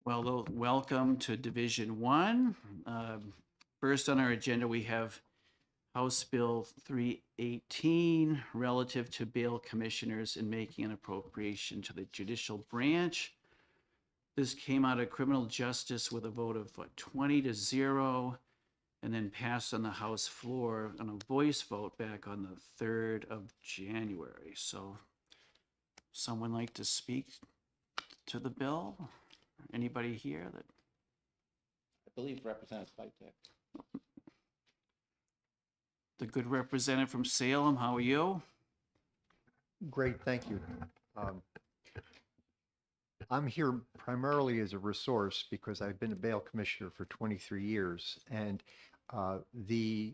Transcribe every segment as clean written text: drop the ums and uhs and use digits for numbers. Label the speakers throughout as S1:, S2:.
S1: Well, welcome to Division One. First on our agenda, we have House Bill 318 relative to bail commissioners and making an appropriation to the judicial branch. This came out of criminal justice with a vote of 20-0 and then passed on the House floor on a voice vote back on the 3rd of January. So someone like to speak to the bill? Anybody here that?
S2: I believe Representative Vitek.
S1: The good representative from Salem, how are you?
S3: Great, thank you. I'm here primarily as a resource because I've been a bail commissioner for 23 years. And the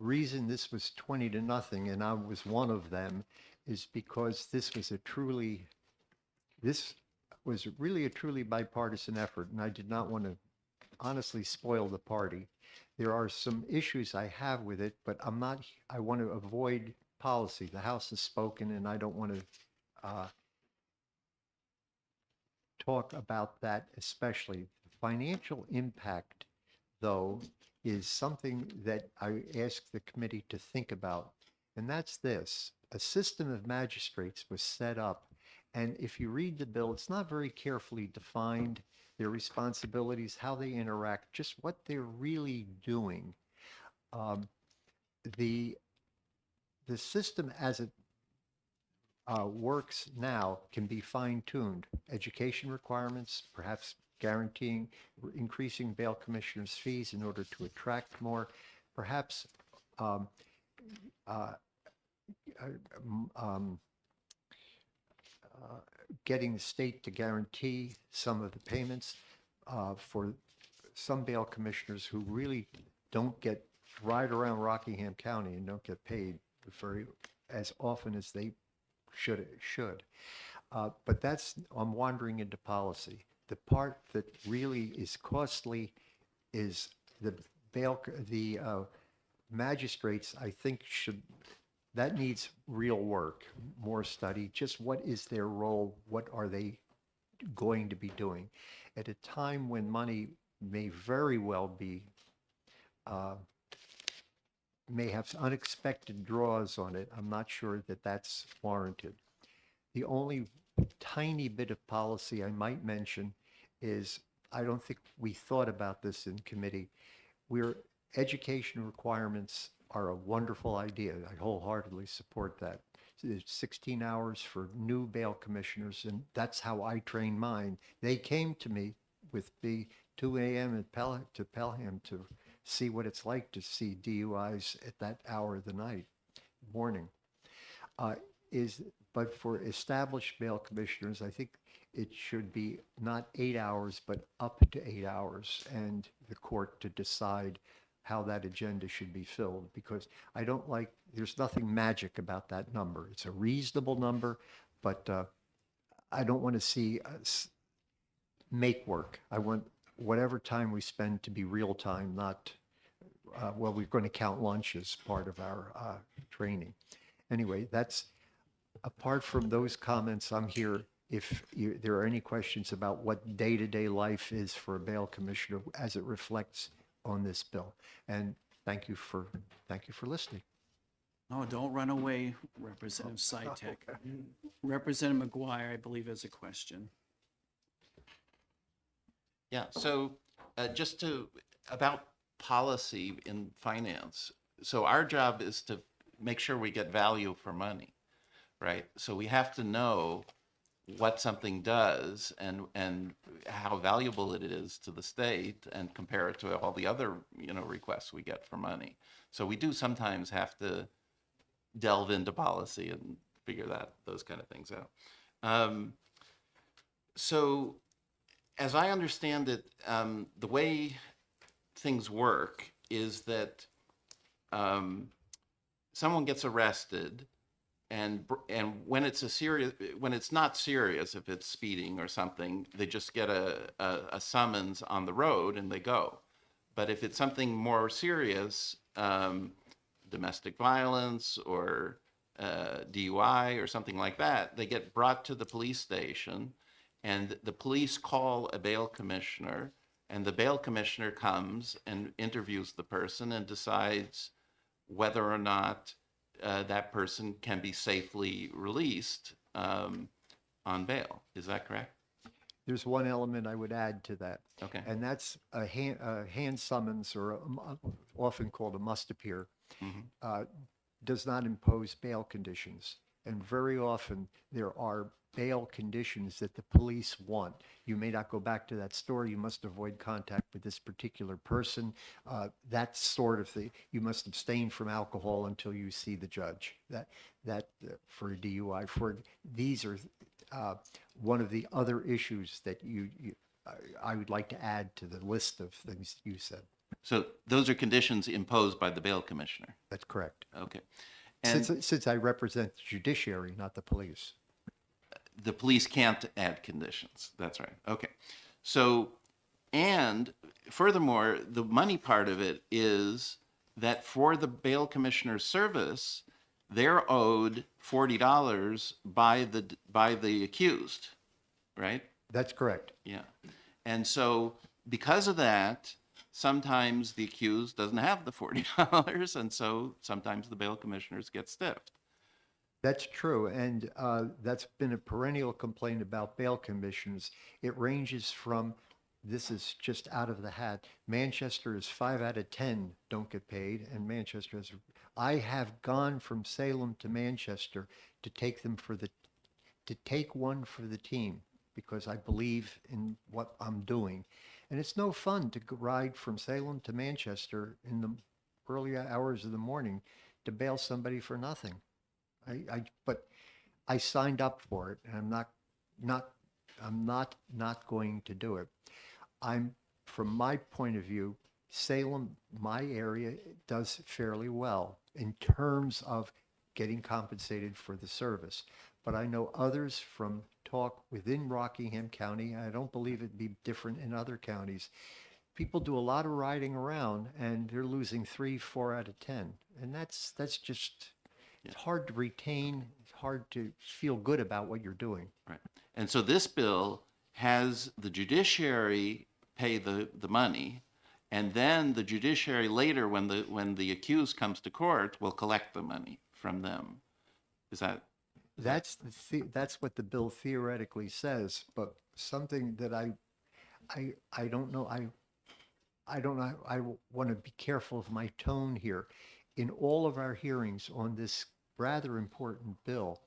S3: reason this was 20-0, and I was one of them, is because this was really a truly bipartisan effort, and I did not want to honestly spoil the party. There are some issues I have with it, but I want to avoid policy. The House has spoken, and I don't want to talk about that especially. The financial impact, though, is something that I ask the committee to think about, and that's this. A system of magistrates was set up, and if you read the bill, it's not very carefully defined, their responsibilities, how they interact, just what they're really doing. The system as it works now can be fine-tuned. Education requirements, perhaps guaranteeing, increasing bail commissioners' fees in order to attract more, perhaps getting the state to guarantee some of the payments for some bail commissioners who really don't get right around Rockingham County and don't get paid very as often as they should. But I'm wandering into policy. The part that really is costly is the magistrates, I think, that needs real work, more study. Just what is their role? What are they going to be doing? At a time when money may very well be, may have unexpected draws on it, I'm not sure that that's warranted. The only tiny bit of policy I might mention is, I don't think we thought about this in committee, where education requirements are a wonderful idea. I wholeheartedly support that. It's 16 hours for new bail commissioners, and that's how I train mine. They came to me with the 2 a.m. to Pelham to see what it's like to see DUIs at that hour of the morning. But for established bail commissioners, I think it should be not 8 hours, but up to 8 hours, and the court to decide how that agenda should be filled, because there's nothing magic about that number. It's a reasonable number, but I don't want to see us make work. I want whatever time we spend to be real time, not, we're going to count lunch as part of our training. Anyway, apart from those comments, I'm here if there are any questions about what day-to-day life is for a bail commissioner as it reflects on this bill. And thank you for listening.
S1: Oh, don't run away, Representative Sitek. Representative McGuire, I believe, has a question.
S2: Yeah, so about policy in finance. So our job is to make sure we get value for money, right? So we have to know what something does and how valuable it is to the state and compare it to all the other, requests we get for money. So we do sometimes have to delve into policy and figure those kind of things out. So as I understand it, the way things work is that someone gets arrested, and when it's not serious, if it's speeding or something, they just get a summons on the road and they go. But if it's something more serious, domestic violence or DUI or something like that, they get brought to the police station, and the police call a bail commissioner, and the bail commissioner comes and interviews the person and decides whether or not that person can be safely released on bail. Is that correct?
S3: There's one element I would add to that.
S2: Okay.
S3: And that's a hand summons, or often called a must appear, does not impose bail conditions. And very often there are bail conditions that the police want. You may not go back to that store. You must avoid contact with this particular person. That sort of thing. You must abstain from alcohol until you see the judge. That for a DUI. These are one of the other issues that I would like to add to the list of things you said.
S2: So those are conditions imposed by the bail commissioner.
S3: That's correct.
S2: Okay. And
S3: Since I represent the judiciary, not the police.
S2: the police can't add conditions. That's right. Okay. So, and furthermore, the money part of it is that for the bail commissioner's service, they're owed $40 by the accused, right?
S3: That's correct.
S2: Yeah. And so because of that, sometimes the accused doesn't have the $40, and so sometimes the bail commissioners get stiffed.
S3: That's true, and that's been a perennial complaint about bail commissions. It ranges from, this is just out of the hat, Manchester is 5 out of 10 don't get paid, and Manchester has, I have gone from Salem to Manchester to take one for the team, because I believe in what I'm doing. And it's no fun to ride from Salem to Manchester in the early hours of the morning to bail somebody for nothing. But I signed up for it, and I'm not going to do it. From my point of view, Salem, my area, does fairly well in terms of getting compensated for the service. But I know others from talk within Rockingham County, I don't believe it'd be different in other counties. People do a lot of riding around, and they're losing 3, 4 out of 10. And that's just, it's hard to retain, it's hard to feel good about what you're doing.
S2: Right. And so this bill has the judiciary pay the money, and then the judiciary later, when the accused comes to court, will collect the money from them. Is that?
S3: That's what the bill theoretically says, but something that I don't know. I don't know. I want to be careful of my tone here. In all of our hearings on this rather important bill,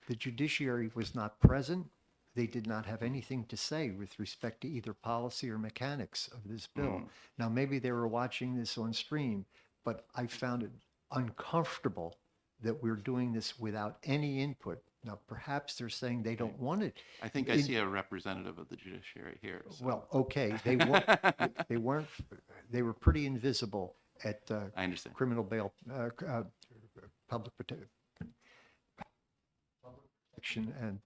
S3: the judiciary was not present. They did not have anything to say with respect to either policy or mechanics of this bill. Now, maybe they were watching this on stream, but I found it uncomfortable that we're doing this without any input. Now, perhaps they're saying they don't want it.
S2: I think I see a representative of the judiciary here. So.
S3: Well, okay, they were pretty invisible at
S2: I understand.
S3: criminal bail, public protection, and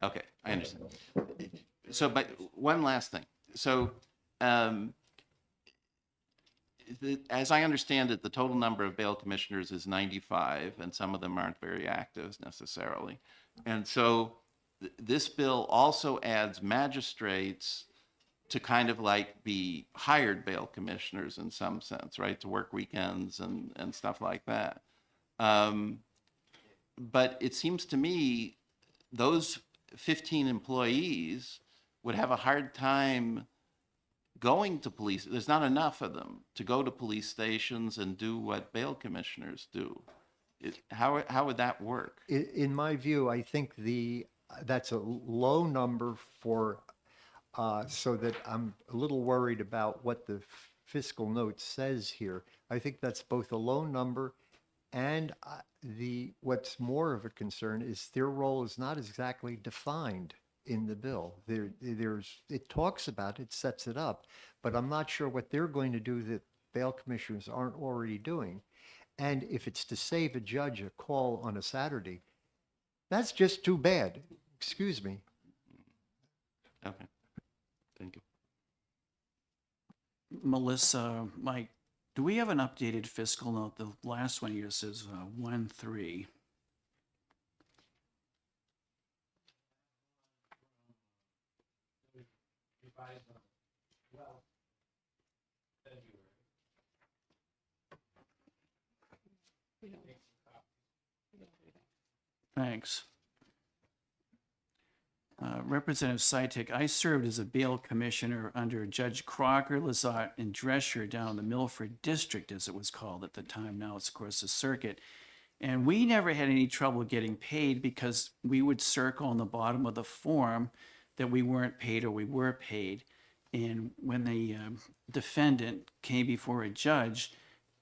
S2: Okay, I understand. So, but one last thing. So, as I understand it, the total number of bail commissioners is 95, and some of them aren't very active necessarily. And so this bill also adds magistrates to kind of like be hired bail commissioners in some sense, right? To work weekends and stuff like that. But it seems to me those 15 employees would have a hard time going to police. There's not enough of them to go to police stations and do what bail commissioners do. How would that work?
S3: in my view, I think that's a low number for, so that I'm a little worried about what the fiscal note says here. I think that's both a low number, and what's more of a concern is their role is not exactly defined in the bill. It talks about it, sets it up, but I'm not sure what they're going to do that bail commissioners aren't already doing. And if it's to save a judge a call on a Saturday, that's just too bad. Excuse me.
S2: Okay, thank you.
S1: Melissa, Mike, do we have an updated fiscal note? The last one here says 1-3. Thanks. Representative Sitek, I served as a bail commissioner under Judge Crocker, Lazat, and Drescher down in the Milford District, as it was called at the time. Now it's, of course, a circuit. And we never had any trouble getting paid because we would circle on the bottom of the form that we weren't paid or we were paid. And when the defendant came before a judge,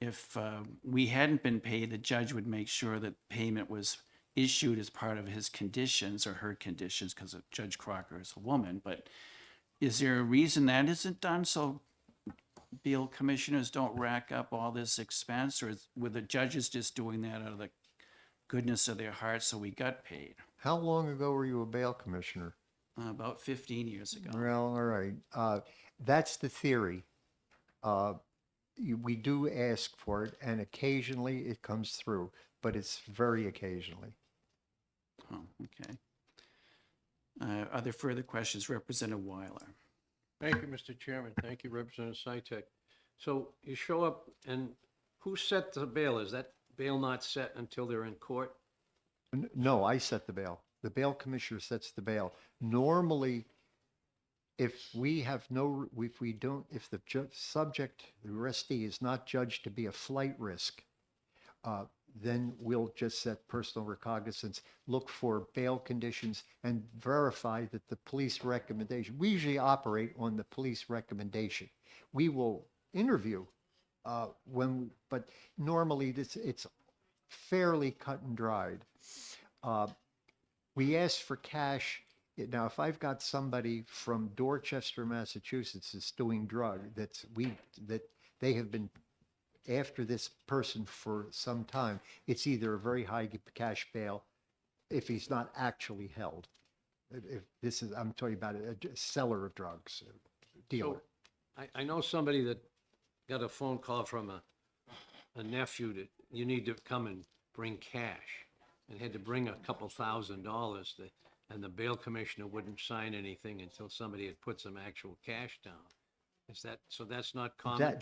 S1: if we hadn't been paid, the judge would make sure that payment was issued as part of his conditions or her conditions, because Judge Crocker is a woman. But is there a reason that isn't done so bail commissioners don't rack up all this expense, or were the judges just doing that out of the goodness of their hearts so we got paid?
S3: How long ago were you a bail commissioner?
S1: About 15 years ago.
S3: Well, all right. That's the theory. We do ask for it, and occasionally it comes through, but it's very occasionally.
S1: Oh, okay. Are there further questions? Representative Weiler.
S4: Thank you, Mr. Chairman. Thank you, Representative Sitek. So you show up, and who set the bail? Is that bail not set until they're in court?
S3: No, I set the bail. The bail commissioner sets the bail. Normally, if the subject, the arrestee, is not judged to be a flight risk, then we'll just set personal recognizance, look for bail conditions, and verify that the police recommendation, we usually operate on the police recommendation. We will interview but normally it's fairly cut and dried. We ask for cash. Now, if I've got somebody from Dorchester, Massachusetts that's doing drug, that they have been after this person for some time, it's either a very high cash bail if he's not actually held. I'm talking about a seller of drugs, a dealer.
S4: So I know somebody that got a phone call from a nephew that you need to come and bring cash, and had to bring a couple $1,000s, and the bail commissioner wouldn't sign anything until somebody had put some actual cash down. Is that, so that's not common?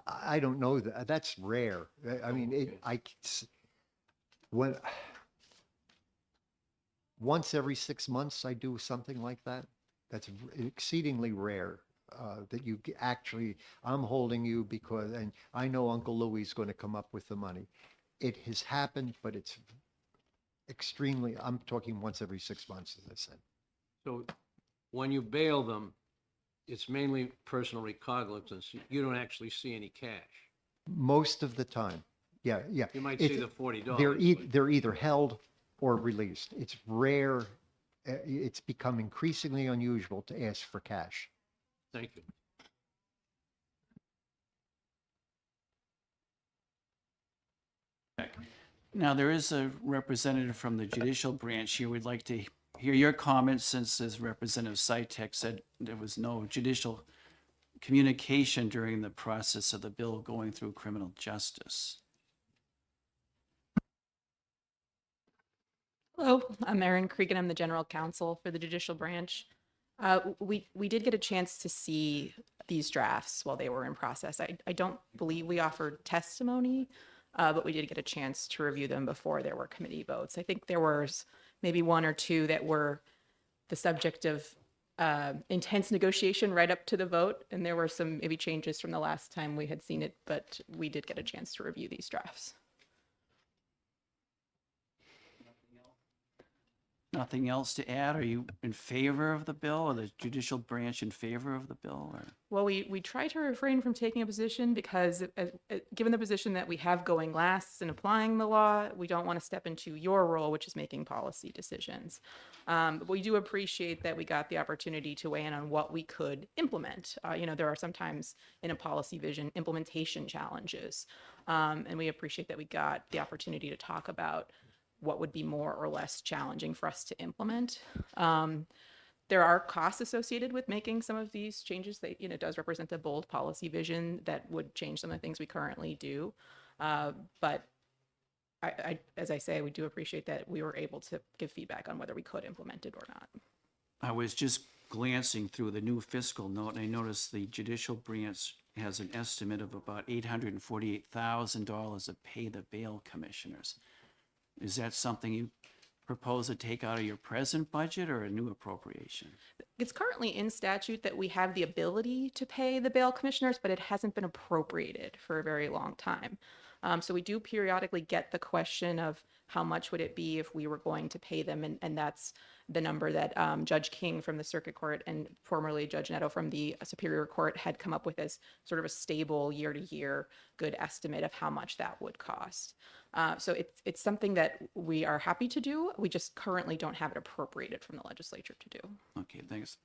S3: I don't know, that's rare. I mean, once every 6 months I do something like that. That's exceedingly rare. That you actually, I'm holding you because, and I know Uncle Louie is going to come up with the money. It has happened, but it's extremely, I'm talking once every 6 months, as I said.
S4: So when you bail them, it's mainly personal recognizance. You don't actually see any cash.
S3: Most of the time. Yeah.
S4: You might see the $40.
S3: They're either held or released. It's rare. It's become increasingly unusual to ask for cash.
S4: Thank you.
S1: Now, there is a representative from the judicial branch here. We'd like to hear your comments, since, as Representative Sitek said, there was no judicial communication during the process of the bill going through criminal justice.
S5: Hello, I'm Erin Cregan. I'm the general counsel for the judicial branch. We did get a chance to see these drafts while they were in process. I don't believe we offered testimony, but we did get a chance to review them before there were committee votes. I think there was maybe one or two that were the subject of intense negotiation right up to the vote, and there were some maybe changes from the last time we had seen it, but we did get a chance to review these drafts.
S1: Nothing else to add? Are you in favor of the bill, or the judicial branch in favor of the bill? Or?
S5: Well, we try to refrain from taking a position because given the position that we have going last in applying the law, we don't want to step into your role, which is making policy decisions. But we do appreciate that we got the opportunity to weigh in on what we could implement. There are sometimes in a policy vision implementation challenges, and we appreciate that we got the opportunity to talk about what would be more or less challenging for us to implement. There are costs associated with making some of these changes. That it does represent a bold policy vision that would change some of the things we currently do. But as I say, we do appreciate that we were able to give feedback on whether we could implement it or not.
S1: I was just glancing through the new fiscal note, and I noticed the judicial branch has an estimate of about $848,000 to pay the bail commissioners. Is that something you propose to take out of your present budget or a new appropriation?
S5: It's currently in statute that we have the ability to pay the bail commissioners, but it hasn't been appropriated for a very long time. So we do periodically get the question of how much would it be if we were going to pay them, and that's the number that Judge King from the Circuit Court and formerly Judge Netto from the Superior Court had come up with as sort of a stable year-to-year good estimate of how much that would cost. So it's something that we are happy to do. We just currently don't have it appropriated from the legislature to do.
S1: Okay, thanks.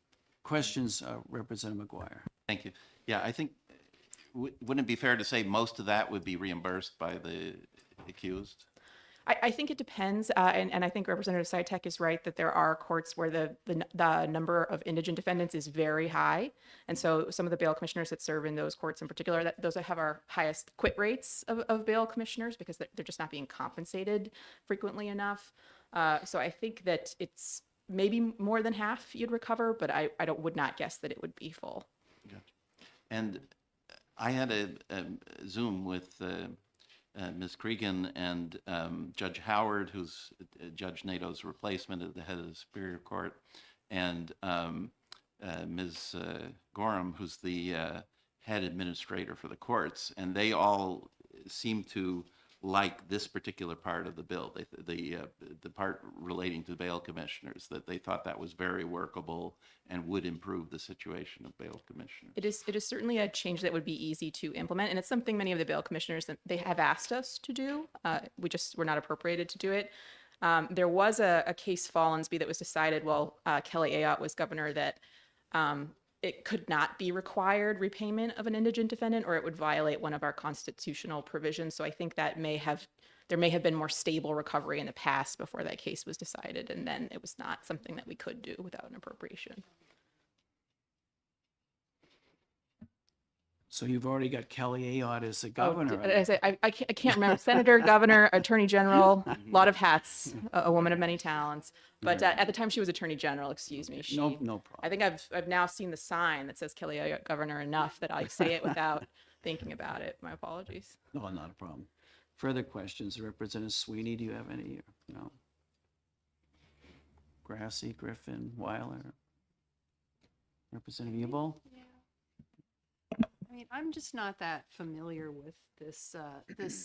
S1: Questions, Representative McGuire?
S2: Thank you. Yeah, I think, wouldn't it be fair to say most of that would be reimbursed by the accused?
S5: I think it depends, and I think Representative Sitek is right that there are courts where the number of indigent defendants is very high, and so some of the bail commissioners that serve in those courts in particular, those that have our highest quit rates of bail commissioners because they're just not being compensated frequently enough. So I think that it's maybe more than half you'd recover, but I would not guess that it would be full.
S2: And I had a Zoom with Ms. Cregan and Judge Howard, who's Judge Nato's replacement at the head of the Superior Court, and Ms. Gorham, who's the head administrator for the courts, and they all seem to like this particular part of the bill, the part relating to bail commissioners, that they thought that was very workable and would improve the situation of bail commissioners.
S5: It is certainly a change that would be easy to implement, and it's something many of the bail commissioners that they have asked us to do. We're not appropriated to do it. There was a case Follansbee that was decided while Kelly Ayotte was governor that it could not be required repayment of an indigent defendant, or it would violate one of our constitutional provisions. So I think that there may have been more stable recovery in the past before that case was decided, and then it was not something that we could do without an appropriation.
S1: So you've already got Kelly Ayotte as the governor.
S5: I can't remember. Senator, governor, attorney general, a lot of hats, a woman of many talents. But at the time she was attorney general, excuse me.
S1: No problem.
S5: I think I've now seen the sign that says Kelly Ayotte governor enough that I say it without thinking about it. My apologies.
S1: No, not a problem. Further questions, Representative Sweeney, do you have any? No. Grassy, Griffin, Weiler, Representative Ubel?
S6: I mean, I'm just not that familiar with this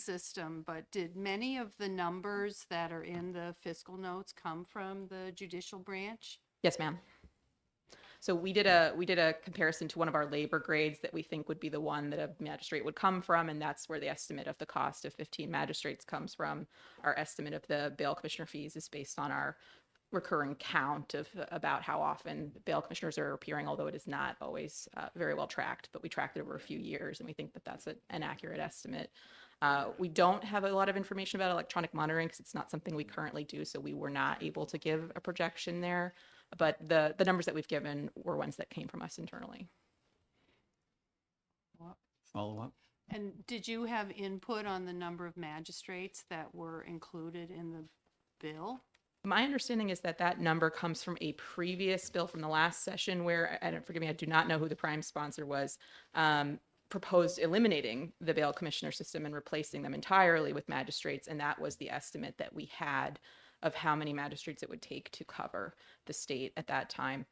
S6: system, but did many of the numbers that are in the fiscal notes come from the judicial branch?
S5: Yes, ma'am. So we did a comparison to one of our labor grades that we think would be the one that a magistrate would come from, and that's where the estimate of the cost of 15 magistrates comes from. Our estimate of the bail commissioner fees is based on our recurring count of about how often bail commissioners are appearing, although it is not always very well tracked, but we tracked it over a few years, and we think that that's an accurate estimate. We don't have a lot of information about electronic monitoring because it's not something we currently do, so we were not able to give a projection there. But the numbers that we've given were ones that came from us internally.
S1: Follow up?
S6: And did you have input on the number of magistrates that were included in the bill?
S5: My understanding is that number comes from a previous bill from the last session where, and forgive me, I do not know who the prime sponsor was, proposed eliminating the bail commissioner system and replacing them entirely with magistrates. And that was the estimate that we had of how many magistrates it would take to cover the state at that time.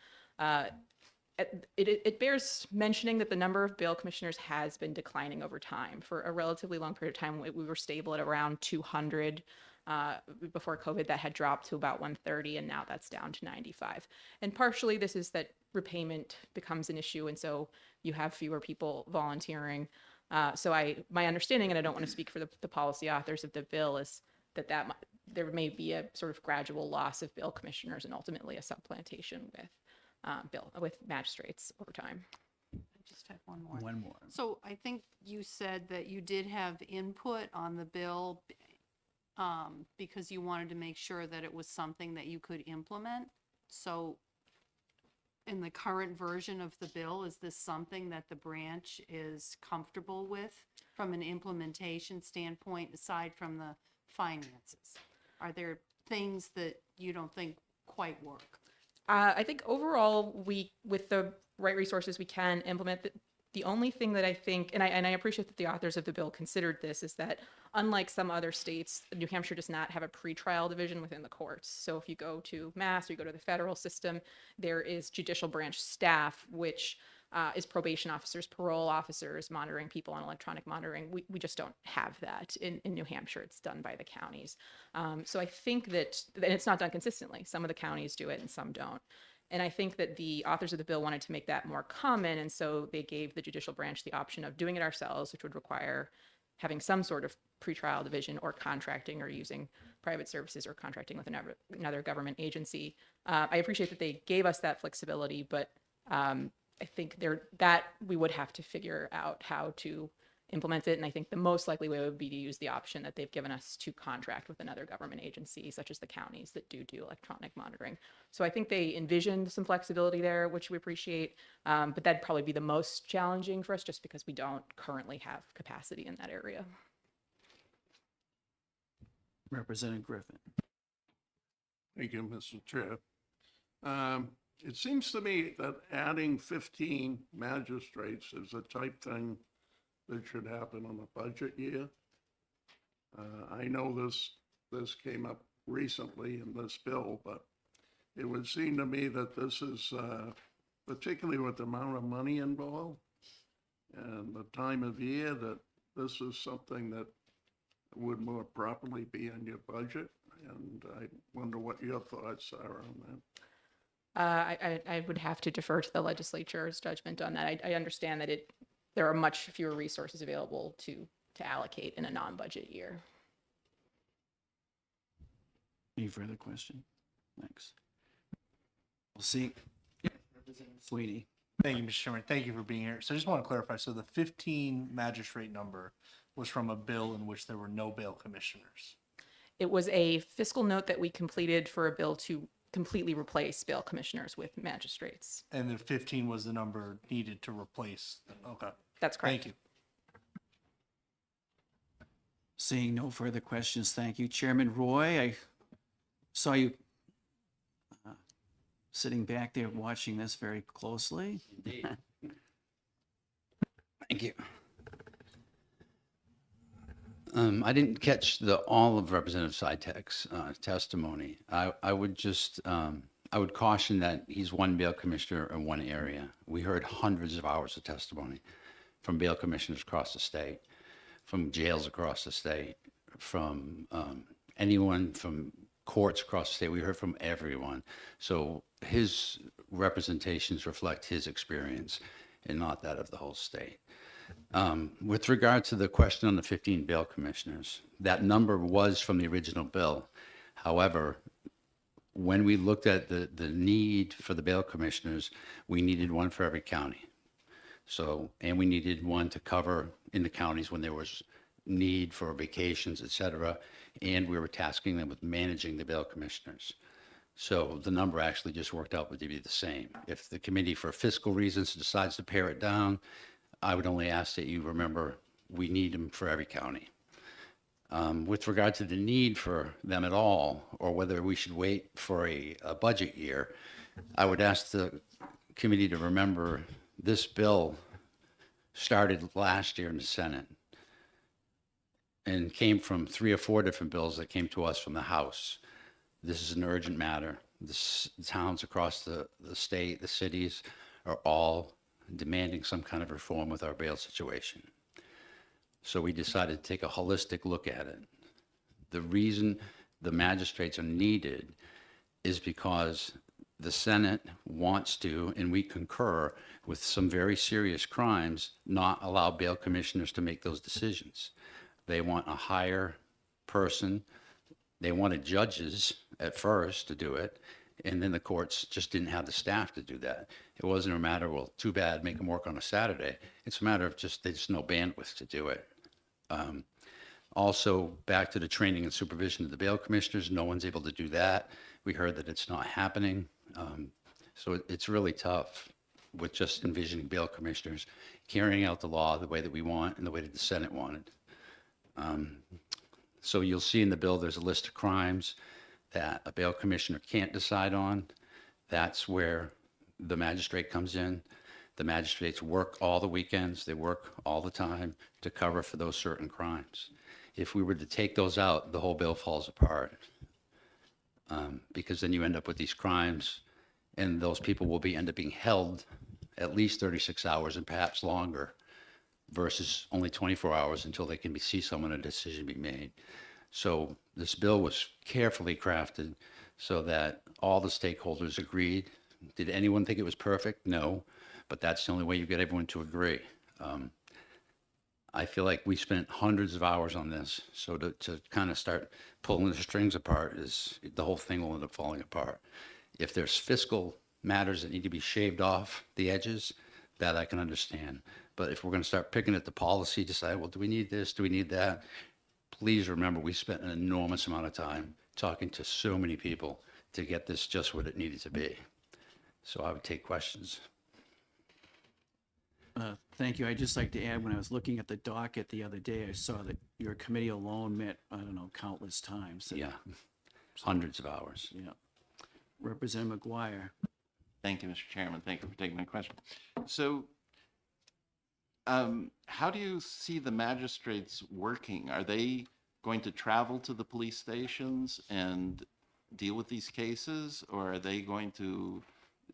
S5: It bears mentioning that the number of bail commissioners has been declining over time. For a relatively long period of time, we were stable at around 200. Before COVID, that had dropped to about 130, and now that's down to 95. And partially this is that repayment becomes an issue, and so you have fewer people volunteering. So my understanding, and I don't want to speak for the policy authors of the bill, is that there may be a sort of gradual loss of bail commissioners and ultimately a supplantation with magistrates over time.
S6: I just have one more.
S1: One more.
S6: So I think you said that you did have input on the bill because you wanted to make sure that it was something that you could implement. So in the current version of the bill, is this something that the branch is comfortable with from an implementation standpoint, aside from the finances? Are there things that you don't think quite work?
S5: I think overall, with the right resources, we can implement The only thing that I think, and I appreciate that the authors of the bill considered this, is that unlike some other states, New Hampshire does not have a pretrial division within the courts. So if you go to Mass or you go to the federal system, there is judicial branch staff, which is probation officers, parole officers, monitoring people on electronic monitoring. We just don't have that in New Hampshire. It's done by the counties. So I think that, and it's not done consistently. Some of the counties do it and some don't. And I think that the authors of the bill wanted to make that more common. And so they gave the judicial branch the option of doing it ourselves, which would require having some sort of pretrial division or contracting or using private services or contracting with another government agency. I appreciate that they gave us that flexibility, but I think that we would have to figure out how to implement it. And I think the most likely way would be to use the option that they've given us to contract with another government agency, such as the counties that do electronic monitoring. So I think they envisioned some flexibility there, which we appreciate. But that'd probably be the most challenging for us just because we don't currently have capacity in that area.
S1: Representative Griffin.
S7: Thank you, Mr. Chair. It seems to me that adding 15 magistrates is the type thing that should happen on a budget year. I know this came up recently in this bill, but it would seem to me that this is, particularly with the amount of money involved and the time of year, that this is something that would more properly be in your budget. And I wonder what your thoughts are on that.
S5: I would have to defer to the legislature's judgment on that. I understand that there are much fewer resources available to allocate in a non-budget year.
S1: Any further question? Thanks. We'll see. Representative Sweeney.
S8: Thank you, Mr. Chairman. Thank you for being here. So I just want to clarify. So the 15 magistrate number was from a bill in which there were no bail commissioners.
S5: It was a fiscal note that we completed for a bill to completely replace bail commissioners with magistrates.
S8: And the 15 was the number needed to replace them. Okay.
S5: That's correct.
S8: Thank you.
S1: Seeing no further questions, thank you. Chairman Roy, I saw you sitting back there watching this very closely.
S9: Indeed. Thank you. I didn't catch all of Representative Sytek's testimony. I would just, I would caution that he's one bail commissioner in one area. We heard hundreds of hours of testimony from bail commissioners across the state, from jails across the state, from anyone from courts across the state. We heard from everyone. So his representations reflect his experience and not that of the whole state. With regard to the question on the 15 bail commissioners, that number was from the original bill. However, when we looked at the need for the bail commissioners, we needed one for every county. So, and we needed one to cover in the counties when there was need for vacations, et cetera. And we were tasking them with managing the bail commissioners. So the number actually just worked out to be the same. If the committee for fiscal reasons decides to pare it down, I would only ask that you remember we need them for every county. With regard to the need for them at all, or whether we should wait for a budget year, I would ask the committee to remember this bill started last year in the Senate and came from 3 or 4 different bills that came to us from the House. This is an urgent matter. The towns across the state, the cities are all demanding some kind of reform with our bail situation. So we decided to take a holistic look at it. The reason the magistrates are needed is because the Senate wants to, and we concur with some very serious crimes, not allow bail commissioners to make those decisions. They want a higher person. They wanted judges at first to do it, and then the courts just didn't have the staff to do that. It wasn't a matter, well, too bad, make them work on a Saturday. It's a matter of just, there's no bandwidth to do it. Also, back to the training and supervision of the bail commissioners, no one's able to do that. We heard that it's not happening. So it's really tough with just envisioning bail commissioners carrying out the law the way that we want and the way that the Senate wanted. So you'll see in the bill, there's a list of crimes that a bail commissioner can't decide on. That's where the magistrate comes in. The magistrates work all the weekends, they work all the time to cover for those certain crimes. If we were to take those out, the whole bill falls apart. Because then you end up with these crimes, and those people will end up being held at least 36 hours and perhaps longer, versus only 24 hours until they can see someone and a decision be made. So this bill was carefully crafted so that all the stakeholders agreed. Did anyone think it was perfect? No, but that's the only way you get everyone to agree. I feel like we spent hundreds of hours on this, so to kind of start pulling the strings apart, is the whole thing will end up falling apart. If there's fiscal matters that need to be shaved off the edges, that I can understand. But if we're going to start picking at the policy, decide, well, do we need this? Do we need that? Please remember, we spent an enormous amount of time talking to so many people to get this just what it needed to be. So I would take questions.
S1: Thank you. I'd just like to add, when I was looking at the docket the other day, I saw that your committee alone met, I don't know, countless times.
S9: Yeah, hundreds of hours.
S1: Yeah. Representative McGuire.
S2: Thank you, Mr. Chairman. Thank you for taking my question. So, how do you see the magistrates working? Are they going to travel to the police stations and deal with these cases, or are they going to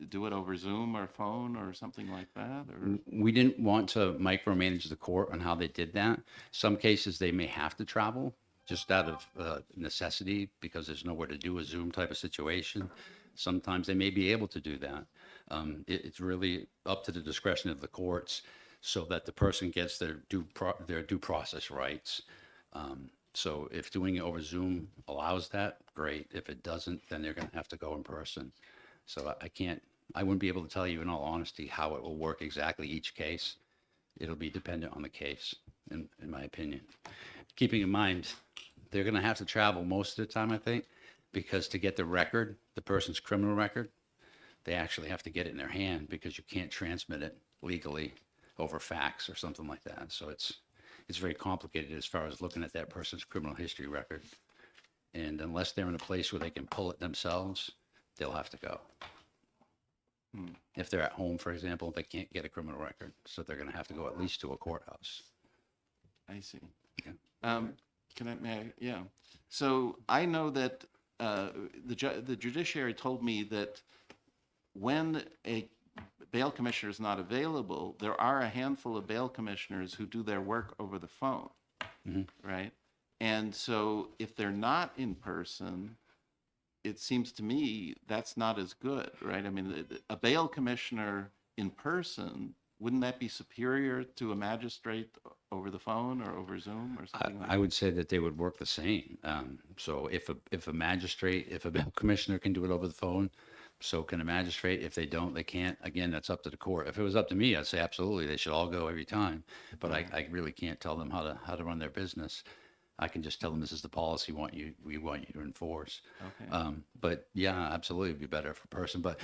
S2: do it over Zoom or phone or something like that? Or
S9: We didn't want to micromanage the court on how they did that. Some cases they may have to travel just out of necessity because there's nowhere to do a Zoom type of situation. Sometimes they may be able to do that. It's really up to the discretion of the courts so that the person gets their due process rights. So if doing it over Zoom allows that, great. If it doesn't, then they're going to have to go in person. So I wouldn't be able to tell you in all honesty how it will work exactly each case. It'll be dependent on the case, in my opinion. Keeping in mind, they're going to have to travel most of the time, I think, because to get the record, the person's criminal record, they actually have to get it in their hand because you can't transmit it legally over fax or something like that. So it's very complicated as far as looking at that person's criminal history record. And unless they're in a place where they can pull it themselves, they'll have to go. If they're at home, for example, they can't get a criminal record, so they're going to have to go at least to a courthouse.
S2: I see.
S9: Yeah.
S2: Yeah. So I know that the judiciary told me that when a bail commissioner is not available, there are a handful of bail commissioners who do their work over the phone, right? And so if they're not in person, it seems to me that's not as good, right? I mean, a bail commissioner in person, wouldn't that be superior to a magistrate over the phone or over Zoom or something like
S9: I would say that they would work the same. So if a magistrate, if a bail commissioner can do it over the phone, so can a magistrate. If they don't, they can't. Again, that's up to the court. If it was up to me, I'd say absolutely they should all go every time. But I really can't tell them how to run their business. I can just tell them this is the policy we want you to enforce.
S2: Okay.
S9: But yeah, absolutely, it'd be better for a person. But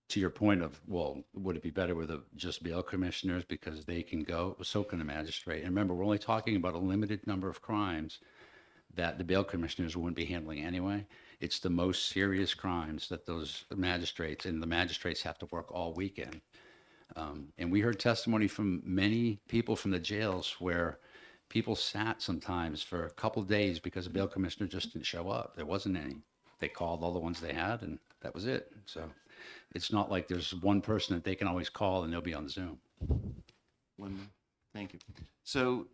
S9: to your point of, well, would it be better with just bail commissioners because they can go? So can a magistrate. And remember, we're only talking about a limited number of crimes that the bail commissioners wouldn't be handling anyway. It's the most serious crimes that those magistrates, and the magistrates have to work all weekend. And we heard testimony from many people from the jails where people sat sometimes for a couple of days because the bail commissioner just didn't show up. There wasn't any. They called all the ones they had, and that was it. So it's not like there's one person that they can always call and they'll be on Zoom.
S2: Thank you. So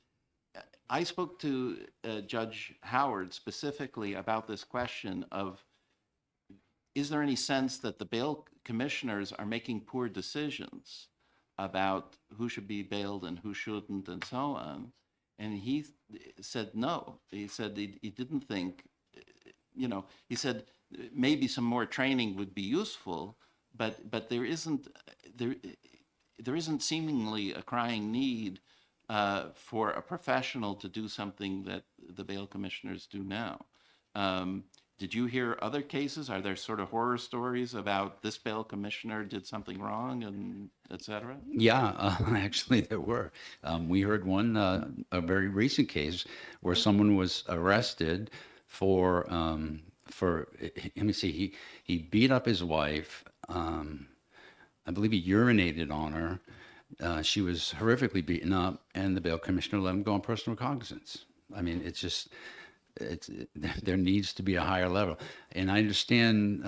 S2: I spoke to Judge Howard specifically about this question of, is there any sense that the bail commissioners are making poor decisions about who should be bailed and who shouldn't and so on? And he said no. He said he didn't think, he said maybe some more training would be useful, but there isn't seemingly a crying need for a professional to do something that the bail commissioners do now. Did you hear other cases? Are there sort of horror stories about this bail commissioner did something wrong and et cetera?
S9: Yeah, actually there were. We heard one, a very recent case where someone was arrested for let me see, he beat up his wife, I believe he urinated on her. She was horrifically beaten up, and the bail commissioner let him go on personal recognizance. I mean, it's just, there needs to be a higher level. And I understand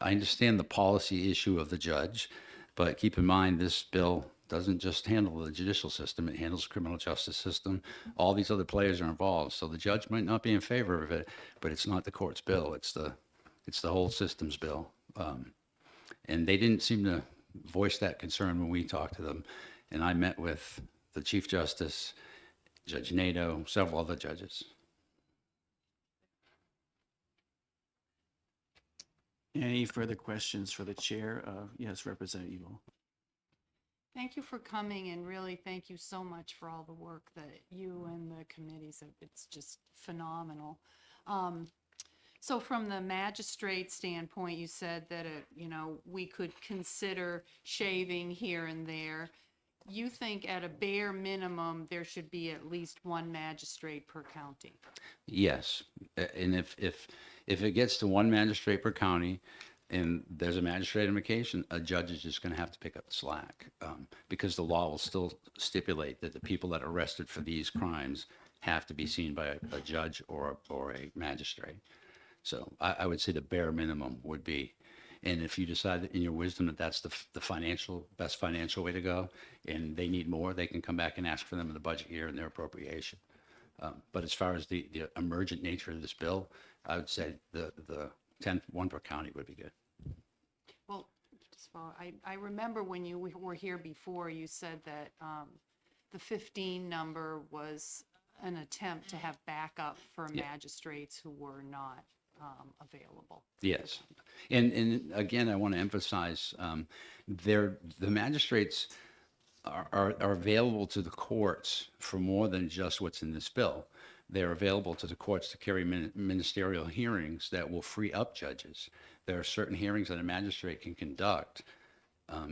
S9: the policy issue of the judge, but keep in mind, this bill doesn't just handle the judicial system, it handles the criminal justice system. All these other players are involved. So the judge might not be in favor of it, but it's not the court's bill. It's the whole system's bill. And they didn't seem to voice that concern when we talked to them. And I met with the Chief Justice, Judge Nato, several other judges.
S1: Any further questions for the chair? Yes, Representative Evil.
S6: Thank you for coming, and really thank you so much for all the work that you and the committees have. It's just phenomenal. So from the magistrate standpoint, you said that, we could consider shaving here and there. You think at a bare minimum, there should be at least one magistrate per county?
S9: Yes, and if it gets to one magistrate per county, and there's a magistrate on vacation, a judge is just going to have to pick up the slack, because the law will still stipulate that the people that are arrested for these crimes have to be seen by a judge or a magistrate. So I would say the bare minimum would be, and if you decide in your wisdom that that's the best financial way to go, and they need more, they can come back and ask for them in the budget year and their appropriation. But as far as the emergent nature of this bill, I would say the 10, one per county would be good.
S6: Well, just I remember when you were here before, you said that the 15 number was an attempt to have backup for magistrates who were not available.
S9: Yes. And again, I want to emphasize, the magistrates are available to the courts for more than just what's in this bill. They're available to the courts to carry ministerial hearings that will free up judges. There are certain hearings that a magistrate can conduct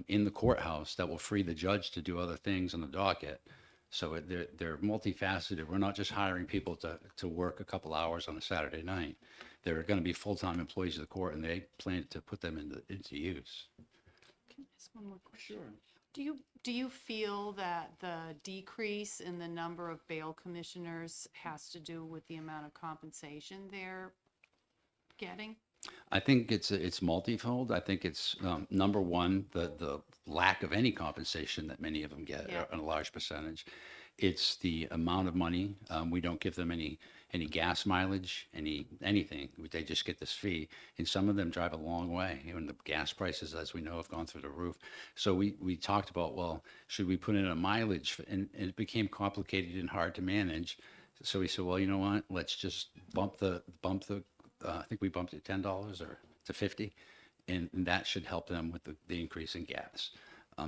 S9: in the courthouse that will free the judge to do other things on the docket. So they're multifaceted. We're not just hiring people to work a couple hours on a Saturday night. They're going to be full-time employees of the court, and they plan to put them into use.
S6: Can I ask one more question? Sure. Do you feel that the decrease in the number of bail commissioners has to do with the amount of compensation they're getting?
S9: I think it's multifold. I think it's number one, the lack of any compensation that many of them get,
S6: Yeah.
S9: a large percentage. It's the amount of money. We don't give them any gas mileage, anything. They just get this fee, and some of them drive a long way. And the gas prices, as we know, have gone through the roof. So we talked about, well, should we put in a mileage? And it became complicated and hard to manage. So we said, well, you know what? Let's just bump the. I think we bumped it $10 or to $50, and that should help them with the increase in gas.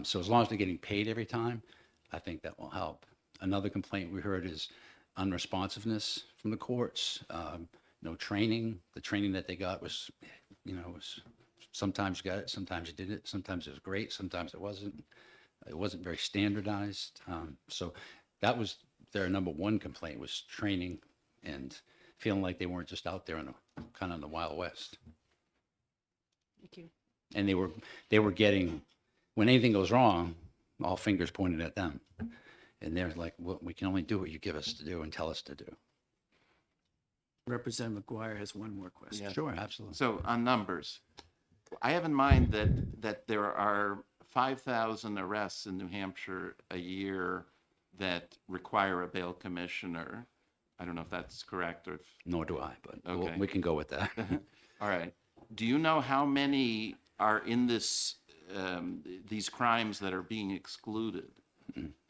S9: So as long as they're getting paid every time, I think that will help. Another complaint we heard is unresponsiveness from the courts, no training. The training that they got was sometimes you got it, sometimes you didn't. Sometimes it was great, sometimes it wasn't. It wasn't very standardized. So that was their number one complaint, was training and feeling like they weren't just out there in kind of in the Wild West.
S6: Thank you.
S9: And they were getting, when anything goes wrong, all fingers pointed at them. And they're like, well, we can only do what you give us to do and tell us to do.
S1: Representative McGuire has one more question.
S2: Yeah.
S9: Sure, absolutely.
S2: So on numbers, I have in mind that there are 5,000 arrests in New Hampshire a year that require a bail commissioner. I don't know if that's correct or if,
S9: Nor do I, but
S2: Okay.
S9: we can go with that.
S2: all right. Do you know how many are in this, these crimes that are being excluded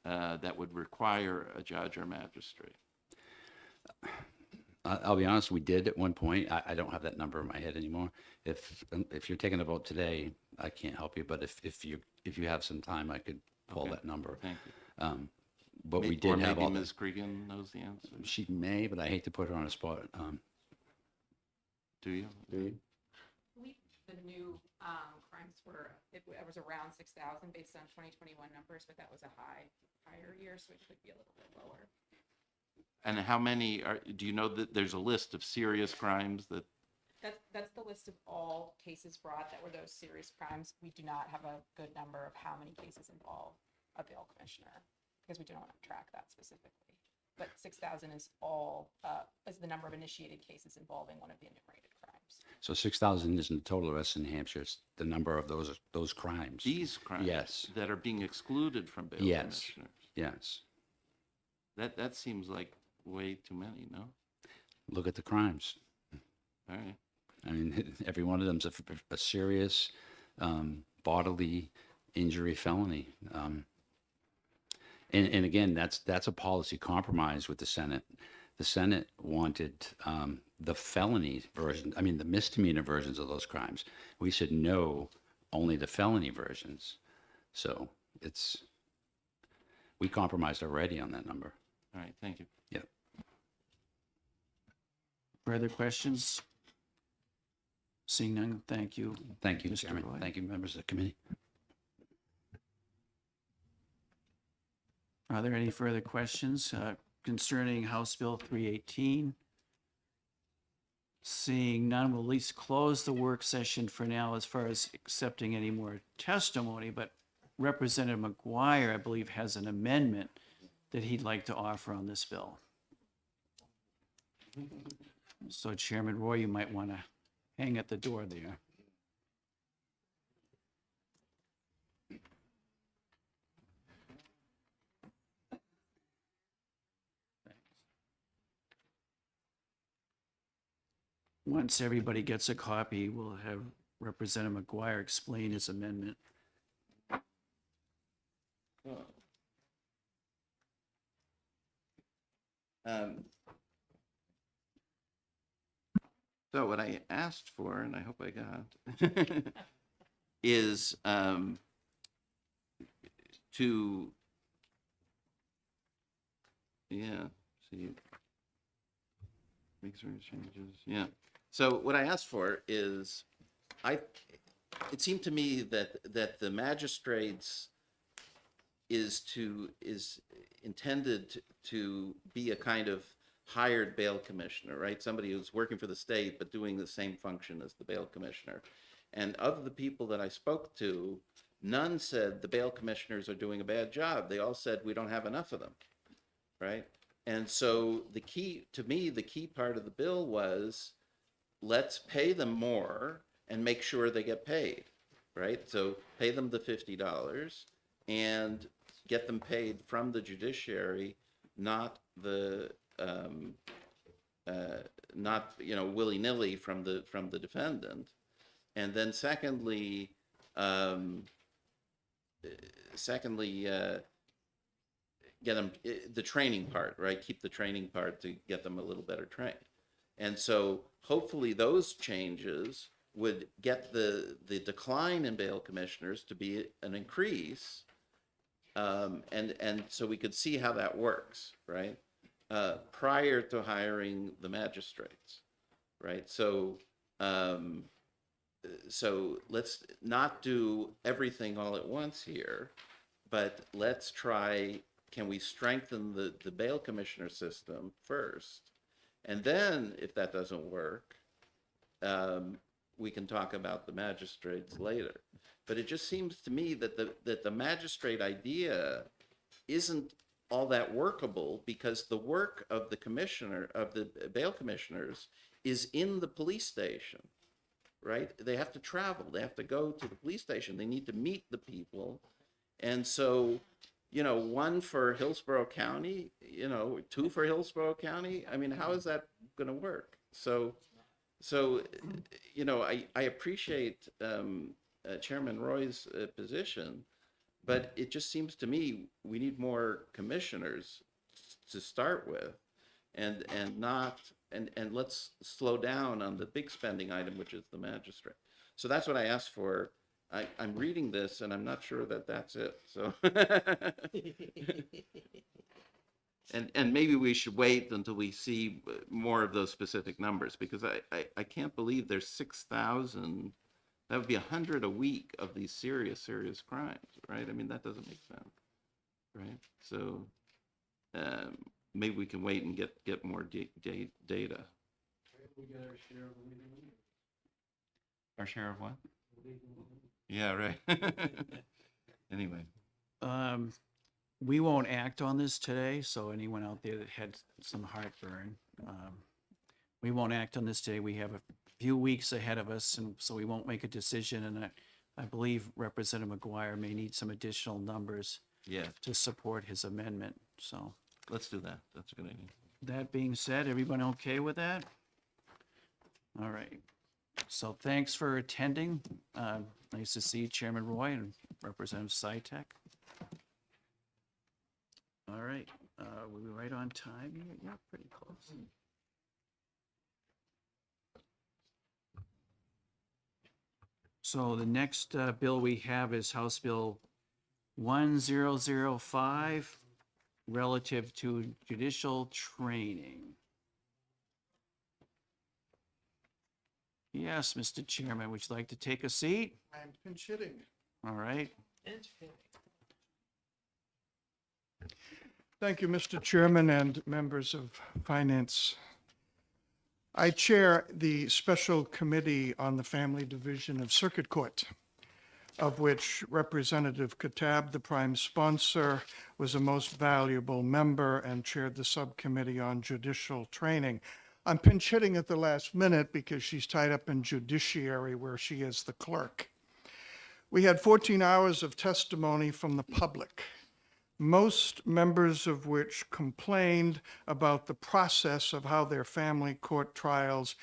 S2: that would require a judge or magistrate?
S9: I'll be honest, we did at one point. I don't have that number in my head anymore. If you're taking a vote today, I can't help you. But if you have some time, I could pull
S2: Okay.
S9: that number.
S2: Thank you.
S9: But we
S2: Or
S9: did have
S2: maybe
S9: all.
S2: Ms. Cregan knows the answer.
S9: She may, but I hate to put her on the spot.
S2: Do you?
S5: The new crimes it was around 6,000 based on 2021 numbers, but that was a higher year, so it could be a little bit lower.
S2: And how many do you know that there's a list of serious crimes that,
S5: That's the list of all cases brought that were those serious crimes, we do not have a good number of how many cases involve a bail commissioner, because we do not track that specifically. But 6,000 is is the number of initiated cases involving one of the enumerated crimes.
S9: So 6,000 isn't the total arrests in Hampshire, it's the number of those crimes.
S2: These crimes
S9: Yes.
S2: that are being excluded from bail
S9: Yes.
S2: commissioners.
S9: Yes.
S2: That seems like way too many, no?
S9: Look at the crimes.
S2: All right.
S9: I mean, every one of them's a serious bodily injury felony. And again, that's a policy compromise with the Senate. The Senate wanted the felony version, I mean, the misdemeanor versions of those crimes. We said no, only the felony versions. So we compromised already on that number.
S2: All right, thank you.
S9: Yep.
S1: Further questions? Seeing none, thank you.
S9: Thank you,
S1: Mr.
S9: Chairman.
S1: Roy.
S9: Thank you, members of the committee.
S1: Are there any further questions concerning House Bill 318? Seeing none, we'll at least close the work session for now as far as accepting any more testimony, but Representative McGuire, I believe, has an amendment that he'd like to offer on this bill. So Chairman Roy, you might want to hang at the door there. Once everybody gets a copy, we'll have Representative McGuire explain his amendment.
S2: So what I asked for, and I hope I got, is to, see, make certain changes, So what I asked for is, it seemed to me that the magistrates is intended to be a kind of hired bail commissioner, right? Somebody who's working for the state but doing the same function as the bail commissioner. And of the people that I spoke to, none said the bail commissioners are doing a bad job. They all said we don't have enough of them, right? And so the key part of the bill was, let's pay them more and make sure they get paid, right? So pay them the $50 and get them paid from the judiciary, not the not willy-nilly from the defendant. And then secondly, get them the training part, right? Keep the training part to get them a little better trained. And so hopefully those changes would get the decline in bail commissioners to be an increase. And so we could see how that works, right? Prior to hiring the magistrates, right? So let's not do everything all at once here, but let's try, can we strengthen the bail commissioner system first? And then if that doesn't work, we can talk about the magistrates later. But it just seems to me that the magistrate idea isn't all that workable, because the work of the commissioner, of the bail commissioners, is in the police station, right? They have to travel, they have to go to the police station, they need to meet the people. And so, one for Hillsborough County, 2 for Hillsborough County, I mean, how is that going to work? So I appreciate Chairman Roy's position, but it just seems to me we need more commissioners to start with, and let's slow down on the big spending item, which is the magistrate. So that's what I asked for. I'm reading this and I'm not sure that that's it. So, and maybe we should wait until we see more of those specific numbers, because I can't believe there's 6,000. That would be 100 a week of these serious crimes, right? I mean, that doesn't make sense, right? So maybe we can wait and get more data. Our share of what? Yeah, right. Anyway,
S1: We won't act on this today, so anyone out there that had some heartburn, we won't act on this today. We have a few weeks ahead of us, and so we won't make a decision. And I believe Representative McGuire may need some additional numbers
S2: yeah,
S1: to support his amendment. So
S2: let's do that. That's a good idea.
S1: that being said, everyone okay with that? All right. So thanks for attending. Nice to see you, Chairman Roy and Representative Sytek. All right, we're right on time here. Yeah, pretty close. So the next bill we have is House Bill 1005, relative to judicial training. Yes, Mr. Chairman, would you like to take a seat?
S7: I'm pinch hitting.
S1: All right.
S7: Thank you, Mr. Chairman and members of Finance. I chair the Special Committee on the Family Division of Circuit Court, of which Representative Katab, the prime sponsor, was a most valuable member and chaired the subcommittee on judicial training. I'm pinch hitting at the last minute because she's tied up in judiciary where she is the clerk. We had 14 hours of testimony from the public, most members of which complained about the process of how their family court trials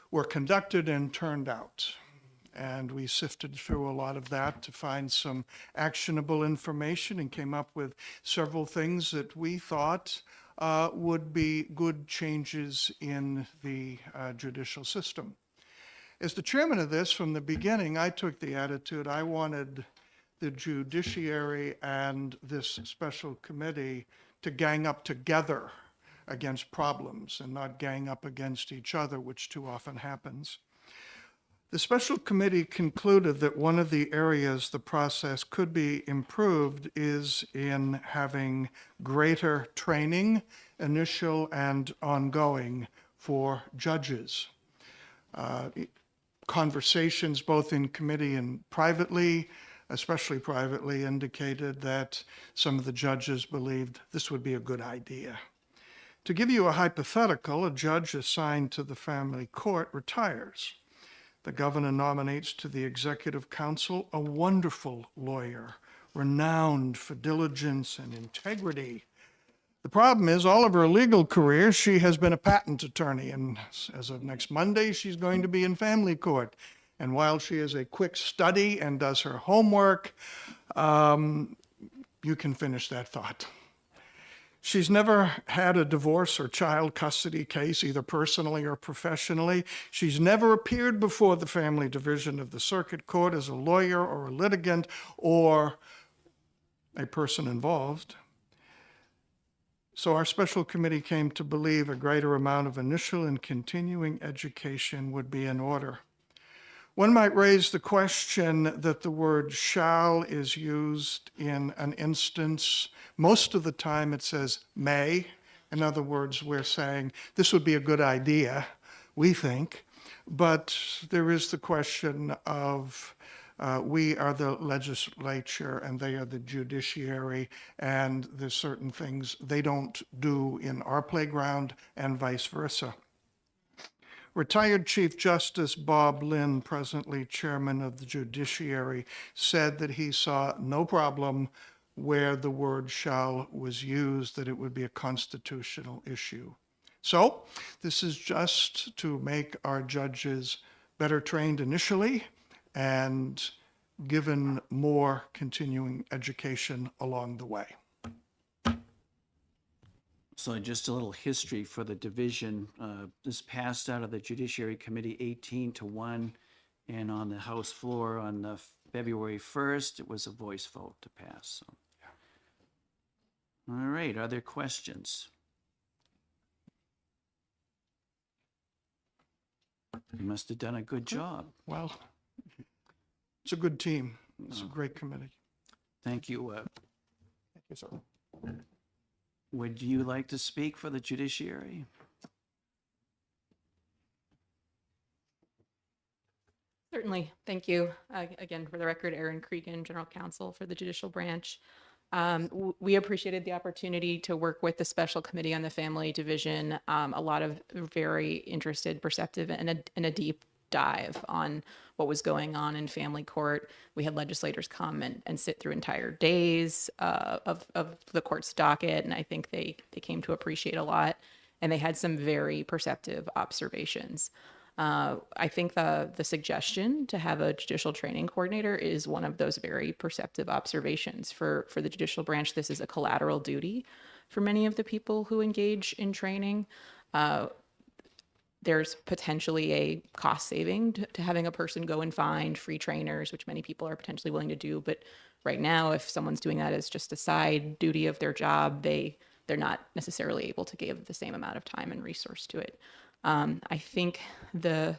S7: were conducted and turned out. And we sifted through a lot of that to find some actionable information and came up with several things that we thought would be good changes in the judicial system. As the chairman of this, from the beginning, I took the attitude I wanted the judiciary and this special committee to gang up together against problems and not gang up against each other, which too often happens. The special committee concluded that one of the areas the process could be improved is in having greater training, initial and ongoing, for judges. Conversations both in committee and privately, especially privately, indicated that some of the judges believed this would be a good idea. To give you a hypothetical, a judge assigned to the family court retires. The governor nominates to the executive council a wonderful lawyer, renowned for diligence and integrity. The problem is, all of her legal career, she has been a patent attorney, and as of next Monday, she's going to be in family court. And while she is a quick study and does her homework, you can finish that thought. She's never had a divorce or child custody case, either personally or professionally. She's never appeared before the family division of the circuit court as a lawyer or a litigant or a person involved. So our special committee came to believe a greater amount of initial and continuing education would be in order. One might raise the question that the word shall is used in an instance. Most of the time it says may. In other words, we're saying this would be a good idea, we think. But there is the question of we are the legislature and they are the judiciary, and there's certain things they don't do in our playground and vice versa. Retired Chief Justice Bob Lynn, presently chairman of the judiciary, said that he saw no problem where the word shall was used, that it would be a constitutional issue. So this is just to make our judges better trained initially and given more continuing education along the way.
S1: So just a little history for the division. This passed out of the Judiciary Committee 18-1, and on the House floor on the February 1st, it was a voice vote to pass. So. All right, other questions? You must have done a good job.
S7: Well, it's a good team. It's a great committee.
S1: Thank you.
S7: Thank you, sir.
S1: Would you like to speak for the judiciary?
S5: Certainly. Thank you. Again, for the record, Erin Cregan, General Counsel for the Judicial Branch. We appreciated the opportunity to work with the Special Committee on the Family Division. A lot of very interested, perceptive, and a deep dive on what was going on in family court. We had legislators come and sit through entire days of the court's docket, and I think they came to appreciate a lot, and they had some very perceptive observations. I think the suggestion to have a judicial training coordinator is one of those very perceptive observations. For the judicial branch, this is a collateral duty for many of the people who engage in training. There's potentially a cost saving to having a person go and find free trainers, which many people are potentially willing to do. But right now, if someone's doing that as just a side duty of their job, they're not necessarily able to give the same amount of time and resource to it. I think the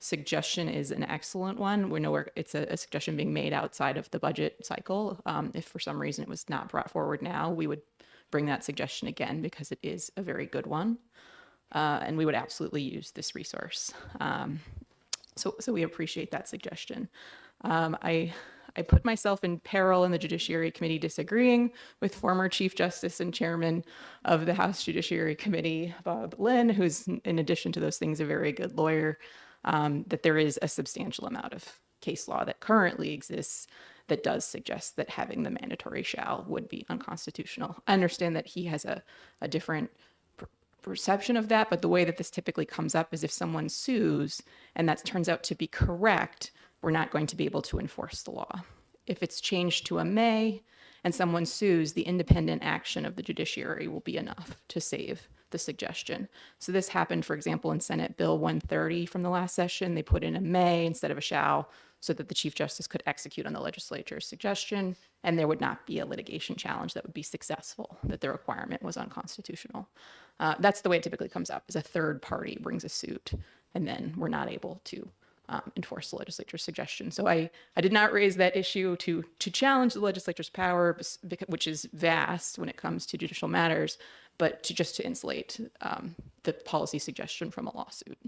S5: suggestion is an excellent one. We know it's a suggestion being made outside of the budget cycle. If for some reason it was not brought forward now, we would bring that suggestion again because it is a very good one. And we would absolutely use this resource. So we appreciate that suggestion. I put myself in peril in the Judiciary Committee disagreeing with former Chief Justice and Chairman of the House Judiciary Committee, Bob Lynn, who's, in addition to those things, a very good lawyer, that there is a substantial amount of case law that currently exists that does suggest that having the mandatory shall would be unconstitutional. I understand that he has a different perception of that, but the way that this typically comes up is if someone sues and that turns out to be correct, we're not going to be able to enforce the law. If it's changed to a may and someone sues, the independent action of the judiciary will be enough to save the suggestion. So this happened, for example, in Senate Bill 130 from the last session. They put in a may instead of a shall so that the Chief Justice could execute on the legislature's suggestion, and there would not be a litigation challenge that would be successful, that the requirement was unconstitutional. That's the way it typically comes up, is a third party brings a suit, and then we're not able to enforce the legislature's suggestion. So I did not raise that issue to challenge the legislature's power, which is vast when it comes to judicial matters, but just to insulate the policy suggestion from a lawsuit.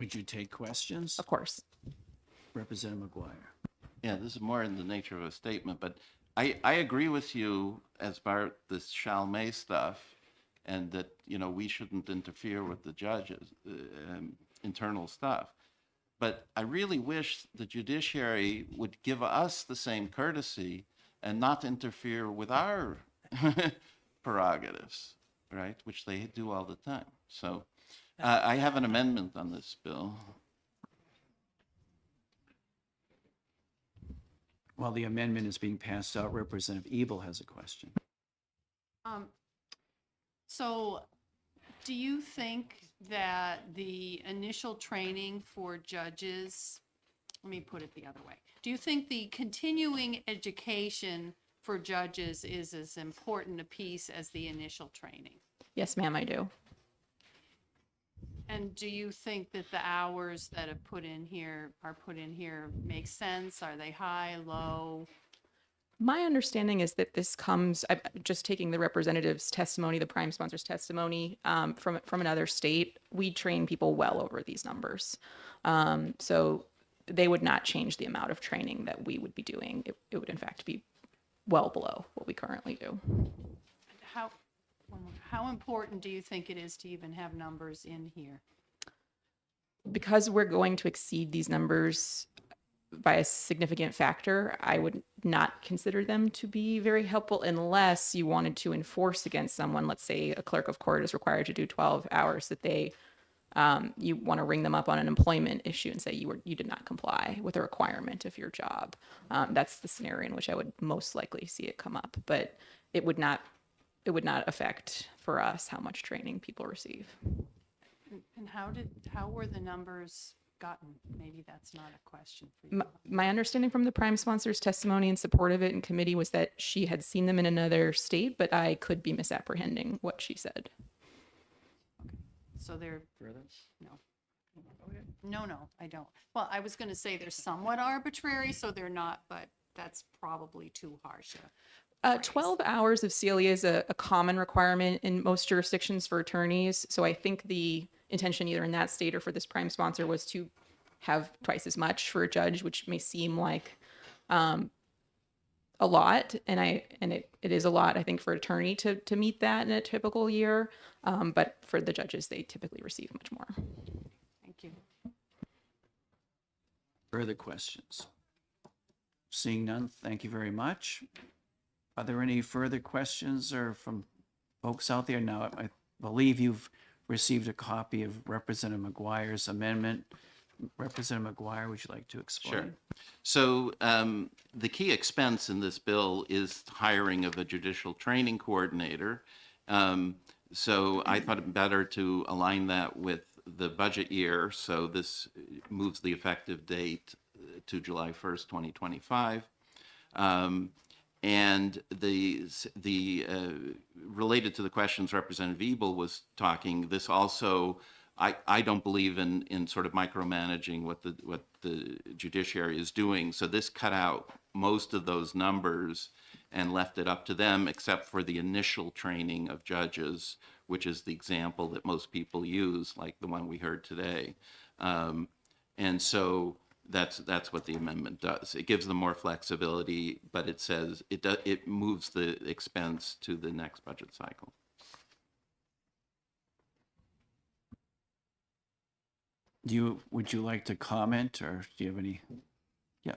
S1: Would you take questions?
S5: Of course.
S1: Representative McGuire.
S2: Yeah, this is more in the nature of a statement, but I agree with you as far this shall may stuff, and that, you know, we shouldn't interfere with the judges' internal stuff. But I really wish the judiciary would give us the same courtesy and not interfere with our prerogatives, right? Which they do all the time. So I have an amendment on this bill.
S1: While the amendment is being passed out, Representative Ebel has a question.
S6: So do you think that the initial training for judges, let me put it the other way. Do you think the continuing education for judges is as important a piece as the initial training?
S5: Yes, ma'am, I do.
S6: And do you think that the hours that are put in here make sense? Are they high, low?
S5: My understanding is that this comes, I'm just taking the representative's testimony, the prime sponsor's testimony from another state. We train people well over these numbers. So they would not change the amount of training that we would be doing. It would in fact be well below what we currently do.
S6: How important do you think it is to even have numbers in here?
S5: Because we're going to exceed these numbers by a significant factor, I would not consider them to be very helpful unless you wanted to enforce against someone. Let's say a clerk of court is required to do 12 hours, that you want to ring them up on an employment issue and say you did not comply with a requirement of your job. That's the scenario in which I would most likely see it come up, but it would not affect for us how much training people receive.
S6: And how were the numbers gotten? Maybe that's not a question for you.
S5: My understanding from the prime sponsor's testimony in support of it in committee was that she had seen them in another state, but I could be misapprehending what she said.
S6: So they're,
S1: Further?
S6: no, I don't. Well, I was going to say they're somewhat arbitrary, so they're not, but that's probably too harsh.
S5: 12 hours of CLE is a common requirement in most jurisdictions for attorneys. So I think the intention either in that state or for this prime sponsor was to have twice as much for a judge, which may seem like a lot, and it is a lot, I think, for an attorney to meet that in a typical year. But for the judges, they typically receive much more.
S6: Thank you.
S1: Further questions? Seeing none, thank you very much. Are there any further questions or from folks out there? Now, I believe you've received a copy of Representative McGuire's amendment. Representative McGuire, would you like to explain?
S2: Sure. So the key expense in this bill is hiring of a judicial training coordinator. So I thought it better to align that with the budget year. So this moves the effective date to July 1st, 2025. And related to the questions Representative Ebel was talking, this also, I don't believe in sort of micromanaging what the judiciary is doing. So this cut out most of those numbers and left it up to them, except for the initial training of judges, which is the example that most people use, like the one we heard today. And so that's what the amendment does. It gives them more flexibility, but it says it moves the expense to the next budget cycle.
S1: Would you like to comment, or do you have any? Yeah.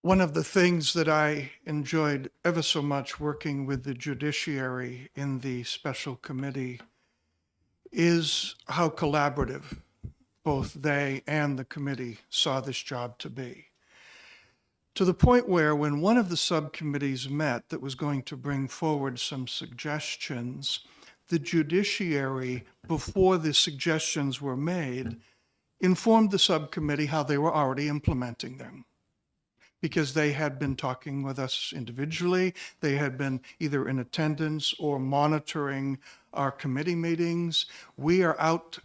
S10: One of the things that I enjoyed ever so much working with the judiciary in the special committee is how collaborative both they and the committee saw this job to be. To the point where when one of the subcommittees met that was going to bring forward some suggestions, the judiciary, before the suggestions were made, informed the subcommittee how they were already implementing them, because they had been talking with us individually. They had been either in attendance or monitoring our committee meetings. We are out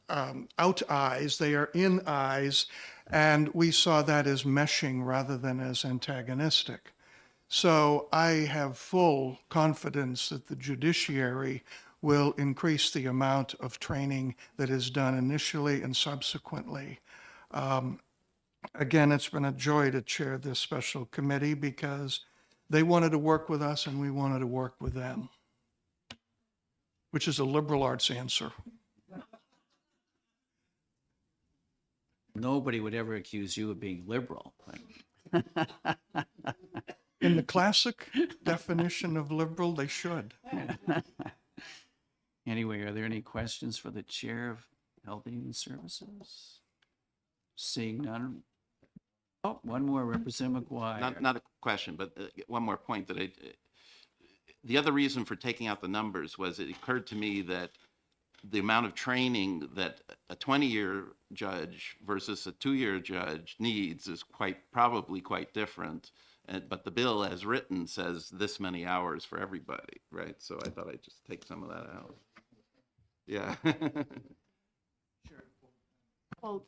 S10: eyes, they are in eyes, and we saw that as meshing rather than as antagonistic. So I have full confidence that the judiciary will increase the amount of training that is done initially and subsequently. Again, it's been a joy to chair this special committee because they wanted to work with us and we wanted to work with them, which is a liberal arts answer.
S1: Nobody would ever accuse you of being liberal.
S10: In the classic definition of liberal, they should.
S1: Anyway, are there any questions for the Chair of Health and Human Services? Seeing none. Oh, one more, Representative McGuire.
S2: Not a question, but one more point that the other reason for taking out the numbers was it occurred to me that the amount of training that a 20-year judge versus a 2-year judge needs is probably quite different. But the bill as written says this many hours for everybody, right? So I thought I'd just take some of that out. Yeah.
S6: Well,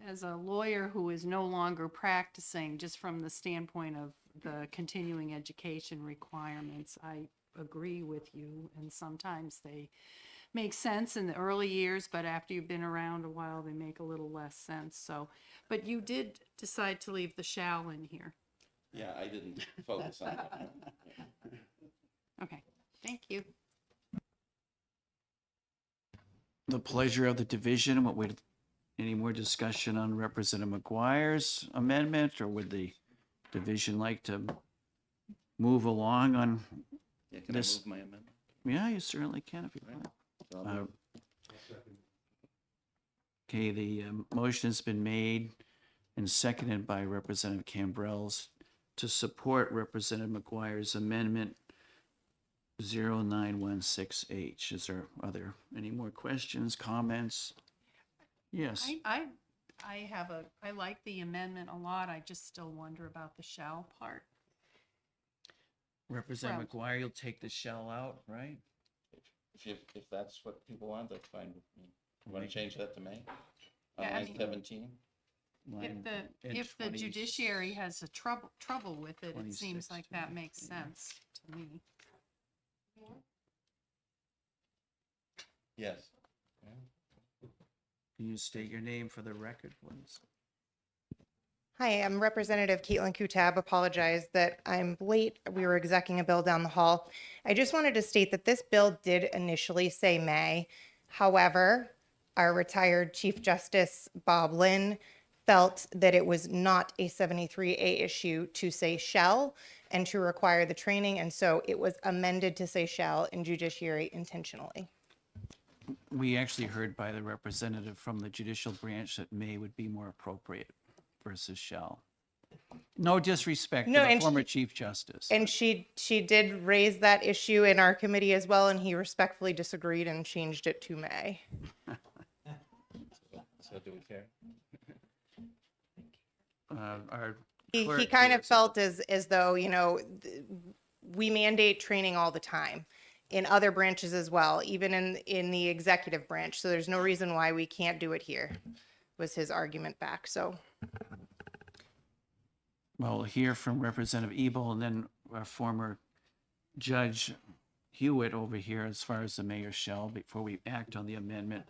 S6: as a lawyer who is no longer practicing, just from the standpoint of the continuing education requirements, I agree with you. And sometimes they make sense in the early years, but after you've been around a while, they make a little less sense. So, but you did decide to leave the shall in here.
S2: Yeah, I didn't focus on that.
S6: Okay, thank you.
S1: The pleasure of the division. Any more discussion on Representative McGuire's amendment, or would the division like to move along on
S2: Yeah, can
S1: this?
S2: I move my amendment?
S1: Yeah, you certainly can if you like.
S2: So I'll move.
S1: Okay, the motion has been made and seconded by Representative Cambrels to support Representative McGuire's amendment 0916H. Are there any more questions, comments? Yes.
S6: I like the amendment a lot. I just still wonder about the shall part.
S1: Representative McGuire, you'll take the shell out, right?
S2: If that's what people want, that's fine with me. You want to change that to May?
S6: Yeah, I
S2: Line
S6: mean-
S2: 17?
S6: If the judiciary has a trouble with it, it seems like that makes
S1: 2016,
S6: sense. to me.
S2: Yes.
S1: Can you state your name for the record, please?
S11: Hi, I'm Representative Caitlin Kutab. Apologize that I'm late. We were execing a bill down the hall. I just wanted to state that this bill did initially say may. However, our retired Chief Justice Bob Lynn felt that it was not a 73A issue to say shall and to require the training, and so it was amended to say shall in judiciary intentionally.
S1: We actually heard by the representative from the judicial branch that may would be more appropriate versus shall. No disrespect to
S11: No,
S1: the
S11: and
S1: former
S11: she-
S1: Chief Justice.
S11: And she did raise that issue in our committee as well, and he respectfully disagreed and changed it to may.
S2: So do we care?
S1: Our
S11: He
S1: clerk
S11: kind
S1: here
S11: of felt as though, you know, we mandate training all the time in other branches as well, even in the executive branch. So there's no reason why we can't do it here, was his argument back. So
S1: Well, we'll hear from Representative Ebel and then our former Judge Hewitt over here as far as the mayor shall before we act on the amendment.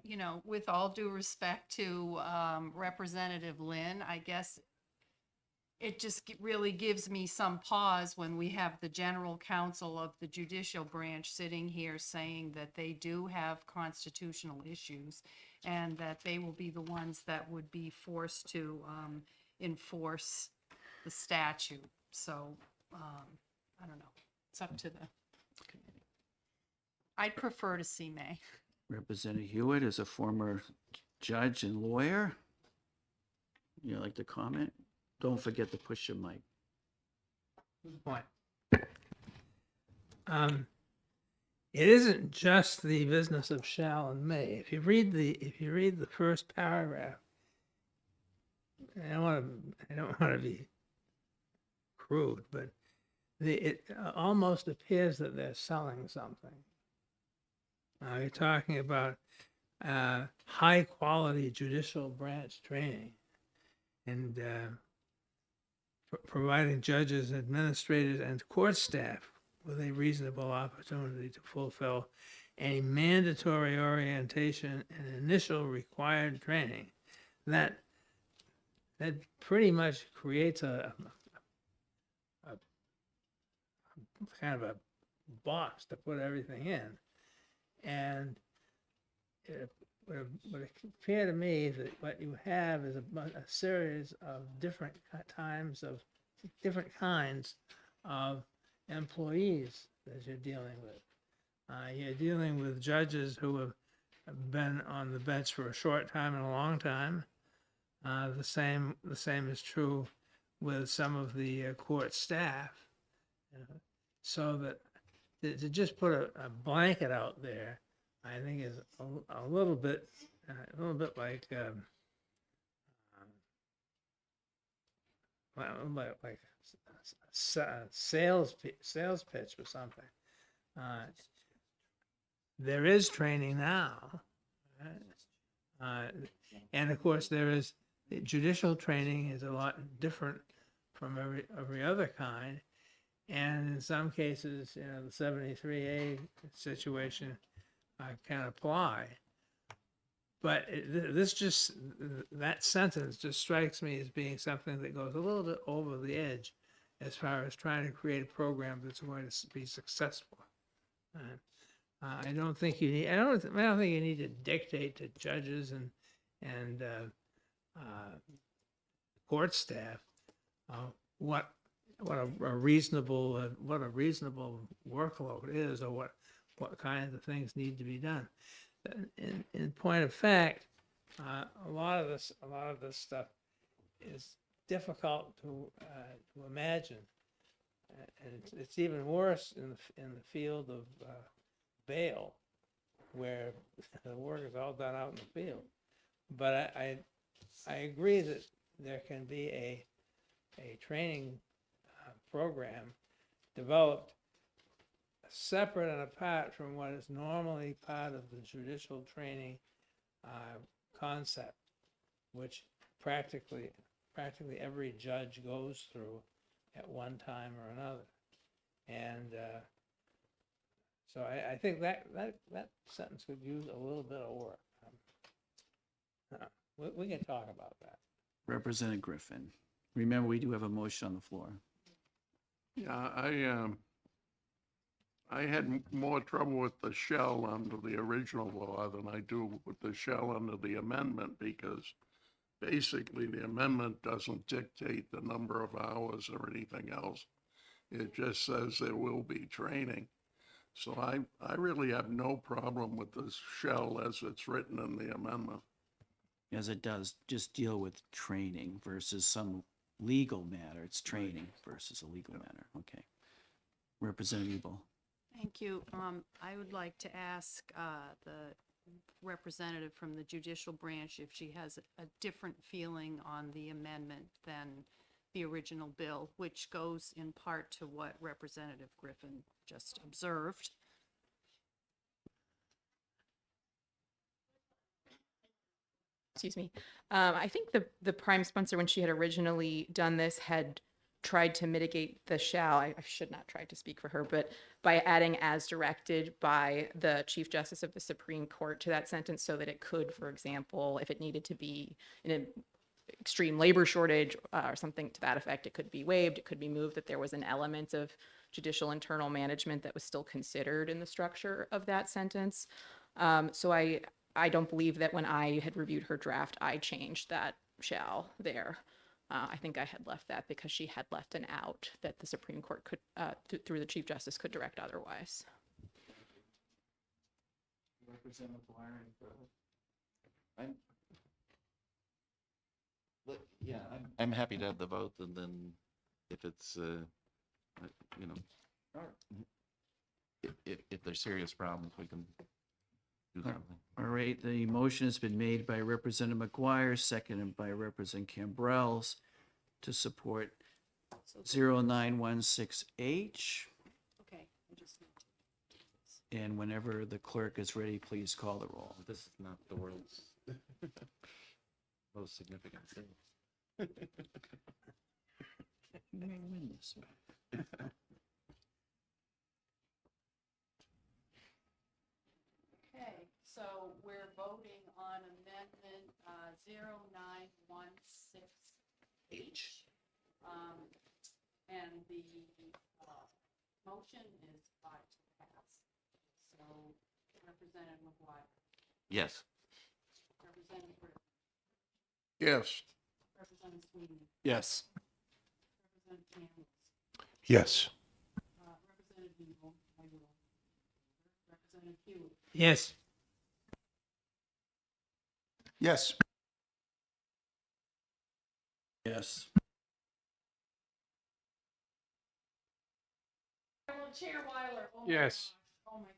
S6: You know, with all due respect to Representative Lynn, I guess it just really gives me some pause when we have the general counsel of the judicial branch sitting here saying that they do have constitutional issues and that they will be the ones that would be forced to enforce the statute. So, I don't know. It's up to the committee. I'd prefer to see May.
S1: Representative Hewitt is a former judge and lawyer. You like to comment? Don't forget to push your mic.
S12: Point. It isn't just the business of shall and may. If you read the first paragraph, I don't want to be crude, but it almost appears that they're selling something. You're talking about high quality judicial branch training and providing judges, administrators, and court staff with a reasonable opportunity to fulfill any mandatory orientation and initial required training. That pretty much creates a kind of a box to put everything in. And it would appear to me that what you have is a series of different kinds of employees that you're dealing with. You're dealing with judges who have been on the bench for a short time and a long time. The same is true with some of the court staff. So that to just put a blanket out there, I think is a little bit like sales pitch or something. There is training now, and of course judicial training is a lot different from every other kind. And in some cases, you know, the 73A situation can apply. But that sentence just strikes me as being something that goes a little bit over the edge as far as trying to create a program that's going to be successful. I don't think you need to dictate to judges and court staff what a reasonable workload is, or what kinds of things need to be done. In point of fact, a lot of this stuff is difficult to imagine, and it's even worse in the field of bail, where the work is all done out in the field. But I agree that there can be a training program developed separate and apart from what is normally part of the judicial training concept, which practically every judge goes through at one time or another. And so I think that sentence could use a little bit of work. We can talk about that.
S1: Representative Griffin. Remember, we do have a motion on the floor.
S7: Yeah, I had more trouble with the shell under the original law than I do with the shell under the amendment, because basically the amendment doesn't dictate the number of hours or anything else. It just says there will be training. So I really have no problem with the shell as it's written in the amendment.
S1: As it does just deal with training versus some legal matter. It's training versus a legal matter. Okay. Representative Ebel.
S6: Thank you. I would like to ask the representative from the judicial branch if she has a different feeling on the amendment than the original bill, which goes in part to what Representative Griffin just observed.
S5: Excuse me. I think the prime sponsor, when she had originally done this, had tried to mitigate the shall. I should not try to speak for her, but by adding as directed by the Chief Justice of the Supreme Court to that sentence, so that it could, for example, if it needed to be in an extreme labor shortage or something to that effect, it could be waived, it could be moved, that there was an element of judicial internal management that was still considered in the structure of that sentence. So I don't believe that when I had reviewed her draft, I changed that shall there. I think I had left that because she had left an out that the Supreme Court could, through the Chief Justice, could direct otherwise.
S1: Representative Dwyer.
S2: I'm happy to have the vote, and then if it's, you know, if there's serious problems, we can do something.
S1: All right, the motion has been made by Representative McGuire, seconded by Representative Cambrels to support 0916H.
S6: Okay. I just need to-
S1: And whenever the clerk is ready, please call the roll.
S2: This is not the world's most significant thing.
S1: You may win this.
S6: Okay, so we're voting on amendment 0916H. And the motion is 5 to pass. So Representative McGuire,
S2: Yes.
S6: Representative Griffin,
S7: Yes.
S6: Representative Sweeney,
S1: Yes.
S6: Representative Campbell,
S10: Yes.
S6: Representative Evil, Representative Hewitt,
S12: Yes.
S10: Yes.
S1: Yes.
S6: Chair Weiler. Oh my
S12: Yes.
S6: gosh. Oh my God.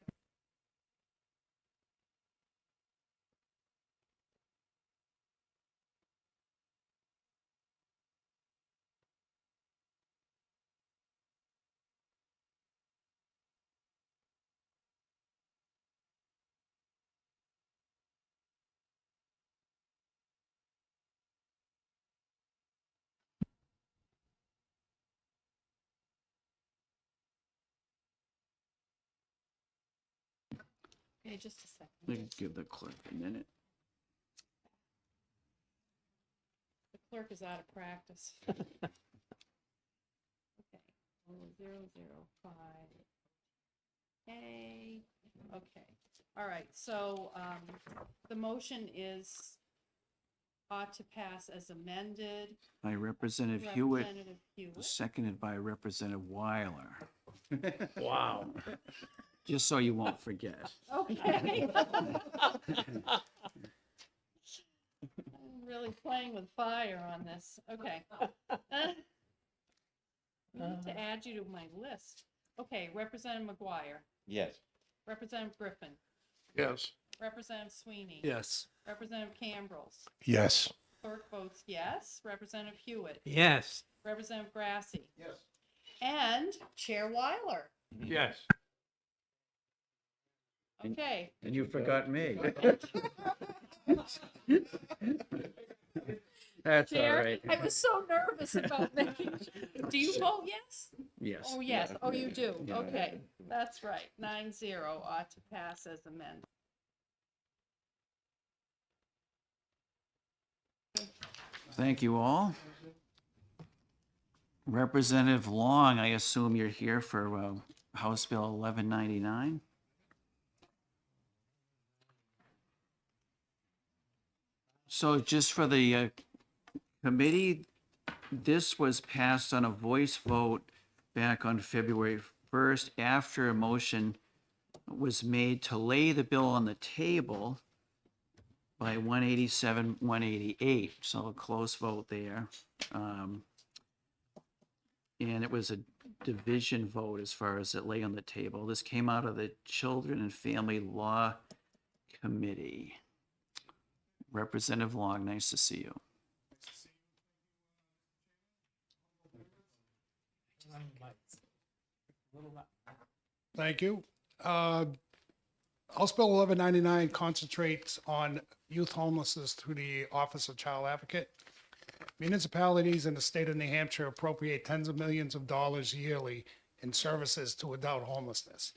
S6: Okay, just a second.
S1: Let me give the clerk a minute.
S6: The clerk is out of practice. Okay. 005. Okay. All right. So the motion is ought to pass as amended.
S1: By Representative Hewitt,
S6: Representative Hewitt.
S1: seconded by Representative Weiler.
S12: Wow.
S1: Just so you won't forget.
S6: Okay. I'm really playing with fire on this. Okay. I need to add you to my list. Okay, Representative McGuire,
S2: Yes.
S6: Representative Griffin,
S7: Yes.
S6: Representative Sweeney.
S4: Yes.
S6: Representative Cambrels.
S10: Yes.
S6: Clerk votes yes. Representative Hewitt.
S12: Yes.
S6: Representative Grassy.
S7: Yes.
S6: And Chair Weiler.
S12: Yes.
S6: Okay.
S1: And you forgot me. That's all
S6: Chair,
S1: right.
S6: I was so nervous about making, do you vote yes?
S1: Yes.
S6: Oh, yes, oh, you do,
S1: Yeah.
S6: okay, that's right, 9-0 ought to pass as amended.
S1: Thank you all. Representative Long, I assume you're here for House Bill 1199? So just for the committee, this was passed on a voice vote back on February 1st after a motion was made to lay the bill on the table by 187, 188, so a close vote there. And it was a division vote as far as it lay on the table. This came out of the Children and Family Law Committee. Representative Long, nice to see you.
S13: Thank you. House Bill 1199 concentrates on youth homelessness through the Office of Child Advocate. Municipalities in the state of New Hampshire appropriate tens of millions of dollars yearly in services to adult homelessness.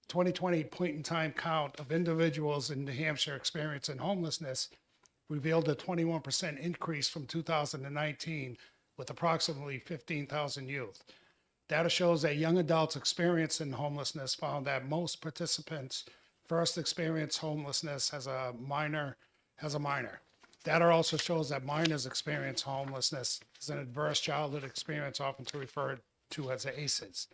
S13: 2020 point-in-time count of individuals in New Hampshire experiencing homelessness revealed a 21% increase from 2019, with approximately 15,000 youth. Data shows that young adults experiencing homelessness found that most participants first experience homelessness as a minor. Data also shows that minors experience homelessness as an adverse childhood experience, often referred to as ACEs.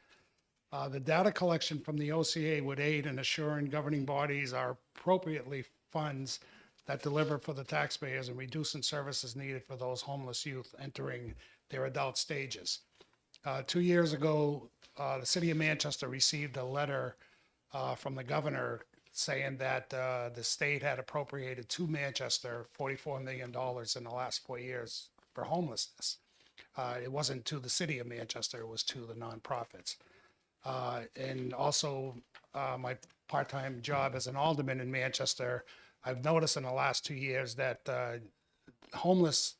S13: The data collection from the OCA would aid in assuring governing bodies are appropriately funds that deliver for the taxpayers and reducing services needed for those homeless youth entering their adult stages. 2 years ago, the city of Manchester received a letter from the governor saying that the state had appropriated to Manchester $44 million in the last 4 years for homelessness. It wasn't to the city of Manchester, it was to the nonprofits. And also, my part-time job as an alderman in Manchester, I've noticed in the last 2 years that the homeless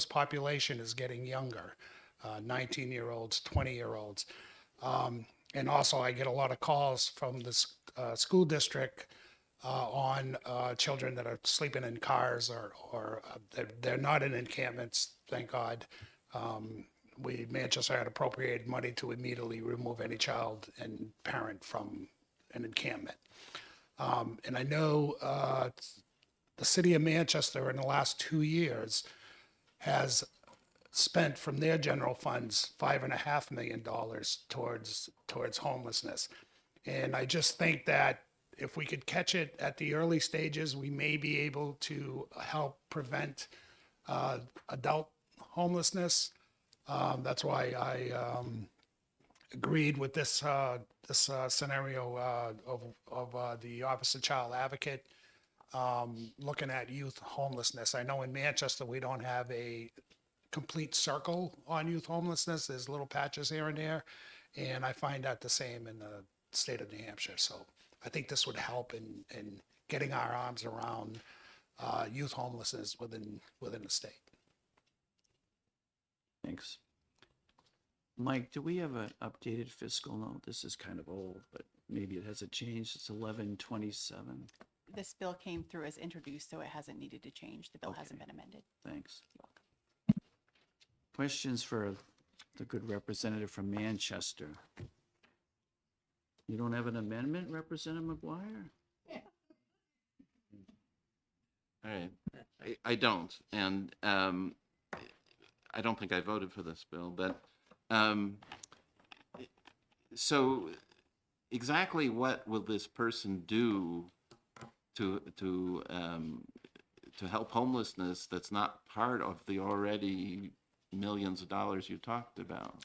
S13: population is getting younger, 19-year-olds, 20-year-olds. And also, I get a lot of calls from the school district on children that are sleeping in cars or they're not in encampments, thank God. Manchester had appropriated money to immediately remove any child and parent from an encampment. And I know the city of Manchester in the last 2 years has spent from their general funds $5.5 million towards homelessness. And I just think that if we could catch it at the early stages, we may be able to help prevent adult homelessness. That's why I agreed with this scenario of the Office of Child Advocate looking at youth homelessness. I know in Manchester we don't have a complete circle on youth homelessness. There's little patches here and there, and I find that the same in the state of New Hampshire. So I think this would help in getting our arms around youth homelessness within the state.
S1: Thanks. Mike, do we have an updated fiscal note? This is kind of old, but maybe it hasn't changed. It's 1127.
S14: This bill came through as introduced, so it hasn't needed to change. The bill hasn't been amended.
S1: Thanks. Questions for the good representative from Manchester? You don't have an amendment, Representative McGuire?
S2: All right, I don't, and I don't think I voted for this bill, but so exactly what will this person do to help homelessness that's not part of the already millions of dollars you talked about?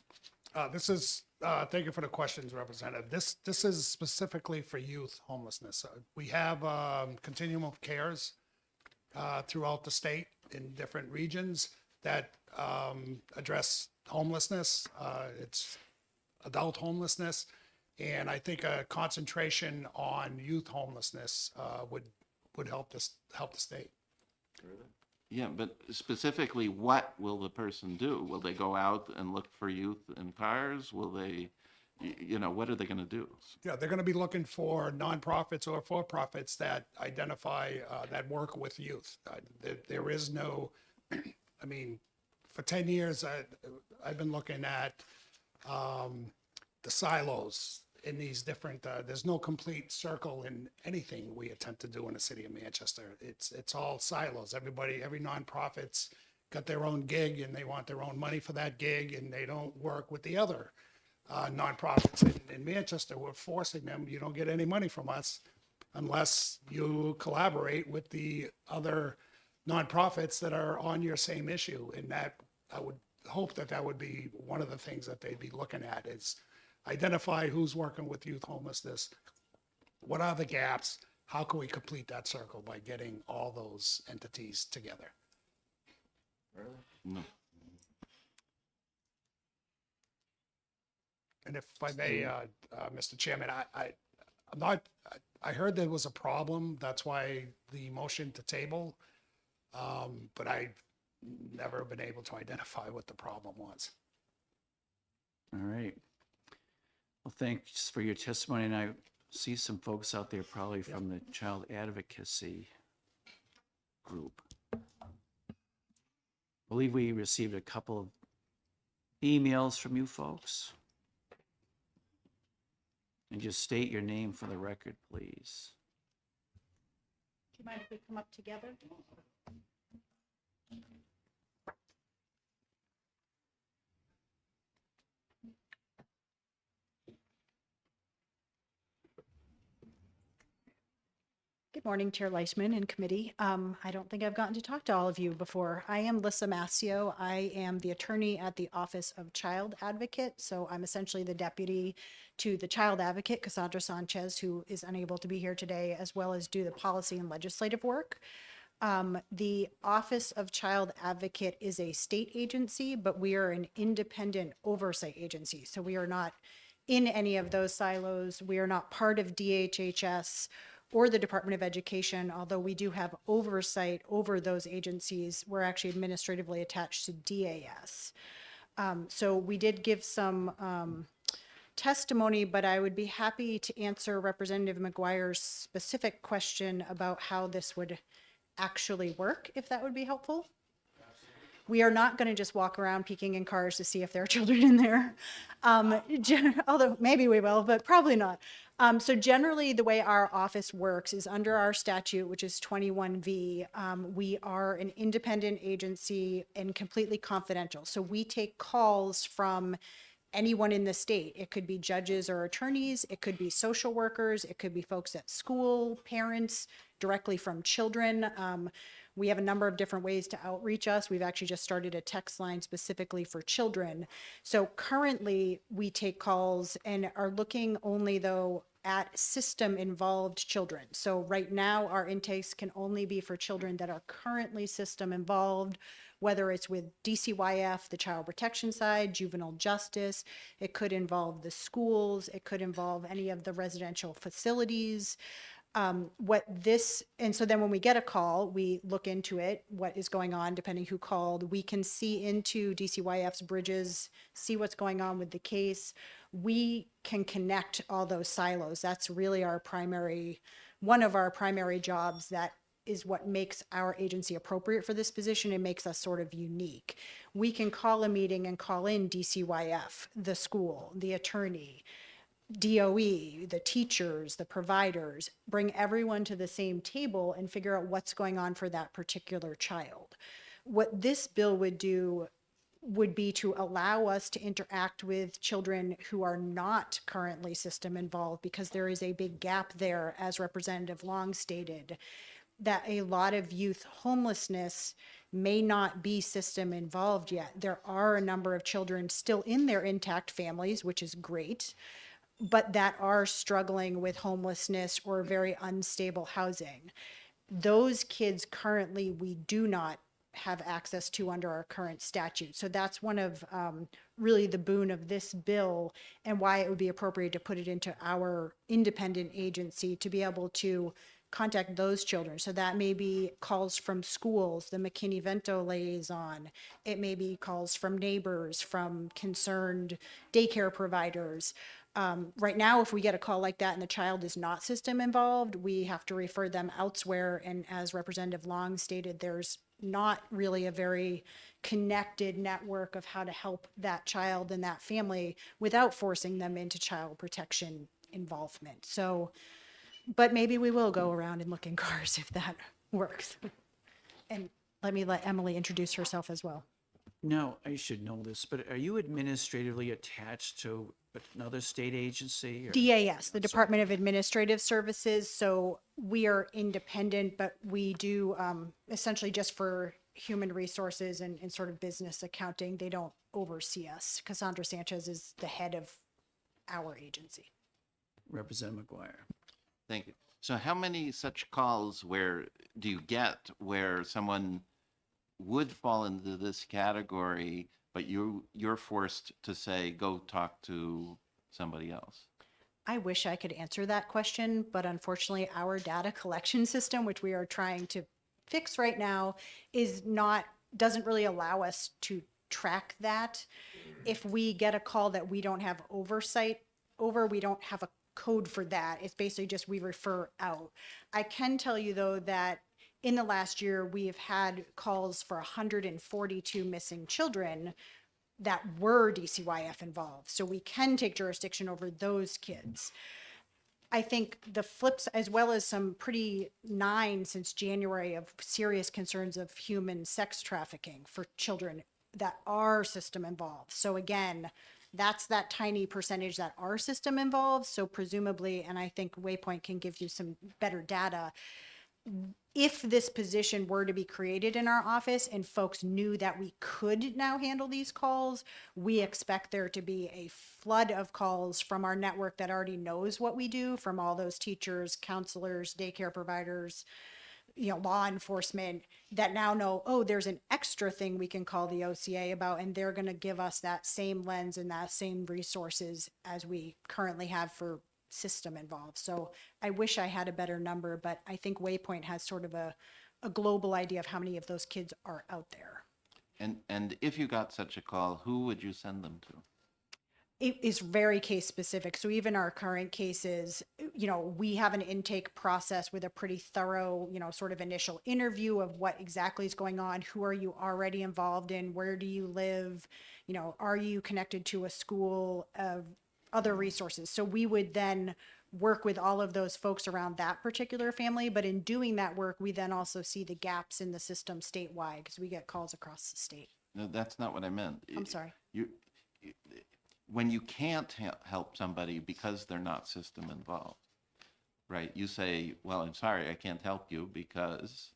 S13: This is, thank you for the questions, Representative. This is specifically for youth homelessness. We have continuum of cares throughout the state in different regions that address homelessness. It's adult homelessness. And I think a concentration on youth homelessness would help the state.
S2: Yeah, but specifically, what will the person do? Will they go out and look for youth in cars? Will they, what are they going to do?
S13: Yeah, they're going to be looking for nonprofits or for-profits that identify, that work with youth. There is no, I mean, for 10 years, I've been looking at the silos in these different, there's no complete circle in anything we attempt to do in the city of Manchester. It's all silos. Every nonprofit's got their own gig and they want their own money for that gig and they don't work with the other nonprofits in Manchester. We're forcing them, you don't get any money from us unless you collaborate with the other nonprofits that are on your same issue. And that, I would hope that that would be one of the things that they'd be looking at, is identify who's working with youth homelessness. What are the gaps? How can we complete that circle by getting all those entities together?
S2: No.
S13: And if I may, Mr. Chairman, I'm not, I heard there was a problem. That's why the motion to table. But I've never been able to identify what the problem was.
S1: All right. Well, thanks for your testimony, and I see some folks out there probably from the child advocacy group. I believe we received a couple of emails from you folks. And just state your name for the record, please.
S14: Do you mind if we come up together? Good morning, Chair Leishman and committee. I don't think I've gotten to talk to all of you before. I am Lissa Mascio. I am the attorney at the Office of Child Advocate. So I'm essentially the deputy to the child advocate, Cassandra Sanchez, who is unable to be here today, as well as do the policy and legislative work. The Office of Child Advocate is a state agency, but we are an independent oversight agency. So we are not in any of those silos. We are not part of DHHS or the Department of Education, although we do have oversight over those agencies. We're actually administratively attached to DAS. So we did give some testimony, but I would be happy to answer Representative McGuire's specific question about how this would actually work, if that would be helpful. We are not going to just walk around peeking in cars to see if there are children in there. Although maybe we will, but probably not. So generally the way our office works is under our statute, which is 21V. We are an independent agency and completely confidential. So we take calls from anyone in the state. It could be judges or attorneys. It could be social workers. It could be folks at school, parents, directly from children. We have a number of different ways to outreach us. We've actually just started a text line specifically for children. So currently we take calls and are looking only though at system involved children. So right now our intakes can only be for children that are currently system involved, whether it's with DCYF, the child protection side, juvenile justice. It could involve the schools. It could involve any of the residential facilities. And so then when we get a call, we look into it, what is going on, depending who called. We can see into DCYF's bridges, see what's going on with the case. We can connect all those silos. That's really one of our primary jobs. That is what makes our agency appropriate for this position and makes us sort of unique. We can call a meeting and call in DCYF, the school, the attorney, DOE, the teachers, the providers, bring everyone to the same table and figure out what's going on for that particular child. What this bill would do would be to allow us to interact with children who are not currently system involved, because there is a big gap there, as Representative Long stated, that a lot of youth homelessness may not be system involved yet. There are a number of children still in their intact families, which is great, but that are struggling with homelessness or very unstable housing. Those kids currently we do not have access to under our current statute. So that's one of really the boon of this bill, and why it would be appropriate to put it into our independent agency to be able to contact those children. So that may be calls from schools, the McKinney-Vento liaison. It may be calls from neighbors, from concerned daycare providers. Right now, if we get a call like that and the child is not system involved, we have to refer them elsewhere. And as Representative Long stated, there's not really a very connected network of how to help that child and that family without forcing them into child protection involvement. So, but maybe we will go around and look in cars if that works. And let Emily introduce herself as well.
S1: No, I should know this, but are you administratively attached to another state agency? Or?
S14: DAS, the Department of Administrative Services. So we are independent, but we do essentially just for human resources and sort of business accounting. They don't oversee us. Cassandra Sanchez is the head of our agency.
S1: Representative McGuire.
S2: Thank you. So how many such calls do you get where someone would fall into this category, but you're forced to say, go talk to somebody else?
S14: I wish I could answer that question, but unfortunately our data collection system, which we are trying to fix right now, doesn't really allow us to track that. If we get a call that we don't have oversight over, we don't have a code for that. It's basically just we refer out. I can tell you though that in the last year, we have had calls for 142 missing children that were DCYF involved. So we can take jurisdiction over those kids. I think the flips, as well as some pretty since January of serious concerns of human sex trafficking for children that are system involved. So again, that's that tiny percentage that are system involved. So presumably, and I think Waypoint can give you some better data, if this position were to be created in our office and folks knew that we could now handle these calls, we expect there to be a flood of calls from our network that already knows what we do, from all those teachers, counselors, daycare providers, law enforcement, that now know, oh, there's an extra thing we can call the OCA about, and they're going to give us that same lens and that same resources as we currently have for system involved. So I wish I had a better number, but I think Waypoint has sort of a global idea of how many of those kids are out there.
S2: And if you got such a call, who would you send them to?
S14: It is very case specific. So even our current cases, we have an intake process with a pretty thorough, sort of initial interview of what exactly is going on. Who are you already involved in? Where do you live? Are you connected to a school? Other resources. So we would then work with all of those folks around that particular family. But in doing that work, we then also see the gaps in the system statewide because we get calls across the state.
S2: No, that's not what I meant.
S14: I'm sorry.
S2: When you can't help somebody because they're not system involved, right? You say, well, I'm sorry, I can't help you because,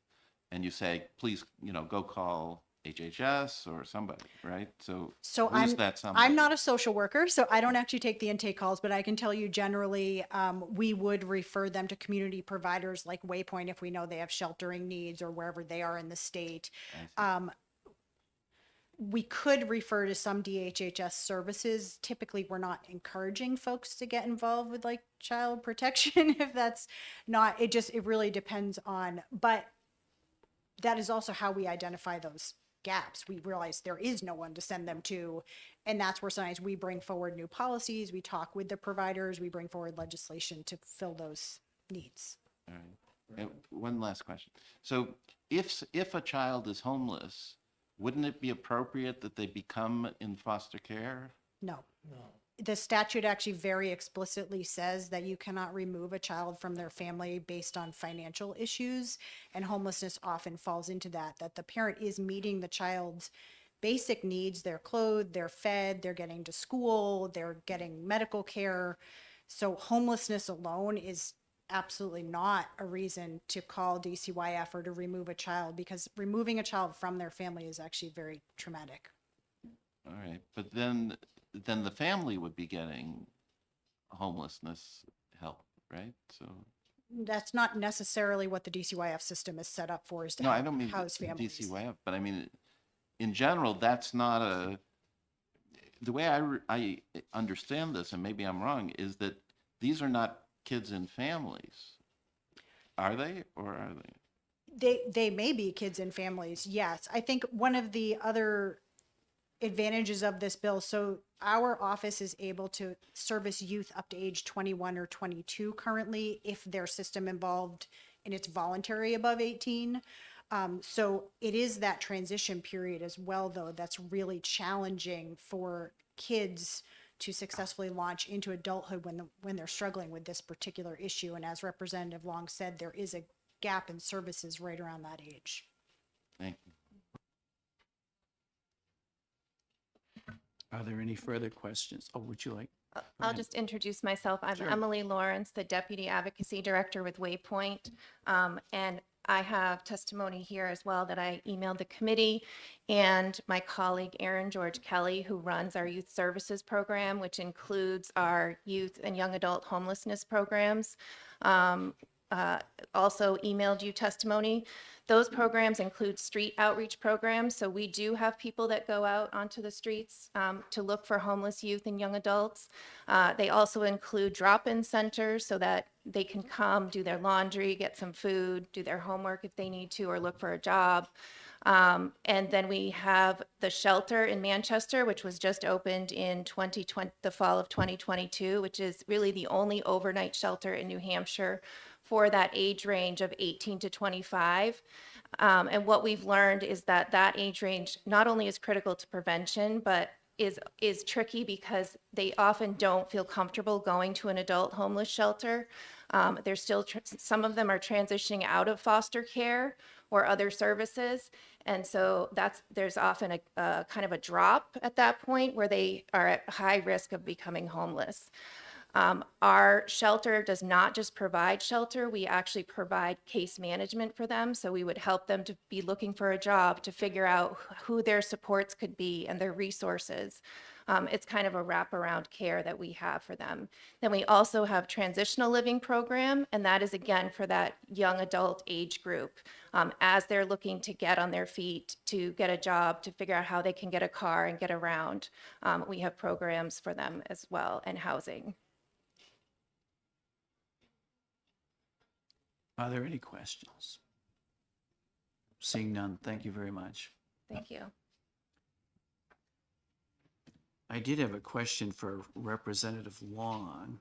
S2: and you say, please, go call HHS or somebody, right? So who's that somebody?
S14: I'm not a social worker, so I don't actually take the intake calls, but I can tell you generally, we would refer them to community providers like Waypoint if we know they have sheltering needs or wherever they are in the state. We could refer to some DHHS services. Typically, we're not encouraging folks to get involved with like child protection if that's not, it really depends on, but that is also how we identify those gaps. We realize there is no one to send them to, and that's where sometimes we bring forward new policies, we talk with the providers, we bring forward legislation to fill those needs.
S2: All right. And one last question. So if a child is homeless, wouldn't it be appropriate that they become in foster care?
S14: No. The statute actually very explicitly says that you cannot remove a child from their family based on financial issues, and homelessness often falls into that the parent is meeting the child's basic needs. They're clothed, they're fed, they're getting to school, they're getting medical care. So homelessness alone is absolutely not a reason to call DCYF or to remove a child, because removing a child from their family is actually very traumatic.
S2: All right, but then the family would be getting homelessness help, right? So
S14: That's not necessarily what the DCYF system is set up for, is to
S2: no, I
S14: help
S2: don't mean
S14: house families.
S2: DCYF, but I mean in general, that's not the way I understand this, and maybe I'm wrong, is that these are not kids in families. Are they, or are they?
S14: They may be kids and families, yes. I think one of the other advantages of this bill, so our office is able to service youth up to age 21 or 22 currently if their system involved and it's voluntary above 18. So it is that transition period as well, though, that's really challenging for kids to successfully launch into adulthood when they're struggling with this particular issue. And as Representative Long said, there is a gap in services right around that age.
S2: Thank you.
S1: Are there any further questions? Oh, would you like?
S15: I'll
S1: ahead.
S15: just introduce myself. I'm
S1: Sure.
S15: Emily Lawrence, the Deputy Advocacy Director with Waypoint. And I have testimony here as well that I emailed the committee, and my colleague Erin George Kelly, who runs our youth services program, which includes our youth and young adult homelessness programs. Also emailed you testimony. Those programs include street outreach programs. So we do have people that go out onto the streets to look for homeless youth and young adults. They also include drop-in centers so that they can come do their laundry, get some food, do their homework if they need to, or look for a job. And then we have the shelter in Manchester, which was just opened in 2020, the fall of 2022, which is really the only overnight shelter in New Hampshire for that age range of 18 to 25. And what we've learned is that that age range not only is critical to prevention, but is tricky because they often don't feel comfortable going to an adult homeless shelter. They're still, some of them are transitioning out of foster care or other services. And so there's often a kind of a drop at that point where they are at high risk of becoming homeless. Our shelter does not just provide shelter, we actually provide case management for them. So we would help them to be looking for a job, to figure out who their supports could be and their resources. It's kind of a wraparound care that we have for them. Then we also have transitional living program, and that is again for that young adult age group. As they're looking to get on their feet, to get a job, to figure out how they can get a car and get around. We have programs for them as well, and housing.
S1: Are there any questions? Seeing none, thank you very much.
S15: Thank you.
S1: I did have a question for Representative Long.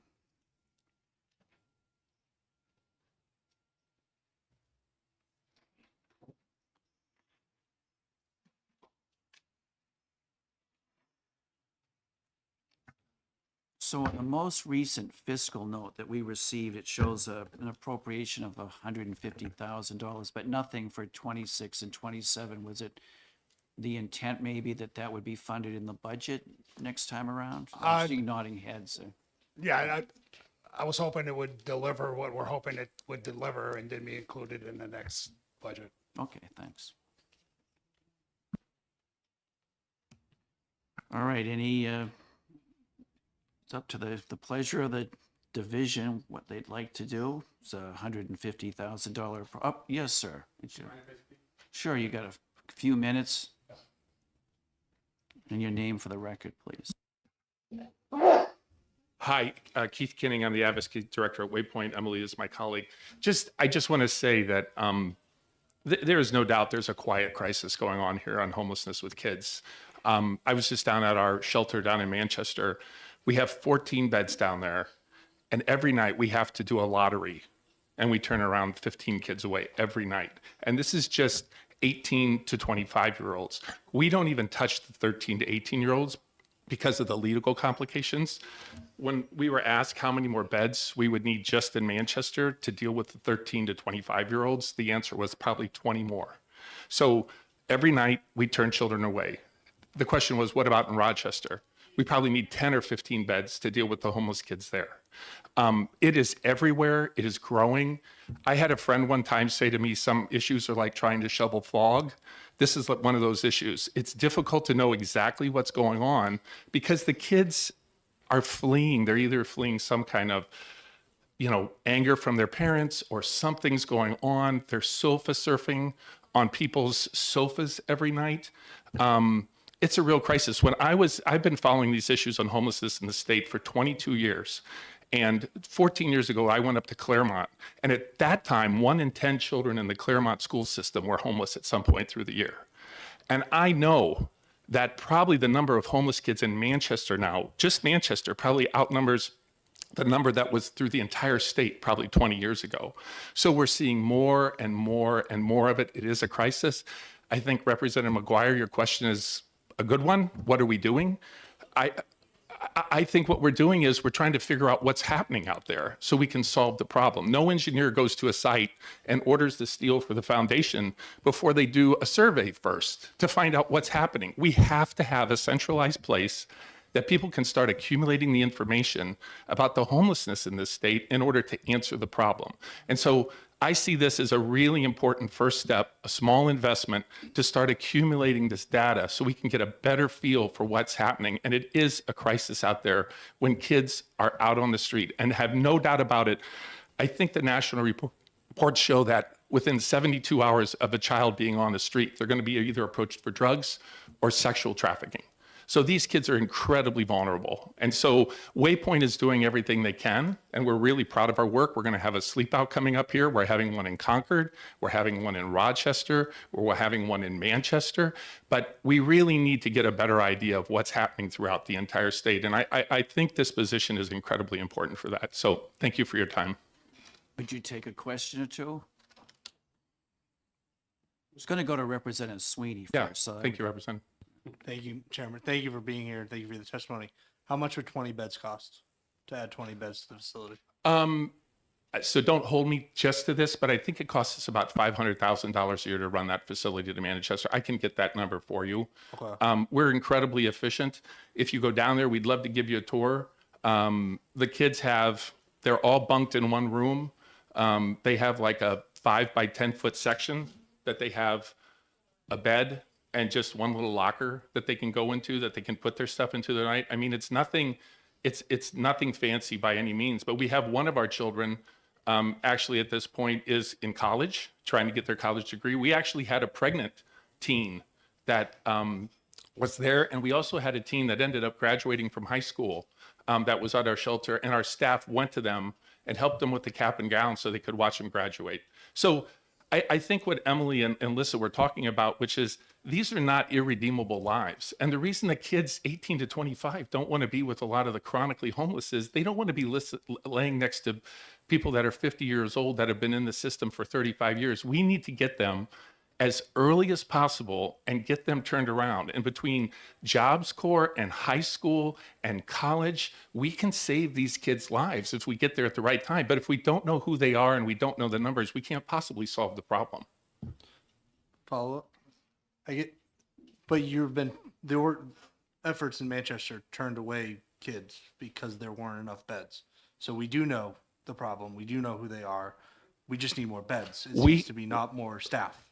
S1: So in the most recent fiscal note that we received, it shows an appropriation of $150,000, but nothing for 26 and 27. Was it the intent maybe that would be funded in the budget next time around? I'm seeing nodding heads.
S13: Yeah, I was hoping it would deliver what we're hoping it would deliver and then be included in the next budget.
S1: Okay, thanks. All right, it's up to the pleasure of the division, what they'd like to do. It's $150,000. Oh, yes, sir. Sure, you got a few minutes. And your name for the record, please.
S16: Hi, Keith Kinning. I'm the Advocacy Director at Waypoint. Emily is my colleague. I just want to say that there is no doubt there's a quiet crisis going on here on homelessness with kids. I was just down at our shelter down in Manchester. We have 14 beds down there, and every night we have to do a lottery, and we turn around 15 kids away every night. And this is just 18 to 25-year-olds. We don't even touch the 13 to 18-year-olds because of the legal complications. When we were asked how many more beds we would need just in Manchester to deal with the 13 to 25-year-olds, the answer was probably 20 more. So every night we turn children away. The question was, what about in Rochester? We probably need 10 or 15 beds to deal with the homeless kids there. It is everywhere. It is growing. I had a friend one time say to me, some issues are like trying to shovel fog. This is one of those issues. It's difficult to know exactly what's going on because the kids are fleeing. They're either fleeing some kind of, anger from their parents or something's going on. They're sofa surfing on people's sofas every night. It's a real crisis. I've been following these issues on homelessness in the state for 22 years. And 14 years ago, I went up to Claremont. And at that time, 1 in 10 children in the Claremont school system were homeless at some point through the year. And I know that probably the number of homeless kids in Manchester now, just Manchester, probably outnumbers the number that was through the entire state probably 20 years ago. So we're seeing more and more and more of it. It is a crisis. I think Representative McGuire, your question is a good one. What are we doing? I think what we're doing is we're trying to figure out what's happening out there so we can solve the problem. No engineer goes to a site and orders the steel for the foundation before they do a survey first to find out what's happening. We have to have a centralized place that people can start accumulating the information about the homelessness in this state in order to answer the problem. And so I see this as a really important first step, a small investment to start accumulating this data so we can get a better feel for what's happening. And it is a crisis out there when kids are out on the street. And have no doubt about it, I think the national reports show that within 72 hours of a child being on the street, they're going to be either approached for drugs or sexual trafficking. So these kids are incredibly vulnerable. And so Waypoint is doing everything they can, and we're really proud of our work. We're going to have a sleep out coming up here. We're having one in Concord. We're having one in Rochester. We're having one in Manchester. But we really need to get a better idea of what's happening throughout the entire state. And I think this position is incredibly important for that. So thank you for your time.
S1: Would you take a question or two? I was going to go to Representative Sweeney
S16: Yeah,
S1: first. So
S16: thank you, Representative.
S8: Thank you, Chairman. Thank you for being here. Thank you for the testimony. How much would 20 beds cost to add 20 beds to the facility?
S16: So don't hold me just to this, but I think it costs us about $500,000 a year to run that facility to Manchester. I can get that number for you.
S8: Okay.
S16: We're incredibly efficient. If you go down there, we'd love to give you a tour. The kids they're all bunked in one room. They have like a 5 by 10 foot section that they have a bed and just one little locker that they can go into, that they can put their stuff into the night. I mean, it's nothing fancy by any means, but we have one of our children actually at this point is in college, trying to get their college degree. We actually had a pregnant teen that was there, and we also had a teen that ended up graduating from high school that was at our shelter, and our staff went to them and helped them with the cap and gown so they could watch them graduate. So I think what Emily and Lissa were talking about, which is these are not irredeemable lives. And the reason the kids 18 to 25 don't want to be with a lot of the chronically homeless is they don't want to be laying next to people that are 50 years old that have been in the system for 35 years. We need to get them as early as possible and get them turned around. And between Jobs Corps and high school and college, we can save these kids' lives if we get there at the right time. But if we don't know who they are and we don't know the numbers, we can't possibly solve the problem.
S8: Follow up? But there were efforts in Manchester turned away kids because there weren't enough beds. So we do know the problem. We do know who they are. We just need more beds. It seems to be not more staff.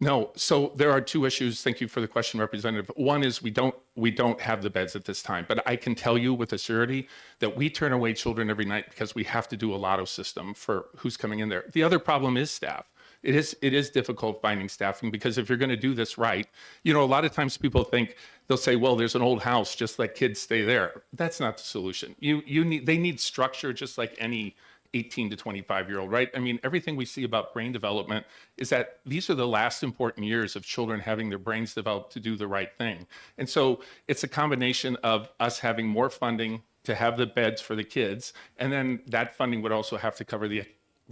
S16: No, so there are two issues. Thank you for the question, Representative. One is we don't have the beds at this time, but I can tell you with a surety that we turn away children every night because we have to do a lotto system for who's coming in there. The other problem is staff. It is difficult finding staffing because if you're going to do this right, a lot of times people think they'll say, well, there's an old house, just let kids stay there. That's not the solution. They need structure just like any 18 to 25-year-old, right? I mean, everything we see about brain development is that these are the last important years of children having their brains developed to do the right thing. And so it's a combination of us having more funding to have the beds for the kids, and then that funding would also have to cover the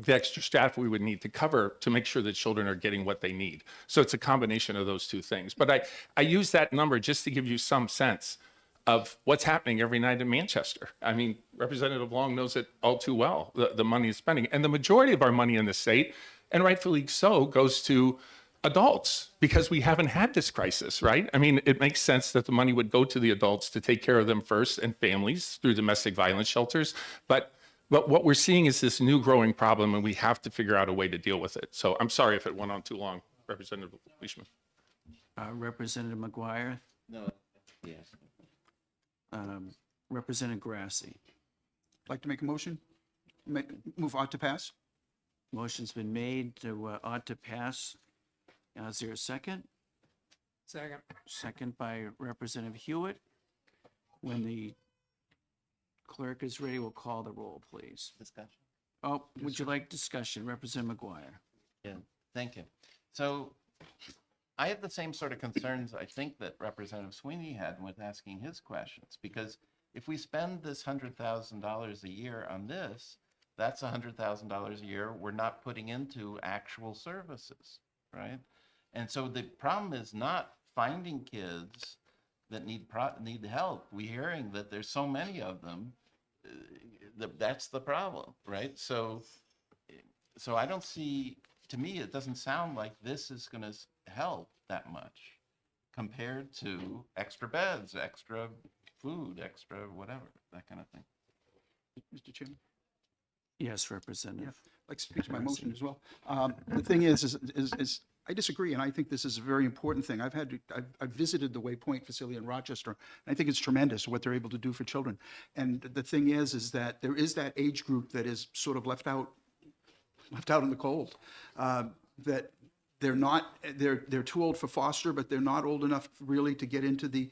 S16: extra staff we would need to cover to make sure that children are getting what they need. So it's a combination of those two things. But I use that number just to give you some sense of what's happening every night in Manchester. I mean, Representative Long knows it all too well, the money is spending. And the majority of our money in the state, and rightfully so, goes to adults because we haven't had this crisis, right? I mean, it makes sense that the money would go to the adults to take care of them first and families through domestic violence shelters. But what we're seeing is this new growing problem, and we have to figure out a way to deal with it. So I'm sorry if it went on too long, Representative Leishman.
S1: Representative McGuire,
S2: No, yes.
S1: Representative Grassi.
S17: Like to make a motion? Move on to pass?
S1: Motion's been made to ought to pass. Is there a second?
S12: Second.
S1: Second by Representative Hewitt. When the clerk is ready, we'll call the roll, please.
S2: Discussion?
S1: Oh, would you like discussion? Representative McGuire.
S2: Yeah, thank you. So I have the same sort of concerns I think that Representative Sweeney had with asking his questions, because if we spend this $100,000 a year on this, that's $100,000 a year we're not putting into actual services, right? And so the problem is not finding kids that need help. We're hearing that there's so many of them. That's the problem, right? So I don't see. To me, it doesn't sound like this is going to help that much compared to extra beds, extra food, extra whatever, that kind of thing.
S17: Mr. Chairman?
S1: Yes, Representative.
S17: I'd like to speak to my motion as well. The thing is I disagree, and I think this is a very important thing. I've visited the Waypoint facility in Rochester, and I think it's tremendous what they're able to do for children. And the thing is that there is that age group that is sort of left out in the cold, that they're too old for foster, but they're not old enough really to get into the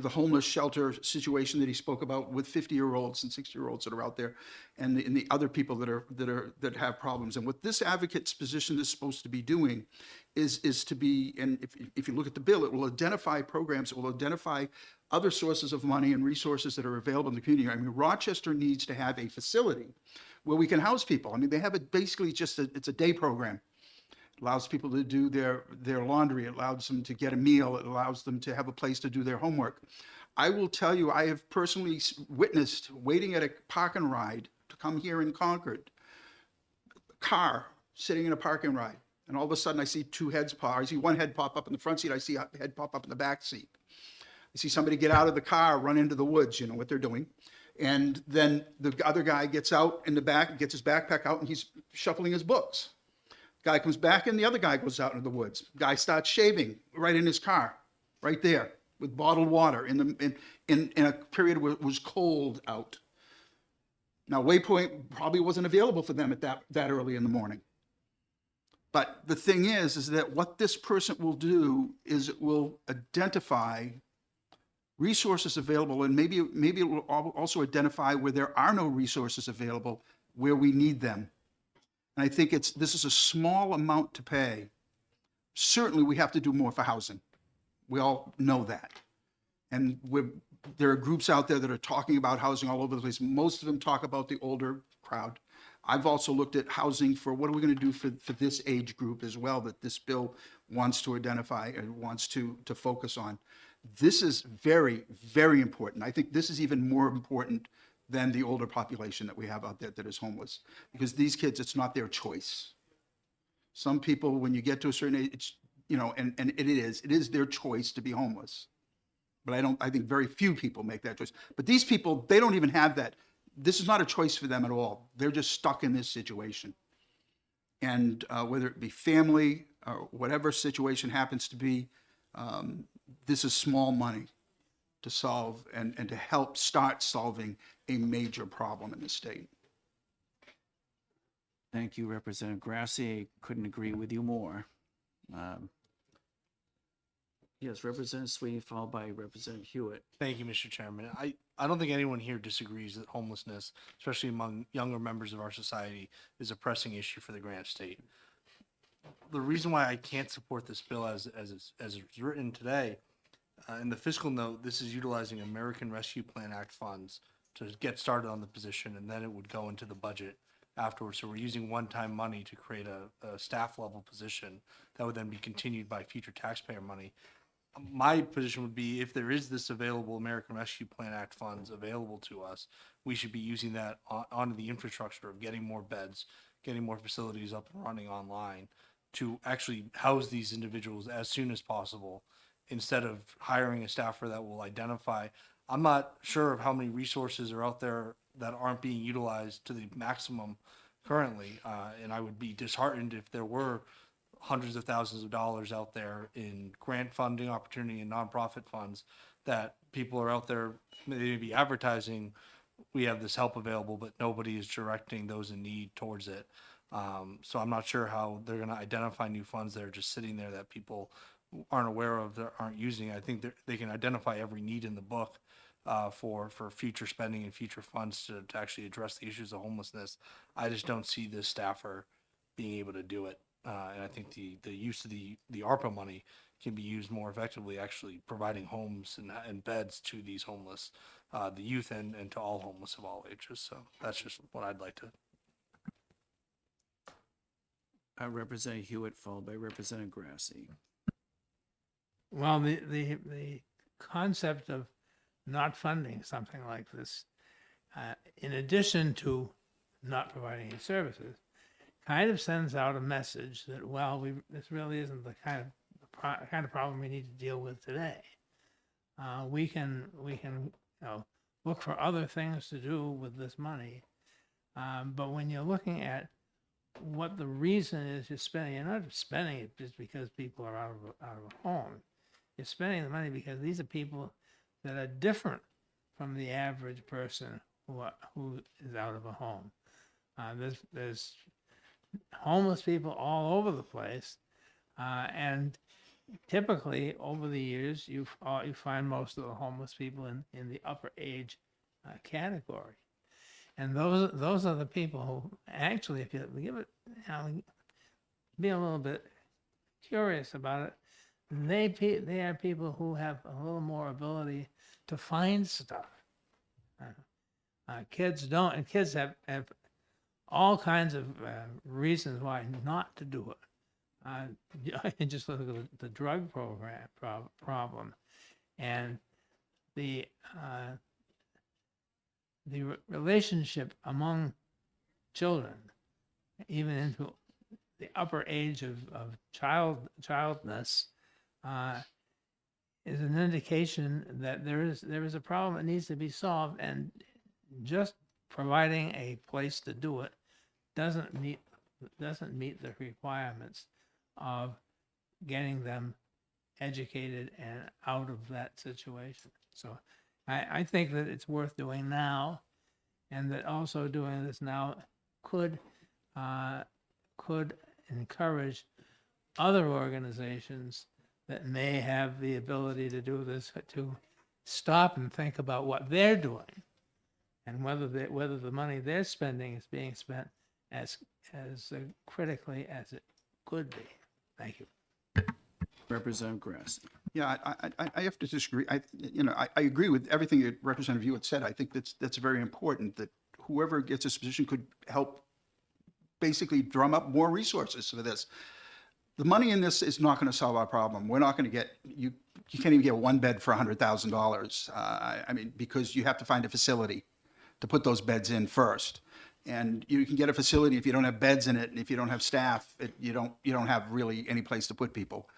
S17: homeless shelter situation that he spoke about with 50-year-olds and 60-year-olds that are out there, and the other people that have problems. And what this advocate's position is supposed to be doing is to be, and if you look at the bill, it will identify programs, it will identify other sources of money and resources that are available in the community. I mean, Rochester needs to have a facility where we can house people. I mean, they have it basically it's a day program. It allows people to do their laundry. It allows them to get a meal. It allows them to have a place to do their homework. I will tell you, I have personally witnessed waiting at a park and ride to come here in Concord, a car sitting in a park and ride. And all of a sudden I see two heads pop. I see one head pop up in the front seat. I see a head pop up in the back seat. I see somebody get out of the car, run into the woods, you know what they're doing. And then the other guy gets out in the back, gets his backpack out, and he's shuffling his books. Guy comes back and the other guy goes out into the woods. Guy starts shaving right in his car, right there, with bottled water in a period where it was cold out. Now, Waypoint probably wasn't available for them at that early in the morning. But the thing is that what this person will do is it will identify resources available, and maybe it will also identify where there are no resources available, where we need them. And I think this is a small amount to pay. Certainly, we have to do more for housing. We all know that. And there are groups out there that are talking about housing all over the place. Most of them talk about the older crowd. I've also looked at housing for what are we going to do for this age group as well, that this bill wants to identify and wants to focus on. This is very, very important. I think this is even more important than the older population that we have out there that is homeless, because these kids, it's not their choice. Some people, when you get to a certain age, it's, you know, and it is their choice to be homeless. But I think very few people make that choice. But these people, they don't even have that. This is not a choice for them at all. They're just stuck in this situation. And whether it be family or whatever situation happens to be, this is small money to solve and to help start solving a major problem in the state.
S1: Thank you, Representative Grassi. Couldn't agree with you more. Yes, Representative Sweeney, followed by Representative Hewitt.
S8: Thank you, Mr. Chairman. I don't think anyone here disagrees that homelessness, especially among younger members of our society, is a pressing issue for the Granite State. The reason why I can't support this bill as it's written today, in the fiscal note, this is utilizing American Rescue Plan Act funds to get started on the position, and then it would go into the budget afterwards. So we're using one-time money to create a staff level position that would then be continued by future taxpayer money. My position would be, if there is this available American Rescue Plan Act funds available to us, we should be using that onto the infrastructure of getting more beds, getting more facilities up and running online to actually house these individuals as soon as possible, instead of hiring a staffer that will identify. I'm not sure of how many resources are out there that aren't being utilized to the maximum currently, and I would be disheartened if there were hundreds of thousands of dollars out there in grant funding opportunity and nonprofit funds that people are out there maybe advertising, we have this help available, but nobody is directing those in need towards it. So I'm not sure how they're going to identify new funds that are just sitting there that people aren't aware of, that aren't using. I think they can identify every need in the book for future spending and future funds to actually address the issues of homelessness. I just don't see this staffer being able to do it. And I think the use of the ARPA money can be used more effectively, actually providing homes and beds to these homeless, the youth and to all homeless of all ages. So that's just what I'd like to.
S1: Representative Hewitt, followed by Representative Grassi.
S12: Well, the concept of not funding something like this, in addition to not providing any services, kind of sends out a message that, well, this really isn't the kind of problem we need to deal with today. We can look for other things to do with this money, but when you're looking at what the reason is you're spending, you're not spending it just because people are out of a home. You're spending the money because these are people that are different from the average person who is out of a home. There's homeless people all over the place, and typically over the years you find most of the homeless people in the upper age category, and those are the people who actually, if you give it, be a little bit curious about it, they are people who have a little more ability to find stuff. Kids don't, and kids have all kinds of reasons why not to do it. Just look at the drug problem, and the relationship among children, even into the upper age of childness, is an indication that there is a problem that needs to be solved, and just providing a place to do it doesn't meet the requirements of getting them educated and out of that situation. So I think that it's worth doing now, and that also doing this now could encourage other organizations that may have the ability to do this to stop and think about what they're doing, and whether the money they're spending is being spent as critically as it could be. Thank you.
S1: Representative Grassi.
S17: Yeah, I have to disagree. I agree with everything that Representative Hewitt said. I think that's very important, that whoever gets this position could help basically drum up more resources for this. The money in this is not going to solve our problem. We're not going to get, you can't even get one bed for $100,000. I mean, because you have to find a facility to put those beds in first. And you can get a facility if you don't have beds in it, and if you don't have staff, you don't have really any place to put people.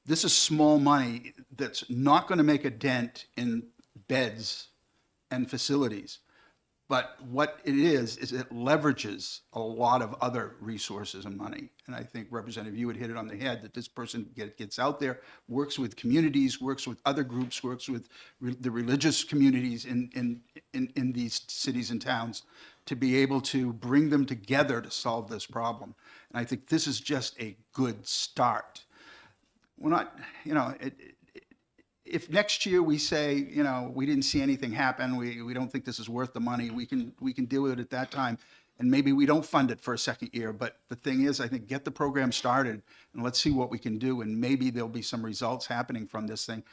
S17: This is small money that's not going to make a dent in beds and facilities. But what it is it leverages a lot of other resources and money. And I think Representative Hewitt hit it on the head, that this person gets out there, works with communities, works with other groups, works with the religious communities in these cities and towns to be able to bring them together to solve this problem. And I think this is just a good start. We're not, if next year we say, we didn't see anything happen, we don't think this is worth the money, we can deal with it at that time. And maybe we don't fund it for a second year. But the thing is, I think get the program started and let's see what we can do. And maybe there'll be some results happening from this thing.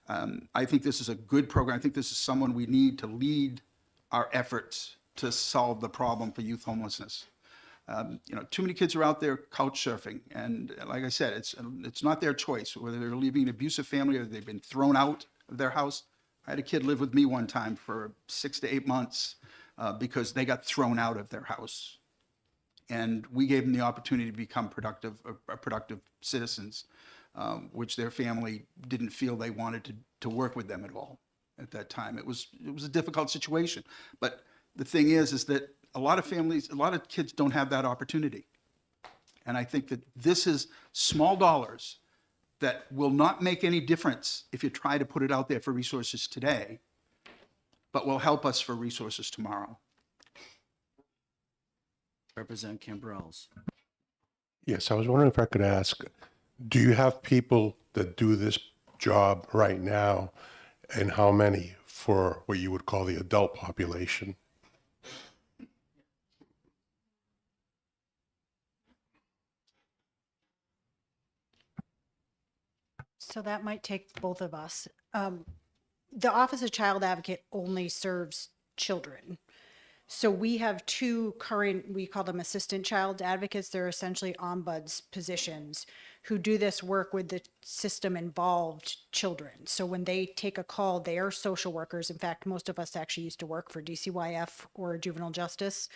S17: I think this is a good program. I think this is someone we need to lead our efforts to solve the problem for youth homelessness. Too many kids are out there couch surfing, and like I said, it's not their choice whether they're leaving an abusive family or they've been thrown out of their house. I had a kid live with me one time for 6 to 8 months because they got thrown out of their house, and we gave them the opportunity to become productive citizens, which their family didn't feel they wanted to work with them at all at that time. It was a difficult situation, but the thing is that a lot of families, a lot of kids don't have that opportunity. And I think that this is small dollars that will not make any difference if you try to put it out there for resources today, but will help us for resources tomorrow.
S1: Representative Cambrels.
S18: Yes, I was wondering if I could ask, do you have people that do this job right now, and how many for what you would call the adult population.
S14: So that might take both of us. The Office of Child Advocate only serves children. So we have two current, we call them assistant child advocates. They're essentially ombuds positions who do this work with the system involved children. So when they take a call, they are social workers. In fact, most of us actually used to work for DCYF or juvenile justice,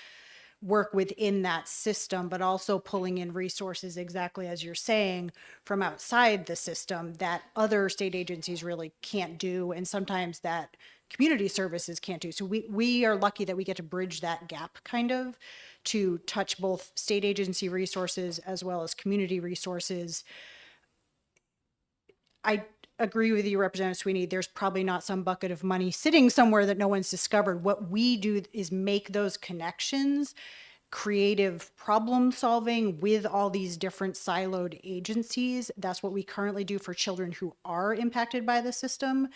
S14: work within that system, but also pulling in resources, exactly as you're saying, from outside the system that other state agencies really can't do, and sometimes that community services can't do. So we are lucky that we get to bridge that gap, kind of, to touch both state agency resources as well as community resources. I agree with you, Representative Sweeney. There's probably not some bucket of money sitting somewhere that no one's discovered. What we do is make those connections, creative problem solving with all these different siloed agencies. That's what we currently do for children who are impacted by the system.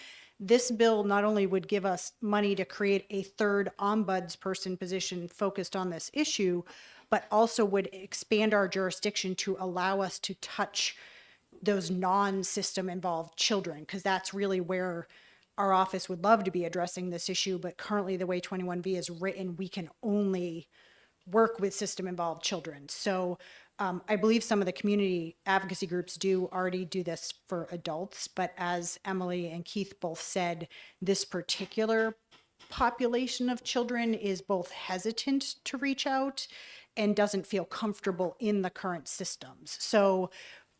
S14: This bill not only would give us money to create a third ombuds person position focused on this issue, but also would expand our jurisdiction to allow us to touch those non-system involved children, because that's really where our office would love to be addressing this issue. But currently the way 21V is written, we can only work with system involved children. So I believe some of the community advocacy groups do already do this for adults, but as Emily and Keith both said, this particular population of children is both hesitant to reach out and doesn't feel comfortable in the current systems. So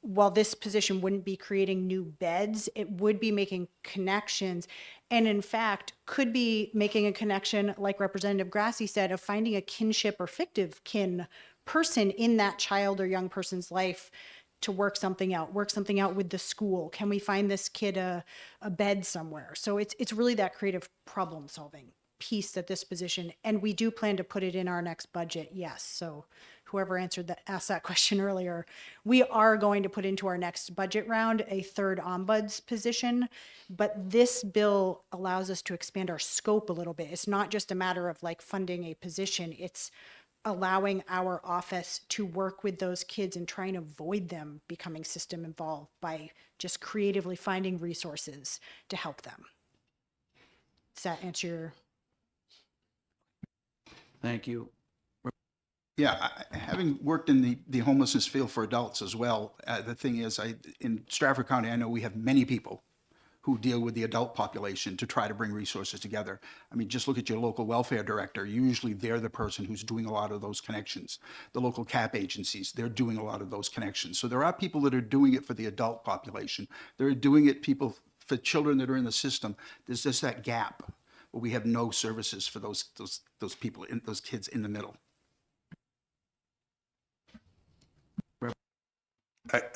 S14: while this position wouldn't be creating new beds, it would be making connections, and in fact could be making a connection, like Representative Grassi said, of finding a kinship or fictive kin person in that child or young person's life to work something out with the school. Can we find this kid a bed somewhere? So it's really that creative problem solving piece that this position, and we do plan to put it in our next budget, yes. So whoever asked that question earlier, we are going to put into our next budget round a third ombuds position, but this bill allows us to expand our scope a little bit. It's not just a matter of like funding a position, it's allowing our office to work with those kids and try and avoid them becoming system involved by just creatively finding resources to help them. Does that answer your?
S1: Thank you.
S17: Yeah, having worked in the homelessness field for adults as well, the thing is, in Stratford County, I know we have many people who deal with the adult population to try to bring resources together. I mean, just look at your local welfare director. Usually they're the person who's doing a lot of those connections. The local CAP agencies, they're doing a lot of those connections. So there are people that are doing it for the adult population. They're doing it for children that are in the system. There's just that gap where we have no services for those people, those kids in the middle.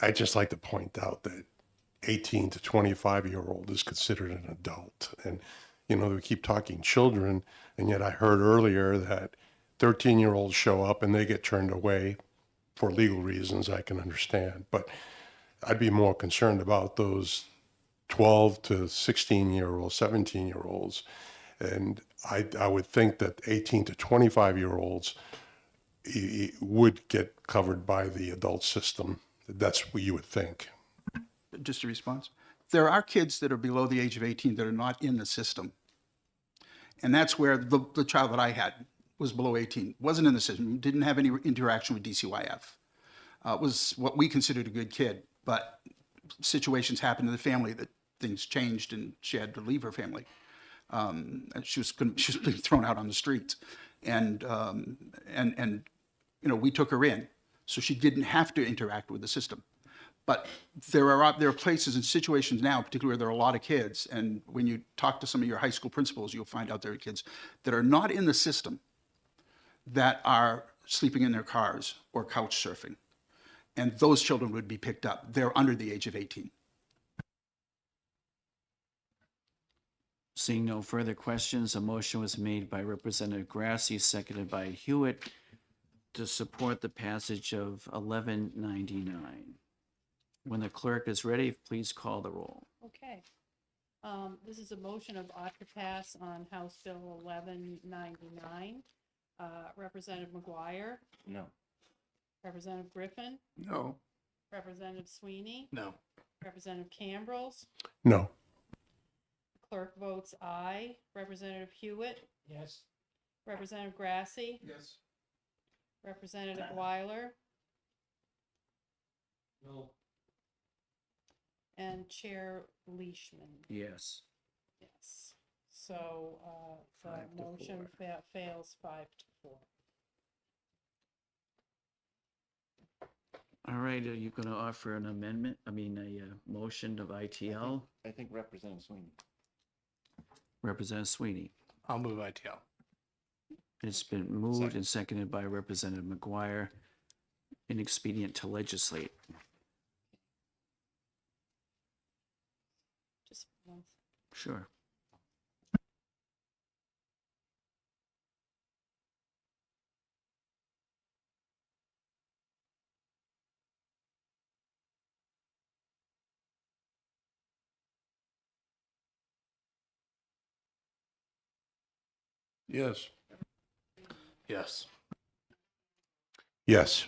S18: I just like to point out that 18 to 25-year-old is considered an adult. And, you know, we keep talking children, and yet I heard earlier that 13-year-olds show up and they get turned away for legal reasons. I can understand. But I'd be more concerned about those 12 to 16-year-olds, 17-year-olds. And I would think that 18 to 25-year-olds would get covered by the adult system. That's what you would think.
S17: Just a response. There are kids that are below the age of 18 that are not in the system. And that's where the child that I had was below 18, wasn't in the system, didn't have any interaction with DCYF. Was what we considered a good kid, but situations happened in the family that things changed and she had to leave her family. She was being thrown out on the streets. And you know, we took her in, so she didn't have to interact with the system. But there are places and situations now, particularly where there are a lot of kids, and when you talk to some of your high school principals, you'll find out there are kids that are not in the system that are sleeping in their cars or couch surfing. And those children would be picked up. They're under the age of 18.
S1: Seeing no further questions, a motion was made by Representative Grassi, seconded by Hewitt, to support the passage of 1199. When the clerk is ready, please call the roll.
S6: Okay. This is a motion of ought to pass on House Bill 1199. Representative McGuire,
S2: No.
S6: Representative Griffin,
S7: No.
S6: Representative Sweeney,
S8: No.
S6: Representative Cambrils,
S18: No.
S6: clerk votes aye. Representative Hewitt,
S4: Yes.
S6: Representative Grassy,
S7: Yes.
S6: Representative Weiler,
S4: No.
S6: and Chair Leishman.
S1: Yes.
S6: Yes. So, the
S3: 5 to
S6: motion fails 5-4.
S1: All right, are you going to offer an amendment, a motion of ITL?
S2: I think Representative Sweeney.
S1: Representative Sweeney.
S8: I'll move ITL.
S1: It's been moved and seconded by Representative McGuire. Inexpedient to legislate.
S6: Just one.
S1: Sure.
S7: Yes.
S8: Yes.
S18: Yes.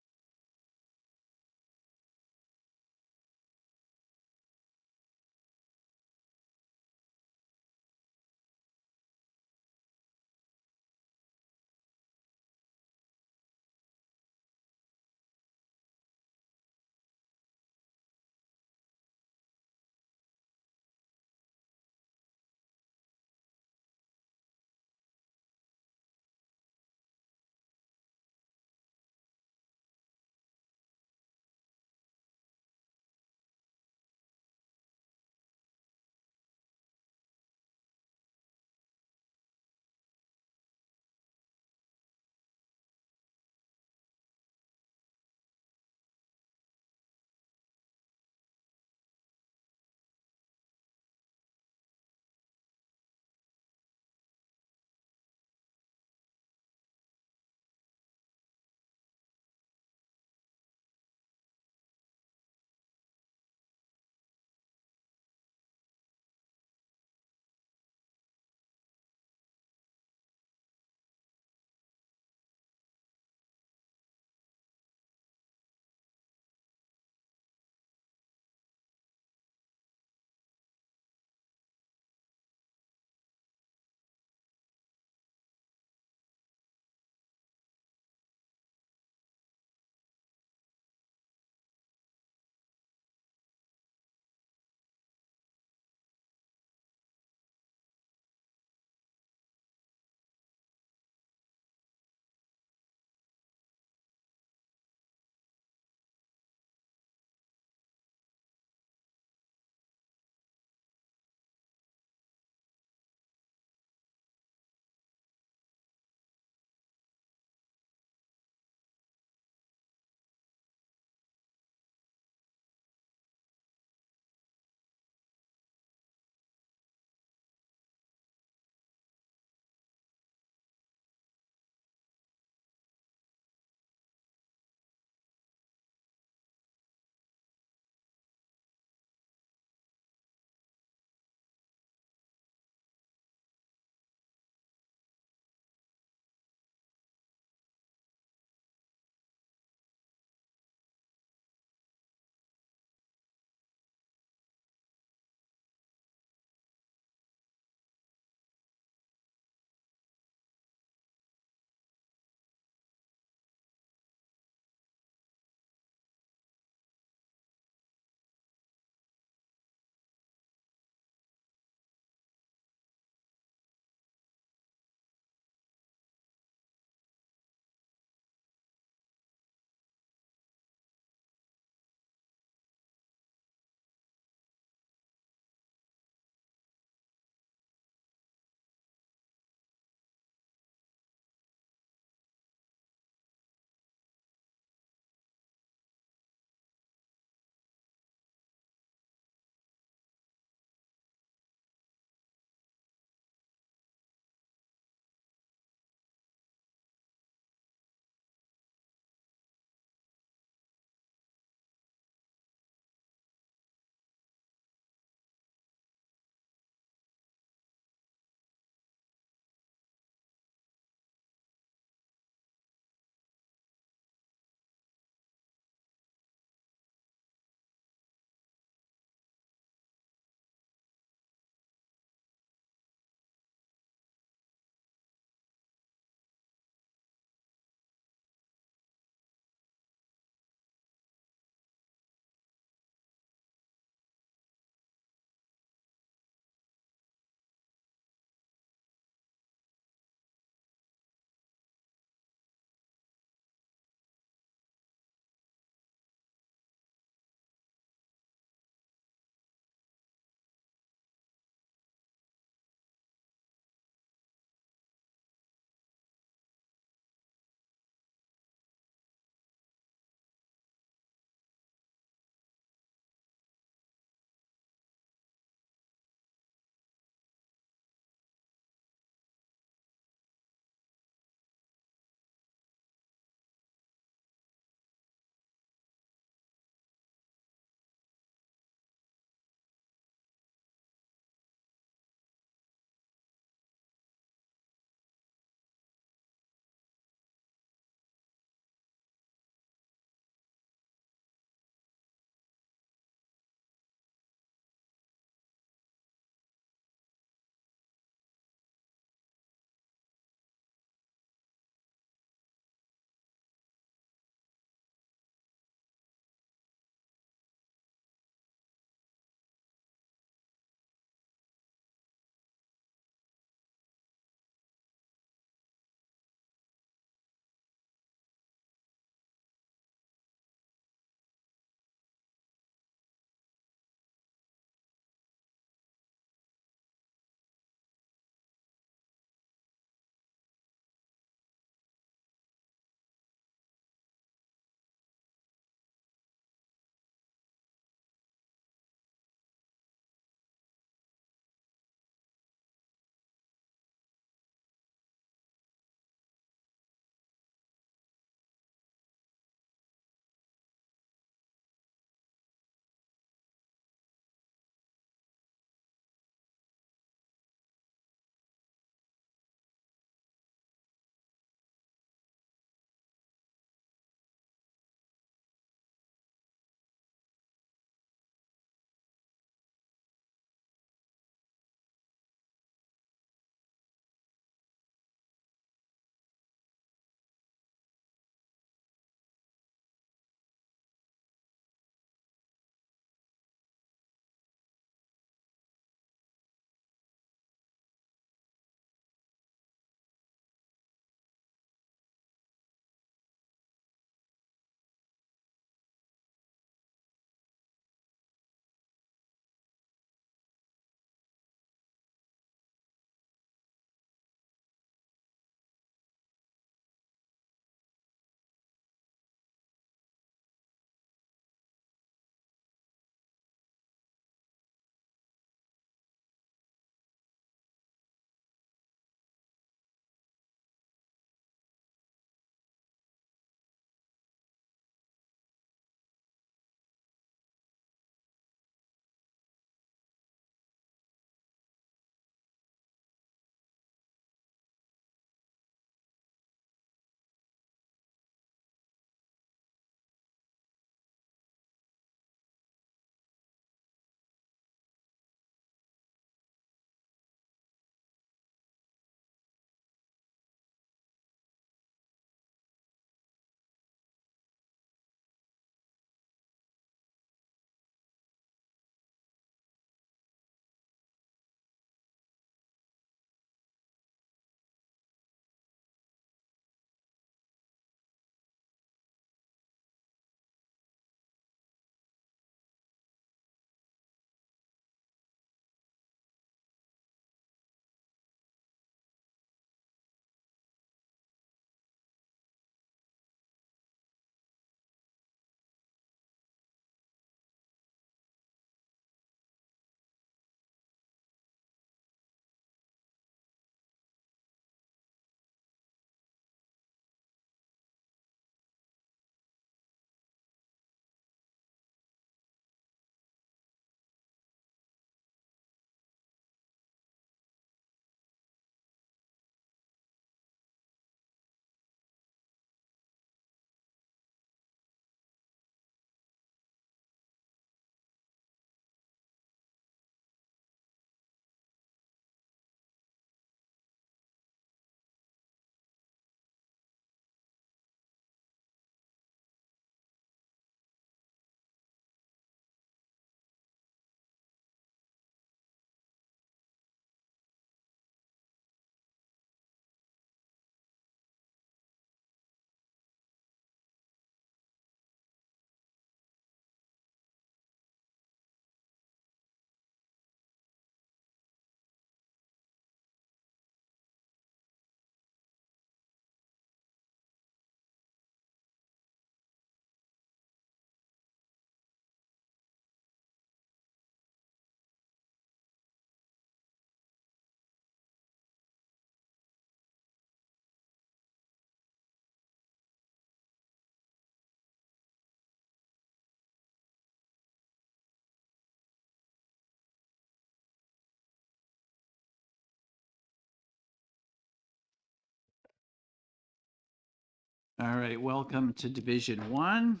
S1: All right, welcome to Division 1.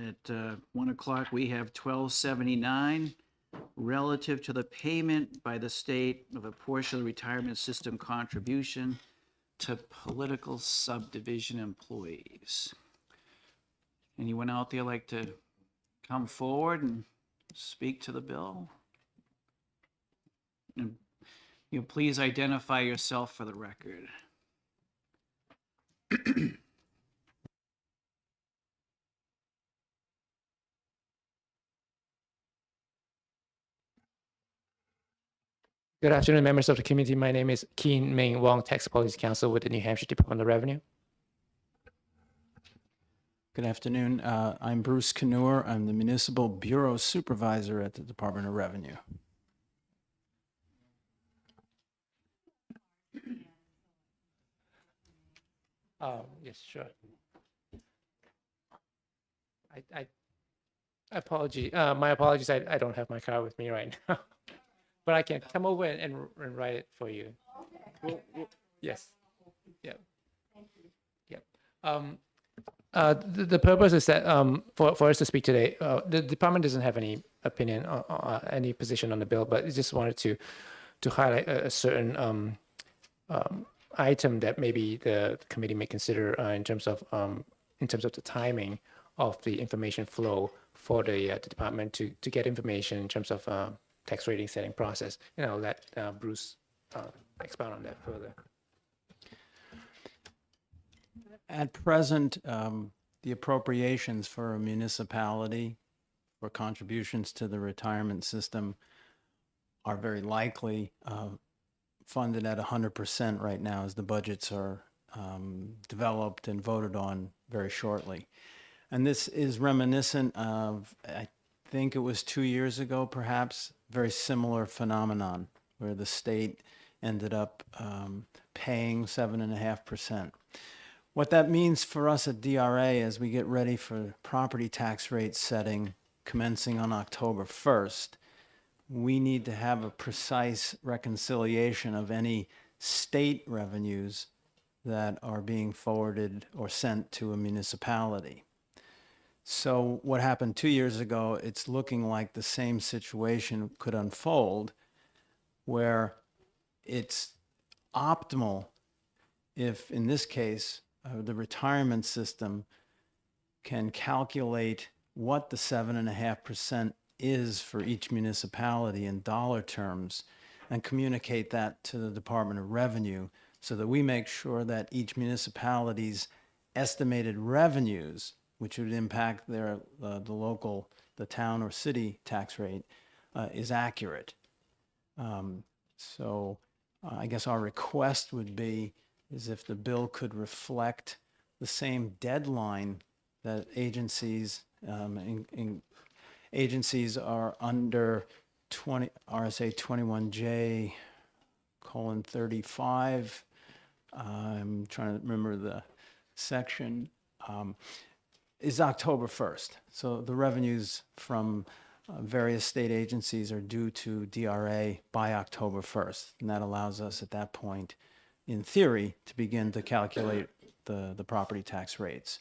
S1: At 1 o'clock, we have 1279 relative to the payment by the state of a portion of the retirement system contribution to political subdivision employees. Anyone out there like to come forward and speak to the bill? And you know, please identify yourself for the record.
S19: Good afternoon, members of the committee. My name is Keen Ming Wong, Tax Policy Counsel with the New Hampshire Department of Revenue.
S20: Good afternoon. I'm Bruce Knur. I'm the Municipal Bureau Supervisor at the Department of Revenue.
S19: Yes, sure. My apologies. I don't have my card with me right now, but I can come over and write it for you. Yes. Yep. Yep. The purpose is that for us to speak today, the department doesn't have any opinion or any position on the bill, but it just wanted to highlight a certain item that maybe the committee may consider in terms of the timing of the information flow for the department to get information in terms of tax rating setting process. And I'll let Bruce expound on that further.
S20: At present, the appropriations for a municipality for contributions to the retirement system are very likely funded at 100% right now as the budgets are developed and voted on very shortly. And this is reminiscent of, I think it was 2 years ago, perhaps, very similar phenomenon where the state ended up paying 7.5%. What that means for us at DRA as we get ready for property tax rate setting commencing on October 1st, we need to have a precise reconciliation of any state revenues that are being forwarded or sent to a municipality. So what happened 2 years ago, it's looking like the same situation could unfold where it's optimal if, in this case, the retirement system can calculate what the 7.5% is for each municipality in dollar terms and communicate that to the Department of Revenue so that we make sure that each municipality's estimated revenues, which would impact their the town or city tax rate, is accurate. So I guess our request would be is if the bill could reflect the same deadline that agencies agencies are under RSA 21J:35. I'm trying to remember the section. Is October 1st. So the revenues from various state agencies are due to DRA by October 1st. And that allows us at that point, in theory, to begin to calculate the property tax rates.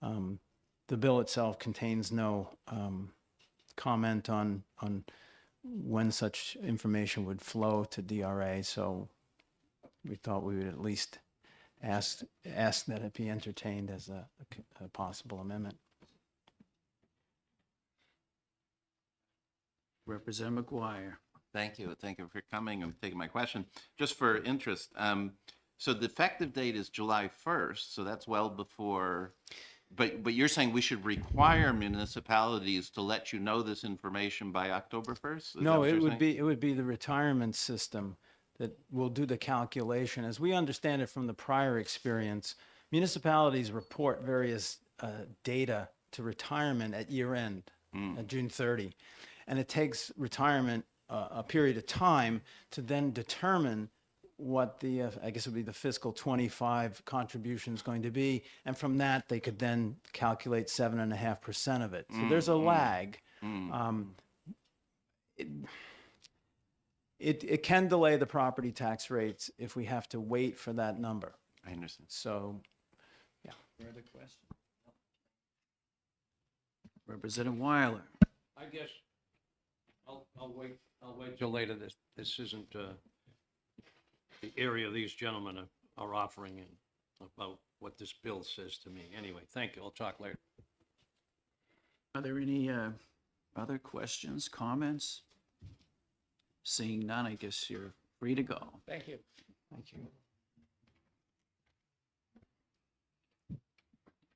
S20: The bill itself contains no comment on when such information would flow to DRA, so we thought we would at least ask that it be entertained as a possible amendment.
S1: Representative McGuire.
S2: Thank you. Thank you for coming and taking my question. Just for interest, so the effective date is July 1st, so that's well before, but you're saying we should require municipalities to let you know this information by October 1st?
S20: No, it would be the retirement system that will do the calculation. As we understand it from the prior experience, municipalities report various data to retirement at year end, at June 30. And it takes retirement a period of time to then determine what the, I guess it would be the fiscal 25 contribution is going to be. And from that, they could then calculate 7.5% of it. So there's a lag. It can delay the property tax rates if we have to wait for that number.
S2: I understand.
S20: So, yeah.
S1: Further questions? Representative Weiler.
S4: I guess I'll wait till later. This isn't, the area these gentlemen are offering in about what this bill says to me. Anyway, thank you. I'll talk later.
S1: Are there any other questions, comments? Seeing none, I guess you're free to go.
S19: Thank you.
S1: Thank you.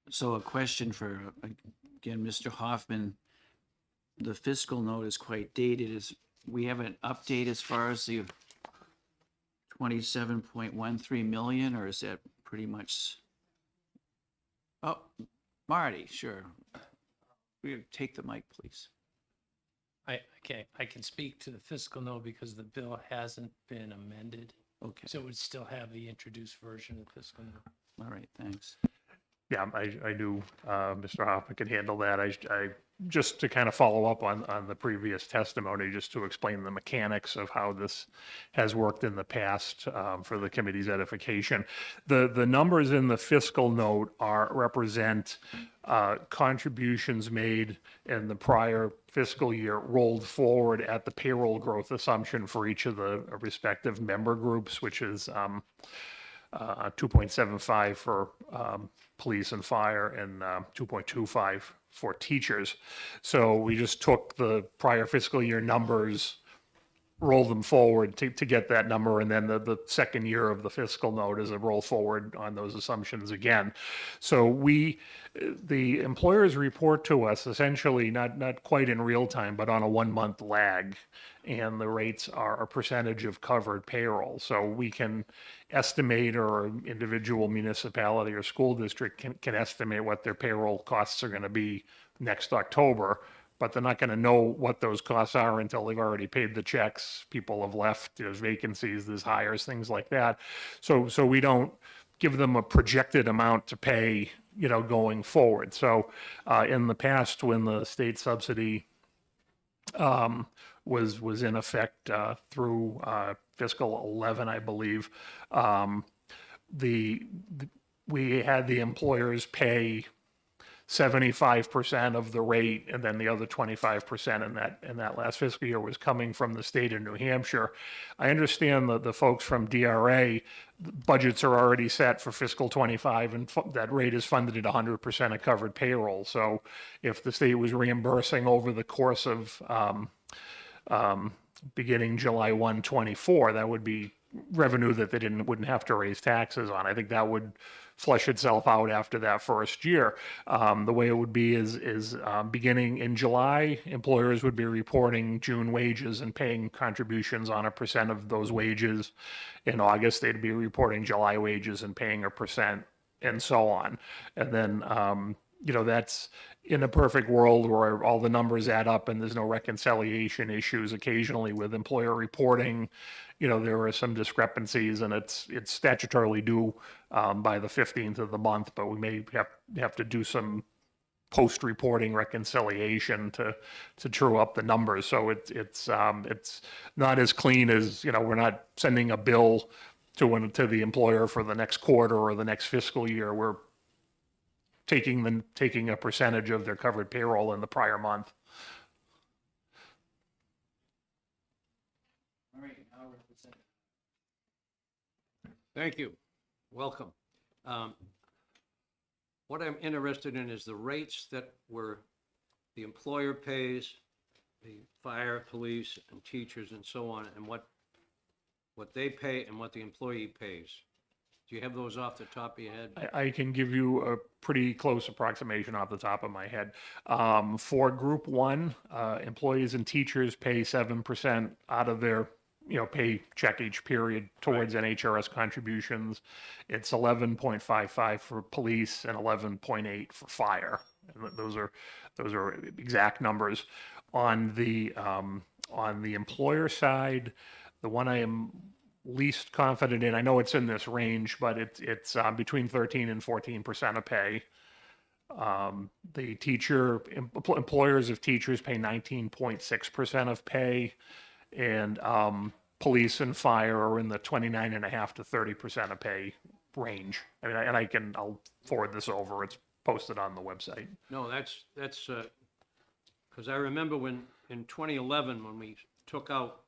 S1: So a question for, again, Mr. Hoffman. The fiscal note is quite dated. Is we have an update as far as the 27.13 million, or is that pretty much? Oh, Marty, sure. We take the mic, please.
S12: I can speak to the fiscal note because the bill hasn't been amended.
S1: Okay.
S12: So it would still have the introduced version of the fiscal note.
S1: All right, thanks.
S16: Yeah, I knew Mr. Hoffman could handle that. I just to kind of follow up on the previous testimony, just to explain the mechanics of how this has worked in the past for the committee's edification. The numbers in the fiscal note represent contributions made in the prior fiscal year rolled forward at the payroll growth assumption for each of the respective member groups, which is 2.75 for police and fire and 2.25 for teachers. So we just took the prior fiscal year numbers, rolled them forward to get that number, and then the second year of the fiscal note is a roll forward on those assumptions again. So the employers report to us essentially not quite in real time, but on a 1 month lag, and the rates are a percentage of covered payroll. So we can estimate, or an individual municipality or school district can estimate what their payroll costs are going to be next October, but they're not going to know what those costs are until they've already paid the checks. People have left, there's vacancies, there's hires, things like that. So we don't give them a projected amount to pay, going forward. So in the past, when the state subsidy was in effect through fiscal 11, I believe, we had the employers pay 75% of the rate, and then the other 25% in that last fiscal year was coming from the state of New Hampshire. I understand that the folks from DRA budgets are already set for fiscal 25, and that rate is funded at 100% of covered payroll. So if the state was reimbursing over the course of beginning July 1, 24, that would be revenue that they wouldn't have to raise taxes on. I think that would flesh itself out after that first year. The way it would be is beginning in July, employers would be reporting June wages and paying contributions on a percent of those wages. In August, they'd be reporting July wages and paying a percent, and so on. And then, that's in a perfect world where all the numbers add up and there's no reconciliation issues. Occasionally with employer reporting, there are some discrepancies, and it's statutorily due by the 15th of the month, but we may have to do some post-reporting reconciliation to true up the numbers. So it's not as clean as, we're not sending a bill to the employer for the next quarter or the next fiscal year. We're taking a percentage of their covered payroll in the prior month.
S1: All right, now Representative.
S4: Thank you. Welcome. What I'm interested in is the rates that the employer pays, the fire, police, and teachers and so on, and what they pay and what the employee pays. Do you have those off the top of your head?
S16: I can give you a pretty close approximation off the top of my head. For Group 1, employees and teachers pay 7% out of their pay check each period towards NHRS contributions. It's 11.55 for police and 11.8 for fire. And those are exact numbers. On the employer side, the one I am least confident in, I know it's in this range, but it's between 13 and 14% of pay. The employers of teachers pay 19.6% of pay, and police and fire are in the 29.5% to 30% of pay
S21: range. I mean, I'll forward this over. It's posted on the website.
S4: No, that's, because I remember when, in 2011, when we took out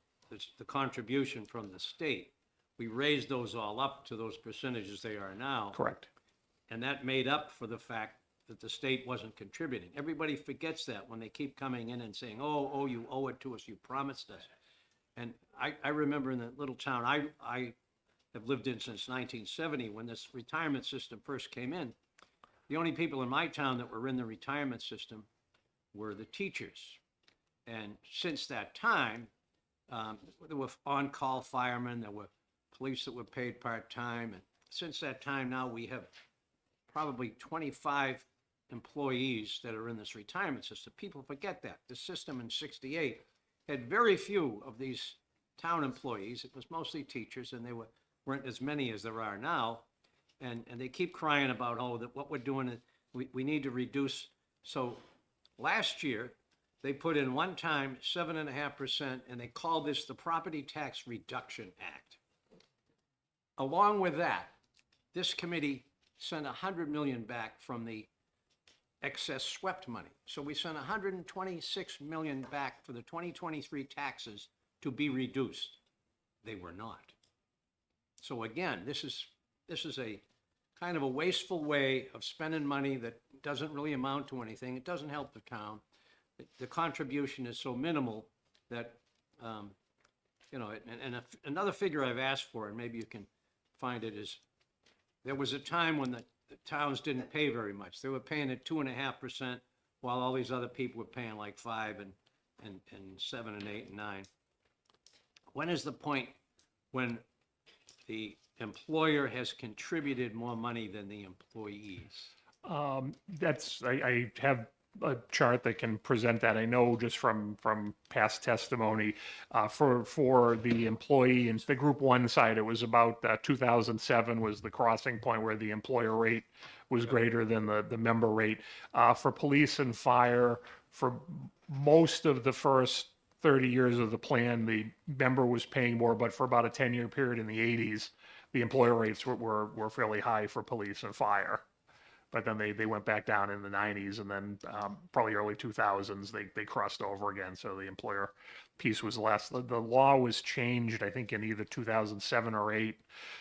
S4: the contribution from the state, we raised those all up to those percentages they are now.
S21: Correct.
S4: And that made up for the fact that the state wasn't contributing. Everybody forgets that when they keep coming in and saying, oh, you owe it to us, you promised us. And I remember in the little town I have lived in since 1970, when this retirement system first came in, the only people in my town that were in the retirement system were the teachers. And since that time, there were on-call firemen, there were police that were paid part-time. And since that time now, we have probably 25 employees that are in this retirement system. People forget that. The system in 68 had very few of these town employees. It was mostly teachers, and they weren't as many as there are now. And they keep crying about, oh, that what we're doing, we need to reduce. So last year, they put in one time 7.5%, and they called this the Property Tax Reduction Act. Along with that, this committee sent $100 million back from the excess swept money. So we sent $126 million back for the 2023 taxes to be reduced. They were not. So again, this is a kind of a wasteful way of spending money that doesn't really amount to anything. It doesn't help the town. The contribution is so minimal that, another figure I've asked for, and maybe you can find it, is there was a time when the towns didn't pay very much. They were paying at 2.5%, while all these other people were paying like 5 and 7 and 8 and 9. When is the point when the employer has contributed more money than the employees?
S21: I have a chart that can present that. I know just from past testimony, for the employee and the group one side, it was about 2007 was the crossing point where the employer rate was greater than the member rate. For police and fire, for most of the first 30 years of the plan, the member was paying more, but for about a 10-year period in the 80s, the employer rates were fairly high for police and fire. But then they went back down in the 90s, and then probably early 2000s, they crossed over again. So the employer piece was less. The law was changed, I think, in either 2007 or 8,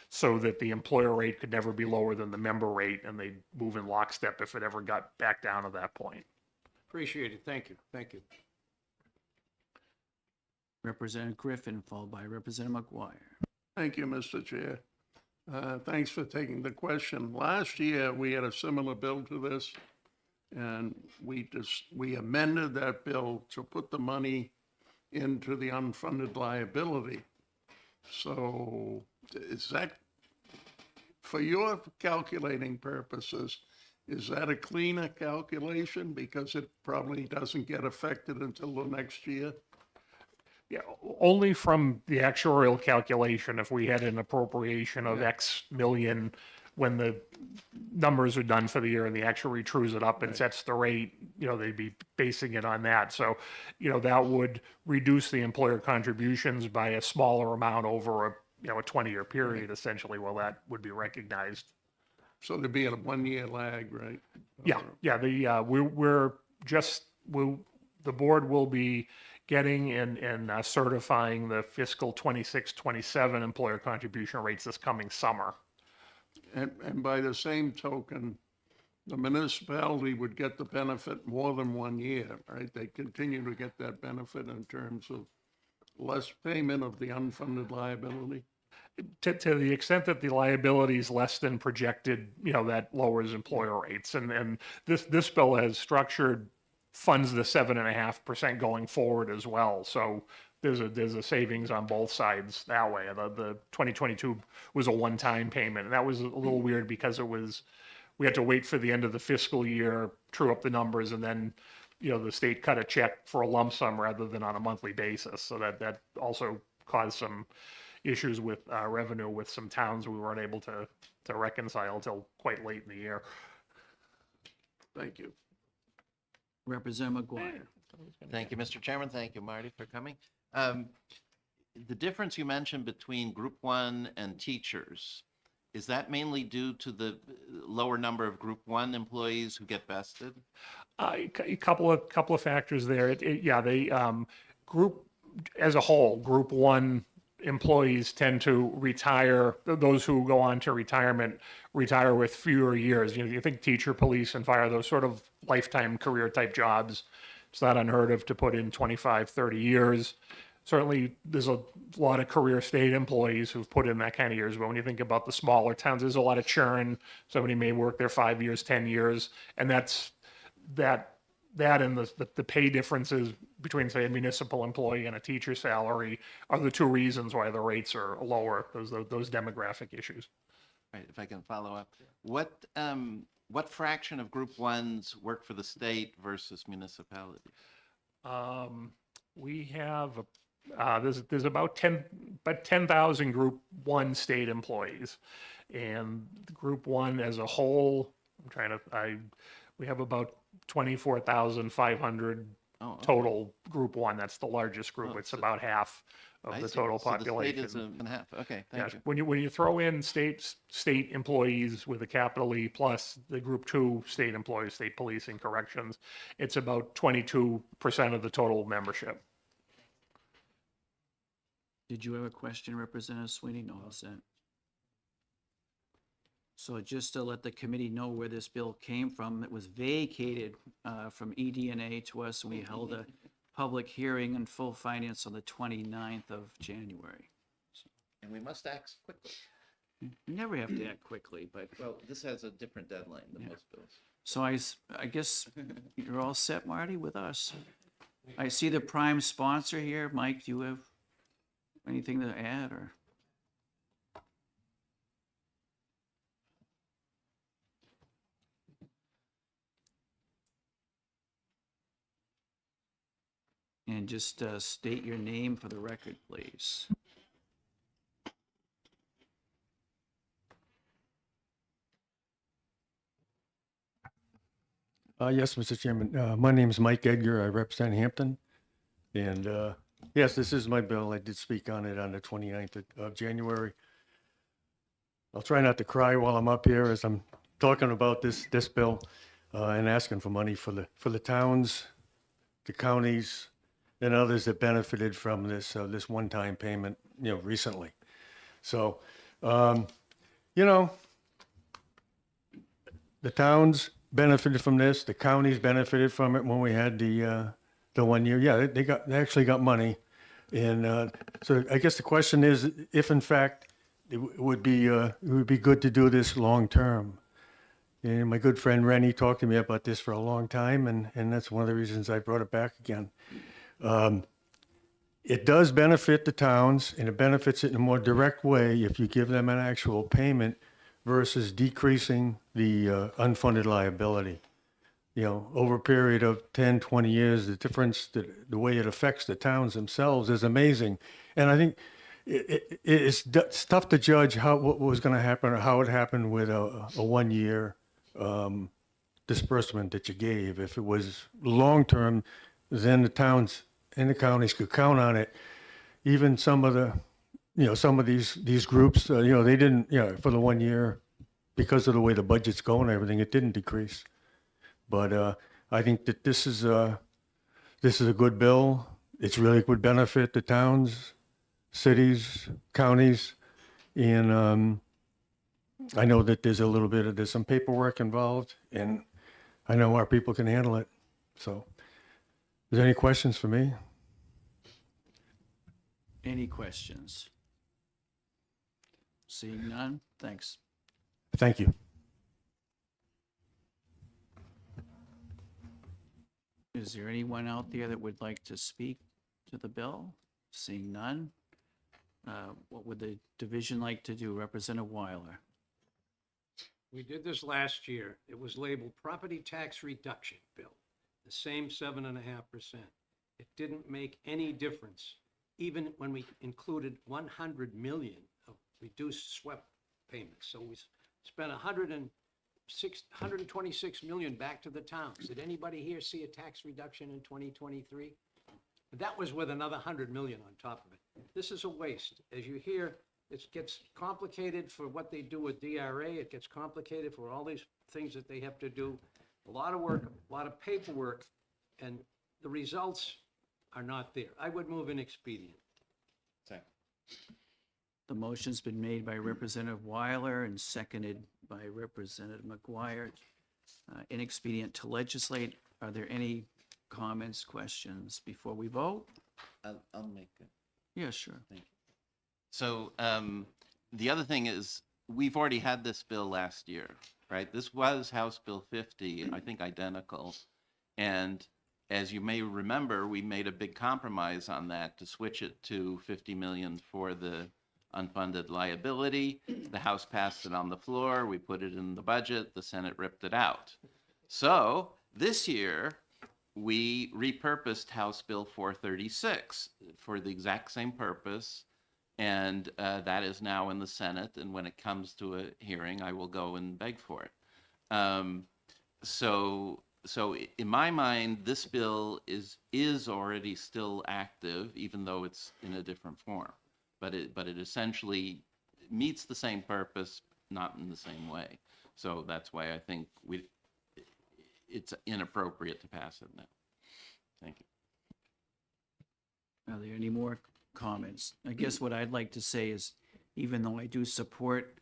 S21: so that the employer rate could never be lower than the member rate, and they'd move in lockstep if it ever got back down to that point.
S4: Appreciate it. Thank you. Thank you.
S1: Representative Griffin, followed by Representative McGuire.
S7: Thank you, Mr. Chair. Thanks for taking the question. Last year, we had a similar bill to this, and we amended that bill to put the money into the unfunded liability. So is that, for your calculating purposes, is that a cleaner calculation? Because it probably doesn't get affected until the next year?
S21: Yeah, only from the actuarial calculation, if we had an appropriation of X million when the numbers are done for the year and the actuary trues it up and sets the rate, they'd be basing it on that. So, that would reduce the employer contributions by a smaller amount over a 20-year period, essentially, while that would be recognized.
S7: So there'd be a 1-year lag, right?
S21: Yeah, the board will be getting and certifying the fiscal 26-27 employer contribution rates this coming summer.
S7: And by the same token, the municipality would get the benefit more than 1 year, right? They continue to get that benefit in terms of less payment of the unfunded liability.
S21: To the extent that the liability is less than projected, that lowers employer rates. And this bill has structured funds the 7.5% going forward as well. So there's a savings on both sides that way. The 2022 was a one-time payment, and that was a little weird because we had to wait for the end of the fiscal year, true up the numbers, and then the state cut a check for a lump sum rather than on a monthly basis. So that also caused some issues with revenue with some towns we weren't able to reconcile until quite late in the year.
S7: Thank you.
S1: Representative McGuire.
S2: Thank you, Mr. Chairman. Thank you, Marty, for coming. The difference you mentioned between Group 1 and teachers, Is that mainly due to the lower number of Group 1 employees who get vested?
S21: A couple of factors there. Yeah, they group as a whole, Group 1 employees tend to retire. Those who go on to retirement retire with fewer years. You think teacher, police, and fire; those sort of lifetime career type jobs. It's not unheard of to put in 25, 30 years. Certainly, there's a lot of career state employees who've put in that kind of years. But when you think about the smaller towns, there's a lot of churn. Somebody may work there 5 years, 10 years, and that and the pay differences between, say, a municipal employee and a teacher's salary are the two reasons why the rates are lower. Those demographic issues.
S2: Right, if I can follow up, what fraction of Group 1s work for the state versus municipalities?
S21: We have there's about 10,000 Group 1 state employees, and Group 1 as a whole, we have about 24,500 total Group 1. That's the largest group. It's about half of the total population.
S2: The state is half. Okay, thank
S21: Yes,
S2: you.
S21: when you throw in state employees with a capital E plus the Group 2 state employees, state police and corrections, it's about 22% of the total membership.
S1: Did you have a question, Representative Sweeney? No, all set. So just to let the committee know where this bill came from, it was vacated from ED&A to us, and we held a public hearing in full finance on the 29th of January.
S2: And we must act quickly.
S1: You never have to act quickly, but,
S2: Well, this has a different deadline than
S1: Yeah.
S2: most bills.
S1: so I guess you're all set, Marty, with us. I see the prime sponsor here. Mike, do you have anything to add, or? And just state your name for the record, please.
S9: Yes, Mr. Chairman. My name is Mike Edgar. I represent Hampton. And yes, this is my bill. I did speak on it on the 29th of January. I'll try not to cry while I'm up here as I'm talking about this bill and asking for money for the towns, the counties, and others that benefited from this one-time payment, recently. So, the towns benefited from this. The counties benefited from it when we had the 1 year. Yeah, they actually got money, and so I guess the question is if in fact it would be good to do this long term. And my good friend Rennie talked to me about this for a long time, and that's one of the reasons I brought it back again. It does benefit the towns, and it benefits it in a more direct way if you give them an actual payment versus decreasing the unfunded liability. Over a period of 10, 20 years, the difference, the way it affects the towns themselves is amazing. And I think it's tough to judge what was going to happen or how it happened with a 1 year disbursement that you gave. If it was long-term, then the towns and the counties could count on it. Even some of these groups, they didn't, for the 1 year, because of the way the budget's going and everything, it didn't decrease. But I think that this is a good bill. It's really would benefit the towns, cities, counties, and I know that there's some paperwork involved, and I know our people can handle it. So, is there any questions for me?
S1: Any questions? Seeing none, thanks.
S9: Thank you.
S1: Is there anyone out there that would like to speak to the bill? Seeing none, what would the division like to do? Representative Weiler.
S4: We did this last year. It was labeled property tax reduction bill, the same 7.5%. It didn't make any difference, even when we included 100 million of reduced SWEP payments. So we spent 126 million back to the towns. Did anybody here see a tax reduction in 2023? That was with another 100 million on top of it. This is a waste. As you hear, It gets complicated for what they do with DRA. It gets complicated for all these things that they have to do. A lot of work, a lot of paperwork, and the results are not there. I would move inexpedient.
S1: The motion's been made by Representative Weiler and seconded by Representative McGuire. Inexpedient to legislate. Are there any comments, questions before we vote?
S2: I'll make it.
S1: Yeah, sure.
S2: Thank you. So the other thing is, we've already had this bill last year, right? This was House Bill 50, I think identical. And as you may remember, we made a big compromise on that to switch it to 50 million for the unfunded liability. The House passed it on the floor. We put it in the budget. The Senate ripped it out. So this year, we repurposed House Bill 436 for the exact same purpose. And that is now in the Senate. And when it comes to a hearing, I will go and beg for it. So in my mind, this bill is already still active, even though it's in a different form. But it essentially meets the same purpose, not in the same way. So that's why I think it's inappropriate to pass it now. Thank you.
S1: Are there any more comments? I guess what I'd like to say is, even though I do support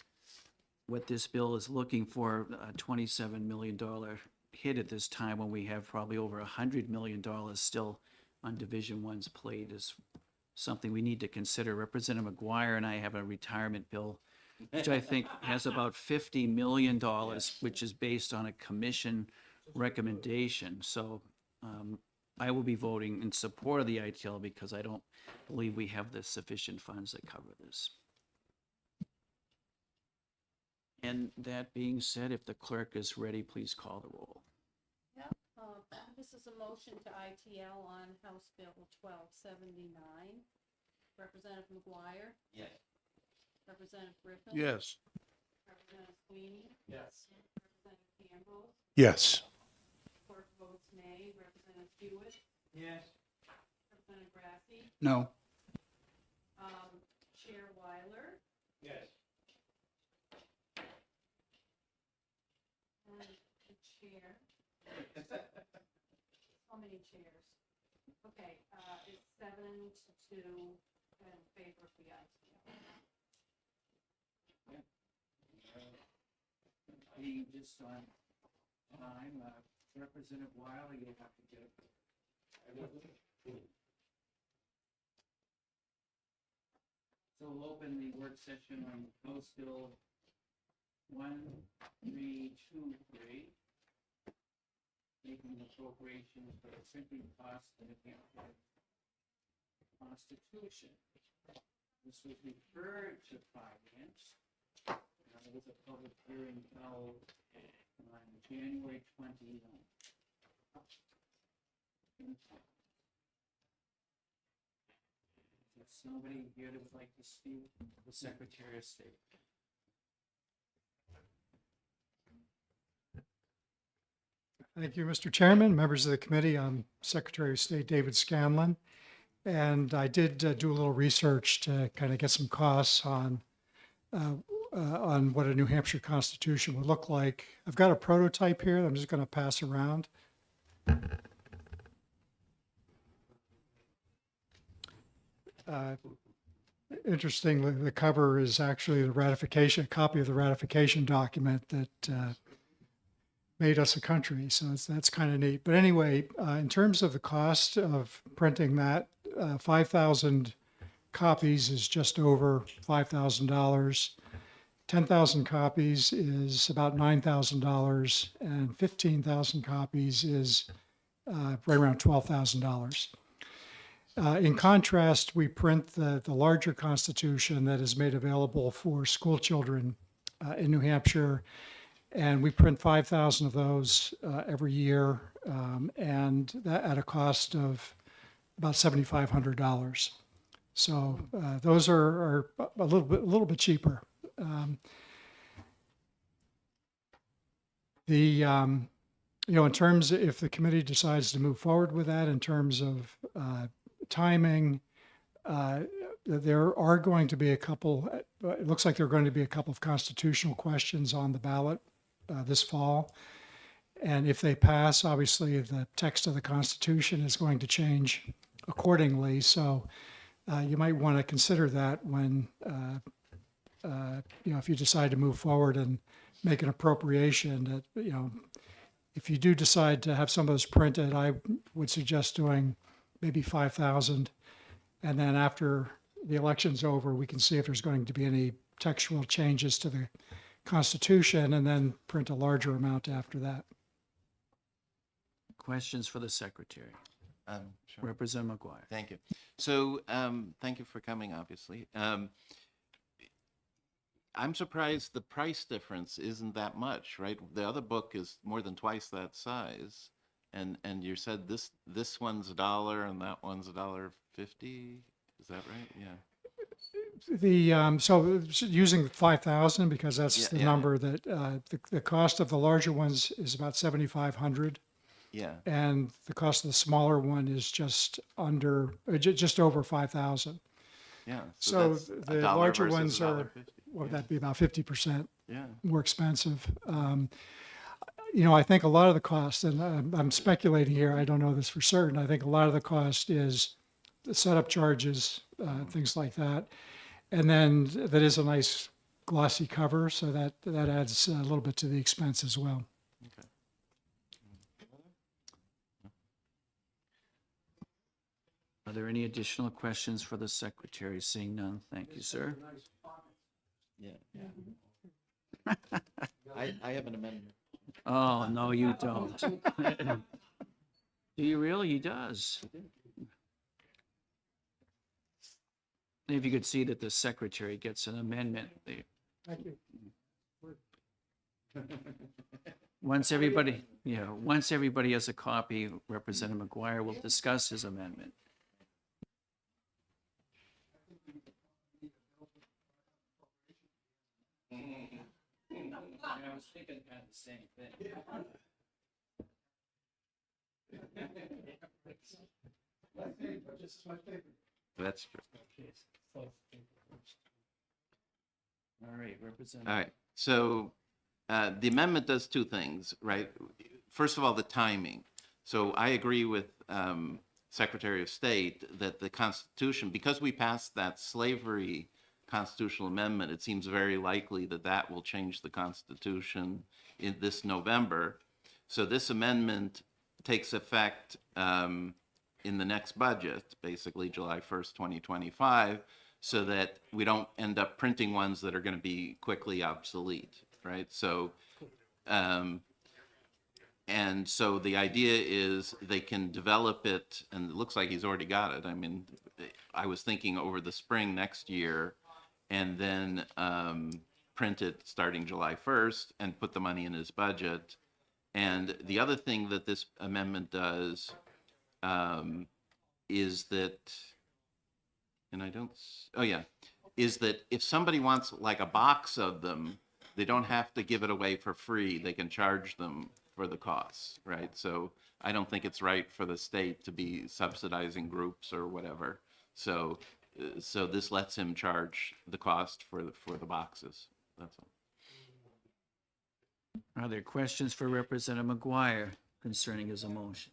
S1: what this bill is looking for, a $27 million hit at this time when we have probably over $100 million still on Division O's plate, is something we need to consider. Representative McGuire and I have a retirement bill, which I think has about $50 million, which is based on a commission recommendation. So I will be voting in support of the ITL because I don't believe we have the sufficient funds that cover this. And that being said, if the clerk is ready, please call the roll.
S6: Yep, this is a motion to ITL on House Bill 1279. Representative McGuire?
S2: Yes.
S6: Representative Griffin?
S7: Yes.
S6: Representative Sweeney?
S2: Yes.
S6: Representative Campbell?
S18: Yes.
S6: Clerk votes nay. Representative Hewitt?
S12: Yes.
S6: Representative Grassi?
S17: No.
S6: Chair Weiler?
S12: Yes.
S6: And the chair. So many chairs. Okay, it's 7-2 in favor of the ITL.
S1: Being just on time, Representative Wiley, you have to get it. So we'll open the work session on House Bill 1323, making appropriations for the printing costs of the New Hampshire Constitution. This was referred to finance. There was a public hearing held on January 29th. Is somebody here that would like to speak? The Secretary of State.
S11: Thank you, Mr. Chairman, members of the committee. I'm Secretary of State David Scanlon. And I did do a little research to kind of get some costs on what a New Hampshire Constitution would look like. I've got a prototype here that I'm just going to pass around. Interestingly, the cover is actually the ratification, a copy of the ratification document that made us a country. So that's kind of neat. But anyway, in terms of the cost of printing that, 5,000 copies is just over $5,000. 10,000 copies is about $9,000, and 15,000 copies is right around $12,000. In contrast, we print the larger Constitution that is made available for school children in New Hampshire, and we print 5,000 of those every year, and that at a cost of about $7,500. So those are a little bit cheaper. In terms of if the committee decides to move forward with that, in terms of timing, there are going to be a couple, it looks like there are going to be a couple of constitutional questions on the ballot this fall. And if they pass, obviously the text of the Constitution is going to change accordingly. So you might want to consider that when, if you decide to move forward and make an appropriation that, if you do decide to have some of those printed, I would suggest doing maybe 5,000. And then after the election's over, we can see if there's going to be any textual changes to the Constitution and then print a larger amount after that.
S1: Questions for the secretary?
S2: Sure.
S1: Representative McGuire.
S2: Thank you. So, thank you for coming, obviously. I'm surprised the price difference isn't that much, right? The other book is more than twice that size. And you said this one's $1 and that one's $1.50. Is that right? Yeah.
S11: So using 5,000 because that's
S2: Yeah,
S11: the
S2: yeah.
S11: number that the cost of the larger ones is about 7,500.
S2: Yeah.
S11: And the cost of the smaller one is just over 5,000.
S2: Yeah.
S11: So
S2: that's
S11: the
S2: $1
S11: larger
S2: versus
S11: ones are,
S2: $1.50.
S11: what would that be, about 50%
S2: Yeah.
S11: more expensive. I think a lot of the cost, and I'm speculating here, I don't know this for certain, I think a lot of the cost is the setup charges, things like that. And then that is a nice glossy cover, so that adds a little bit to the expense as well.
S2: Okay.
S1: Are there any additional questions for the secretary? Seeing none, thank you, sir.
S2: Yeah. I have an amendment.
S1: Oh, no, you don't. Do you really? He does. If you could see that the secretary gets an amendment.
S11: Thank you.
S1: Once everybody has a copy, Representative McGuire will discuss his amendment. I was thinking kind of the same thing.
S2: That's true.
S1: All right, Representative.
S2: All right. So the amendment does two things, right? First of all, the timing. So I agree with Secretary of State that the Constitution, because we passed that slavery constitutional amendment, it seems very likely that that will change the Constitution in this November. So this amendment takes effect in the next budget, basically July 1st, 2025, so that we don't end up printing ones that are going to be quickly obsolete, right? So, and so the idea is they can develop it, and it looks like he's already got it. I mean, I was thinking over the spring next year, and then print it starting July 1st and put the money in his budget. And the other thing that this amendment does is that, and I don't, is that if somebody wants like a box of them, they don't have to give it away for free. They can charge them for the costs, right? So I don't think it's right for the state to be subsidizing groups or whatever. So this lets him charge the cost for the boxes. That's all.
S1: Are there questions for Representative McGuire concerning his motion?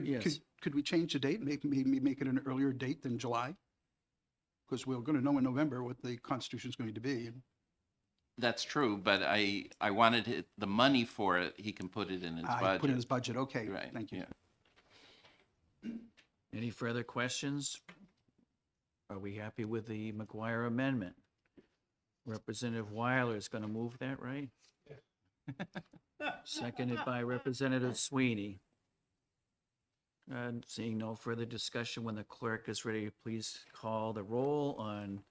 S1: Yes.
S17: Could we change the date, maybe make it an earlier date than July? Because we're going to know in November what the Constitution is going to be.
S2: That's true, but I wanted the money for it. He can put it in his budget.
S17: Put it in his budget, okay,
S2: Right.
S17: thank you.
S2: Yeah.
S1: Any further questions? Are we happy with the McGuire amendment? Representative Weiler is going to move that, right? Seconded by Representative Sweeney. And seeing no further discussion, when the clerk is ready, please call the roll on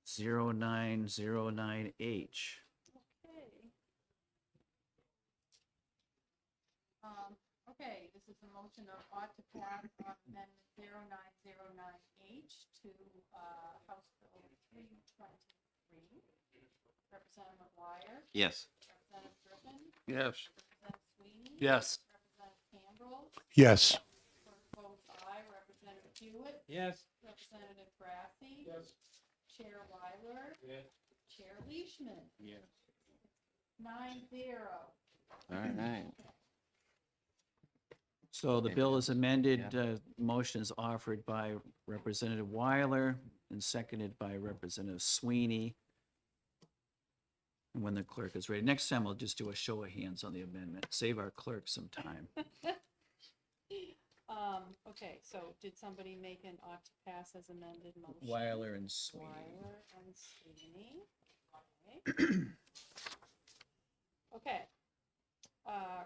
S1: 0909H.
S6: Okay, this is a motion of ought to pass on amendment 0909H to House Bill 323. Representative McGuire?
S2: Yes.
S6: Representative Griffin?
S7: Yes.
S6: Representative Sweeney?
S7: Yes.
S6: Representative Campbell?
S18: Yes.
S6: Clerk votes aye. Representative Hewitt?
S12: Yes.
S6: Chair Weiler.
S2: Yes.
S6: Chair Leishman.
S2: Yes.
S6: 9-0.
S2: All right.
S1: So the
S2: Okay,
S1: bill
S2: yeah.
S1: is amended. Motion is offered by Representative Weiler and seconded by Representative Sweeney. And when the clerk is ready. Next time, we'll just do a show of hands on the amendment. Save our clerk some time.
S6: Okay, so did somebody make an ought to pass as amended motion?
S1: Weiler and Sweeney.
S6: Weiler and Sweeney. Okay.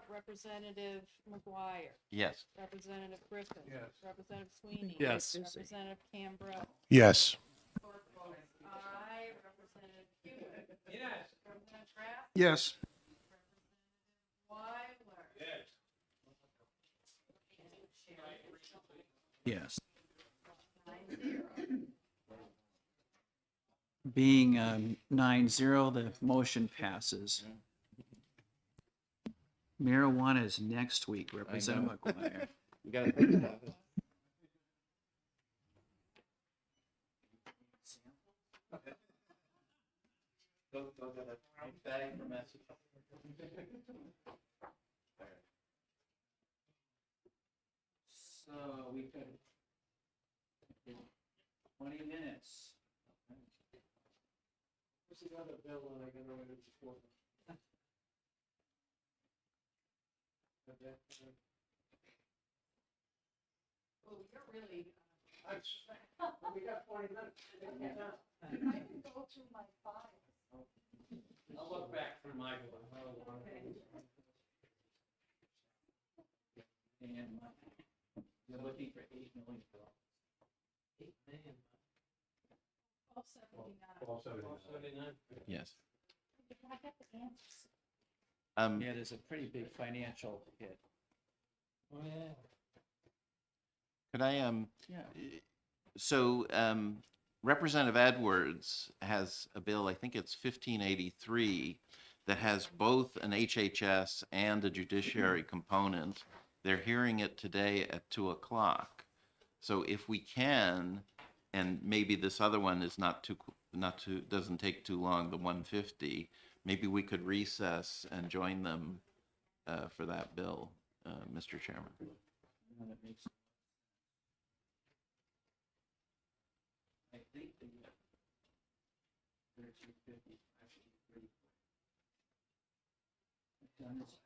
S6: Representative McGuire.
S2: Yes.
S6: Representative Griffin.
S7: Yes.
S6: Representative Sweeney.
S18: Yes.
S6: Representative Cambrell.
S18: Yes.
S6: Clerk votes aye. Representative Hewitt.
S12: Yes.
S6: Representative Trapp.
S10: Yes.
S6: Weiler.
S12: Yes.
S1: Yes.
S6: 9-0.
S1: Being 9-0, the motion passes. Marijuana is next week, Representative McGuire.
S2: We got to think about it. Go get a bag for message.
S1: So we could 20 minutes.
S4: What's the other bill when I get ready to before?
S6: Oh, you're really.
S4: We got 20 minutes.
S6: I can go through my files.
S4: I'll look back through my.
S1: And you're looking for $8 million.
S4: 8 million.
S6: 1279.
S2: Yes.
S6: I got the answers.
S1: Yeah, there's a pretty big financial hit.
S4: Oh, yeah.
S2: Could I,
S1: Yeah.
S2: so, Representative Edwards has a bill, I think it's 1583, that has both an HHS and a judiciary component. They're hearing it today at 2:00. So if we can, and maybe this other one is doesn't take too long, the 150, maybe we could recess and join them for that bill, Mr. Chairman.
S1: That makes. I think they get 1350, actually 30. I've done this.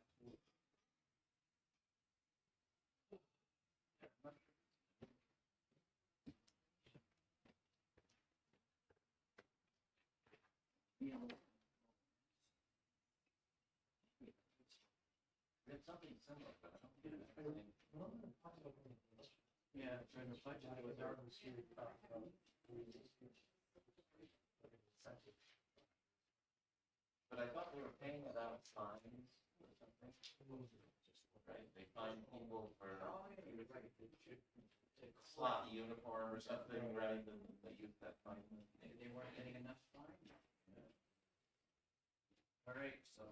S1: It's something similar, but I don't get it. Yeah, trying to budget it with our.
S2: But I thought we were paying it out of fines or something. Right, they fine people for slot the uniform or something, right, and they use that fine.
S1: Maybe they weren't getting enough fine. All right, so.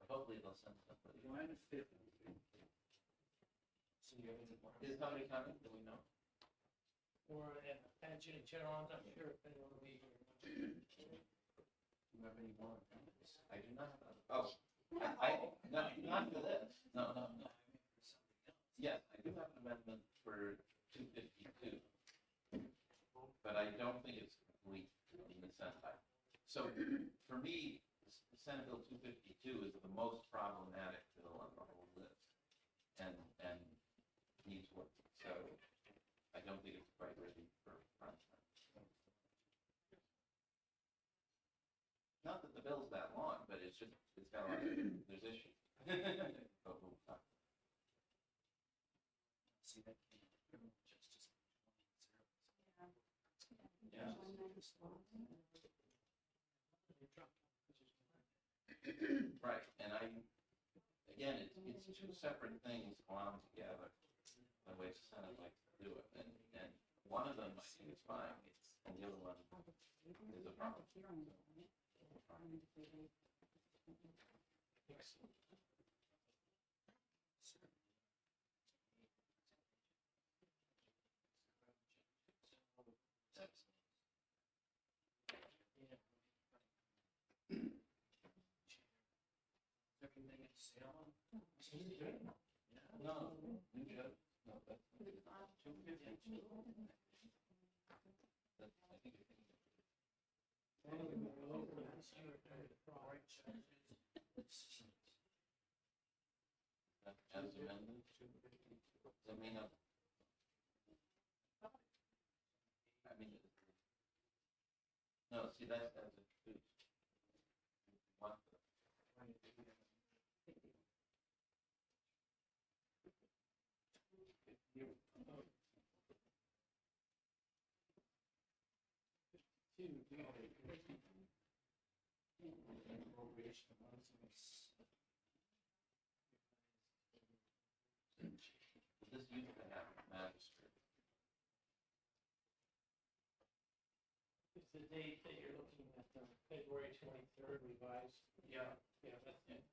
S2: Hopefully they'll send somebody.
S1: Join the fifth. So you have any more?
S2: Is somebody coming, do we know?
S12: Or adjutant general, I'm not sure if they want to be here.
S2: Do you have any more? I do not. Oh, no, not for this. No. Yes, I do have an amendment for 252. But I don't think it's complete in the Senate. So for me, Senate Bill 252 is the most problematic bill on the whole list and needs work. So I don't think it's quite ready for prime time. Not that the bill's that long, but it's got a lot of, there's issues. But we'll talk.
S1: See that? Justice.
S2: Yeah. Right, and again, it's two separate things wound together, the way the Senate likes to do it, and one of them I think is fine, and the other one is a problem. As amended? I mean, no, see, that's introduced. This used to have magistrate.
S12: It's the date that you're looking at, February 23rd revised. Yeah, that's it.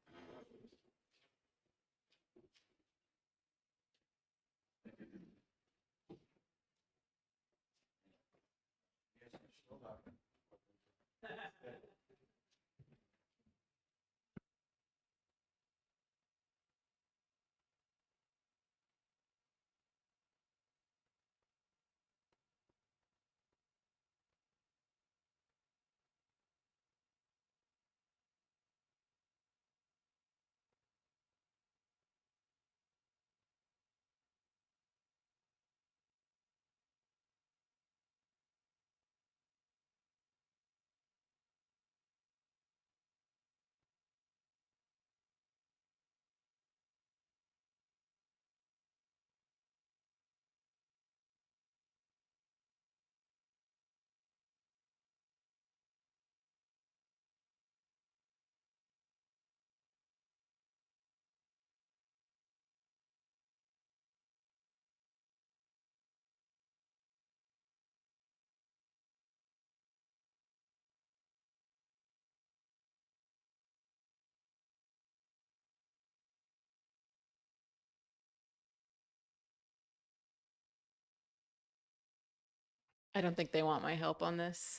S5: I don't think they want my help on this.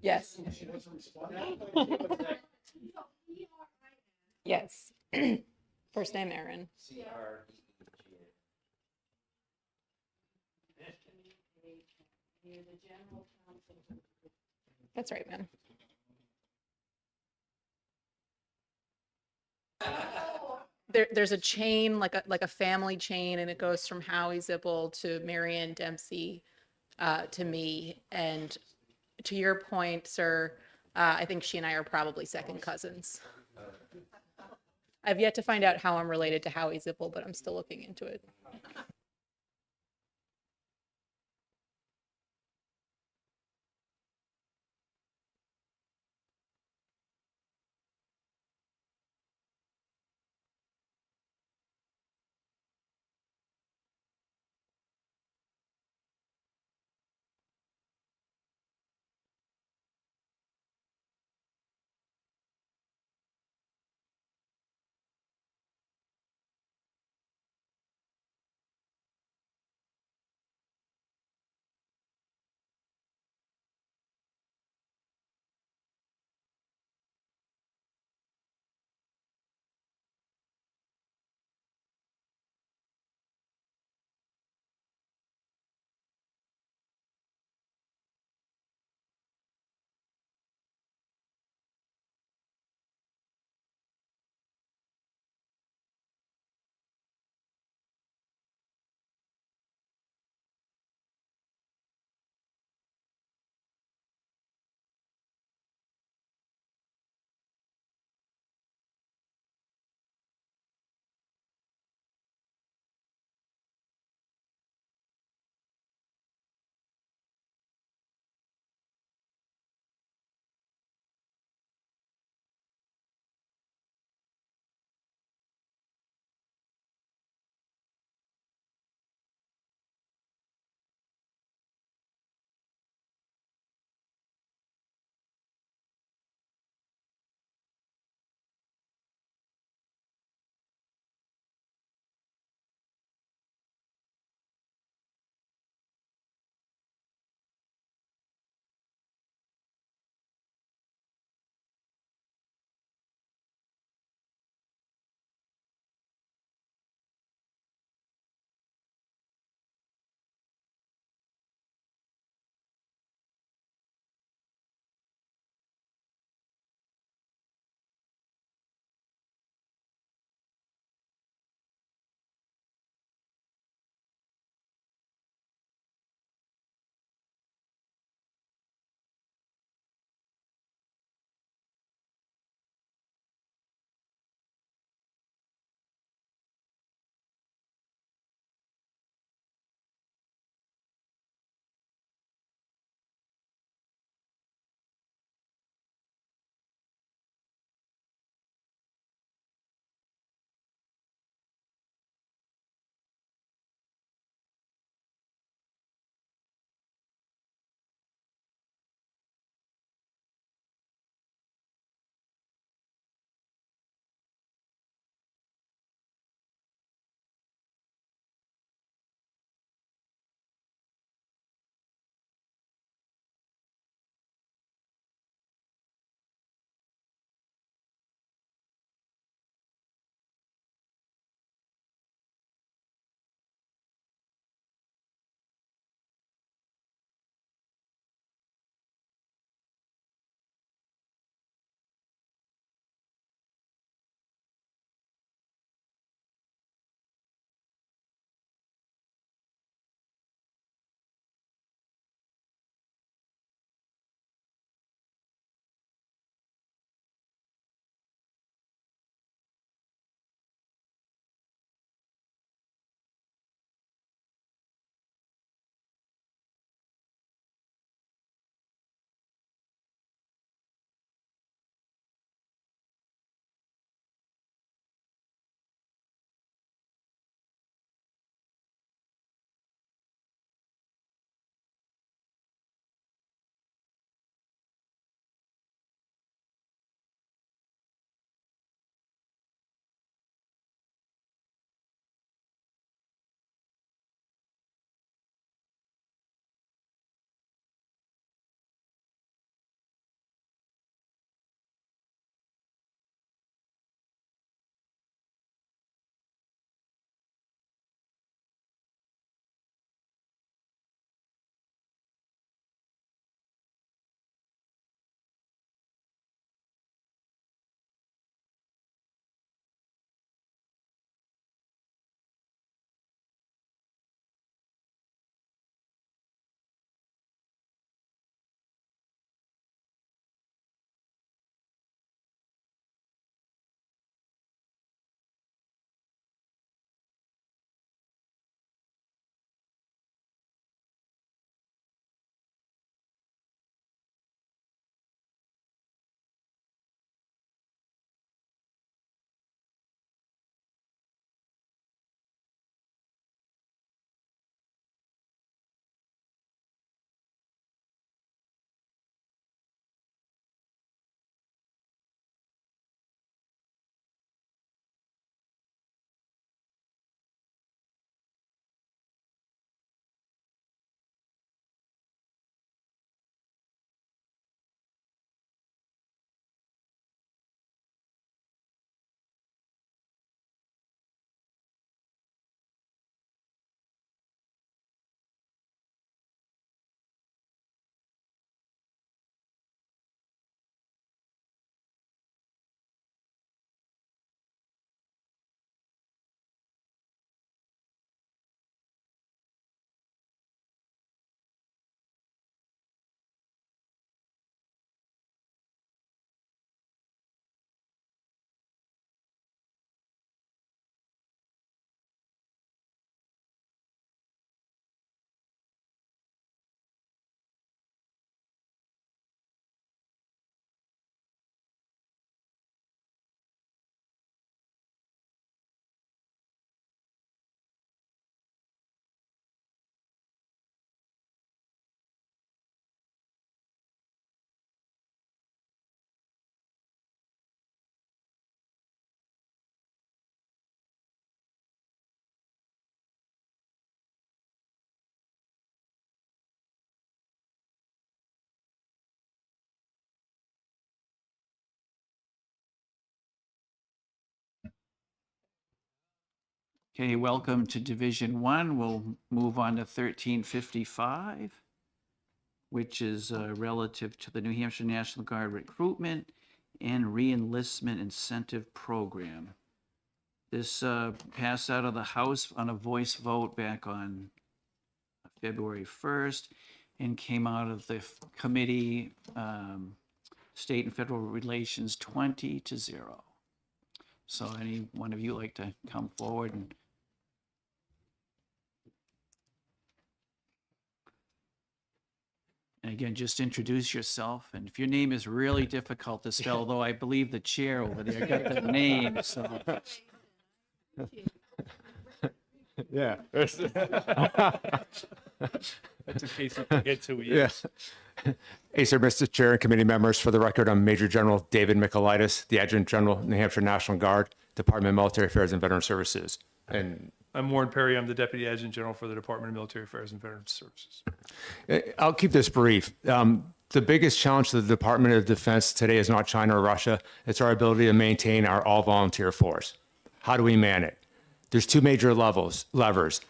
S5: Yes. Yes. First name Aaron. That's right, man. There's a chain, like a family chain, and it goes from Howie Zippel to Marianne Dempsey, to me. And to your point, sir, I think she and I are probably second cousins. I've yet to find out how I'm related to Howie Zippel, but I'm still looking into it.
S1: Okay, welcome to Division 1. We'll move on to 1355, which is relative to the New Hampshire National Guard recruitment and re-enlistment incentive program. This passed out of the House on a voice vote back on February 1st and came out of the committee, State and Federal Relations 20-0. So any one of you like to come forward and again, just introduce yourself. And if your name is really difficult to spell, though I believe the chair over there got the name, so.
S15: Yeah.
S16: That's in case you forget who he is.
S15: Hey, sir, Mr. Chair and committee members, for the record, I'm Major General David Michaelitis, the Adjutant General, New Hampshire National Guard, Department of Military Affairs and Veteran Services. And
S22: I'm Warren Perry. I'm the Deputy Adjutant General for the Department of Military Affairs and Veteran Services.
S15: I'll keep this brief. The biggest challenge to the Department of Defense today is not China or Russia. It's our ability to maintain our all-volunteer force. How do we man it? There's two major levers: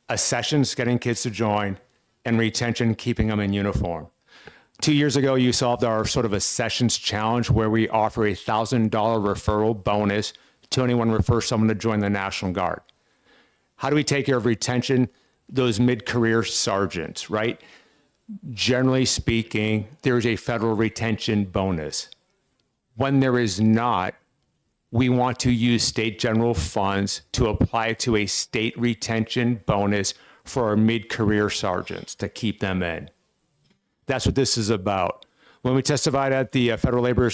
S15: accessions, getting kids to join, and retention, keeping them in uniform. 2 years ago, you solved our sort of accessions challenge where we offer a $1,000 referral bonus to anyone who refers someone to join the National Guard. How do we take care of retention? Those mid-career sergeants, right? Generally speaking, there is a federal retention bonus. When there is not, we want to use state general funds to apply to a state retention bonus for our mid-career sergeants to keep them in. That's what this is about. When we testified at the Federal Labor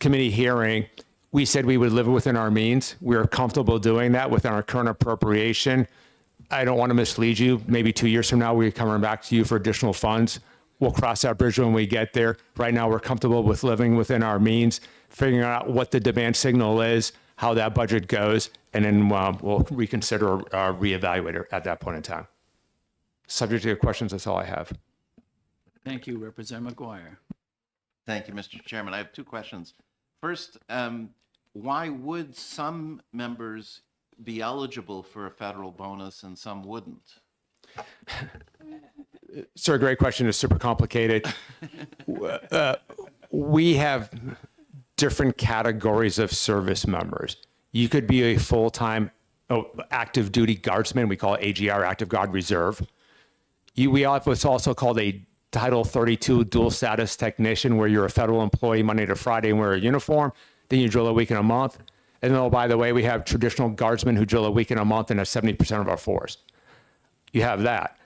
S15: Committee hearing, we said we would live within our means. We're comfortable doing that within our current appropriation. I don't want to mislead you. Maybe 2 years from now, we're coming back to you for additional funds. We'll cross that bridge when we get there. Right now, we're comfortable with living within our means, figuring out what the demand signal is, how that budget goes, and then we'll reconsider or reevaluate it at that point in time. Subject to your questions, that's all I have.
S1: Thank you, Representative McGuire.
S2: Thank you, Mr. Chairman. I have two questions. First, why would some members be eligible for a federal bonus and some wouldn't?
S15: Sir, great question. It's super complicated. We have different categories of service members. You could be a full-time active duty guardsman. We call it AGR, Active Guard Reserve. We have what's also called a Title 32 dual status technician, where you're a federal employee Monday to Friday and wear a uniform. Then you drill a week in a month. And then, oh, by the way, we have traditional guardsmen who drill a week in a month and have 70% of our force. You have that.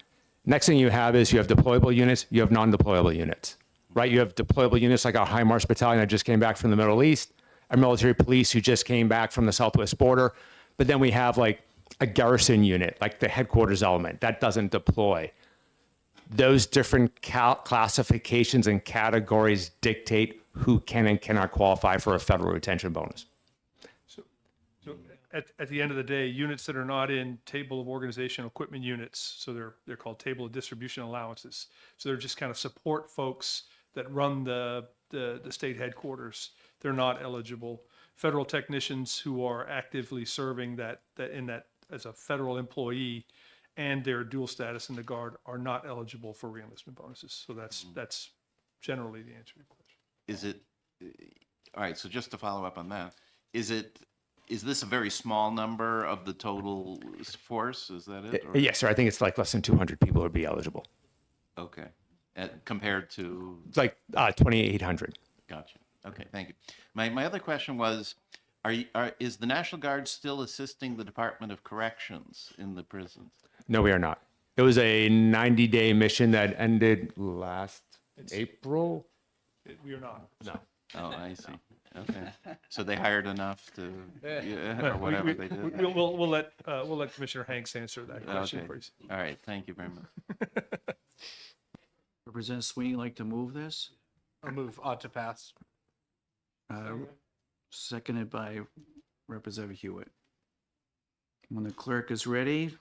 S15: Next thing you have is you have deployable units, you have non-deployable units, right? You have deployable units like our HIMARS battalion that just came back from the Middle East, our military police who just came back from the Southwest border. But then we have like a garrison unit, like the headquarters element, that doesn't deploy. Those different classifications and categories dictate who can and cannot qualify for a federal retention bonus.
S22: So at the end of the day, units that are not in table of organizational equipment units, so they're called table of distribution allowances. So they're just kind of support folks that run the state headquarters. They're not eligible. Federal technicians who are actively serving that as a federal employee and their dual status in the Guard are not eligible for reenlistment bonuses. So that's generally the answer to your question.
S2: Is it, all right, so just to follow up on that, is this a very small number of the total force? Is that it? Or?
S15: Yes, sir. I think it's like less than 200 people would be eligible.
S2: Okay. Compared to?
S15: It's like 2,800.
S2: Gotcha. Okay, thank you. My other question was, is the National Guard still assisting the Department of Corrections in the prisons?
S15: No, we are not. It was a 90-day mission that ended last April.
S22: We are not.
S15: No.
S2: Oh, I see. Okay. So they hired enough to, or whatever they did.
S22: We'll let Commissioner Hanks answer that question,
S2: Okay.
S22: please.
S2: All right. Thank you very much.
S1: Representative Sweeney, like to move this?
S8: I'll move to pass.
S1: Seconded by Representative Hewitt. When the clerk is ready,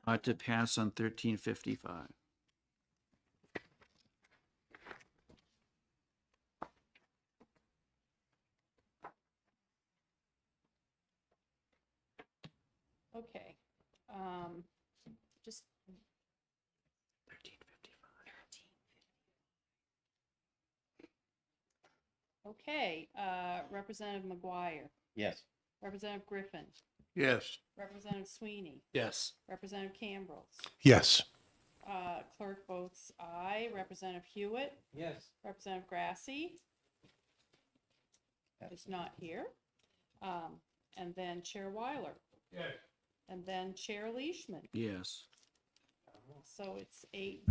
S1: ought to pass on 1355.
S6: Okay, just. 1355. Okay, Representative McGuire,
S2: Yes.
S6: Representative Griffin,
S7: Yes.
S6: Representative Sweeney,
S4: Yes.
S6: Representative Cambrils.
S18: Yes.
S6: Clerk votes aye. Representative Hewitt,
S4: Yes.
S6: Representative Grassy is not here. And then Chair Weiler.
S4: Yes.
S6: And then Chair Leishman.
S1: Yes.
S6: So it's 8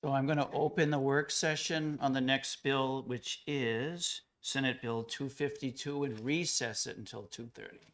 S1: So I'm going to open the work session on the next bill, which is Senate Bill 252, and recess it until 2:30.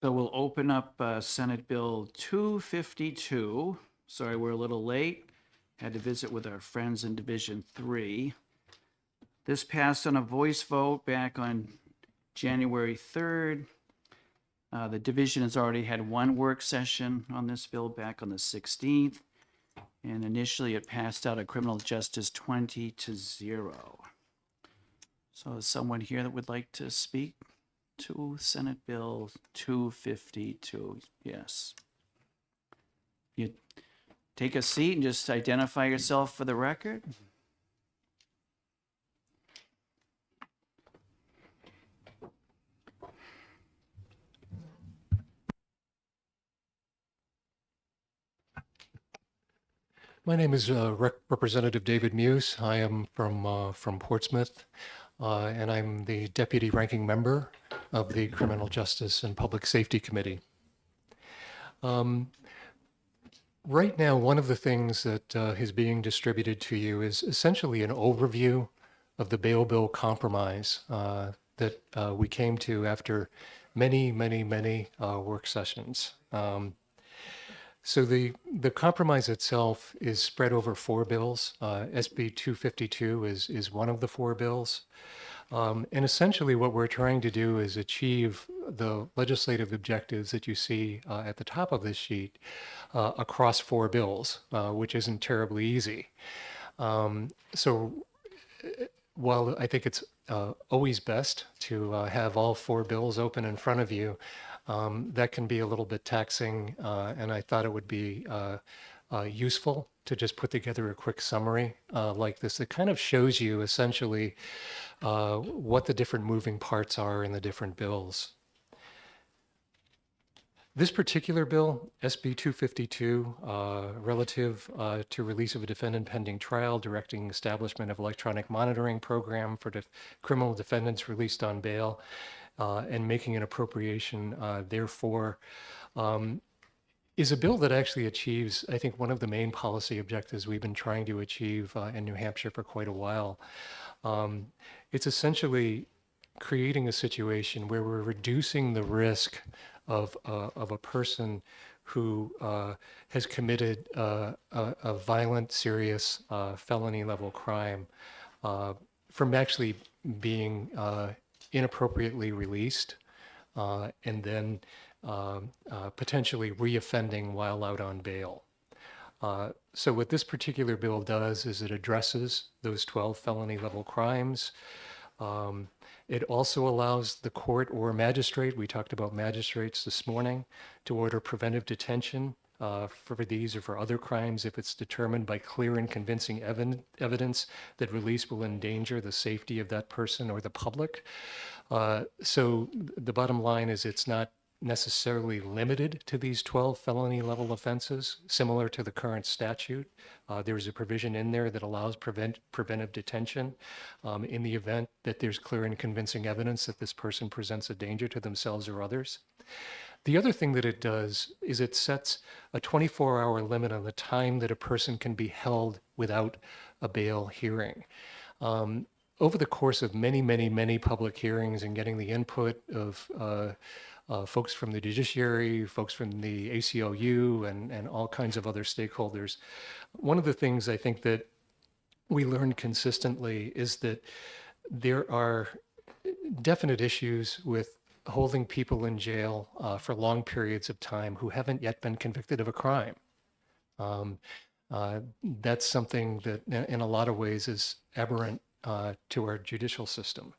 S1: So we'll open up Senate Bill 252. Sorry, we're a little late. Had to visit with our friends in Division 3. This passed on a voice vote back on January 3rd. The division has already had one work session on this bill back on the 16th. And initially it passed out of criminal justice 20-0. So is someone here that would like to speak to Senate Bill 252? Yes. You take a seat and just identify yourself for the record.
S13: My name is Representative David Muse. I am from Portsmouth, and I'm the Deputy Ranking Member of the Criminal Justice and Public Safety Committee. Right now, one of the things that is being distributed to you is essentially an overview of the bail bill compromise that we came to after many work sessions. So the compromise itself is spread over 4 bills. SB 252 is one of the 4 bills. And essentially what we're trying to do is achieve the legislative objectives that you see at the top of this sheet across 4 bills, which isn't terribly easy. So while I think it's always best to have all 4 bills open in front of you, that can be a little bit taxing, and I thought it would be useful to just put together a quick summary like this that kind of shows you essentially what the different moving parts are in the different bills. This particular bill, SB 252, relative to release of a defendant pending trial, directing establishment of electronic monitoring program for criminal defendants released on bail, and making an appropriation therefore, is a bill that actually achieves, I think, one of the main policy objectives we've been trying to achieve in New Hampshire for quite a while. It's essentially creating a situation where we're reducing the risk of a person who has committed a violent, serious felony level crime from actually being inappropriately released and then potentially reoffending while out on bail. So what this particular bill does is it addresses those 12 felony level crimes. It also allows the court or magistrate, we talked about magistrates this morning, to order preventive detention for these or for other crimes if it's determined by clear and convincing evidence that release will endanger the safety of that person or the public. So the bottom line is it's not necessarily limited to these 12 felony level offenses, similar to the current statute. There's a provision in there that allows preventive detention in the event that there's clear and convincing evidence that this person presents a danger to themselves or others. The other thing that it does is it sets a 24-hour limit on the time that a person can be held without a bail hearing. Over the course of many public hearings and getting the input of folks from the judiciary, folks from the ACLU, and all kinds of other stakeholders, one of the things I think that we learned consistently is that there are definite issues with holding people in jail for long periods of time who haven't yet been convicted of a crime. That's something that in a lot of ways is aberrant to our judicial system.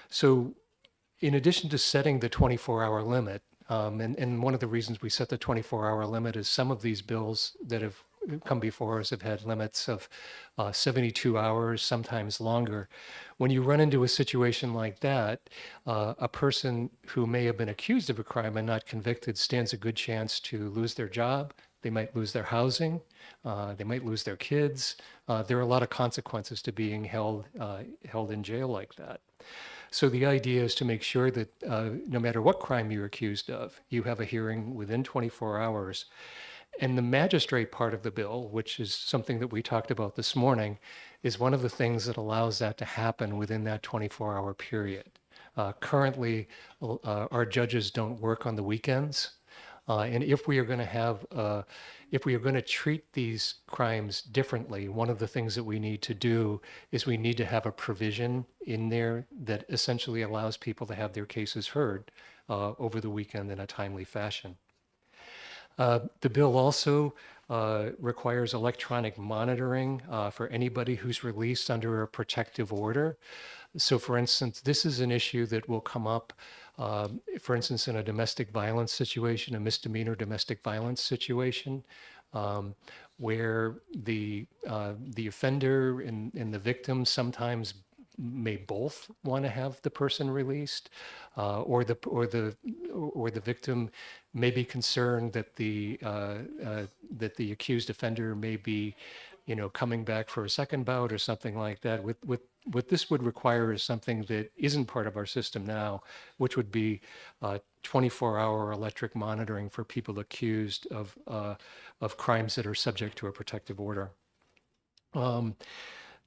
S13: So in addition to setting the 24-hour limit, and one of the reasons we set the 24-hour limit is some of these bills that have come before us have had limits of 72 hours, sometimes longer. When you run into a situation like that, a person who may have been accused of a crime and not convicted stands a good chance to lose their job. They might lose their housing. They might lose their kids. There are a lot of consequences to being held in jail like that. So the idea is to make sure that no matter what crime you're accused of, you have a hearing within 24 hours. And the magistrate part of the bill, which is something that we talked about this morning, is one of the things that allows that to happen within that 24-hour period. Currently, our judges don't work on the weekends. And if we are going to have, if we are going to treat these crimes differently, one of the things that we need to do is we need to have a provision in there that essentially allows people to have their cases heard over the weekend in a timely fashion. The bill also requires electronic monitoring for anybody who's released under a protective order. So for instance, this is an issue that will come up, for instance, in a domestic violence situation, a misdemeanor domestic violence situation, where the offender and the victim sometimes may both want to have the person released, or the victim may be concerned that the accused offender may be, coming back for a second bout or something like that. What this would require is something that isn't part of our system now, which would be 24-hour electric monitoring for people accused of crimes that are subject to a protective order.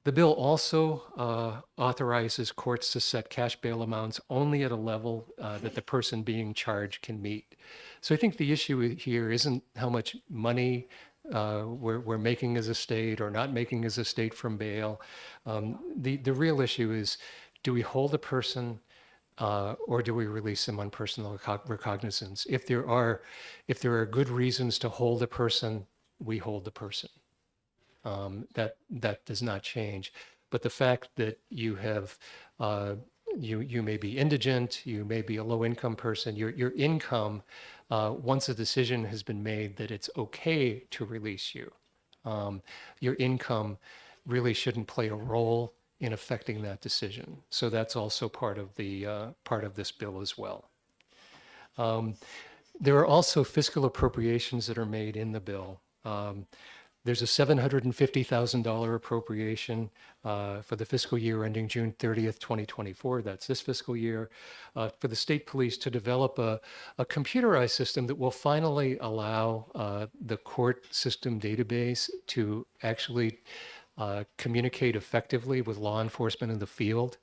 S13: The bill also authorizes courts to set cash bail amounts only at a level that the person being charged can meet. So I think the issue here isn't how much money we're making as a state or not making as a state from bail. The real issue is, do we hold a person or do we release them on personal recognizance? If there are good reasons to hold a person, we hold the person. That does not change. But the fact that you have, you may be indigent, you may be a low-income person, your income, once a decision has been made that it's okay to release you, your income really shouldn't play a role in affecting that decision. So that's also part of this bill as well. There are also fiscal appropriations that are made in the bill. There's a $750,000 appropriation for the fiscal year ending June 30th, 2024. That's this fiscal year, for the state police to develop a computerized system that will finally allow the court system database to actually communicate effectively with law enforcement in the field.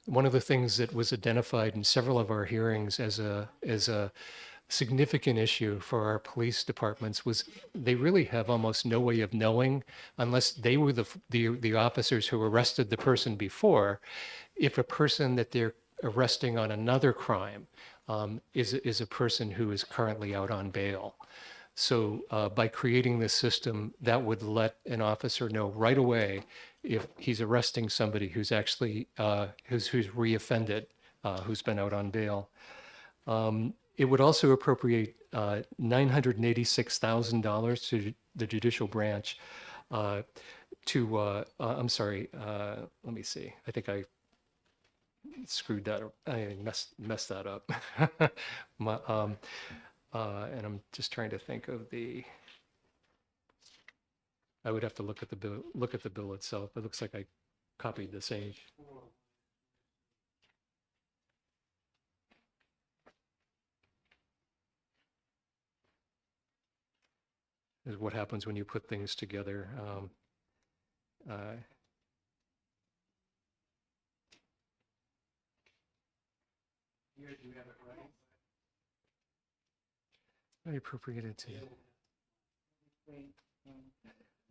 S13: One of the things that was identified in several of our hearings as a significant issue for our police departments was they really have almost no way of knowing, unless they were the officers who arrested the person before, if a person that they're arresting on another crime is a person who is currently out on bail. So by creating this system, that would let an officer know right away if he's arresting somebody who's actually who's reoffended, who's been out on bail. It would also appropriate $986,000 to the judicial branch I'm sorry, let me see. I think I screwed that up. I messed that up. And I'm just trying to think of I would have to look at the bill itself. It looks like I copied the same. Is what happens when you put things together. Here, do you have it right? I appropriated to.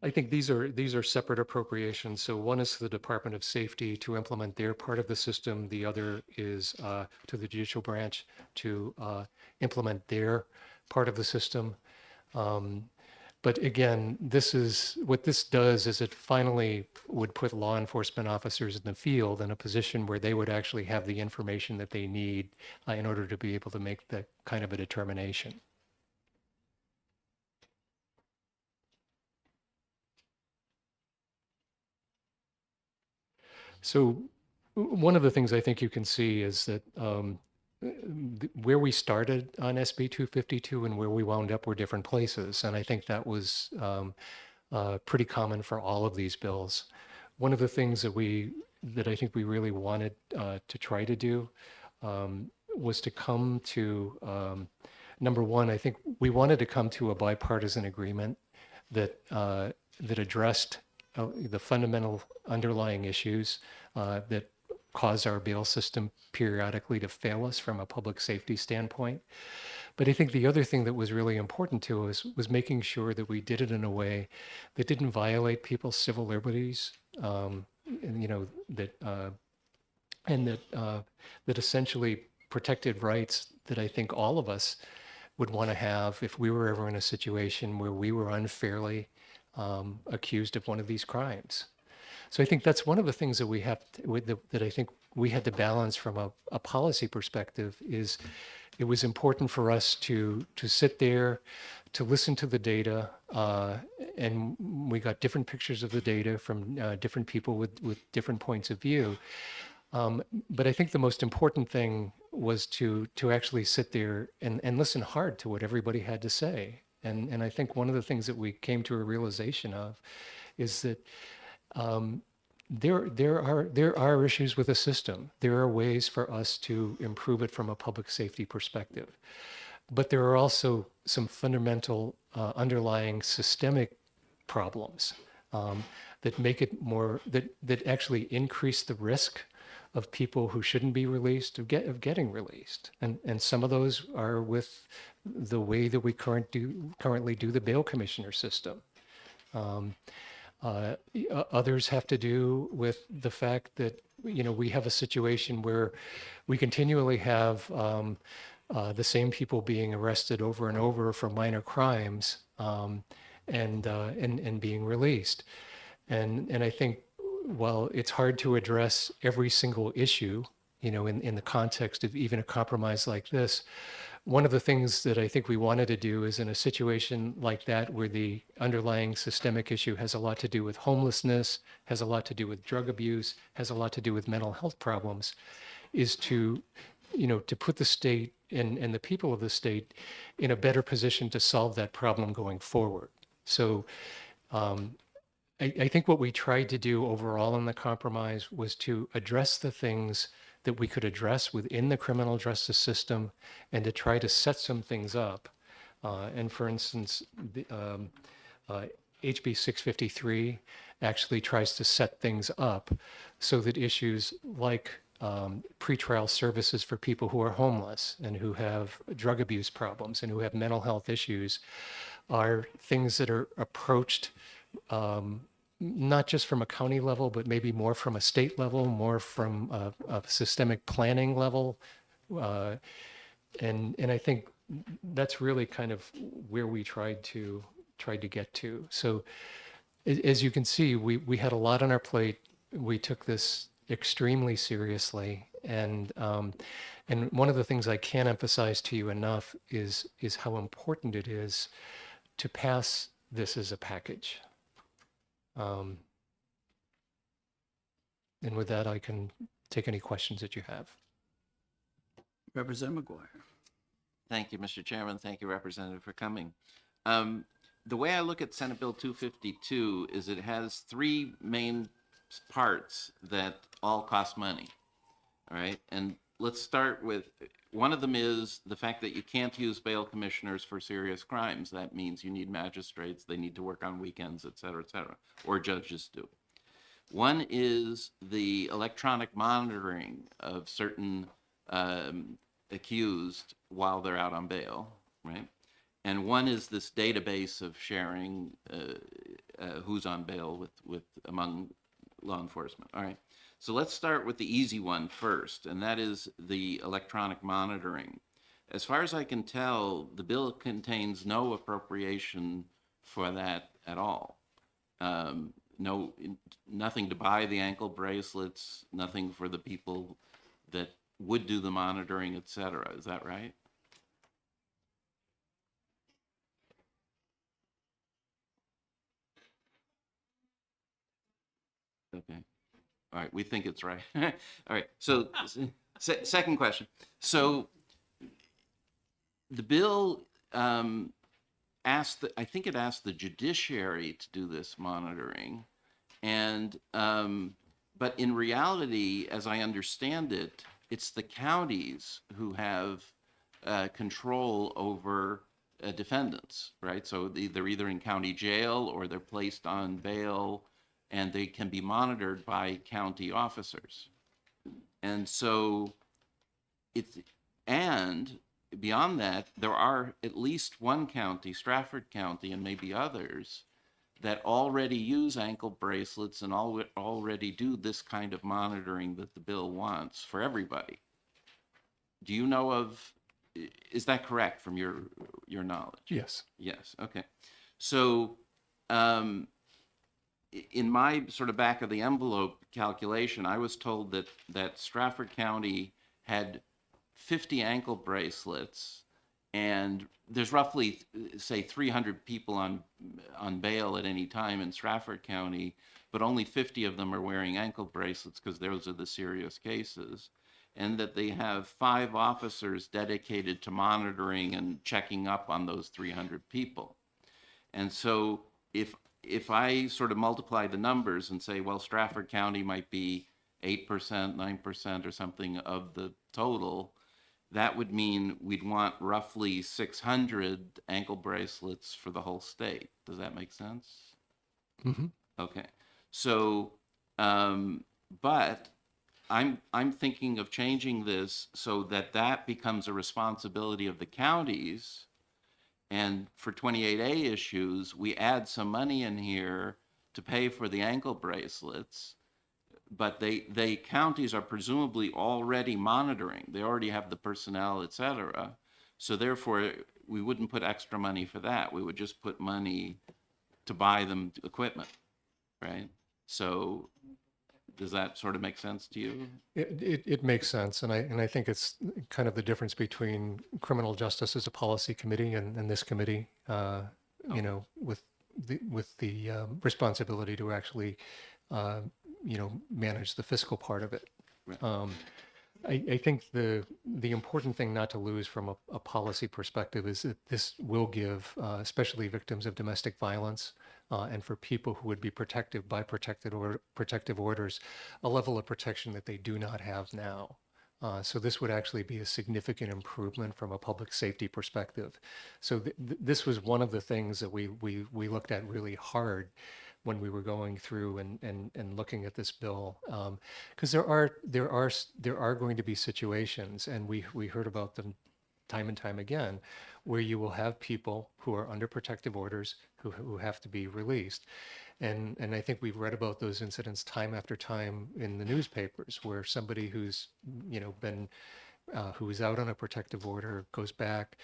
S13: I think these are separate appropriations. So one is to the Department of Safety to implement their part of the system. The other is to the judicial branch to implement their part of the system. But again, what this does is it finally would put law enforcement officers in the field in a position where they would actually have the information that they need in order to be able to make that kind of a determination. So one of the things I think you can see is that where we started on SB 252 and where we wound up were different places. And I think that was pretty common for all of these bills. One of the things that I think we really wanted to try to do was to come to, number one, I think we wanted to come to a bipartisan agreement that addressed the fundamental underlying issues that cause our bail system periodically to fail us from a public safety standpoint. But I think the other thing that was really important to us was making sure that we did it in a way that didn't violate people's civil liberties, and, you know, that essentially protected rights that I think all of us would want to have if we were ever in a situation where we were unfairly accused of one of these crimes. So I think that's one of the things that we have that I think we had to balance from a policy perspective. Is it was important for us to sit there, to listen to the data, and we got different pictures of the data from different people with different points of view. But I think the most important thing was to actually sit there and listen hard to what everybody had to say. And I think one of the things that we came to a realization of is that there are issues with the system. There are ways for us to improve it from a public safety perspective. But there are also some fundamental underlying systemic problems that make it more, that actually increase the risk of people who shouldn't be released of getting released. And some of those are with the way that we currently do the bail commissioner system. Others have to do with the fact that, you know, we have a situation where we continually have the same people being arrested over and over for minor crimes and being released. And I think while it's hard to address every single issue, you know, in the context of even a compromise like this, one of the things that I think we wanted to do is in a situation like that where the underlying systemic issue has a lot to do with homelessness, has a lot to do with drug abuse, has a lot to do with mental health problems, is to, you know, to put the state and the people of the state in a better position to solve that problem going forward. So I think what we tried to do overall in the compromise was to address the things that we could address within the criminal justice system and to try to set some things up. And for instance, the, HB 653 actually tries to set things up so that issues like pretrial services for people who are homeless and who have drug abuse problems and who have mental health issues are things that are approached not just from a county level, but maybe more from a state level, more from a systemic planning level. And I think that's really kind of where we tried to get to. So as you can see, we had a lot on our plate. We took this extremely seriously. And one of the things I can't emphasize to you enough is how important it is to pass this as a package. And with that, I can take any questions that you have.
S1: Representative McGuire.
S2: Thank you, Mr. Chairman. Thank you, Representative, for coming. The way I look at Senate Bill 252 is it has three main parts that all cost money. All right. And let's start with one of them is the fact that you can't use bail commissioners for serious crimes. That means you need magistrates. They need to work on weekends, et cetera, or judges do. One is the electronic monitoring of certain accused while they're out on bail, right? And one is this database of sharing who's on bail with among law enforcement. All right. So let's start with the easy one first, and that is the electronic monitoring. As far as I can tell, the bill contains no appropriation for that at all. Nothing to buy the ankle bracelets, nothing for the people that would do the monitoring, et cetera. Is that right? Okay. All right, we think it's right. All right, so second question. So the bill asked, I think it asked the judiciary to do this monitoring, and but in reality, as I understand it, it's the counties who have control over defendants, right? So they're either in county jail or they're placed on bail, and they can be monitored by county officers. And so it's, and beyond that, there are at least one county, Stratford County, and maybe others, that already use ankle bracelets and already do this kind of monitoring that the bill wants for everybody. Do you know of, is that correct from your knowledge?
S13: Yes.
S2: Yes, okay. So in my sort of back of the envelope calculation, I was told that Stratford County had 50 ankle bracelets, and there's roughly, say, 300 people on bail at any time in Stratford County, but only 50 of them are wearing ankle bracelets because those are the serious cases, and that they have 5 officers dedicated to monitoring and checking up on those 300 people. And so if I sort of multiply the numbers and say, well, Stratford County might be 8%, 9% or something of the total, that would mean we'd want roughly 600 ankle bracelets for the whole state. Does that make sense?
S13: Mm-hmm.
S2: Okay. So, but I'm thinking of changing this so that that becomes a responsibility of the counties. And for 28A issues, we add some money in here to pay for the ankle bracelets, but they counties are presumably already monitoring. They already have the personnel, et cetera. So therefore, we wouldn't put extra money for that. We would just put money to buy them equipment, right? So does that sort of make sense to you?
S13: It makes sense, and I think it's kind of the difference between criminal justice as a policy committee and this committee, you know, with the responsibility to actually, you know, manage the fiscal part of it.
S2: Right.
S13: I think the important thing not to lose from a policy perspective is that this will give, especially victims of domestic violence, and for people who would be protected by protective orders, a level of protection that they do not have now. So this would actually be a significant improvement from a public safety perspective. So this was one of the things that we looked at really hard when we were going through and looking at this bill, because there are going to be situations, and we heard about them time and time again, where you will have people who are under protective orders who have to be released. And I think we've read about those incidents time after time in the newspapers, where somebody who's, you know, been who's out on a protective order goes back,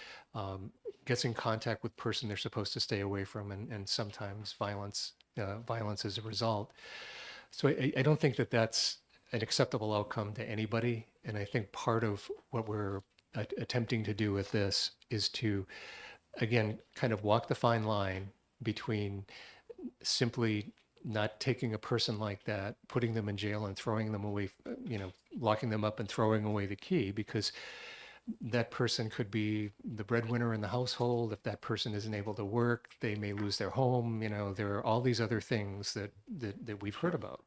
S13: gets in contact with person they're supposed to stay away from, and sometimes violence as a result. So I don't think that that's an acceptable outcome to anybody. And I think part of what we're attempting to do with this is to, again, kind of walk the fine line between simply not taking a person like that, putting them in jail and throwing them away, you know, locking them up and throwing away the key, because that person could be the breadwinner in the household. If that person isn't able to work, they may lose their home. You know, there are all these other things that we've heard about.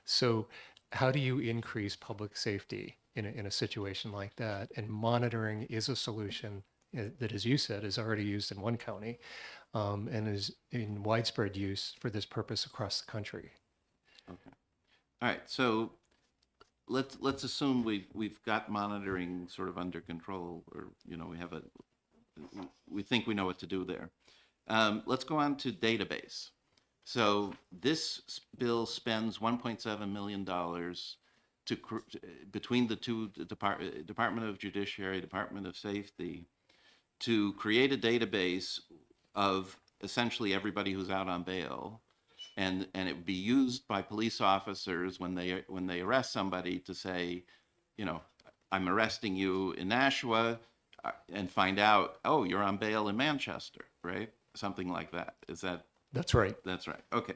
S13: So how do you increase public safety in a situation like that? And monitoring is a solution that, as you said, is already used in one county, and is in widespread use for this purpose across the country.
S2: Okay. All right. So let's assume we've got monitoring sort of under control, or, you know, we think we know what to do there. Let's go on to database. So this bill spends $1.7 million between the two, Department of Judiciary, Department of Safety, to create a database of essentially everybody who's out on bail. And it would be used by police officers when they arrest somebody to say, you know, I'm arresting you in Nashua, and find out, oh, you're on bail in Manchester, right? Something like that. Is that?
S13: That's right.
S2: That's right. Okay.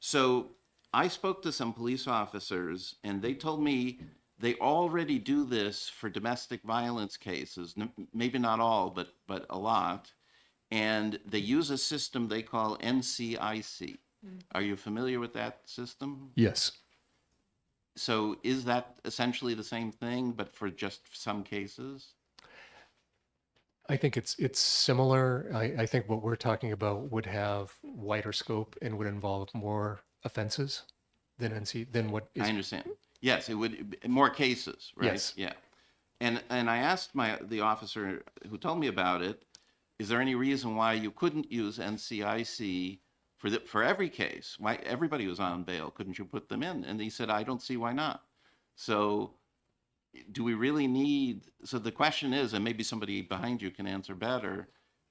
S2: So I spoke to some police officers, and they told me they already do this for domestic violence cases. Maybe not all, but a lot. And they use a system they call NCIC. Are you familiar with that system?
S13: Yes.
S2: So is that essentially the same thing, but for just some cases?
S13: I think it's similar. I think what we're talking about would have wider scope and would involve more offenses than what is.
S2: I understand. Yes, it would, more cases, right?
S15: Yes.
S2: Yeah. And I asked the officer who told me about it, is there any reason why you couldn't use NCIC for every case? Why everybody who's on bail, couldn't you put them in? And he said, I don't see why not. So do we really need, so the question is, and maybe somebody behind you can answer better,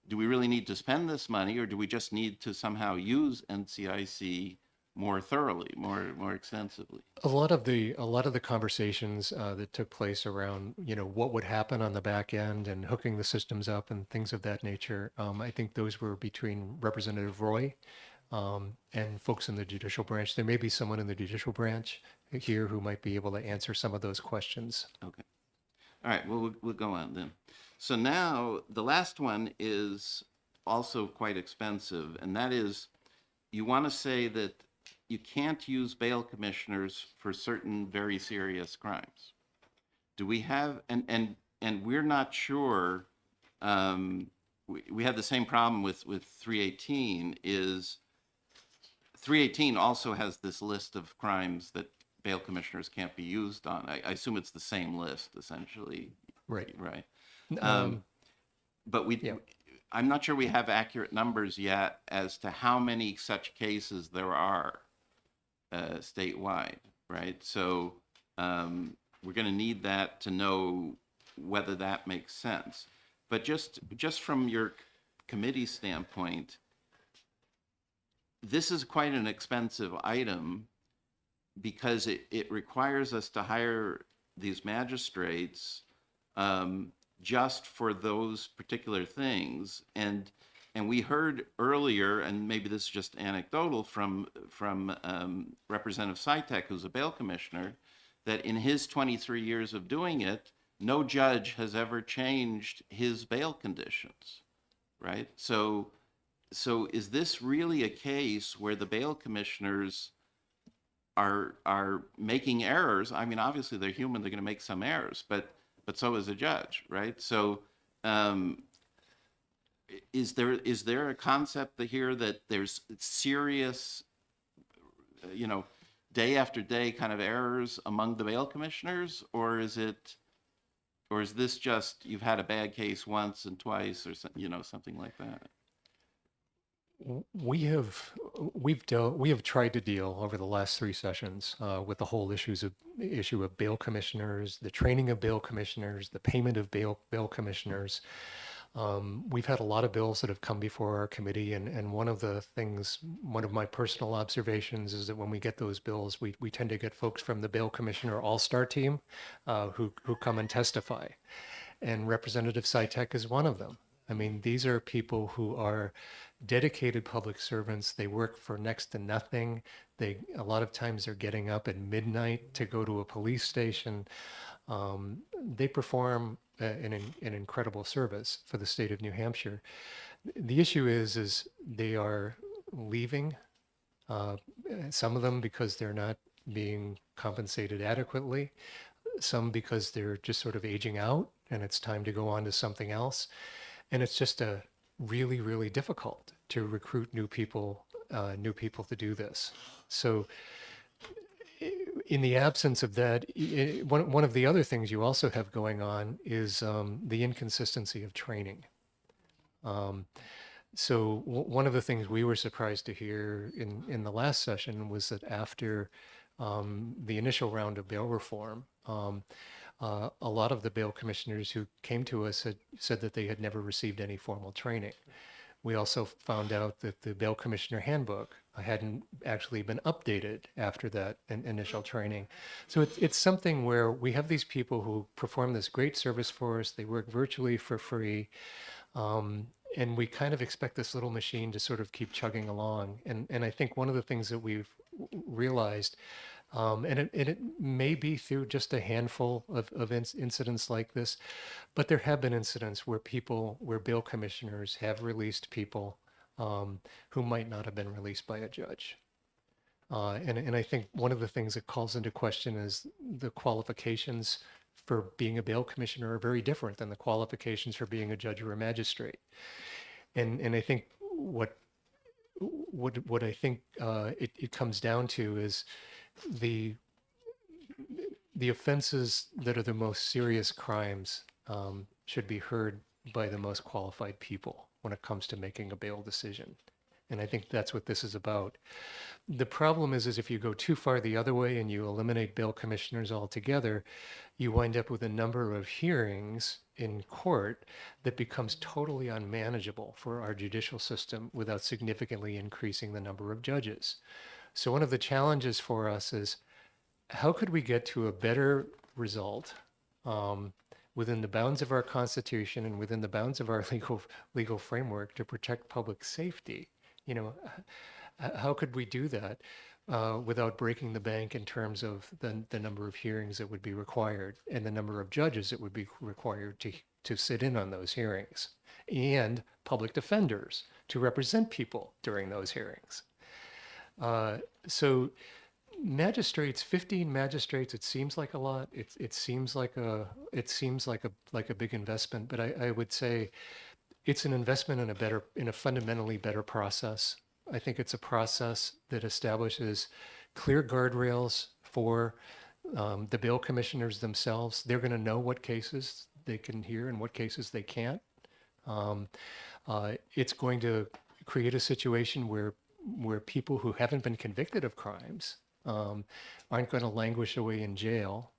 S2: do we really need to spend this money, or do we just need to somehow use NCIC more thoroughly, more extensively?
S13: A lot of the conversations that took place around, what would happen on the back end and hooking the systems up and things of that nature, I think those were between Representative Roy and folks in the judicial branch. There may be someone in the judicial branch here who might be able to answer some of those questions.
S2: Okay. All right, well, we'll go on then. So now the last one is also quite expensive, and that is, you want to say that you can't use bail commissioners for certain very serious crimes. Do we have, and we're not sure, we had the same problem with 318, is 318 also has this list of crimes that bail commissioners can't be used on. I assume it's the same list, essentially.
S13: Right.
S2: Right.
S13: But
S2: I'm not sure we have accurate numbers yet as to how many such cases there are statewide, right? So we're going to need that to know whether that makes sense. But just from your committee standpoint, this is quite an expensive item because it requires us to hire these magistrates just for those particular things. And we heard earlier, and maybe this is just anecdotal, from Representative Sitek, who's a bail commissioner, that in his 23 years of doing it, no judge has ever changed his bail conditions, right? So is this really a case where the bail commissioners are making errors? I mean, obviously they're human, they're going to make some errors, but so is a judge, right? So is there a concept here that there's serious, day after day kind of errors among the bail commissioners, or is this just you've had a bad case once and twice, or something like that?
S13: We have tried to deal over the last 3 sessions with the whole issue of bail commissioners, the training of bail commissioners, the payment of bail commissioners. We've had a lot of bills that have come before our committee, and one of my personal observations is that when we get those bills, we tend to get folks from the bail commissioner all-star team who come and testify, and Representative Sitek is one of them. I mean, these are people who are dedicated public servants. They work for next to nothing. A lot of times they're getting up at midnight to go to a police station. They perform an incredible service for the state of New Hampshire. The issue is they are leaving, some of them because they're not being compensated adequately, some because they're just sort of aging out and it's time to go on to something else. And it's just really, really difficult to recruit new people to do this. So in the absence of that, one of the other things you also have going on is the inconsistency of training. So one of the things we were surprised to hear in the last session was that after the initial round of bail reform, a lot of the bail commissioners who came to us had said that they had never received any formal training. We also found out that the bail commissioner handbook hadn't actually been updated after that initial training. So it's something where we have these people who perform this great service for us. They work virtually for free. And we kind of expect this little machine to sort of keep chugging along. And I think one of the things that we've realized, and it may be through just a handful of incidents like this, but there have been incidents where bail commissioners have released people who might not have been released by a judge. And I think one of the things that calls into question is the qualifications for being a bail commissioner are very different than the qualifications for being a judge or a magistrate. And I think what I think it comes down to is the offenses that are the most serious crimes should be heard by the most qualified people when it comes to making a bail decision. And I think that's what this is about. The problem is if you go too far the other way and you eliminate bail commissioners altogether, you wind up with a number of hearings in court that becomes totally unmanageable for our judicial system without significantly increasing the number of judges. So one of the challenges for us is how could we get to a better result within the bounds of our Constitution and within the bounds of our legal framework to protect public safety? You know, how could we do that without breaking the bank in terms of the number of hearings that would be required and the number of judges that would be required to sit in on those hearings, and public defenders to represent people during those hearings? So magistrates, 15 magistrates, it seems like a lot. It seems like a big investment, but I would say it's an investment in a fundamentally better process. I think it's a process that establishes clear guardrails for the bail commissioners themselves. They're going to know what cases they can hear and what cases they can't. It's going to create a situation where people who haven't been convicted of crimes aren't going to languish away in jail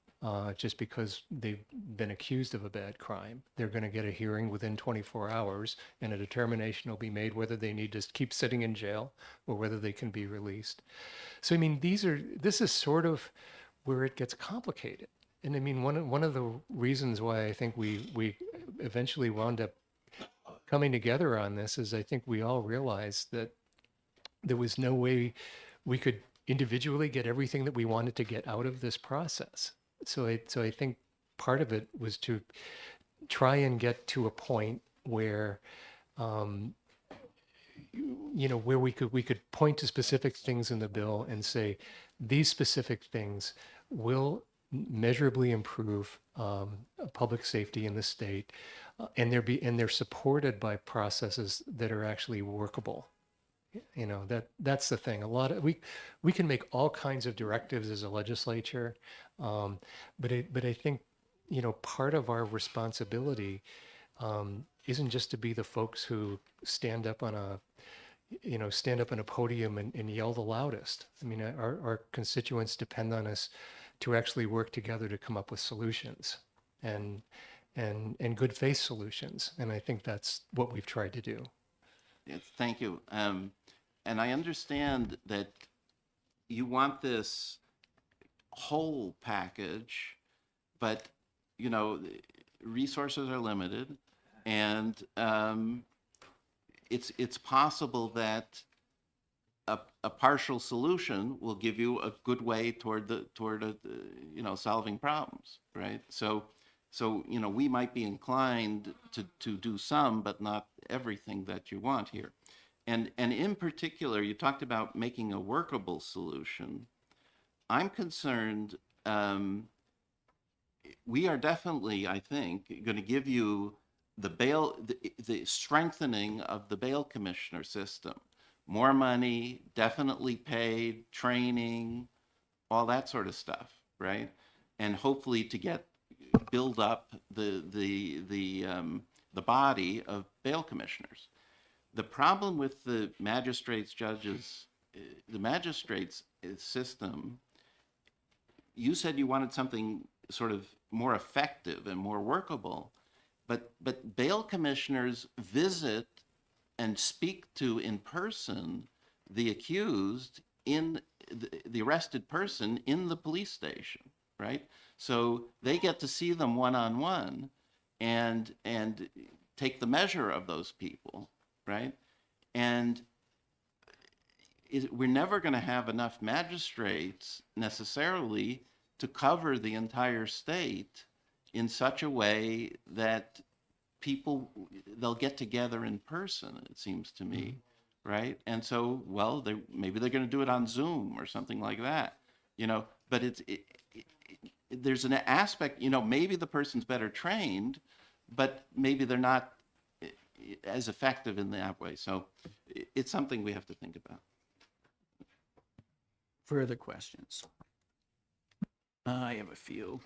S13: just because they've been accused of a bad crime. They're going to get a hearing within 24 hours, and a determination will be made whether they need to keep sitting in jail or whether they can be released. So, I mean, this is sort of where it gets complicated. And I mean, one of the reasons why I think we eventually wound up coming together on this is I think we all realized that there was no way we could individually get everything that we wanted to get out of this process. So I think part of it was to try and get to a point where, where we could point to specific things in the bill and say, these specific things will measurably improve public safety in the state, and they're supported by processes that are actually workable. You know, that's the thing. We can make all kinds of directives as a legislature, but I think, you know, part of our responsibility isn't just to be the folks who stand up on a podium and yell the loudest. I mean, our constituents depend on us to actually work together to come up with solutions and good faith solutions. And I think that's what we've tried to do.
S2: Yes, thank you. And I understand that you want this whole package, but, you know, resources are limited, and it's possible that a partial solution will give you a good way toward solving problems, right? So you know, we might be inclined to do some, but not everything that you want here. And in particular, you talked about making a workable solution. I'm concerned, we are definitely, I think, going to give you the strengthening of the bail commissioner system. More money, definitely paid, training, all that sort of stuff, right? And hopefully to build up the body of bail commissioners. The problem with the magistrates, judges, the magistrates system, you said you wanted something sort of more effective and more workable, but bail commissioners visit and speak to in person the accused in the arrested person in the police station, right? So they get to see them one-on-one and take the measure of those people, right? And we're never going to have enough magistrates necessarily to cover the entire state in such a way that they'll get together in person, it seems to me, right? And so, well, maybe they're going to do it on Zoom or something like that, you know, but there's an aspect, you know, maybe the person's better trained, but maybe they're not as effective in that way. So it's something we have to think about.
S1: Further questions? I have a few.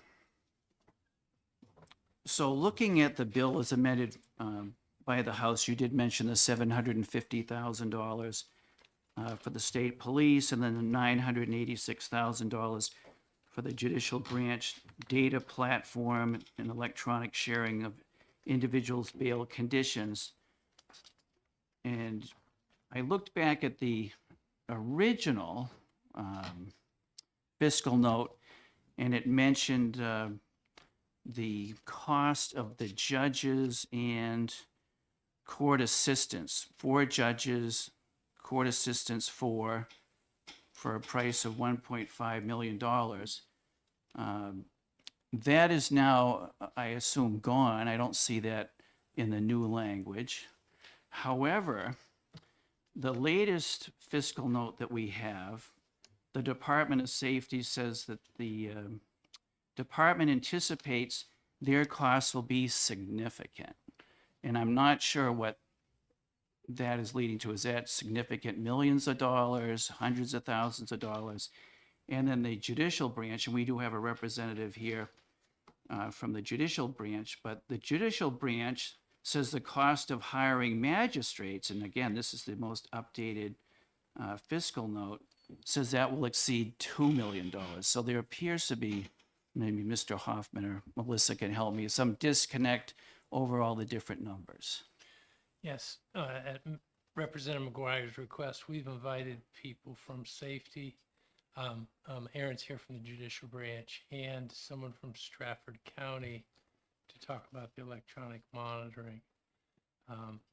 S1: So looking at the bill as amended by the House, you did mention the $750,000 for the state police, and then the $986,000 for the judicial branch data platform and electronic sharing of individuals' bail conditions. And I looked back at the original fiscal note, and it mentioned the cost of the judges and court assistants, 4 judges, court assistants for a price of $1.5 million. That is now, I assume, gone. I don't see that in the new language. However, the latest fiscal note that we have, the Department of Safety says that the department anticipates their costs will be significant. And I'm not sure what that is leading to. Is that significant millions of dollars, hundreds of thousands of dollars? And then the judicial branch, and we do have a representative here from the judicial branch, but the judicial branch says the cost of hiring magistrates, and again, this is the most updated fiscal note, says that will exceed $2 million. So there appears to be, maybe Mr. Hoffman or Melissa can help me, some disconnect over all the different numbers.
S12: Yes, at Representative McGuire's request, we've invited people from safety. Aaron's here from the judicial branch and someone from Stratford County to talk about the electronic monitoring.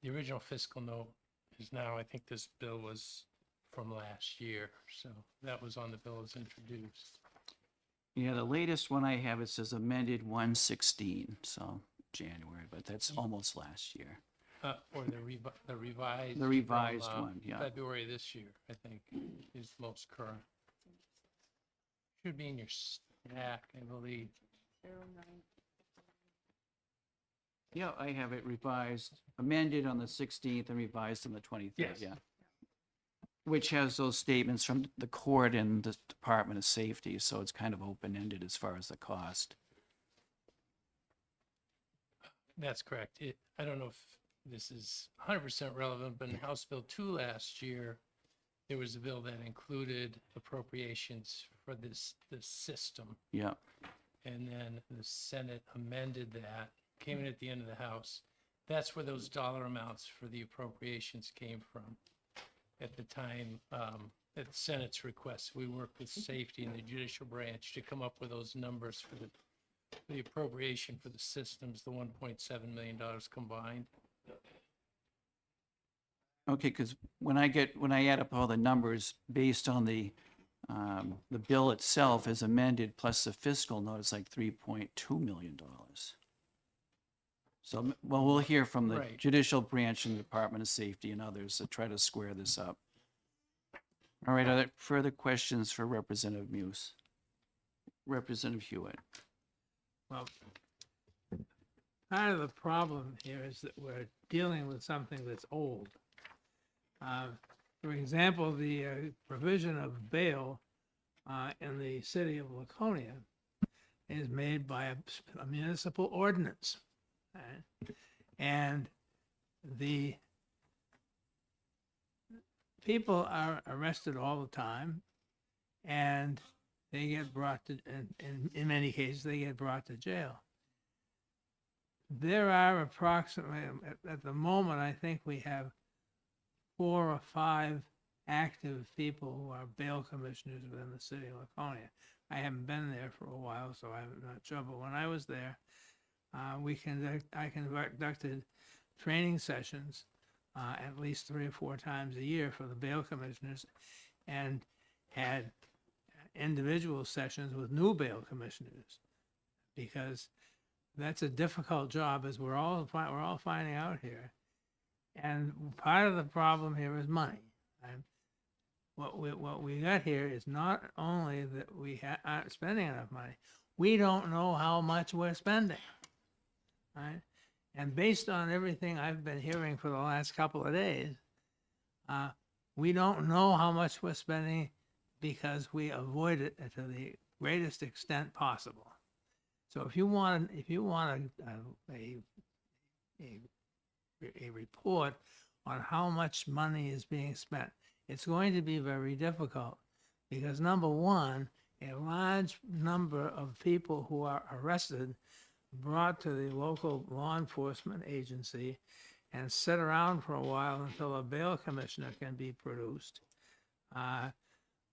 S12: The original fiscal note is now, I think this bill was from last year, so that was on the bill as introduced.
S1: Yeah, the latest one I have, it says amended 116, so January, but that's almost last year.
S12: Or the revised.
S1: The revised
S12: from,
S1: one, yeah.
S12: February this year, I think, is most current. Should be in your stack, I believe.
S1: Yeah, I have it revised, amended on the 16th and revised on the 23rd,
S12: Yes.
S1: yeah. Which has those statements from the court and the Department of Safety, so it's kind of open-ended as far as the cost.
S12: That's correct. I don't know if this is 100% relevant, but in House Bill 2 last year, there was a bill that included appropriations for this system.
S1: Yeah.
S12: And then the Senate amended that, came in at the end of the House. That's where those dollar amounts for the appropriations came from. At the time, at the Senate's request, we worked with safety and the judicial branch to come up with those numbers for the appropriation for the systems, the $1.7 million combined.
S1: Okay, because when I add up all the numbers based on the bill itself as amended plus the fiscal note, it's like $3.2 million. So, well, we'll hear from the
S12: Right.
S1: judicial branch and the Department of Safety and others to try to square this up. All right, are there further questions for Representative Muse? Representative Hewitt.
S12: Well, part of the problem here is that we're dealing with something that's old. For example, the provision of bail in the city of Laconia is made by a municipal ordinance. Right? And the people are arrested all the time, and they get brought to, and in many cases, they get brought to jail. There are approximately, at the moment, I think we have 4 or 5 active people who are bail commissioners within the city of Laconia. I haven't been there for a while, so I'm not sure, but when I was there, I conducted training sessions at least 3 or 4 times a year for the bail commissioners, and had individual sessions with new bail commissioners, because that's a difficult job, as we're all finding out here. And part of the problem here is money. And what we got here is not only that we aren't spending enough money, we don't know how much we're spending. Right? And based on everything I've been hearing for the last couple of days, we don't know how much we're spending because we avoid it to the greatest extent possible. So if you want a report on how much money is being spent, it's going to be very difficult because number one, a large number of people who are arrested, brought to the local law enforcement agency and sit around for a while until a bail commissioner can be produced.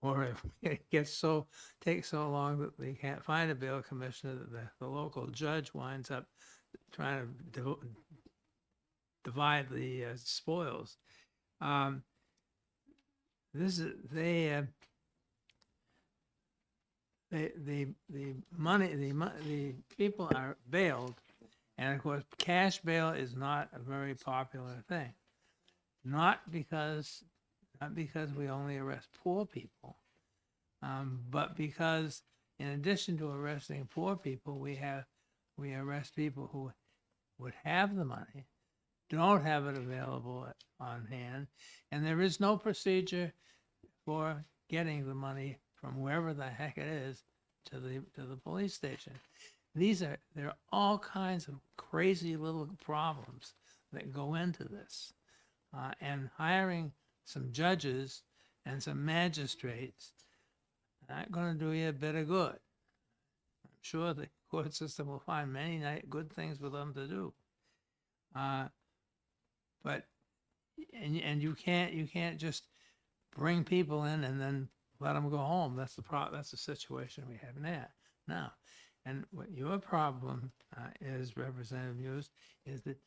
S12: Or if it takes so long that they can't find a bail commissioner, that the local judge winds up trying to divide the spoils. The people are bailed, and of course, cash bail is not a very popular thing. Not because we only arrest poor people, but because in addition to arresting poor people, we arrest people who would have the money, don't have it available on hand, and there is no procedure for getting the money from wherever the heck it is to the police station. There are all kinds of crazy little problems that go into this, and hiring some judges and some magistrates not going to do you a bit of good. I'm sure the court system will find many good things for them to do, but you can't just bring people in and then let them go home. That's the situation we have now. And what your problem is, Representative Muse, is that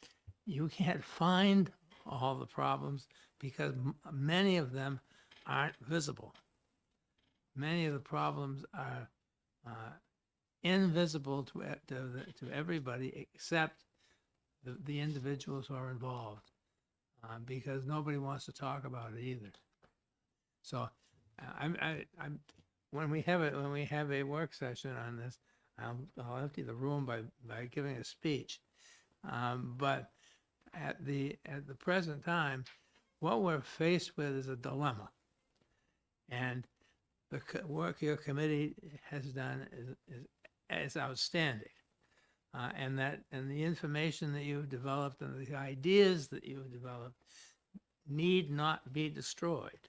S12: you can't find all the problems because many of them aren't visible. Many of the problems are invisible to everybody except the individuals who are involved, because nobody wants to talk about it either. So, when we have a work session on this, I'll empty the room by giving a speech. But at the present time, what we're faced with is a dilemma, and the work your committee has done is outstanding, and the information that you've developed and the ideas that you've developed need not be destroyed,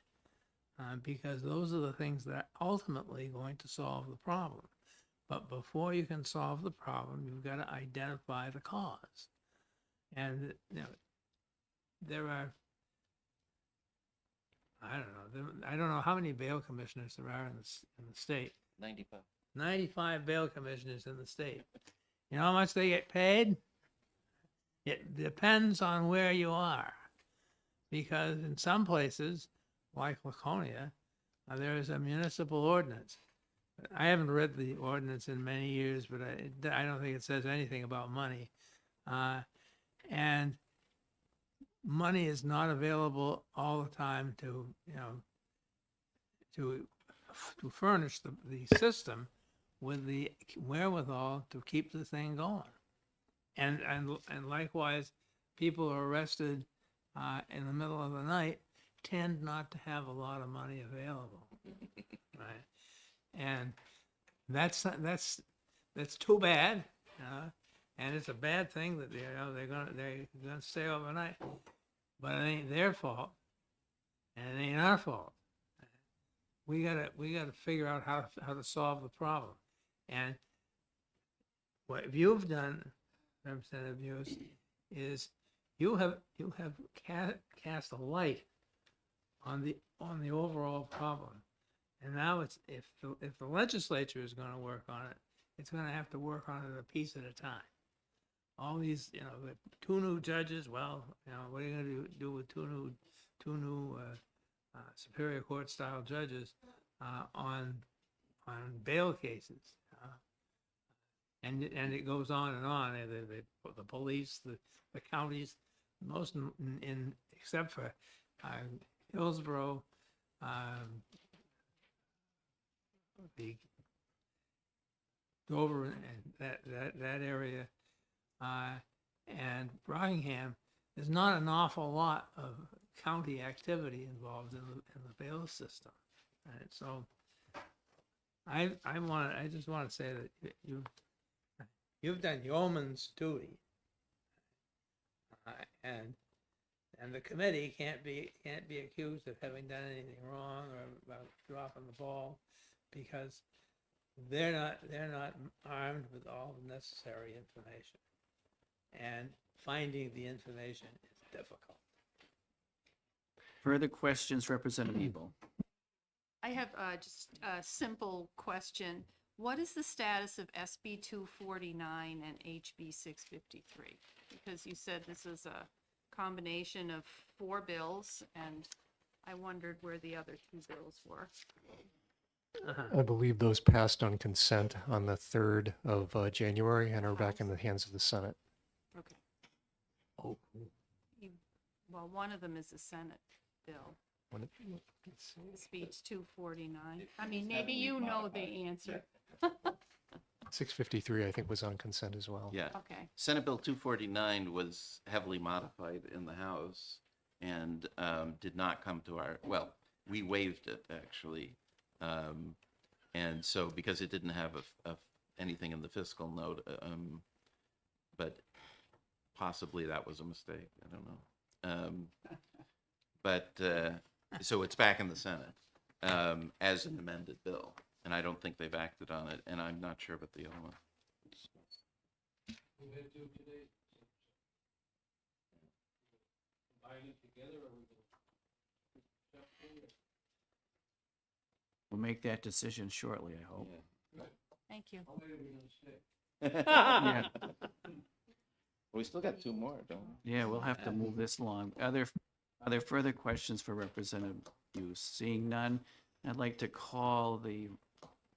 S12: because those are the things that are ultimately going to solve the problem. But before you can solve the problem, you've got to identify the cause. And there are, I don't know how many bail commissioners there are in the state.
S2: 95.
S12: 95 bail commissioners in the state. You know how much they get paid? It depends on where you are, because in some places, like Laconia, there is a municipal ordinance. I haven't read the ordinance in many years, but I don't think it says anything about money. And money is not available all the time to furnish the system with the wherewithal to keep the thing going. And likewise, people who are arrested in the middle of the night tend not to have a lot of money available, right? And that's too bad, and it's a bad thing that they're gonna stay overnight, but it ain't their fault, and it ain't our fault. We gotta figure out how to solve the problem, and what you've done, Representative Muse, is you have cast a light on the overall problem. And now if the legislature is going to work on it, it's going to have to work on it a piece at a time. All these, the 2 new judges. Well, what are you going to do with two new Superior Court style judges on bail cases? And it goes on and on. The police, the counties, most in except for Hillsborough. The Dover and that area, and Rockingham, there's not an awful lot of county activity involved in the bail system, right? So I just want to say that you've done yeoman's duty. And the committee can't be accused of having done anything wrong or about dropping the ball, because they're not armed with all the necessary information. And finding the information is difficult.
S1: Further questions, Representative Ebel?
S6: I have just a simple question. What is the status of SB 249 and HB 653? Because you said this is a combination of 4 bills, and I wondered where the other 2 bills were.
S13: I believe those passed on consent on the 3rd of January and are back in the hands of the Senate.
S6: Okay.
S12: Oh.
S6: Well, one of them is a Senate bill. Speech 249. I mean, maybe you know the answer.
S13: 653, I think, was on consent as well.
S2: Yeah.
S6: Okay.
S2: Senate Bill 249 was heavily modified in the House and did not come to our, well, we waived it, actually. And so, because it didn't have anything in the fiscal note, but possibly that was a mistake. I don't know. So it's back in the Senate as an amended bill. And I don't think they've acted on it, and I'm not sure about the other one.
S1: We'll make that decision shortly, I hope.
S6: Thank you.
S1: Yeah.
S2: We still got 2 more, don't we?
S1: Yeah, we'll have to move this along. Are there further questions for Representative Hughes? Seeing none, I'd like to call the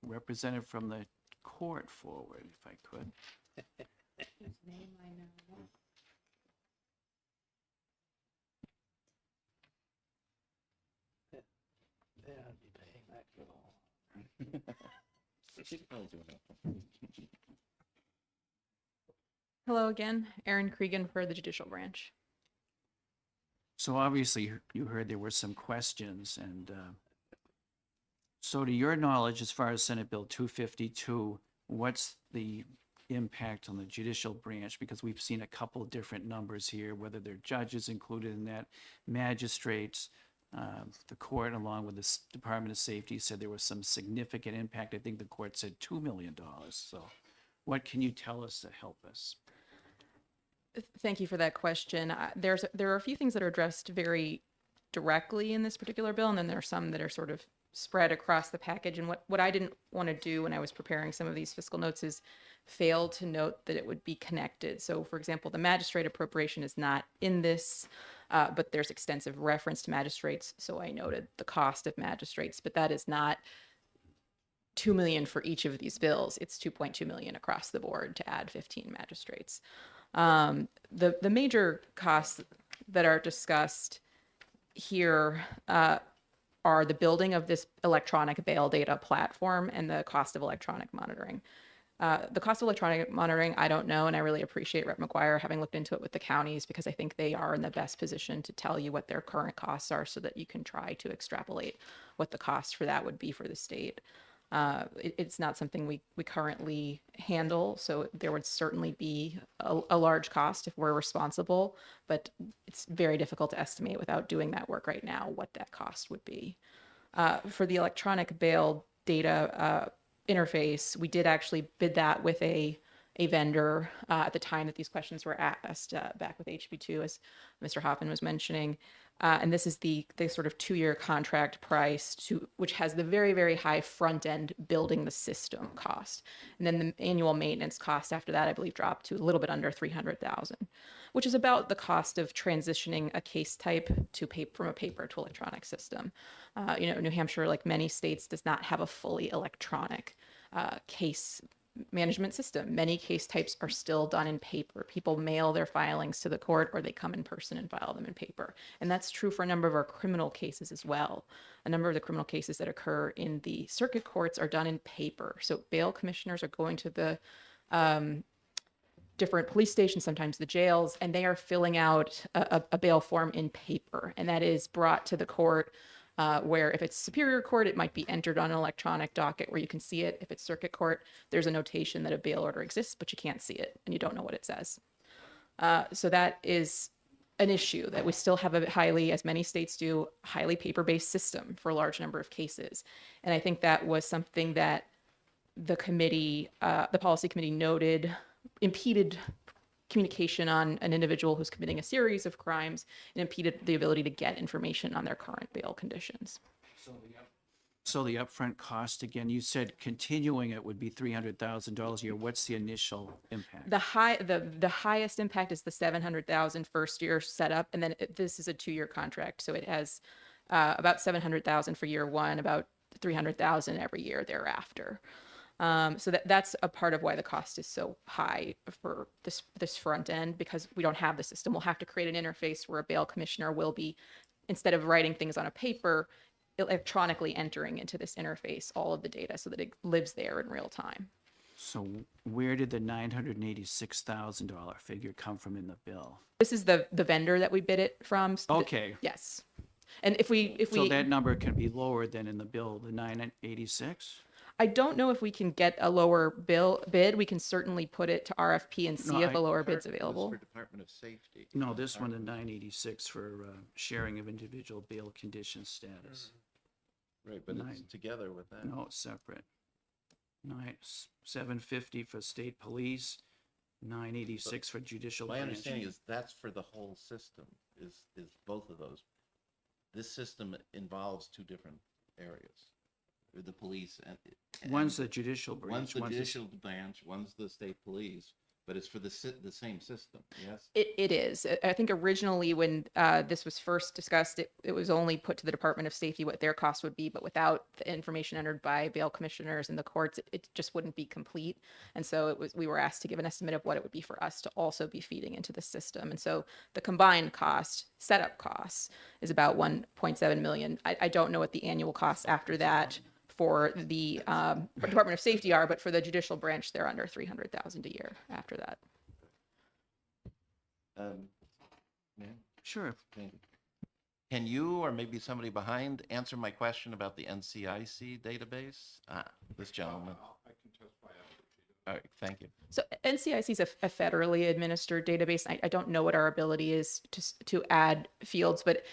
S1: representative from the court forward, if I could.
S6: Whose name I know.
S12: They ought to be paying that bill.
S2: She's probably doing it.
S5: Hello again, Erin Cregan for the Judicial Branch.
S1: So obviously, you heard there were some questions, and so to your knowledge, as far as Senate Bill 252, what's the impact on the judicial branch? Because we've seen a couple different numbers here, whether they're judges included in that, magistrates, the court, along with the Department of Safety, said there was some significant impact. I think the court said $2 million. So what can you tell us to help us?
S5: Thank you for that question. There are a few things that are addressed very directly in this particular bill, and then there are some that are sort of spread across the package. And what I didn't want to do when I was preparing some of these fiscal notes is fail to note that it would be connected. So, for example, the magistrate appropriation is not in this, but there's extensive reference to magistrates. So I noted the cost of magistrates, but that is not $2 million for each of these bills. It's $2.2 million across the board to add 15 magistrates. The major costs that are discussed here are the building of this electronic bail data platform and the cost of electronic monitoring. The cost of electronic monitoring, I don't know, and I really appreciate Rep. McGuire having looked into it with the counties, because I think they are in the best position to tell you what their current costs are so that you can try to extrapolate what the cost for that would be for the state. It's not something we currently handle, so there would certainly be a large cost if we're responsible, but it's very difficult to estimate without doing that work right now what that cost would be. For the electronic bail data interface, we did actually bid that with a vendor at the time that these questions were asked back with HB2, as Mr. Hoffman was mentioning. And this is the sort of 2-year contract price, which has the very, very high front end building the system cost. And then the annual maintenance cost after that, I believe, dropped to a little bit under $300,000, which is about the cost of transitioning a case type from a paper to electronic system. New Hampshire, like many states, does not have a fully electronic case management system. Many case types are still done in paper. People mail their filings to the court, or they come in person and file them in paper. And that's true for a number of our criminal cases as well. A number of the criminal cases that occur in the circuit courts are done in paper. So bail commissioners are going to the different police stations, sometimes the jails, and they are filling out a bail form in paper. And that is brought to the court where if it's Superior Court, it might be entered on an electronic docket where you can see it. If it's Circuit Court, there's a notation that a bail order exists, but you can't see it and you don't know what it says. So that is an issue that we still have a highly, as many states do, highly paper-based system for a large number of cases. And I think that was something that the committee, the policy committee noted impeded communication on an individual who's committing a series of crimes and impeded the ability to get information on their current bail conditions.
S1: So the upfront cost, again, you said continuing it would be $300,000 a year. What's the initial impact?
S5: The highest impact is the $700,000 first year setup, and then this is a 2-year contract, so it has about $700,000 for year one, about $300,000 every year thereafter. So that's a part of why the cost is so high for this front end, because we don't have the system. We'll have to create an interface where a bail commissioner will be, instead of writing things on a paper, electronically entering into this interface all of the data so that it lives there in real time.
S1: So where did the $986,000 figure come from in the bill?
S5: This is the vendor that we bid it from.
S1: Okay.
S5: Yes. And if we
S1: So that number can be lower than in the bill, the 986?
S5: I don't know if we can get a lower bid. We can certainly put it to RFP and see
S1: No,
S5: if a lower bid's
S2: It was
S5: available.
S2: For Department of Safety.
S1: No, this one, the 986 for sharing of individual bail condition status.
S2: Right, but it's
S1: Nine.
S2: together with that.
S1: No, it's separate. 750 for state police, 986 for judicial
S2: My
S1: branch.
S2: understanding is that's for the whole system, is both of those. This system involves two different areas, the police and.
S1: One's the judicial branch.
S2: One's the
S1: one's
S2: judicial branch, one's the state police, but it's for the same system, yes?
S5: It is. I think originally when this was first discussed, it was only put to the Department of Safety what their cost would be, but without the information entered by bail commissioners in the courts, it just wouldn't be complete. And so we were asked to give an estimate of what it would be for us to also be feeding into the system. And so the combined cost, setup costs, is about 1.7 million. I don't know what the annual costs after that for the Department of Safety are, but for the judicial branch, they're under 300,000 a year after that.
S2: Yeah.
S1: Sure.
S2: Can you, or maybe somebody behind, answer my question about the NCIC database? This gentleman. I can testify after. All right, thank you.
S5: So NCIC is a federally administered database. I don't know what our ability is to add fields, but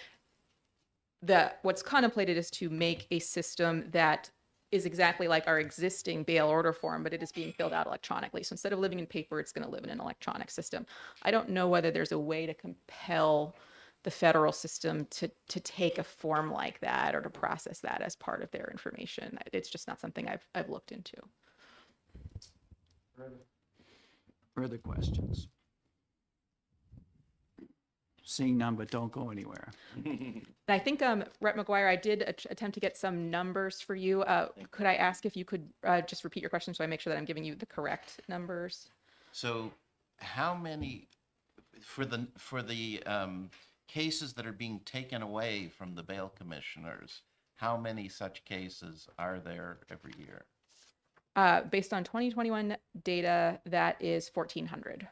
S5: what's contemplated is to make a system that is exactly like our existing bail order form, but it is being filled out electronically. So instead of living in paper, it's going to live in an electronic system. I don't know whether there's a way to compel the federal system to take a form like that or to process that as part of their information. It's just not something I've looked into.
S1: Further questions? Seeing none, but don't go anywhere.
S5: I think, Rep. McGuire, I did attempt to get some numbers for you. Could I ask if you could just repeat your question so I make sure that I'm giving you the correct numbers?
S2: So how many, for the cases that are being taken away from the bail commissioners, how many such cases are there every year?
S5: Based on 2021 data, that is 1,400.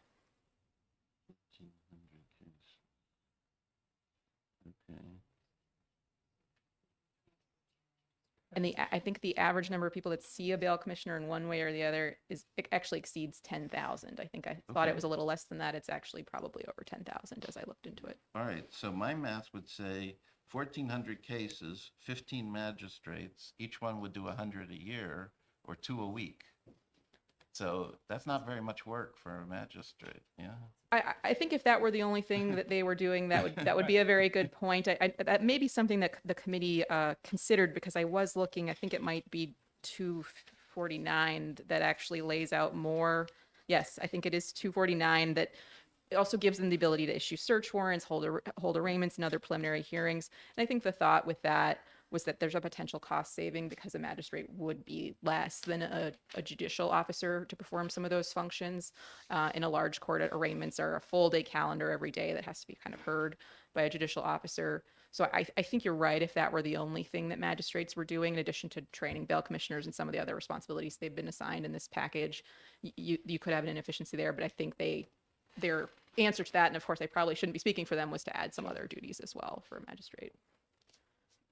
S5: And I think the average number of people that see a bail commissioner in one way or the other it actually exceeds 10,000. I think I thought it was a little less than that. It's actually probably over 10,000 as I looked into it.
S2: All right, so my math would say 1,400 cases, 15 magistrates, each one would do 100 a year or 2 a week. So that's not very much work for a magistrate, yeah?
S5: I think if that were the only thing that they were doing, that would be a very good point. That may be something that the committee considered, because I was looking, I think it might be 249 that actually lays out more. Yes, I think it is 249 that it also gives them the ability to issue search warrants, hold arraignments and other preliminary hearings. And I think the thought with that was that there's a potential cost saving because a magistrate would be less than a judicial officer to perform some of those functions. In a large court, arraignments are a full day calendar every day that has to be kind of heard by a judicial officer. So I think you're right. If that were the only thing that magistrates were doing, in addition to training bail commissioners and some of the other responsibilities they've been assigned in this package, you could have an inefficiency there. But I think their answer to that, and of course I probably shouldn't be speaking for them, was to add some other duties as well for a magistrate.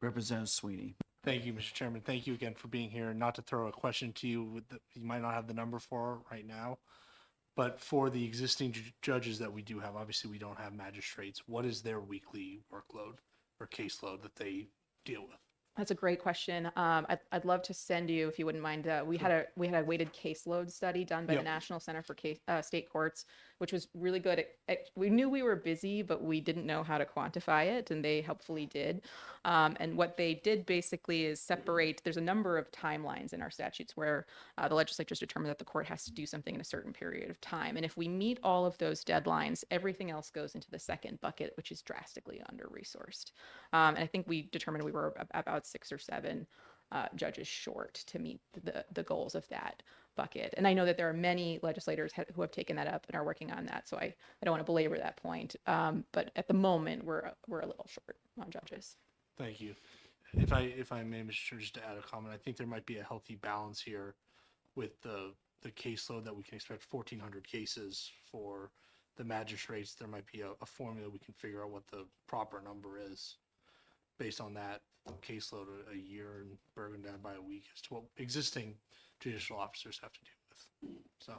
S1: Representative Sweeney.
S8: Thank you, Mr. Chairman. Thank you again for being here. Not to throw a question to you you might not have the number for right now, but for the existing judges that we do have, obviously we don't have magistrates. What is their weekly workload or caseload that they deal with?
S5: That's a great question. I'd love to send you, if you wouldn't mind. We had a weighted caseload study done by the
S8: Yep.
S5: National Center for State Courts, which was really good. We knew we were busy, but we didn't know how to quantify it, and they helpfully did. And what they did basically is separate. There's a number of timelines in our statutes where the legislature's determined that the court has to do something in a certain period of time, and if we meet all of those deadlines, everything else goes into the second bucket, which is drastically under-resourced. And I think we determined we were about 6 or 7 judges short to meet the goals of that bucket. And I know that there are many legislators who have taken that up and are working on that, so I don't want to belabor that point. But at the moment, we're a little short on judges.
S8: Thank you. If I may, Mr. Chair, just to add a comment, I think there might be a healthy balance here with the caseload that we can expect 1,400 cases for the magistrates. There might be a formula we can figure out what the proper number is based on that caseload a year and broken down by a week as to what existing judicial officers have to deal with. So.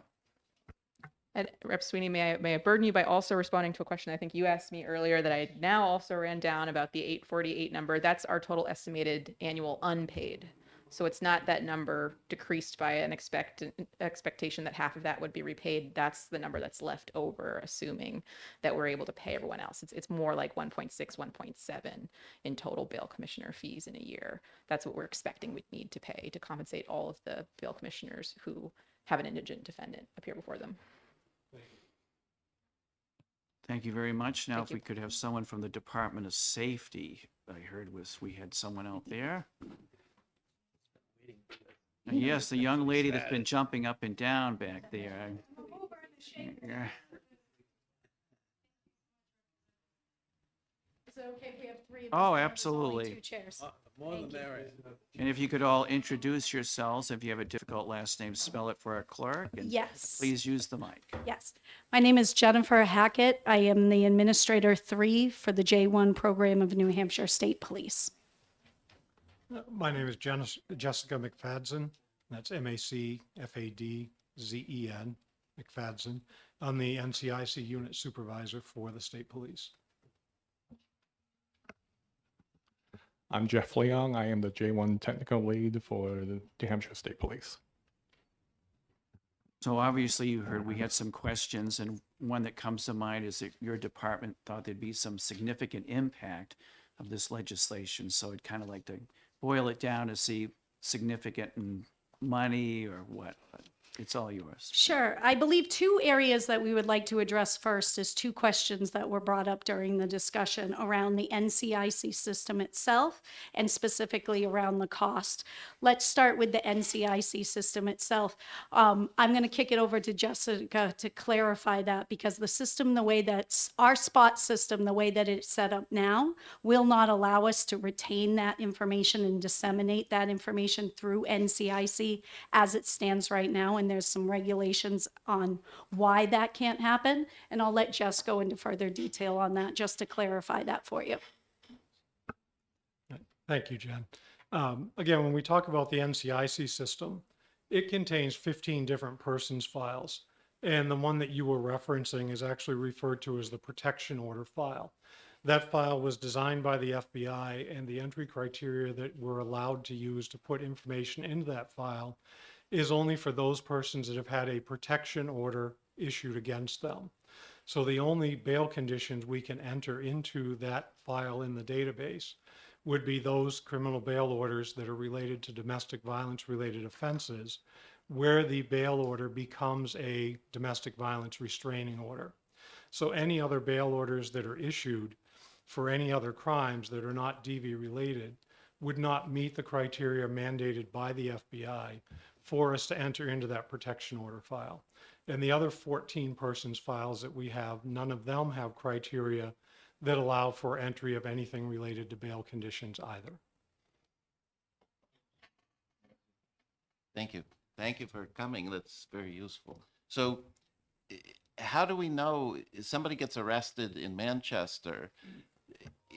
S5: And Rep. Sweeney, may I burden you by also responding to a question I think you asked me earlier that I now also ran down about the 848 number. That's our total estimated annual unpaid. So it's not that number decreased by an expectation that half of that would be repaid. That's the number that's left over, assuming that we're able to pay everyone else. It's more like 1.6, 1.7 in total bail commissioner fees in a year. That's what we're expecting we'd need to pay to compensate all of the bail commissioners who have an indigent defendant appear before them.
S1: Thank you very much. Now,
S5: Thank
S1: if we could have someone from the Department of Safety, I heard we had someone out there. Yes, the young lady that's been jumping up and down back there. Yeah.
S3: Is it okay if we have 3 of us?
S1: Oh,
S3: There's only
S1: absolutely.
S3: 2 chairs.
S12: More the
S3: Thank you.
S12: merrier.
S1: And if you could all introduce yourselves, if you have a difficult last name, spell it for our clerk. And
S3: Yes.
S1: please use the mic.
S3: Yes. My name is Jennifer Hackett. I am the Administrator 3 for the J1 program of New Hampshire State Police.
S11: My name is Jessica McFadden. That's MACFADZEN, McFadden. I'm the NCIC unit supervisor for the state police.
S14: I'm Jeff Leong. I am the J1 technical lead for the New Hampshire State Police.
S1: So obviously you heard we had some questions, and one that comes to mind is that your department thought there'd be some significant impact of this legislation. So I'd kind of like to boil it down to see significant in money or what, but it's all yours.
S3: Sure. I believe 2 areas that we would like to address first is 2 questions that were brought up during the discussion around the NCIC system itself and specifically around the cost. Let's start with the NCIC system itself. I'm going to kick it over to Jessica to clarify that, because the system, the way that's our spot system, the way that it's set up now, will not allow us to retain that information and disseminate that information through NCIC as it stands right now. And there's some regulations on why that can't happen. And I'll let Jess go into further detail on that just to clarify that for you.
S11: Thank you, Jen. Again, when we talk about the NCIC system, it contains 15 different persons files. And the one that you were referencing is actually referred to as the protection order file. That file was designed by the FBI, and the entry criteria that we're allowed to use to put information into that file is only for those persons that have had a protection order issued against them. So the only bail conditions we can enter into that file in the database would be those criminal bail orders that are related to domestic violence related offenses, where the bail order becomes a domestic violence restraining order. So any other bail orders that are issued for any other crimes that are not DV related would not meet the criteria mandated by the FBI for us to enter into that protection order file. And the other 14 persons files that we have, none of them have criteria that allow for entry of anything related to bail conditions either.
S2: Thank you. Thank you for coming. That's very useful. So how do we know if somebody gets arrested in Manchester?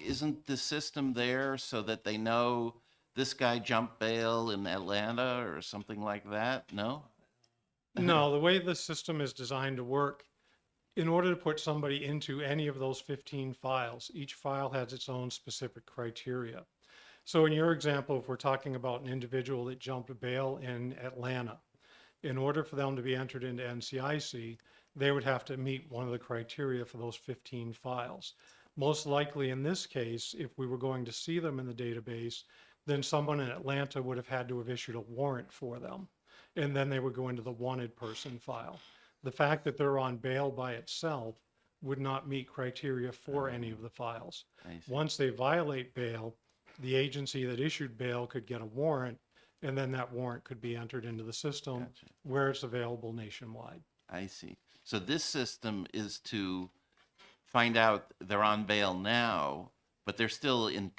S2: isn't the system there so that they know this guy jumped bail in Atlanta or something like that? No?
S11: No, the way the system is designed to work, in order to put somebody into any of those 15 files, each file has its own specific criteria. So in your example, if we're talking about an individual that jumped bail in Atlanta, in order for them to be entered into NCIC, they would have to meet one of the criteria for those 15 files. Most likely in this case, if we were going to see them in the database, then someone in Atlanta would have had to have issued a warrant for them. And then they would go into the wanted person file. The fact that they're on bail by itself would not meet criteria for any of the files. Once they violate bail, the agency that issued bail could get a warrant, and then that warrant could be entered into the system where it's available nationwide.
S2: I see. So this system is to find out they're on bail now, but they're still in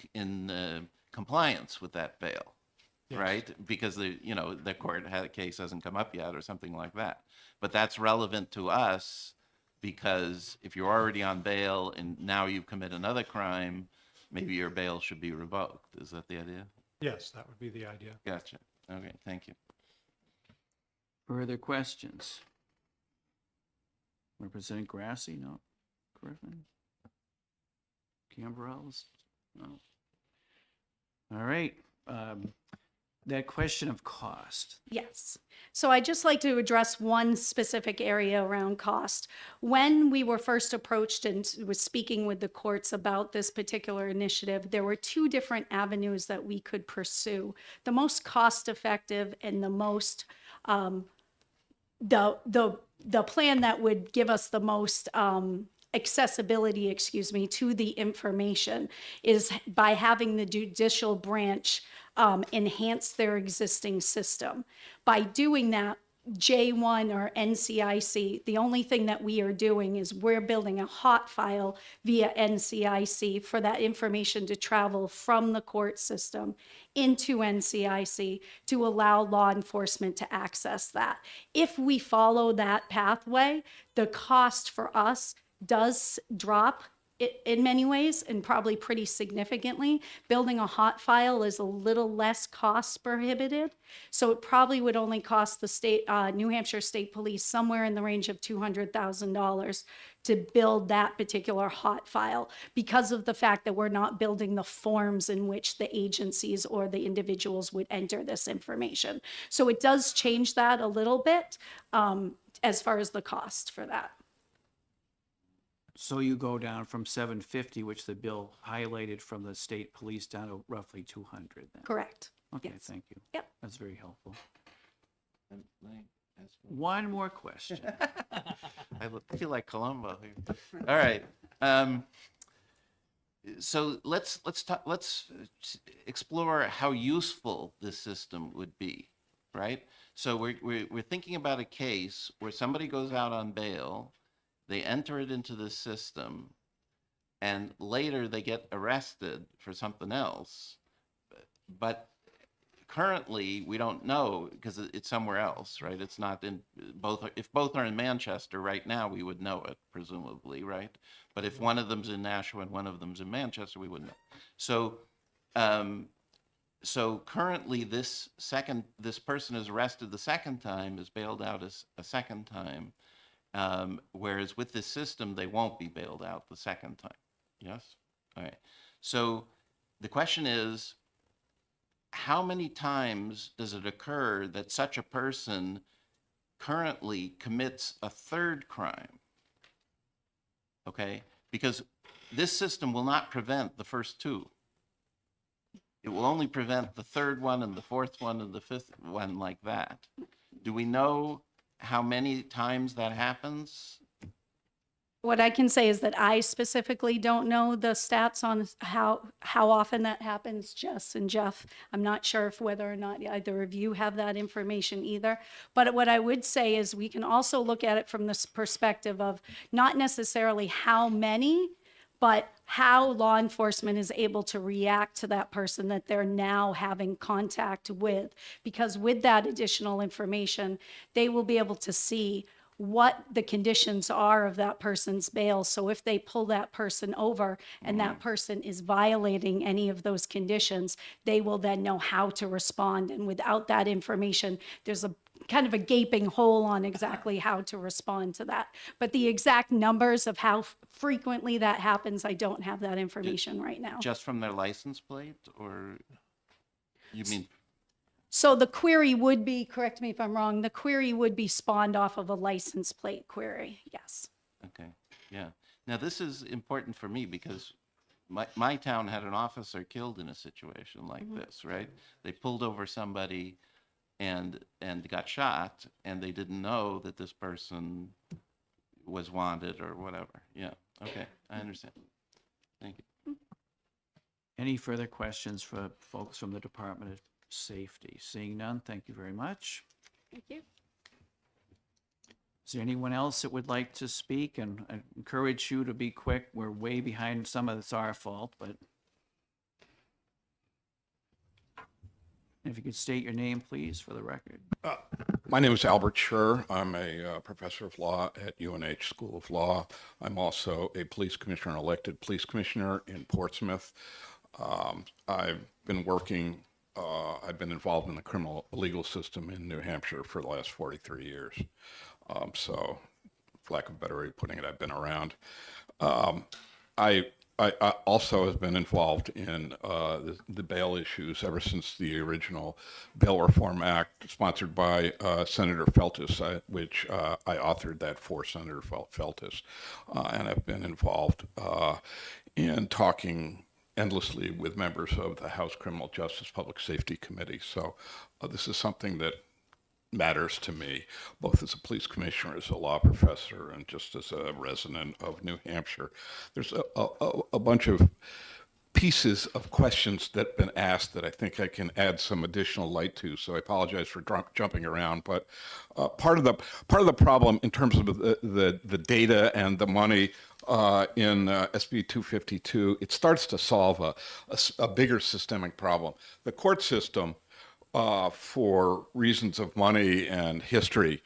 S2: compliance with that bail, right? Because the court case hasn't come up yet or something like that. But that's relevant to us because if you're already on bail and now you commit another crime, maybe your bail should be revoked. Is that the idea?
S11: Yes, that would be the idea.
S2: Gotcha. Okay, thank you.
S1: Further questions? Representative Grassi, no? Griffin? Cambrels? No. All right. That question of cost.
S3: Yes. So I'd just like to address one specific area around cost. When we were first approached and was speaking with the courts about this particular initiative, there were two different avenues that we could pursue. The most cost-effective and the most the plan that would give us the most accessibility, to the information is by having the judicial branch enhance their existing system. By doing that, J1 or NCIC, the only thing that we are doing is we're building a hot file via NCIC for that information to travel from the court system into NCIC to allow law enforcement to access that. If we follow that pathway, the cost for us does drop in many ways and probably pretty significantly. Building a hot file is a little less cost prohibitive. So it probably would only cost the state, New Hampshire State Police somewhere in the range of $200,000 to build that particular hot file because of the fact that we're not building the forms in which the agencies or the individuals would enter this information. So it does change that a little bit as far as the cost for that.
S1: So you go down from 750, which the bill highlighted from the state police, down to roughly 200 then?
S3: Correct.
S1: Okay,
S3: Yes.
S1: thank you.
S3: Yep.
S1: That's very helpful. One more question.
S2: I feel like Columbo here. All right. So let's explore how useful this system would be, right? So we're thinking about a case where somebody goes out on bail, they enter it into the system, and later they get arrested for something else. But currently, we don't know because it's somewhere else, right? It's not in both. If both are in Manchester right now, we would know it, presumably, right? But if one of them's in Nashua and one of them's in Manchester, we wouldn't know. So currently, this person is arrested the second time, is bailed out a second time. Whereas with this system, they won't be bailed out the second time. Yes? All right. So the question is, how many times does it occur that such a person currently commits a third crime? Okay? Because this system will not prevent the first two. It will only prevent the third one and the fourth one and the fifth one, like that. Do we know how many times that happens?
S3: What I can say is that I specifically don't know the stats on how often that happens, Jess and Jeff. I'm not sure if whether or not either of you have that information either. But what I would say is we can also look at it from this perspective of not necessarily how many, but how law enforcement is able to react to that person that they're now having contact with. Because with that additional information, they will be able to see what the conditions are of that person's bail. So if they pull that person over and that person is violating any of those conditions, they will then know how to respond. And without that information, there's a kind of a gaping hole on exactly how to respond to that. But the exact numbers of how frequently that happens, I don't have that information right now.
S2: Just from their license plate, or you mean?
S3: So the query would be, correct me if I'm wrong, the query would be spawned off of a license plate query, yes.
S2: Okay, yeah. Now, this is important for me because my town had an officer killed in a situation like this, right? They pulled over somebody and got shot, and they didn't know that this person was wanted or whatever. Yeah, okay, I understand. Thank you.
S1: Any further questions for folks from the Department of Safety? Seeing none, thank you very much.
S3: Thank you.
S1: Is there anyone else that would like to speak? And I encourage you to be quick. We're way behind. Some of it's our fault, but if you could state your name, please, for the record.
S19: My name is Albert Schur. I'm a professor of law at UNH School of Law. I'm also a police commissioner, elected police commissioner in Portsmouth. I've been working, I've been involved in the criminal legal system in New Hampshire for the last 43 years. So, for lack of a better way of putting it, I've been around. I also have been involved in the bail issues ever since the original Bail Reform Act sponsored by Senator Feltus, which I authored that for Senator Feltus. And I've been involved in talking endlessly with members of the House Criminal Justice Public Safety Committee. So this is something that matters to me, both as a police commissioner, as a law professor, and just as a resident of New Hampshire. There's a bunch of pieces of questions that have been asked that I think I can add some additional light to. So I apologize for jumping around, but part of the problem in terms of the data and the money in SB 252, it starts to solve a bigger systemic problem. The court system, for reasons of money and history,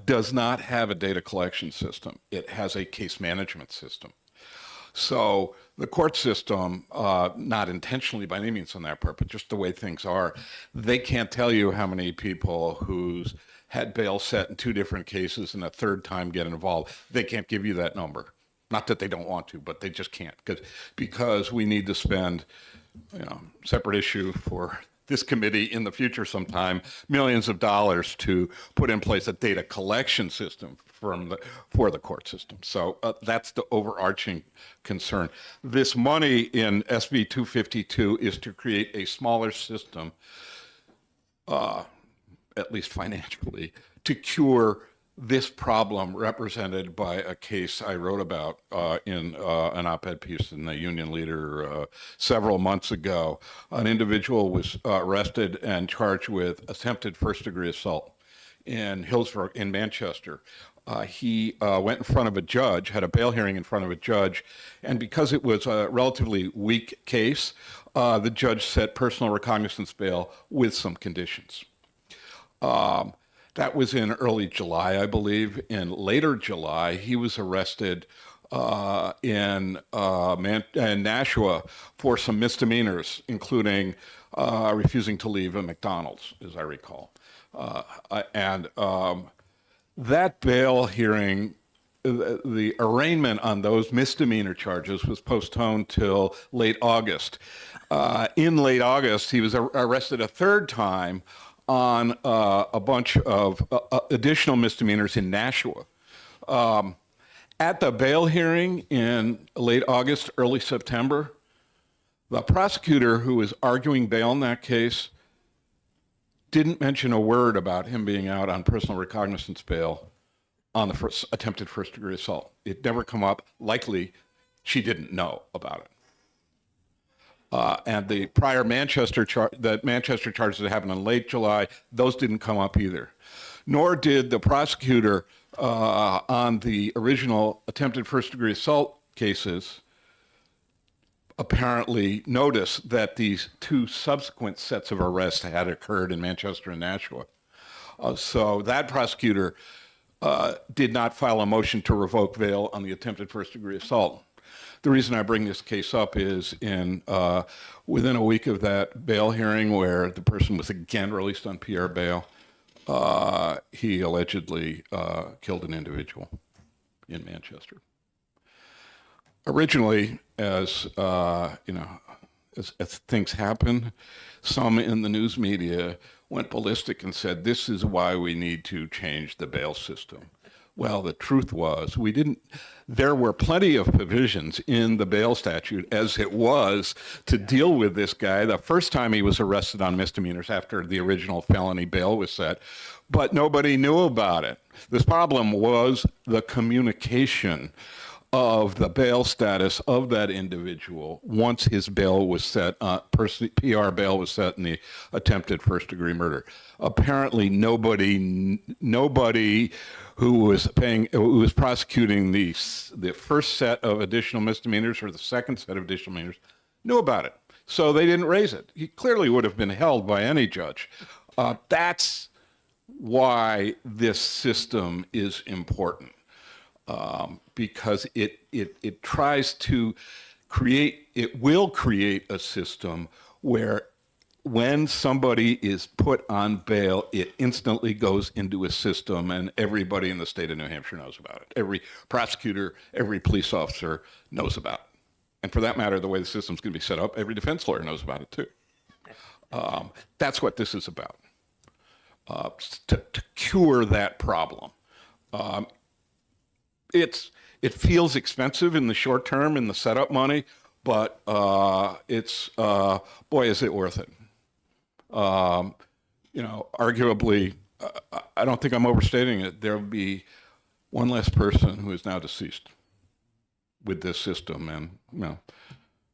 S19: does not have a data collection system. It has a case management system. So the court system, not intentionally by any means on that part, but just the way things are, they can't tell you how many people who's had bail set in 2 different cases and a third time get involved. They can't give you that number. Not that they don't want to, but they just can't, because we need to spend, separate issue for this committee in the future sometime, millions of dollars to put in place a data collection system for the court system. So that's the overarching concern. This money in SB 252 is to create a smaller system, at least financially, to cure this problem represented by a case I wrote about in an op-ed piece in the Union Leader several months ago. An individual was arrested and charged with attempted first-degree assault in Hillsborough, in Manchester. He went in front of a judge, had a bail hearing in front of a judge, and because it was a relatively weak case, the judge set personal recognizance bail with some conditions. That was in early July, I believe. In later July, he was arrested in Nashua for some misdemeanors, including refusing to leave a McDonald's, as I recall. That bail hearing, the arraignment on those misdemeanor charges was postponed till late August. In late August, he was arrested a third time on a bunch of additional misdemeanors in Nashua. At the bail hearing in late August, early September, the prosecutor who was arguing bail in that case didn't mention a word about him being out on personal recognizance bail on the attempted first-degree assault. It never come up. Likely, she didn't know about it. And the prior Manchester charges that happened in late July, those didn't come up either. Nor did the prosecutor on the original attempted first-degree assault cases apparently notice that these 2 subsequent sets of arrests had occurred in Manchester and Nashua. So that prosecutor did not file a motion to revoke bail on the attempted first-degree assault. The reason I bring this case up is within a week of that bail hearing where the person was again released on PR bail, he allegedly killed an individual in Manchester. Originally, as things happen, some in the news media went ballistic and said, this is why we need to change the bail system. Well, the truth was there were plenty of provisions in the bail statute as it was to deal with this guy the first time he was arrested on misdemeanors after the original felony bail was set, but nobody knew about it. The problem was the communication of the bail status of that individual once his bail was set, PR bail was set in the attempted first-degree murder. Apparently, nobody who was prosecuting the first set of additional misdemeanors or the second set of additional misdemeanors knew about it, so they didn't raise it. He clearly would have been held by any judge. That's why this system is important. Because it tries to will create a system where when somebody is put on bail, it instantly goes into a system and everybody in the state of New Hampshire knows about it. Every prosecutor, every police officer knows about it. And for that matter, the way the system's going to be set up, every defense lawyer knows about it too. That's what this is about, to cure that problem. It feels expensive in the short term in the setup money, but boy, is it worth it. Arguably, I don't think I'm overstating it. There'll be one less person who is now deceased with this system, and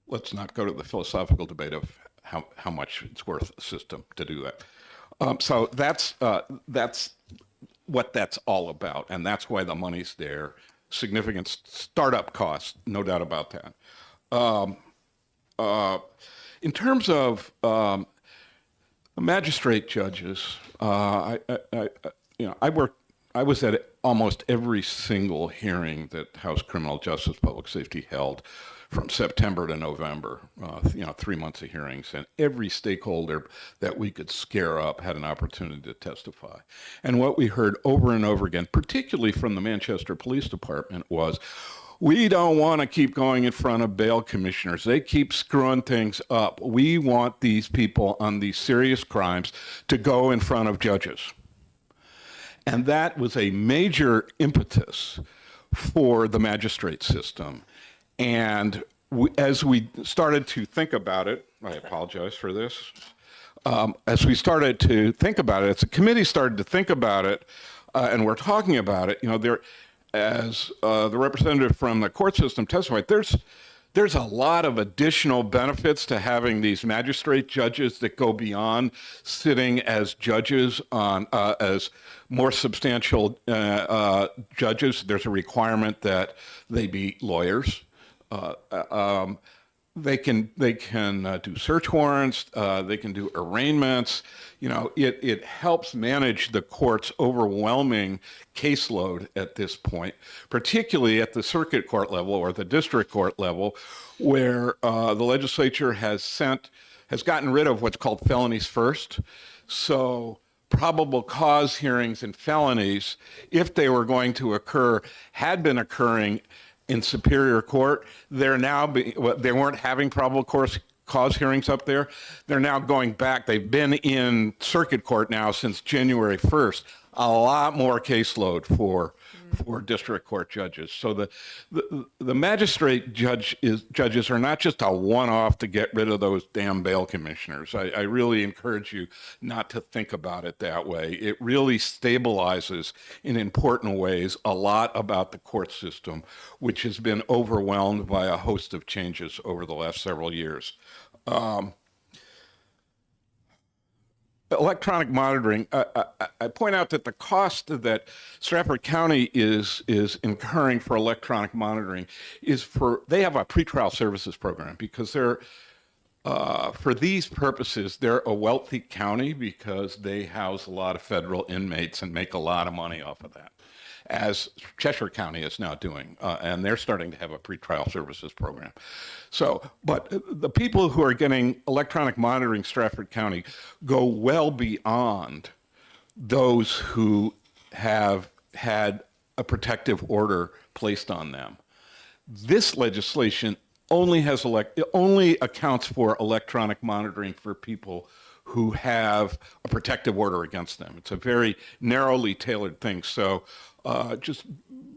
S19: let's not go to the philosophical debate of how much it's worth a system to do that. So that's what that's all about, and that's why the money's there. Significant startup costs, no doubt about that. In terms of magistrate judges, I was at almost every single hearing that House Criminal Justice Public Safety held from September to November, 3 months of hearings, and every stakeholder that we could scare up had an opportunity to testify. And what we heard over and over again, particularly from the Manchester Police Department, was, we don't want to keep going in front of bail commissioners. They keep screwing things up. We want these people on these serious crimes to go in front of judges. And that was a major impetus for the magistrate system. And as we started to think about it, I apologize for this. As we started to think about it, as the committee started to think about it, and we're talking about it, as the representative from the court system testified, there's a lot of additional benefits to having these magistrate judges that go beyond sitting as judges on as more substantial judges. There's a requirement that they be lawyers. They can do search warrants. They can do arraignments. It helps manage the court's overwhelming caseload at this point, particularly at the circuit court level or the district court level, where the legislature has gotten rid of what's called felonies first. So probable cause hearings and felonies, if they were going to occur, had been occurring in Superior Court. They weren't having probable cause hearings up there. They're now going back. They've been in Circuit Court now since January 1st. A lot more caseload for district court judges. So the magistrate judges are not just a one-off to get rid of those damn bail commissioners. I really encourage you not to think about it that way. It really stabilizes in important ways a lot about the court system, which has been overwhelmed by a host of changes over the last several years. Electronic monitoring, I point out that the cost that Stratford County is incurring for electronic monitoring is they have a pretrial services program because they're, for these purposes, they're a wealthy county because they house a lot of federal inmates and make a lot of money off of that. as Cheshire County is now doing, and they're starting to have a pretrial services program. So, but the people who are getting electronic monitoring Stratford County go well beyond those who have had a protective order placed on them. This legislation only accounts for electronic monitoring for people who have a protective order against them. It's a very narrowly tailored thing. So just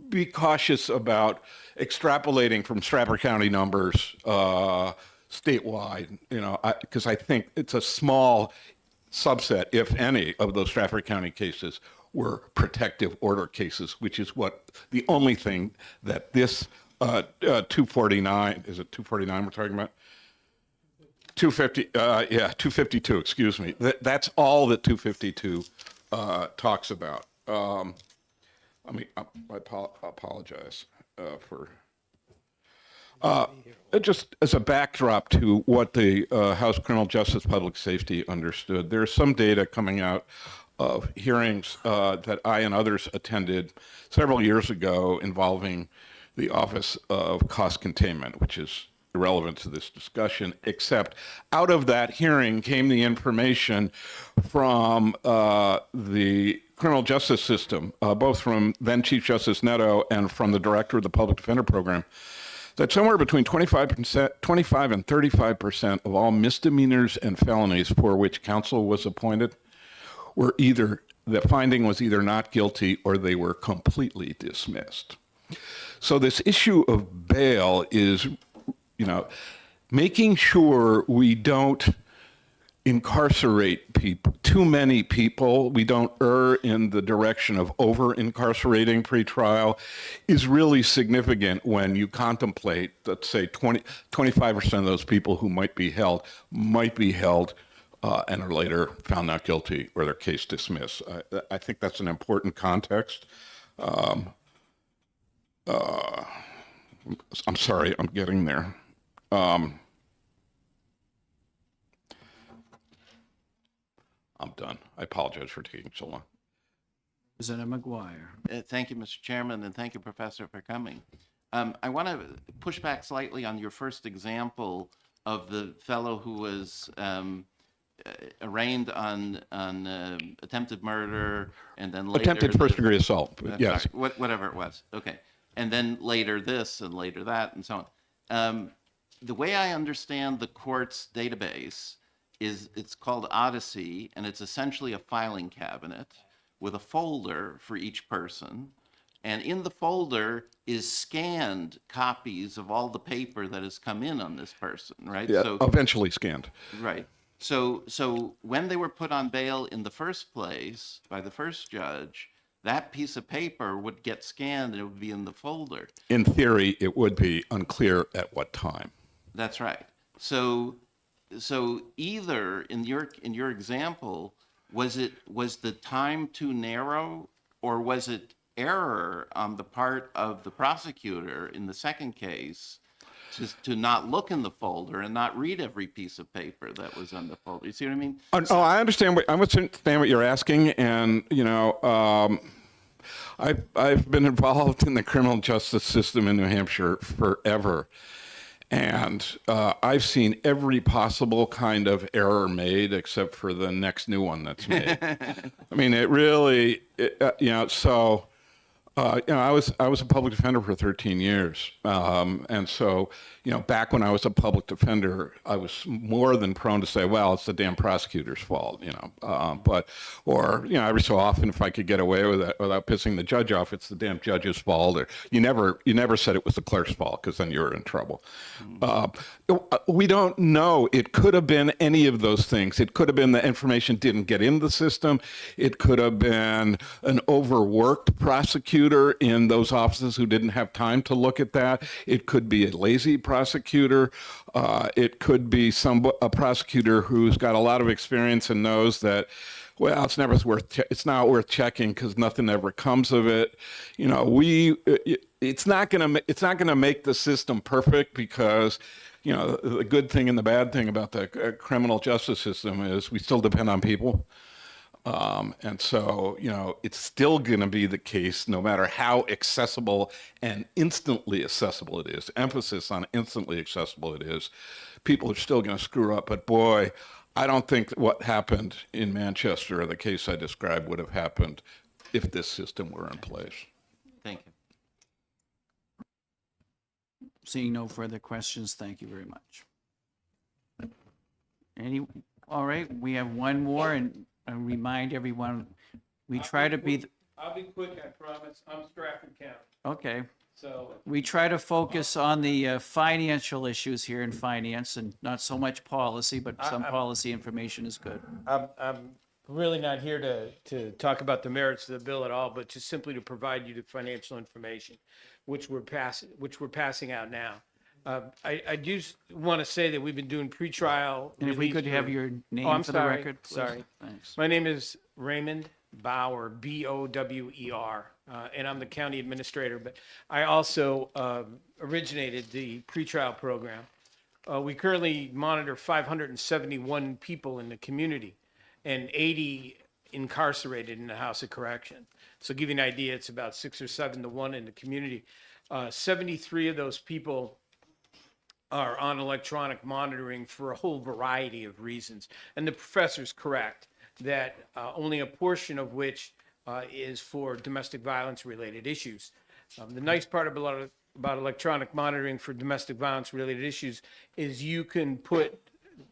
S19: be cautious about extrapolating from Stratford County numbers statewide, because I think it's a small subset, if any, of those Stratford County cases were protective order cases, which is what the only thing that this 249, is it 249 we're talking about? 252, excuse me. That's all that 252 talks about. I apologize for... just as a backdrop to what the House Criminal Justice Public Safety understood, there's some data coming out of hearings that I and others attended several years ago involving the Office of Cost Containment, which is irrelevant to this discussion, except out of that hearing came the information from the criminal justice system, both from then Chief Justice Netto and from the director of the Public Defender Program, that somewhere between 25 and 35% of all misdemeanors and felonies for which counsel was appointed were either, the finding was either not guilty or they were completely dismissed. So this issue of bail is, making sure we don't incarcerate people, too many people, we don't err in the direction of over-incarcerating pretrial, is really significant when you contemplate, let's say 25% of those people who might be held and are later found not guilty or their case dismissed. I think that's an important context. I'm sorry, I'm getting there. I'm done. I apologize for taking so long.
S1: Representative McGuire.
S2: Thank you, Mr. Chairman, and thank you, Professor, for coming. I want to push back slightly on your first example of the fellow who was arraigned on attempted murder and then later...
S19: Attempted first-degree assault, yes.
S2: Sorry, whatever it was. Okay. And then later this and later that and so on. The way I understand the court's database is it's called Odyssey, and it's essentially a filing cabinet with a folder for each person. And in the folder is scanned copies of all the paper that has come in on this person, right?
S19: Yeah,
S2: so,
S19: eventually scanned.
S2: Right. So when they were put on bail in the first place by the first judge, that piece of paper would get scanned and it would be in the folder.
S19: In theory, it would be unclear at what time.
S2: That's right. So either in your example, was the time too narrow, or was it error on the part of the prosecutor in the second case to not look in the folder and not read every piece of paper that was on the folder? You see what I mean?
S19: I understand what you're asking, and I've been involved in the criminal justice system in New Hampshire forever. And I've seen every possible kind of error made except for the next new one that's made. I mean, it really, so, I was a public defender for 13 years. And so, back when I was a public defender, I was more than prone to say, well, it's the damn prosecutor's fault, every so often, if I could get away with it without pissing the judge off, it's the damn judge's fault. Or you never said it was the clerk's fault, because then you're in trouble. We don't know. It could have been any of those things. It could have been the information didn't get in the system. It could have been an overworked prosecutor in those offices who didn't have time to look at that. It could be a lazy prosecutor. It could be a prosecutor who's got a lot of experience and knows that, well, it's not worth checking because nothing ever comes of it. It's not gonna make the system perfect, because the good thing and the bad thing about the criminal justice system is we still depend on people. And so, you know, it's still going to be the case no matter how accessible and instantly accessible it is. Emphasis on instantly accessible it is. People are still going to screw up. But boy, I don't think what happened in Manchester, or the case I described, would have happened if this system were in place.
S2: Thank you.
S1: Seeing no further questions, thank you very much. All right, we have one more, and I remind everyone, we try to be,
S12: I'll be quick, I promise. I'm Stratford County,
S1: okay.
S12: so.
S1: We try to focus on the financial issues here in finance and not so much policy, but some policy information is good.
S12: I'm really not here to talk about the merits of the bill at all, but just simply to provide you the financial information, which we're passing out now. I just want to say that we've been doing pretrial.
S1: And if we
S12: release
S1: could have
S12: for-
S1: your
S12: Oh,
S1: name
S12: I'm
S1: for the
S12: sorry,
S1: record, please.
S12: Sorry.
S1: Thanks.
S12: My name is Raymond Bauer, Bower, and I'm the county administrator, but I also originated the pretrial program. We currently monitor 571 people in the community and 80 incarcerated in the House of Correction. So give you an idea, it's about 6 or 7 to 1 in the community. 73 of those people are on electronic monitoring for a whole variety of reasons. And the professor's correct that only a portion of which is for domestic violence related issues. The nice part about electronic monitoring for domestic violence related issues is you can put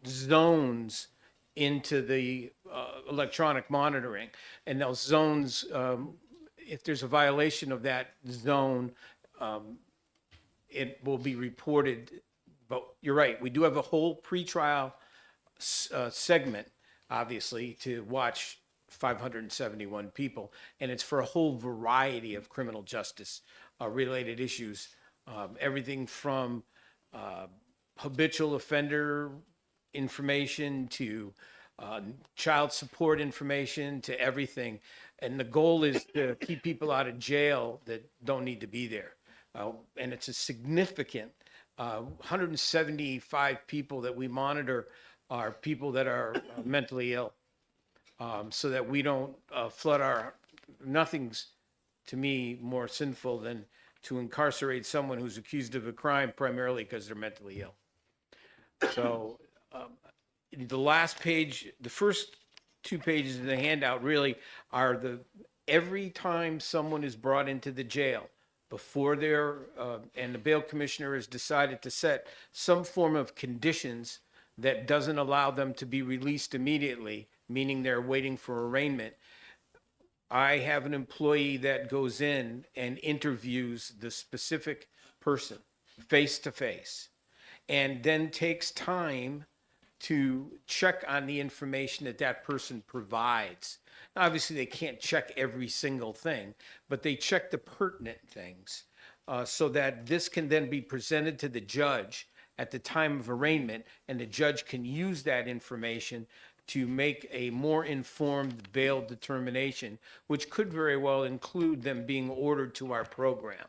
S12: zones into the electronic monitoring, and those zones, if there's a violation of that zone, it will be reported. But you're right, we do have a whole pretrial segment, obviously, to watch 571 people, and it's for a whole variety of criminal justice related issues, everything from habitual offender information to child support information to everything. And the goal is to keep people out of jail that don't need to be there. And it's a significant 175 people that we monitor are people that are mentally ill, so that we don't flood our, nothing's to me more sinful than to incarcerate someone who's accused of a crime primarily because they're mentally ill. So the last page, the first 2 pages of the handout really are every time someone is brought into the jail, before and the bail commissioner has decided to set some form of conditions that doesn't allow them to be released immediately, meaning they're waiting for arraignment, I have an employee that goes in and interviews the specific person face to face, and then takes time to check on the information that that person provides. Obviously, they can't check every single thing, but they check the pertinent things so that this can then be presented to the judge at the time of arraignment, and the judge can use that information to make a more informed bail determination, which could very well include them being ordered to our program.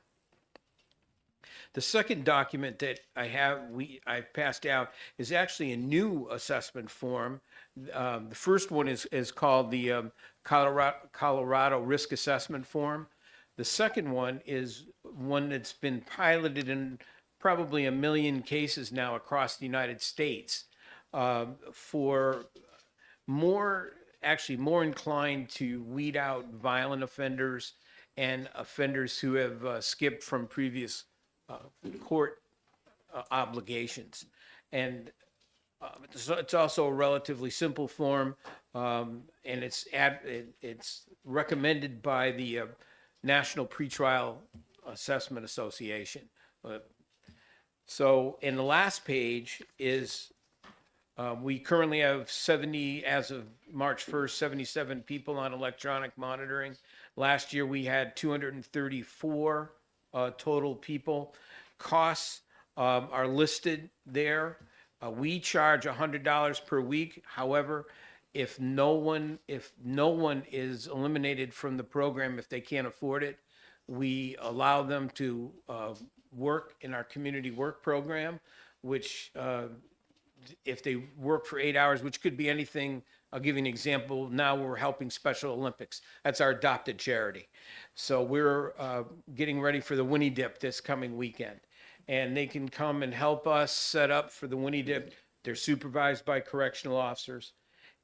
S12: The second document that I've passed out is actually a new assessment form. The first one is called the Colorado Risk Assessment Form. The second one is one that's been piloted in probably 1 million cases now across the United States, for more inclined to weed out violent offenders and offenders who have skipped from previous court obligations. And so it's also a relatively simple form, and it's recommended by the National Pretrial Assessment Association. So in the last page is we currently have 70, as of March 1st, 77 people on electronic monitoring. Last year we had 234 total people. Costs are listed there. We charge $100 per week. However, if no one is eliminated from the program, if they can't afford it, we allow them to work in our community work program, which if they work for 8 hours, which could be anything
S4: I'll give you an example. Now we're helping Special Olympics. That's our adopted charity. So we're getting ready for the Winnie Dip this coming weekend. And they can come and help us set up for the Winnie Dip. They're supervised by correctional officers.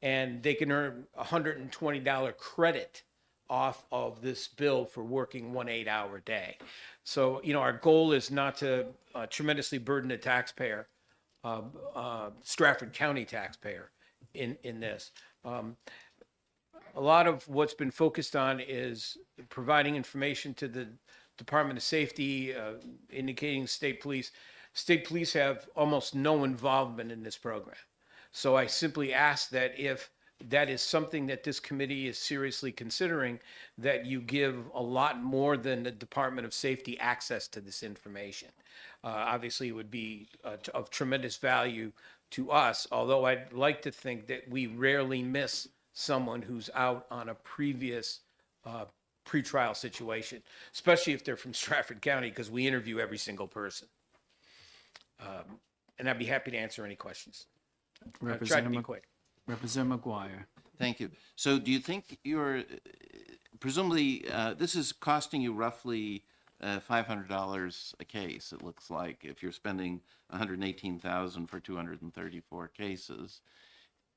S4: And they can earn $120 credit off of this bill for working 1 8-hour day. So, you know, our goal is not to tremendously burden the taxpayer, Stratford County taxpayer in this. A lot of what's been focused on is providing information to the Department of Safety, indicating state police. State police have almost no involvement in this program. So I simply ask that if that is something that this committee is seriously considering, that you give a lot more than the Department of Safety access to this information. Obviously, it would be of tremendous value to us, although I'd like to think that we rarely miss someone who's out on a previous pretrial situation, especially if they're from Stratford County, because we interview every single person. And I'd be happy to answer any questions. Try to be
S1: Representative
S4: quick.
S1: Representative McGuire.
S2: Thank you. So do you think you're, presumably, this is costing you roughly $500 a case, it looks like, if you're spending $118,000 for 234 cases.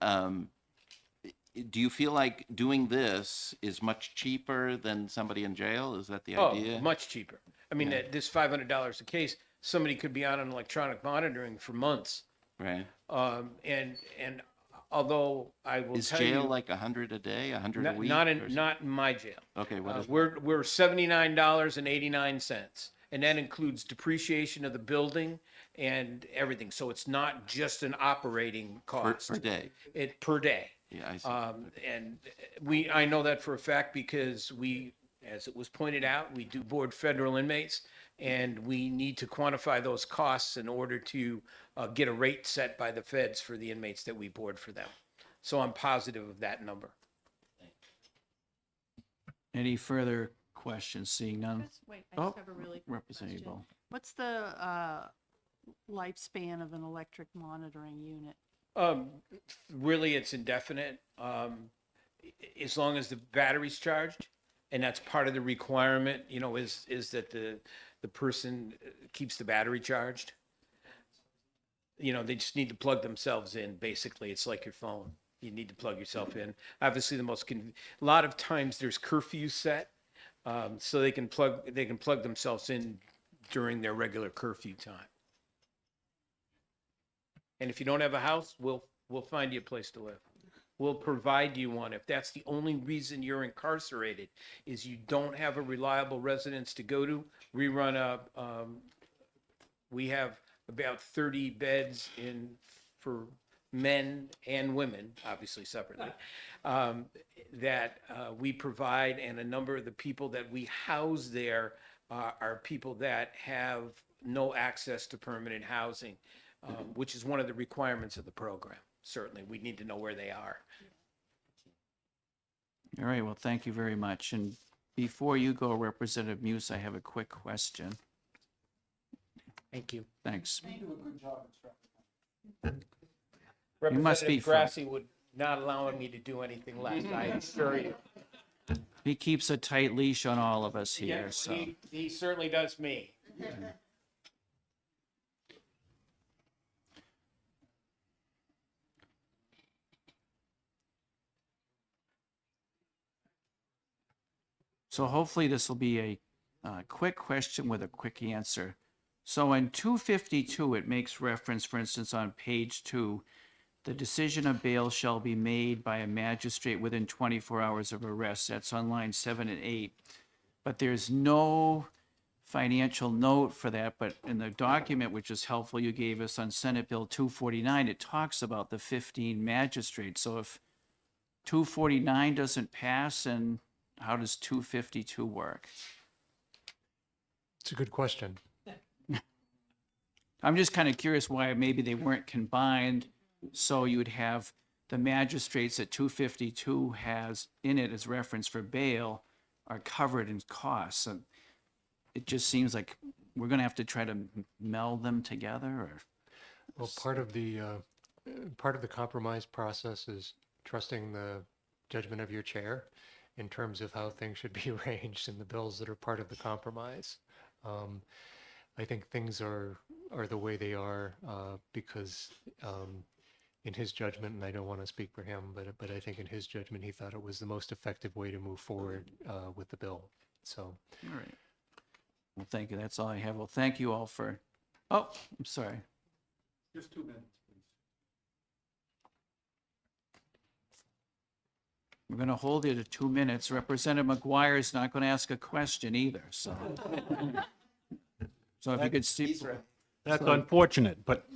S2: Do you feel like doing this is much cheaper than somebody in jail? Is that the idea?
S4: Oh, much cheaper. I mean, this $500 a case, somebody could be on an electronic monitoring for months.
S2: Right.
S4: And although I will
S2: Is
S4: tell
S2: jail
S4: you,
S2: like 100 a day, 100 a week?
S4: not
S2: or
S4: in my jail.
S2: Okay, what is
S4: we're $79.89, and that includes depreciation of the building and everything. So it's not just an operating cost
S2: per day?
S4: Per day.
S2: Yeah, I see.
S4: And I know that for a fact because we, as it was pointed out, we do board federal inmates, and we need to quantify those costs in order to get a rate set by the feds for the inmates that we board for them. So I'm positive of that number.
S1: Any further questions? Seeing none?
S6: Wait, I
S1: Oh,
S6: just have a really quick
S1: Representative
S6: question.
S1: Ball.
S6: What's the lifespan of an electric monitoring unit?
S4: Really, it's indefinite, as long as the battery's charged, and that's part of the requirement, you know, is that the person keeps the battery charged. You know, they just need to plug themselves in, basically. It's like your phone. You need to plug yourself in. Obviously, a lot of times there's curfews set, so they can plug themselves in during their regular curfew time. And if you don't have a house, we'll find you a place to live. We'll provide you one. If that's the only reason you're incarcerated, is you don't have a reliable residence to go to, we have about 30 beds for men and women, obviously separately, that we provide, and a number of the people that we house there are people that have no access to permanent housing. Which is one of the requirements of the program. Certainly, we need to know where they are.
S1: All right, well, thank you very much. And before you go, Representative Muse, I have a quick question.
S4: Thank you.
S1: Thanks.
S4: Representative Grassi would not allow me to do anything less, I assure you.
S1: He keeps a tight leash on all of us here,
S4: Yeah,
S1: so.
S4: he certainly does me.
S1: So hopefully this will be a quick question with a quick answer. So in 252, it makes reference, for instance, on page 2, the decision of bail shall be made by a magistrate within 24 hours of arrest. That's on line 7 and 8. But there's no financial note for that. But in the document, which is helpful, you gave us on Senate Bill 249, it talks about the 15 magistrates. So if 249 doesn't pass, and how does 252 work?
S13: It's a good question.
S1: I'm just kind of curious why maybe they weren't combined, so you would have the magistrates that 252 has in it as reference for bail are covered in costs. And it just seems like we're going to have to try to meld them together, or?
S13: Well, part of the compromise process is trusting the judgment of your chair in terms of how things should be arranged in the bills that are part of the compromise. I think things are the way they are because in his judgment, and I don't want to speak for him, but I think in his judgment, he thought it was the most effective way to move forward with the bill. So,
S1: All right. Well, thank you. That's all I have. Well, thank you all for, oh, I'm sorry.
S7: Just 2 minutes, please.
S1: We're going to hold you to 2 minutes. Representative McGuire is not going to ask a question either, so. So if you could see.
S20: That's unfortunate, but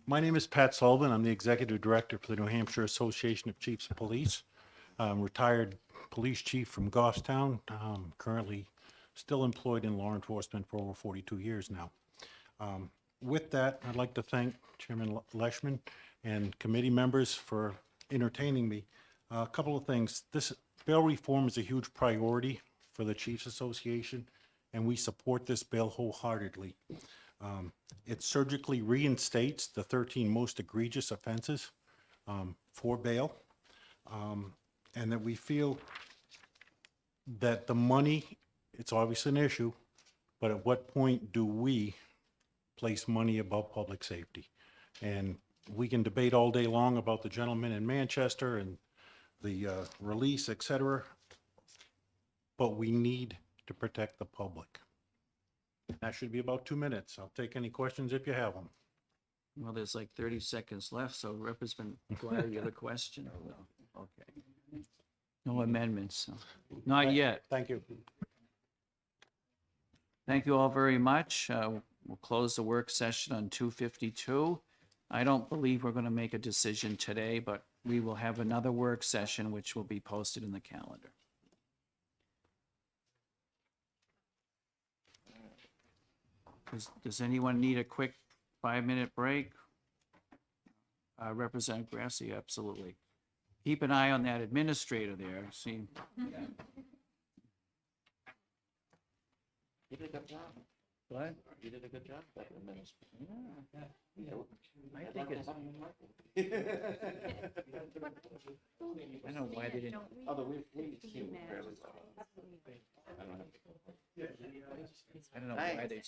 S20: my name is Pat Sullivan. I'm the Executive Director for the New Hampshire Association of Chiefs of Police. I'm retired police chief from Goffstown, currently still employed in law enforcement for over 42 years now. With that, I'd like to thank Chairman Leishman and committee members for entertaining me. A couple of things. This bail reform is a huge priority for the Chiefs Association, and we support this bill wholeheartedly. It surgically reinstates the 13 most egregious offenses for bail, and that we feel that the money, it's obviously an issue, but at what point do we place money above public safety? And we can debate all day long about the gentleman in Manchester and the release, et cetera, but we need to protect the public. That should be about 2 minutes. I'll take any questions if you have them.
S1: Well, there's like 30 seconds left, so Representative McGuire, you have a question? No. Okay. No amendments, so. Not yet.
S20: Thank you.
S1: Thank you all very much. We'll close the work session on 2:52. I don't believe we're going to make a decision today, but we will have another work session which will be posted in the calendar. Does anyone need a quick 5-minute break? Representative Grassi, absolutely. Keep an eye on that administrator there. See.
S2: You did a good job.
S1: What?
S2: You did a good job. That
S1: Yeah. I think it's. I don't know why they didn't.
S2: Although we seem fairly well.
S1: I don't know why they.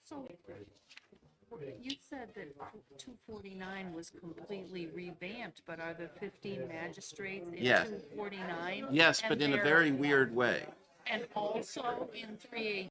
S6: So you said that 249 was completely revamped, but are the 15 magistrates in
S2: Yeah.
S6: 249?
S2: Yes,
S6: And
S2: but in a
S6: they're-
S2: very weird way.
S6: And also in 318?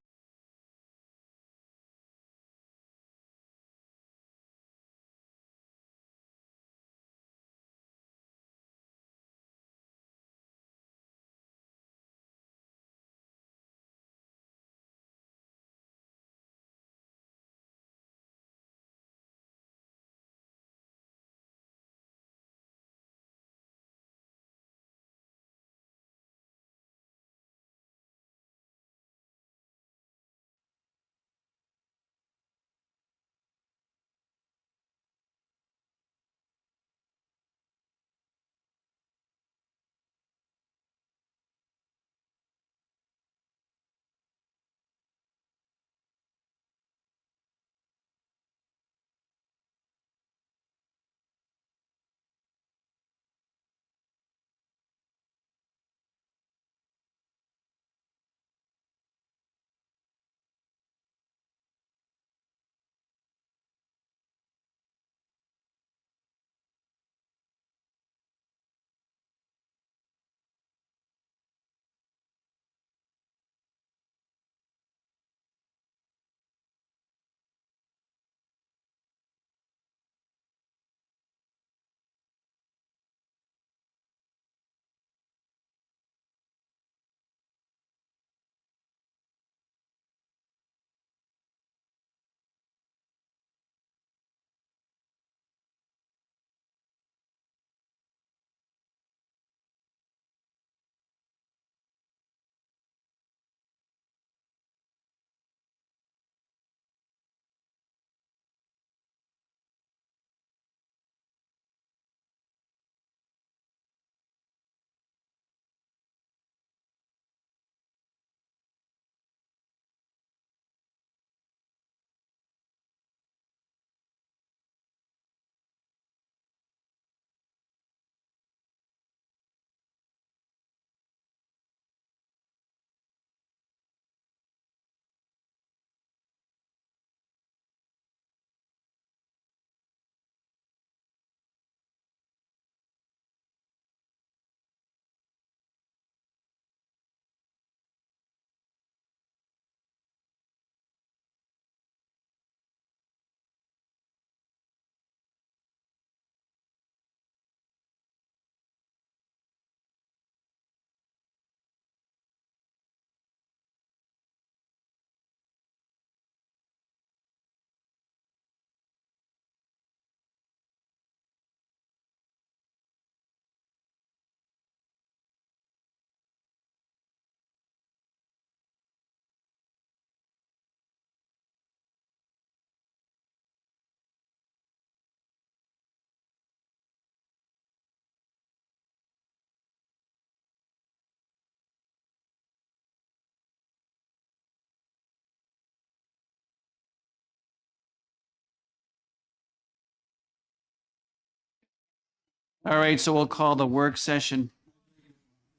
S1: All right, so we'll call the work session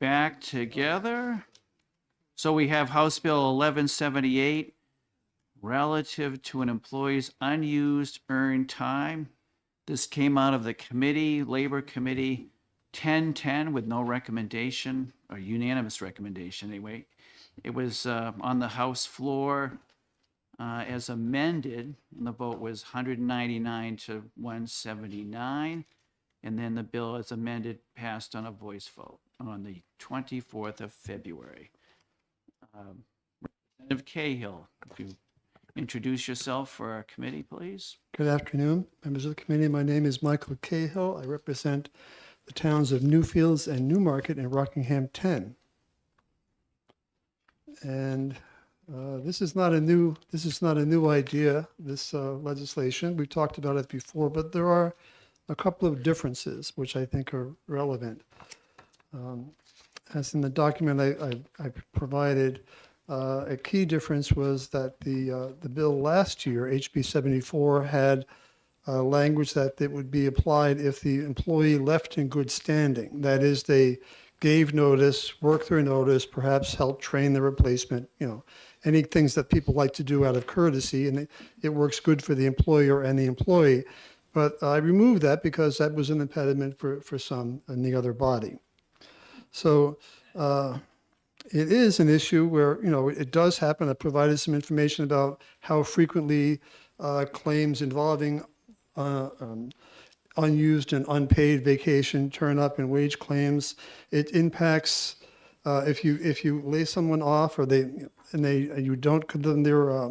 S1: back together. So we have House Bill 1178 relative to an employee's unused earned time. This came out of the committee, Labor Committee 1010 with no recommendation, or unanimous recommendation anyway. It was on the House floor as amended, and the vote was 199 to 179. And then the bill as amended passed on a voice vote on the 24th of February. Representative Cahill, if you introduce yourself for our committee, please.
S9: Good afternoon, members of the committee. My name is Michael Cahill. I represent the towns of Newfields and Newmarket in Rockingham 10. And this is not a new idea, this legislation. We've talked about it before, but there are a couple of differences which I think are relevant. As in the document I provided, a key difference was that the bill last year, HB 74, had language that it would be applied if the employee left in good standing. That is, they gave notice, worked their notice, perhaps helped train the replacement, any things that people like to do out of courtesy, and it works good for the employer and the employee. But I removed that because that was an impediment for some in the other body. So it is an issue where, it does happen. I provided some information about how frequently claims involving unused and unpaid vacation turn up in wage claims. It impacts if you lay someone off or you don't give them their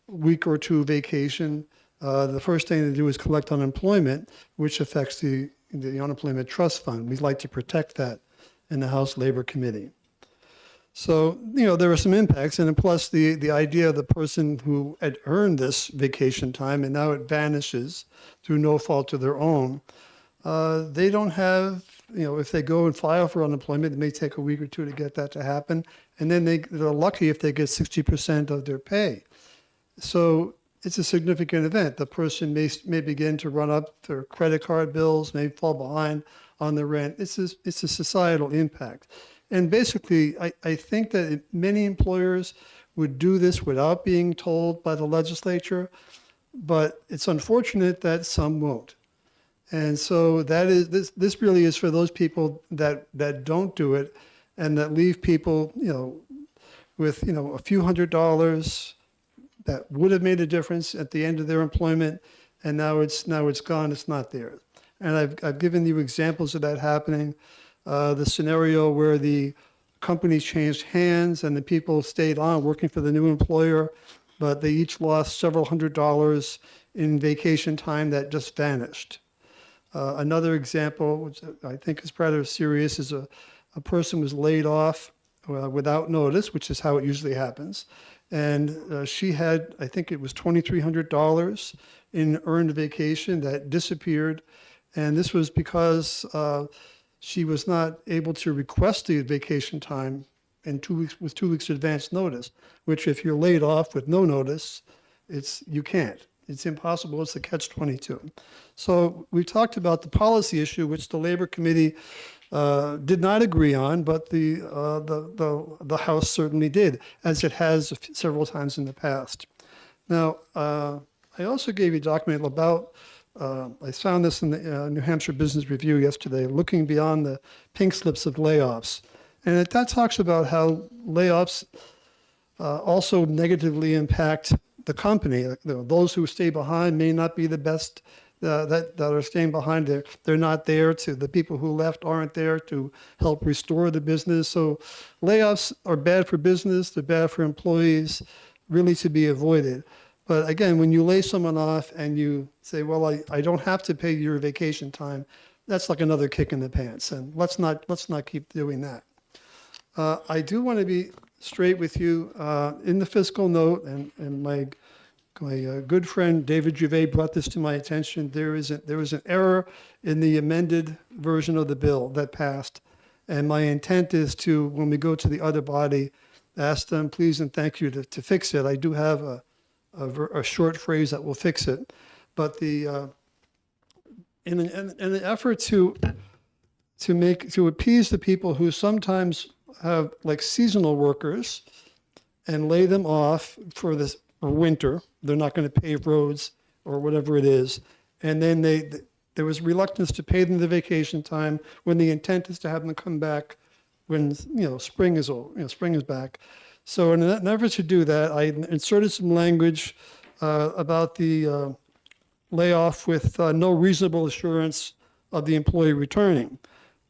S9: week or two vacation. The first thing to do is collect unemployment, which affects the unemployment trust fund. We'd like to protect that in the House Labor Committee. So, there are some impacts, and plus the idea of the person who had earned this vacation time and now it vanishes through no fault of their own. They don't have, if they go and file for unemployment, it may take a week or two to get that to happen. And then they're lucky if they get 60% of their pay. So it's a significant event. The person may begin to run up their credit card bills, may fall behind on the rent. It's a societal impact. And basically, I think that many employers would do this without being told by the legislature, but it's unfortunate that some won't. And so this really is for those people that don't do it and that leave people, with, a few $100s that would have made a difference at the end of their employment, and now it's gone, it's not there. And I've given you examples of that happening. The scenario where the company changed hands and the people stayed on working for the new employer, but they each lost several $100s in vacation time that just vanished. Another example, which I think is rather serious, is a person was laid off without notice, which is how it usually happens. And she had, I think it was $2,300 in earned vacation that disappeared. And this was because she was not able to request the vacation time in 2 weeks with 2 weeks advance notice, which if you're laid off with no notice, you can't. It's impossible. It's a catch-22. So we talked about the policy issue, which the Labor Committee did not agree on, but the House certainly did, as it has several times in the past. Now, I also gave you a document about, I found this in the New Hampshire Business Review yesterday, looking beyond the pink slips of layoffs. And that talks about how layoffs also negatively impact the company. Those who stay behind may not be the best that are staying behind there. They're not there the people who left aren't there to help restore the business. So layoffs are bad for business, they're bad for employees, really to be avoided. But again, when you lay someone off and you say, well, I don't have to pay your vacation time, that's like another kick in the pants. And let's not keep doing that. I do want to be straight with you. In the fiscal note, and my good friend David Gervais brought this to my attention, there was an error in the amended version of the bill that passed. And my intent is to, when we go to the other body, ask them, please and thank you to fix it. I do have a short phrase that will fix it. But the in an effort to appease the people who sometimes have like seasonal workers and lay them off for winter. They're not going to pave roads or whatever it is. And then there was reluctance to pay them the vacation time when the intent is to have them come back when, spring is back. So in an effort to do that, I inserted some language about the layoff with no reasonable assurance of the employee returning.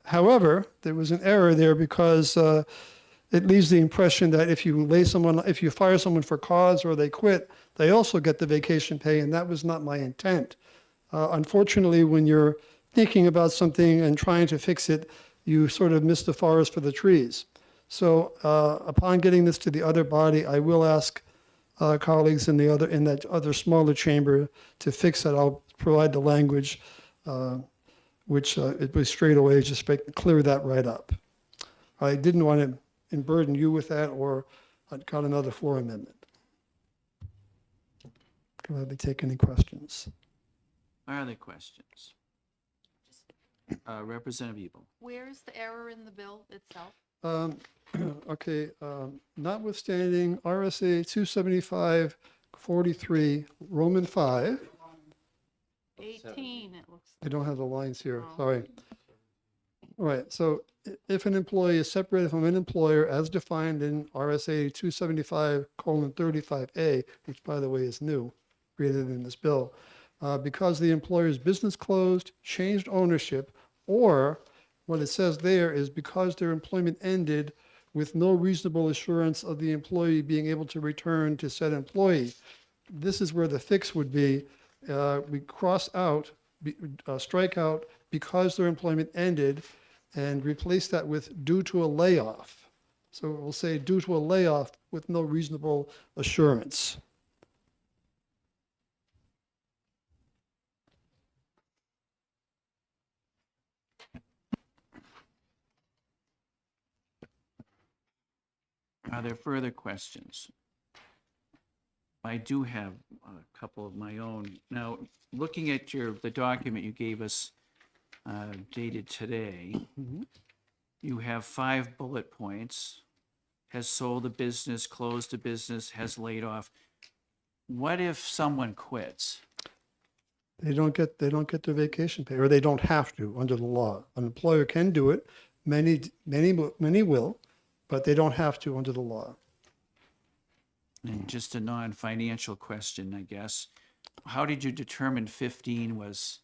S9: However, there was an error there because it leaves the impression that if you fire someone for cause or they quit, they also get the vacation pay, and that was not my intent. Unfortunately, when you're thinking about something and trying to fix it, you sort of miss the forest for the trees. So upon getting this to the other body, I will ask colleagues in that other smaller chamber to fix that. I'll provide the language, which it was straight away, just clear that right up. I didn't want to burden you with that, or I'd got another floor amendment. Can I take any questions?
S1: Are there questions? Representative Ebel.
S6: Where's the error in the bill itself?
S9: Okay, notwithstanding RSA 275-43, Roman 5.
S6: 18, it looks.
S9: I don't have the lines here,
S6: Oh.
S9: sorry. All right, so if an employee is separated from an employer as defined in RSA 275:35A, which by the way is new, created in this bill, because the employer's business closed, changed ownership, or what it says there is because their employment ended with no reasonable assurance of the employee being able to return to said employee. This is where the fix would be. We cross out, strike out because their employment ended, and replace that with due to a layoff. So we'll say due to a layoff with no reasonable assurance.
S1: Are there further questions? I do have a couple of my own. Now, looking at the document you gave us dated today, you have 5 bullet points: has sold a business, closed a business, has laid off. What if someone quits?
S9: They don't get their vacation pay, or they don't have to under the law. An employer can do it. Many will, but they don't have to under the law.
S1: And just a non-financial question, I guess. How did you determine 15 was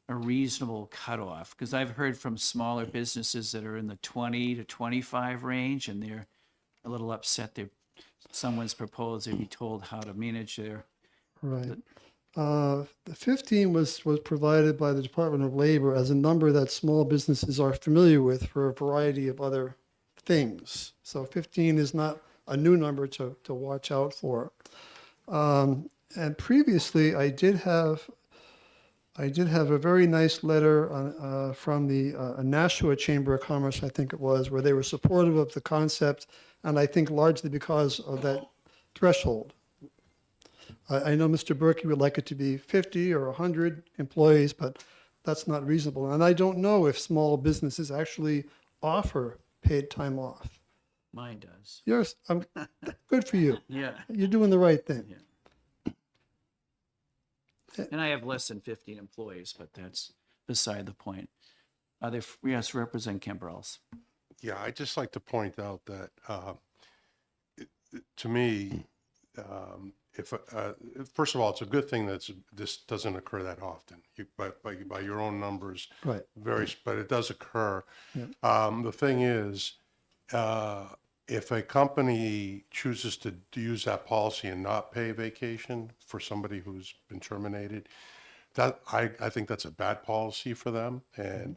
S1: a reasonable cutoff? Because I've heard from smaller businesses that are in the 20 to 25 range, and they're a little upset that someone's proposed they be told how to manage their.
S9: Right. The 15 was provided by the Department of Labor as a number that small businesses are familiar with for a variety of other things. So 15 is not a new number to watch out for. And previously, I did have a very nice letter from the Nashua Chamber of Commerce, I think it was, where they were supportive of the concept, and I think largely because of that threshold. I know Mr. Berkey would like it to be 50 or 100 employees, but that's not reasonable. And I don't know if small businesses actually offer paid time off.
S1: Mine does.
S9: Yours, good for you.
S1: Yeah.
S9: You're doing the right thing.
S1: And I have less than 15 employees, but that's beside the point. Yes, Representative Cambrels.
S18: Yeah, I'd just like to point out that, to me, first of all, it's a good thing that this doesn't occur that often. By your own numbers,
S9: Right.
S18: But it does occur.
S9: Yeah.
S18: The thing is, if a company chooses to use that policy and not pay vacation for somebody who's been terminated, that I think that's a bad policy for them. And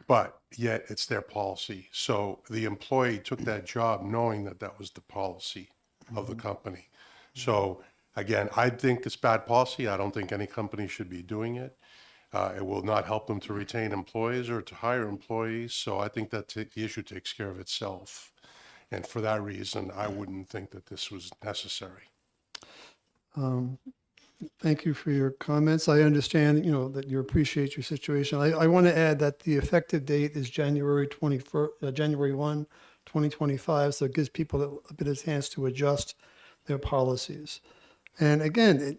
S18: but yet it's their policy. So the employee took that job knowing that that was the policy of the company. So again, I think it's bad policy. I don't think any company should be doing it. It will not help them to retain employees or to hire employees. So I think that the issue takes care of itself. And for that reason, I wouldn't think that this was necessary.
S9: Thank you for your comments. I understand, that you appreciate your situation. I want to add that the effective date is January 1, 2025, so it gives people a bit of chance to adjust their policies. And again,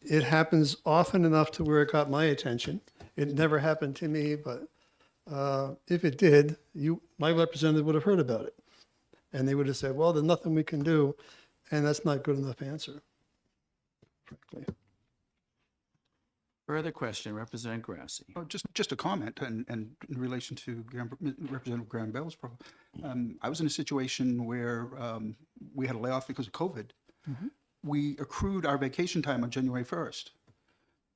S9: it happens often enough to where it got my attention. It never happened to me, but if it did, my representative would have heard about it. And they would have said, well, there's nothing we can do, and that's not good enough answer, frankly.
S1: Further question, Representative Grassi.
S17: Oh, just a comment, and in relation to Representative Graham Bell's problem. I was in a situation where we had a layoff because of COVID. We accrued our vacation time on January 1st.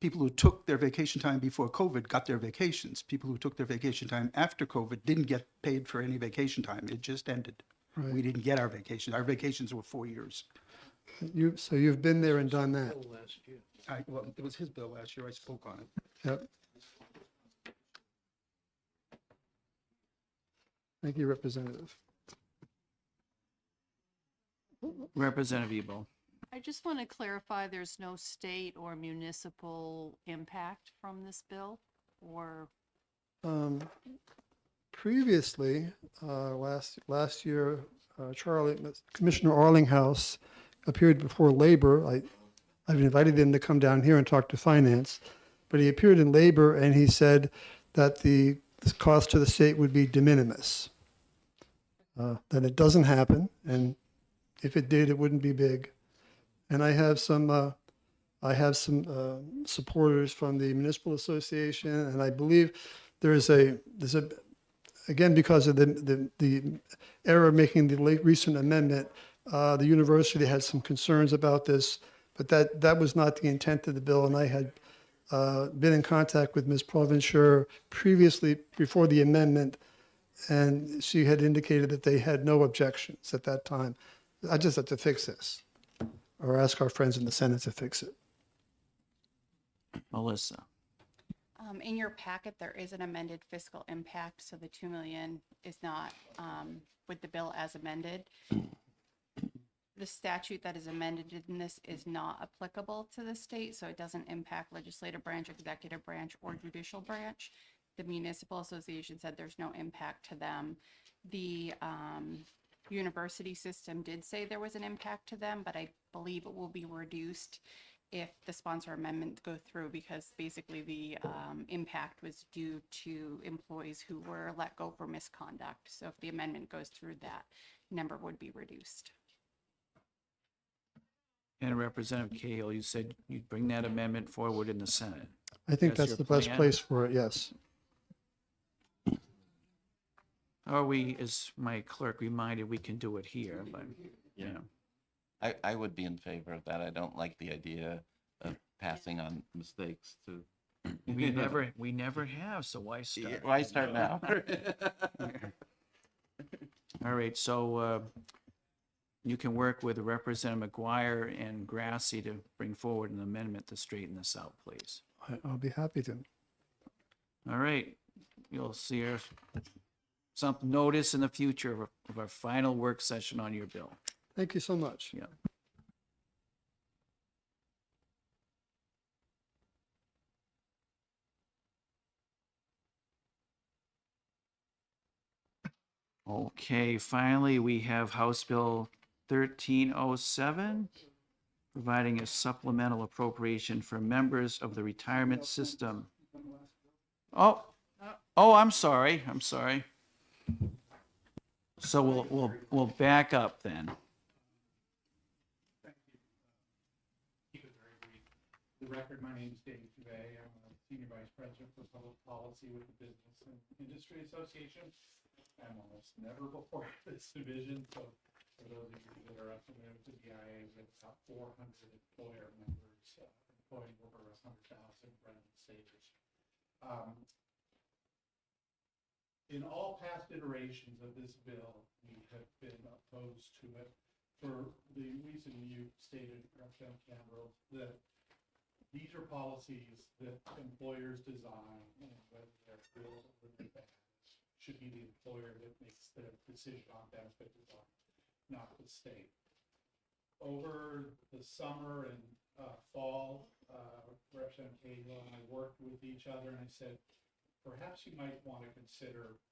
S17: People who took their vacation time before COVID got their vacations. People who took their vacation time after COVID didn't get paid for any vacation time. It just ended.
S9: Right.
S17: We didn't get our vacation. Our vacations were 4 years.
S9: So you've been there and done that.
S17: Well, it was his bill last year. I spoke on it.
S9: Yep. Thank you, Representative.
S1: Representative Ebo.
S6: I just want to clarify, there's no state or municipal impact from this bill, or?
S9: Previously, last year, Commissioner Arlinghouse appeared before Labor. I've invited him to come down here and talk to Finance, but he appeared in Labor and he said that the cost to the state would be de minimis. That it doesn't happen, and if it did, it wouldn't be big. And I have some supporters from the Municipal Association, and I believe there's a again, because of the error making the recent amendment, the university had some concerns about this, but that was not the intent of the bill. And I had been in contact with Ms. Provencher previously, before the amendment, and she had indicated that they had no objections at that time. I just have to fix this, or ask our friends in the Senate to fix it.
S1: Melissa.
S21: In your packet, there is an amended fiscal impact, so the 2 million is not with the bill as amended. The statute that is amended in this is not applicable to the state, so it doesn't impact legislative branch, executive branch, or judicial branch. The Municipal Association said there's no impact to them. The university system did say there was an impact to them, but I believe it will be reduced if the sponsor amendments go through, because basically the impact was due to employees who were let go for misconduct. So if the amendment goes through, that number would be reduced.
S1: And Representative Cahill, you said you'd bring that amendment forward in the Senate.
S9: I think that's
S1: your
S9: the best
S1: plan?
S9: place for it, yes.
S1: Or we, as my clerk reminded, we can do it here, but,
S2: I would be in favor of that. I don't like the idea of passing on mistakes to.
S1: we never have, so why start?
S2: Why start now?
S1: All right, so you can work with Representative McGuire and Grassi to bring forward an amendment to straighten this out, please.
S9: I'll be happy to.
S1: All right, you'll see some notice in the future of our final work session on your bill.
S9: Thank you so much.
S1: Yeah. Okay, finally, we have House Bill 1307, providing a supplemental appropriation for members of the retirement system. Oh, I'm sorry. So we'll back up then.
S23: Keep it very brief. The record, my name is Dave Duvay. I'm a Senior Vice President for Public Policy with the Business and Industry Association. I'm almost never before this division, so for those of you that are unfamiliar with the BIA, we have about 400 employer members, employing over 100,000 resident savers. In all past iterations of this bill, we have been opposed to it for the reason you stated, Representative Campbell, that these are policies that employers design, and whether they're good or they're bad, should be the employer that makes the decision on benefit design, not the state. Over the summer and fall, Representative Cahill and I worked with each other, and I said, perhaps you might want to consider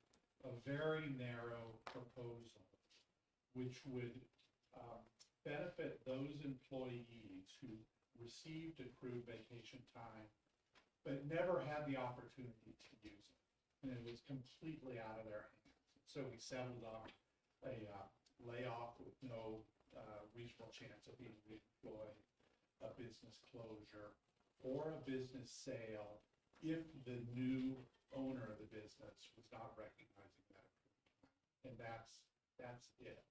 S23: a very narrow proposal, which would benefit those employees who received accrued vacation time, but never had the opportunity to use it. And it was completely out of their hands. So we settled on a layoff with no reasonable chance of being reemployed, a business closure, or a business sale if the new owner of the business was not recognizing that. And that's it.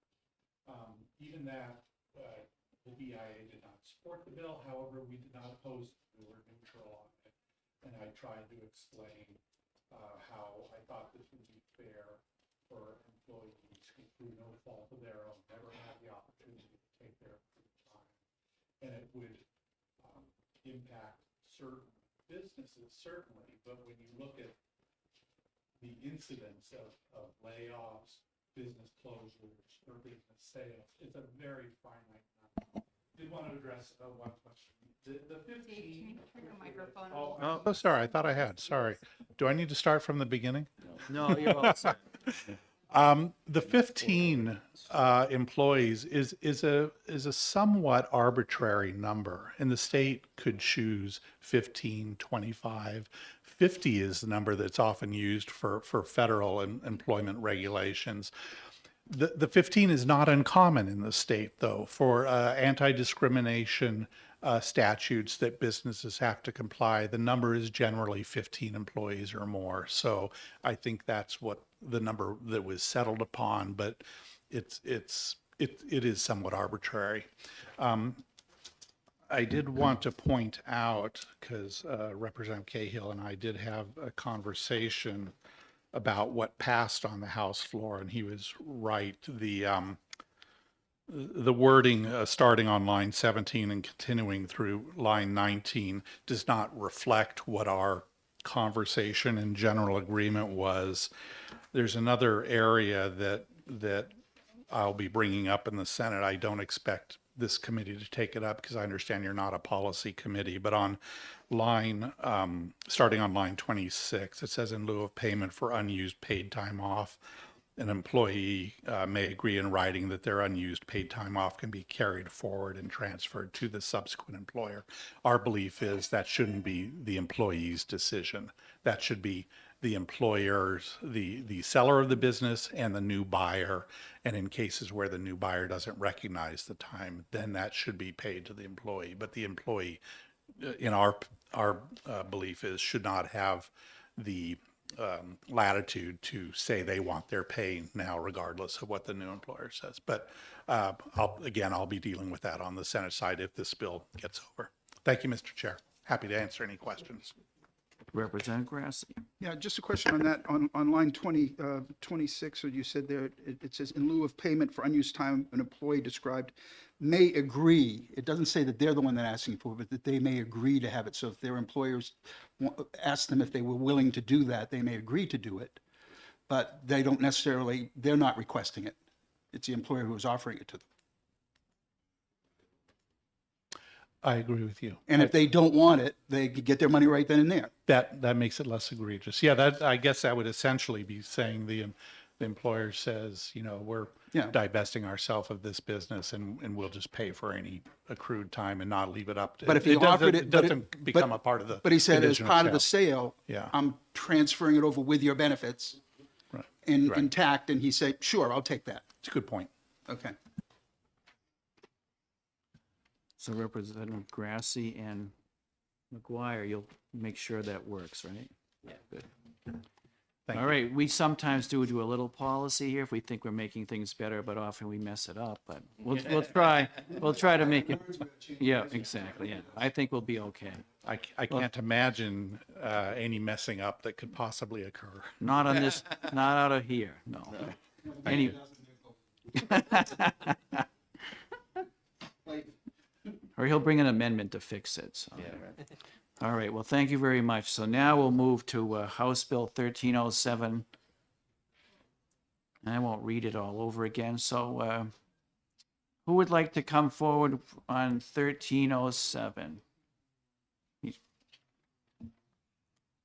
S23: Even that, the BIA did not support the bill. However, we did not oppose it. We were neutral on it. And I tried to explain how I thought this would be fair for employees who, through no fault of their own, never had the opportunity to take their free time. And it would impact certain businesses, certainly, but when you look at the incidence of layoffs, business closures, or business sales, it's a very finite number. Did want to address one question. The 15.
S21: Turn your microphone
S23: Oh,
S7: Oh, sorry, I thought I had, sorry. Do I need to start from the beginning?
S1: No, you're all set.
S7: The 15 employees is a somewhat arbitrary number, and the state could choose 15, 25. 50 is the number that's often used for federal employment regulations. The 15 is not uncommon in the state, though, for anti-discrimination statutes that businesses have to comply. The number is generally 15 employees or more. So I think that's what the number that was settled upon, but it is somewhat arbitrary. I did want to point out, because Representative Cahill and I did have a conversation about what passed on the House floor, and he was right. The wording starting on line 17 and continuing through line 19 does not reflect what our conversation and general agreement was. There's another area that I'll be bringing up in the Senate. I don't expect this committee to take it up because I understand you're not a policy committee, but on line, starting on line 26, it says in lieu of payment for unused paid time off, an employee may agree in writing that their unused paid time off can be carried forward and transferred to the subsequent employer. Our belief is that shouldn't be the employee's decision. That should be the employer's, the seller of the business and the new buyer. And in cases where the new buyer doesn't recognize the time, then that should be paid to the employee. But the employee, in our belief, is should not have the latitude to say they want their pay now, regardless of what the new employer says. But I'll be dealing with that on the Senate side if this bill gets over. Thank you, Mr. Chair. Happy to answer any questions.
S1: Representative Grassi.
S17: Yeah, just a question on that. On line 26, or you said there, it says in lieu of payment for unused time, an employee described may agree. It doesn't say that they're the one that asking for it, but that they may agree to have it. So if their employers ask them if they were willing to do that, they may agree to do it, but they don't necessarily, they're not requesting it. It's the employer who is offering it to them.
S7: I agree with you.
S17: And if they don't want it, they could get their money right then and there.
S7: That makes it less egregious. Yeah, that, I guess that would essentially be saying the employer says, you know, we're divesting ourselves of this business and we'll just pay for any accrued time and not leave it up to.
S17: But if he offered it,
S7: doesn't become a part of the.
S17: But he said as
S7: condition
S17: part of the sale,
S7: Yeah.
S17: I'm transferring it over with your benefits
S7: Right.
S17: intact, and he said, sure, I'll take that.
S7: It's a good point.
S17: Okay.
S1: So Representative Grassi and McGuire, you'll make sure that works, right? Yeah. Good.
S7: Thank
S1: All right, we sometimes do a little policy here if we think we're making things better, but often we mess it up, but we'll try to make it. Yeah, exactly, yeah. I think we'll be okay.
S7: I can't imagine any messing up that could possibly occur.
S1: Not on this, not out of here, no. Any. Or he'll bring an amendment to fix it, so. All right, well, thank you very much. So now we'll move to House Bill 1307. And I won't read it all over again, so Who would like to come forward on 1307?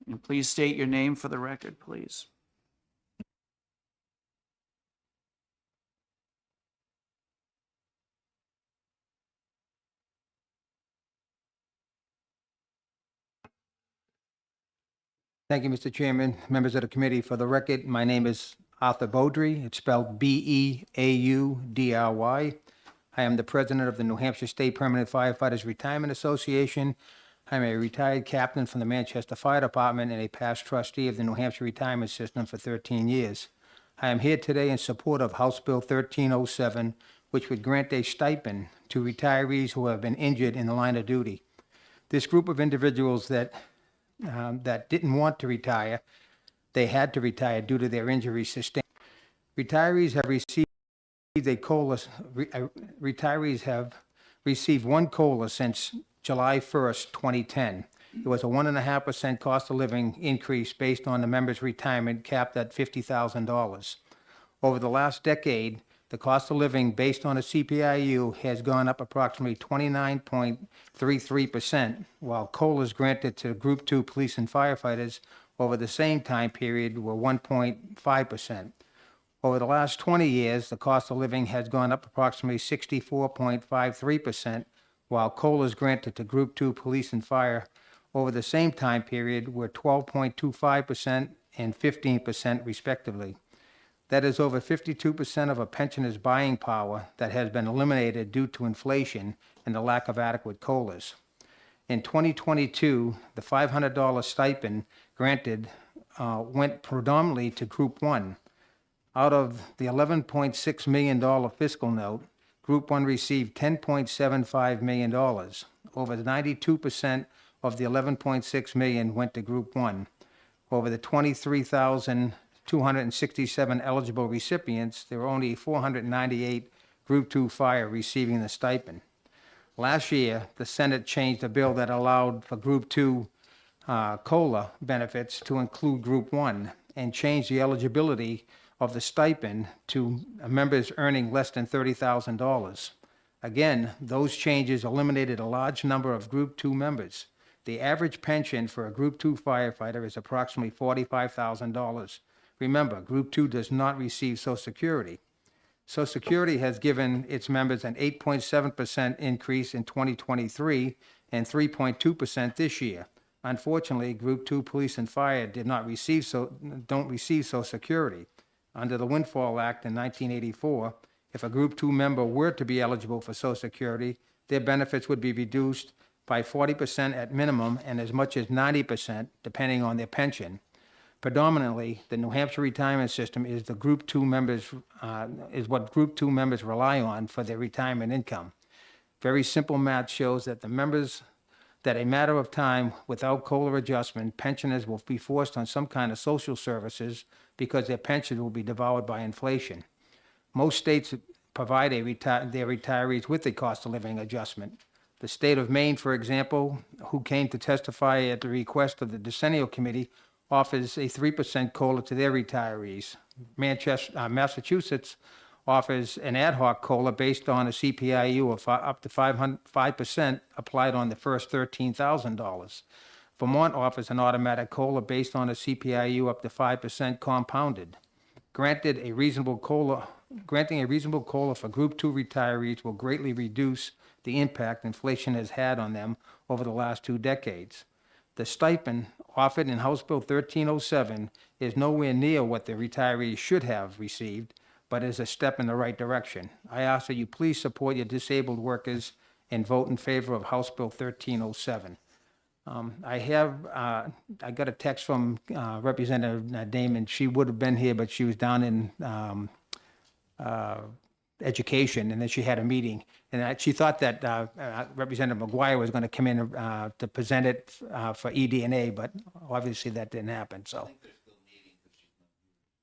S1: And please state your name for the record, please.
S10: Thank you, Mr. Chairman, members of the committee. For the record, my name is Arthur Beaudry. It's spelled Beaudry. I am the president of the New Hampshire State Permanent Firefighters Retirement Association. I'm a retired captain from the Manchester Fire Department and a past trustee of the New Hampshire Retirement System for 13 years. I am here today in support of House Bill 1307, which would grant a stipend to retirees who have been injured in the line of duty. This group of individuals that didn't want to retire, they had to retire due to their injuries sustained. Retirees have received retirees have received one COLA since July 1st, 2010. It was a 1.5% cost of living increase based on the member's retirement capped at $50,000. Over the last decade, the cost of living based on a CPIU has gone up approximately 29.33%, while COLAs granted to Group 2 police and firefighters over the same time period were 1.5%. Over the last 20 years, the cost of living has gone up approximately 64.53%, while COLAs granted to Group 2 police and fire over the same time period were 12.25% and 15% respectively. That is over 52% of a pensioner's buying power that has been eliminated due to inflation and the lack of adequate COLAs. In 2022, the $500 stipend granted went predominantly to Group 1. Out of the $11.6 million fiscal note, Group 1 received $10.75 million. Over 92% of the $11.6 million went to Group 1. Over the 23,267 eligible recipients, there were only 498 Group 2 fire receiving the stipend. Last year, the Senate changed a bill that allowed for Group 2 COLA benefits to include Group 1 and changed the eligibility of the stipend to members earning less than $30,000. Again, those changes eliminated a large number of Group 2 members. The average pension for a Group 2 firefighter is approximately $45,000. Remember, Group 2 does not receive Social Security. Social Security has given its members an 8.7% increase in 2023 and 3.2% this year. Unfortunately, Group 2 police and fire don't receive Social Security. Under the Windfall Act in 1984, if a Group 2 member were to be eligible for Social Security, their benefits would be reduced by 40% at minimum and as much as 90% depending on their pension. Predominantly, the New Hampshire retirement system is the Group 2 members is what Group 2 members rely on for their retirement income. Very simple math shows that a matter of time without COLA adjustment, pensioners will be forced on some kind of social services because their pensions will be devoured by inflation. Most states provide their retirees with a cost of living adjustment. The state of Maine, for example, who came to testify at the request of the Decennial Committee, offers a 3% COLA to their retirees. Massachusetts offers an ad hoc COLA based on a CPIU of up to 5% applied on the first $13,000. Vermont offers an automatic COLA based on a CPIU up to 5% compounded. Granting a reasonable COLA for Group 2 retirees will greatly reduce the impact inflation has had on them over the last 2 decades. The stipend offered in House Bill 1307 is nowhere near what the retirees should have received, but is a step in the right direction. I ask that you please support your disabled workers and vote in favor of House Bill 1307. I got a text from Representative Damon. She would have been here, but she was down in education, and then she had a meeting. And she thought that Representative McGuire was going to come in to present it for ED&A, but obviously that didn't happen, so.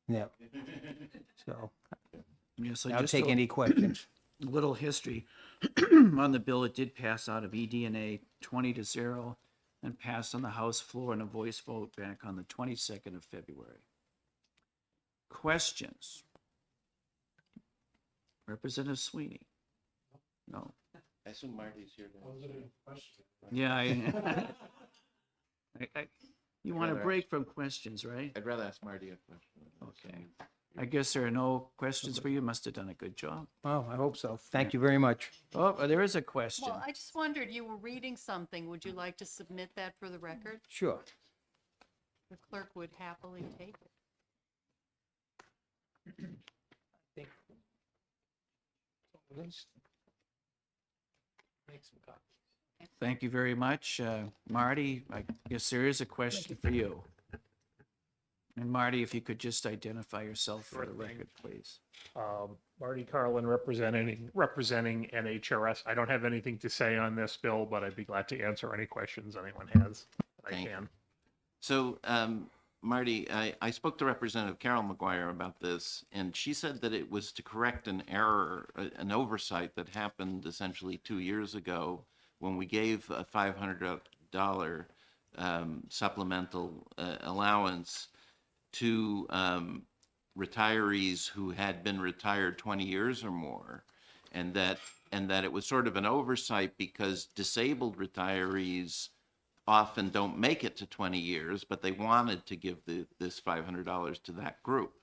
S10: Yeah. So
S1: Yeah, so
S10: I'll
S1: just
S10: take any questions.
S1: A little history on the bill. It did pass out of ED&A 20-0 and passed on the House floor in a voice vote back on the 22nd of February. Questions? Representative Sweeney. No.
S2: I assume Marty's here to.
S1: Yeah, you want a
S2: rather
S1: break from questions, right?
S2: I'd rather ask Marty a question.
S1: Okay. I guess there are no questions for you. Must have done a good job.
S10: Oh, I hope so. Thank you very much.
S1: Oh, there is a question.
S6: Well, I just wondered, you were reading something. Would you like to submit that for the record?
S10: Sure.
S6: The clerk would happily take it.
S4: Make some copies.
S1: Thank you very much. Marty, I guess there is a question for you. And Marty, if you could just identify yourself for the record, please.
S15: Marty Carlin representing NHRS. I don't have anything to say on this bill, but I'd be glad to answer any questions anyone has. I
S2: Thank
S15: can.
S2: So, Marty, I spoke to Representative Carol McGuire about this, and she said that it was to correct an error, an oversight that happened essentially 2 years ago when we gave a $500 supplemental allowance to retirees who had been retired 20 years or more, and that it was sort of an oversight because disabled retirees often don't make it to 20 years, but they wanted to give this $500 to that group.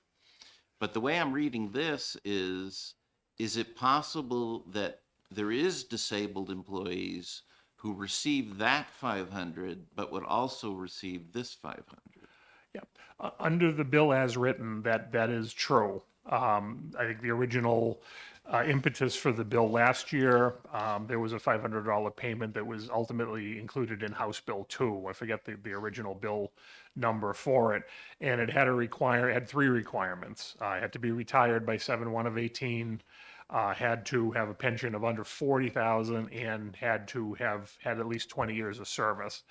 S2: But the way I'm reading this is it possible that there is disabled employees who receive that 500 but would also receive this 500?
S15: Yeah. Under the bill as written, that is true. I think the original impetus for the bill last year, there was a $500 payment that was ultimately included in House Bill 2. I forget the original bill number for it. And it had had 3 requirements. Had to be retired by 7/1 of 18, had to have a pension of under 40,000, and had to have had at least 20 years of service.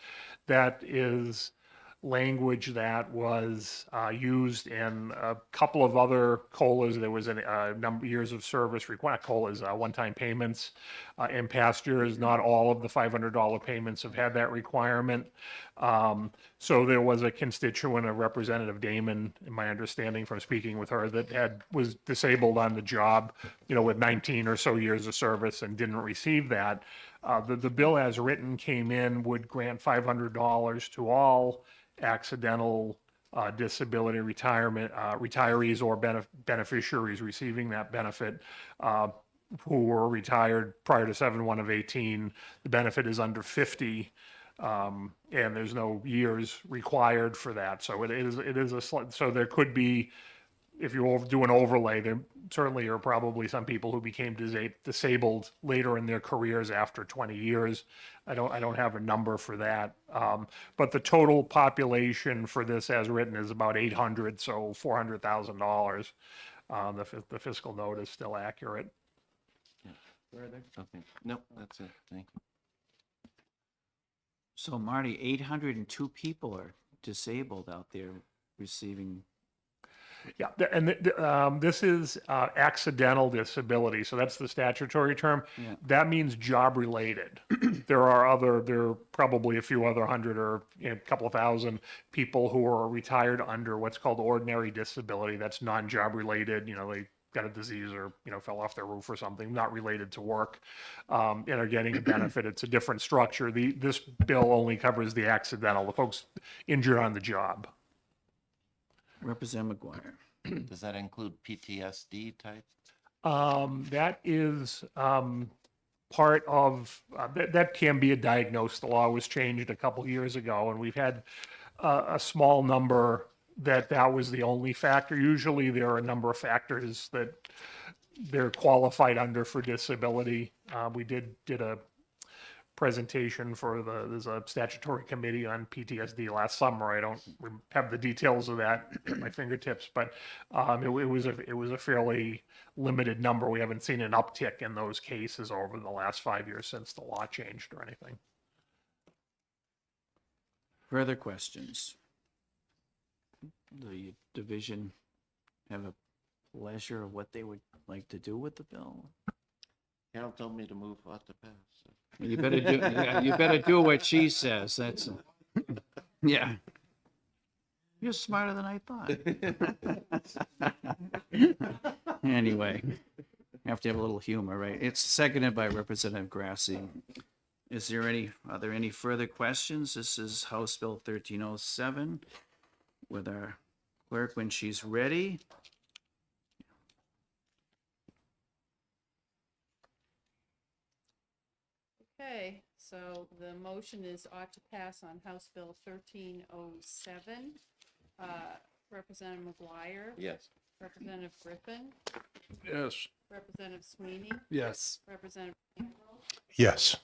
S15: That is language that was used in a couple of other COLAs. There was a number of years of service required. COLAs, one-time payments in past years. Not all of the $500 payments have had that requirement. So there was a constituent of Representative Damon, in my understanding from speaking with her, that was disabled on the job, with 19 or so years of service and didn't receive that. The bill as written came in, would grant $500 to all accidental disability retirement retirees or beneficiaries receiving that benefit who were retired prior to 7/1 of 18. The benefit is under 50, and there's no years required for that. So it is so there could be, if you do an overlay, there certainly are probably some people who became disabled later in their careers after 20 years. I don't have a number for that. But the total population for this as written is about 800, so $400,000. The fiscal note is still accurate.
S2: Further? Okay. Nope, that's it. Thank you.
S1: So Marty, 802 people are disabled out there receiving.
S15: Yeah, and this is accidental disability, so that's the statutory term.
S1: Yeah.
S15: That means job-related. There are probably a few other hundred or a couple of thousand people who are retired under what's called ordinary disability. That's non-job related. They got a disease or fell off their roof or something, not related to work, and are getting a benefit. It's a different structure. This bill only covers the accidental, the folks injured on the job.
S1: Representative McGuire.
S2: Does that include PTSD type?
S15: That is part of, that can be a diagnosis. The law was changed a couple years ago, and we've had a small number that was the only factor. Usually there are a number of factors that they're qualified under for disability. We did a presentation for there's a statutory committee on PTSD last summer. I don't have the details of that at my fingertips, but it was a fairly limited number. We haven't seen an uptick in those cases over the last 5 years since the law changed or anything.
S1: Further questions? The division have a pleasure of what they would like to do with the bill?
S2: Carol told me to move out to pass. So.
S1: You better do. You better do what she says. That's. Yeah. You're smarter than I thought. Anyway, have to have a little humor, right? It's seconded by Representative Grassi. Are there any further questions? This is House Bill 1307 with our clerk when she's ready.
S6: Okay, so the motion is ought to pass on House Bill 1307. Representative McGuire?
S2: Yes.
S6: Representative Griffin?
S7: Yes.
S6: Representative Sweeney?
S9: Yes.
S6: Representative Campbell?
S18: Yes.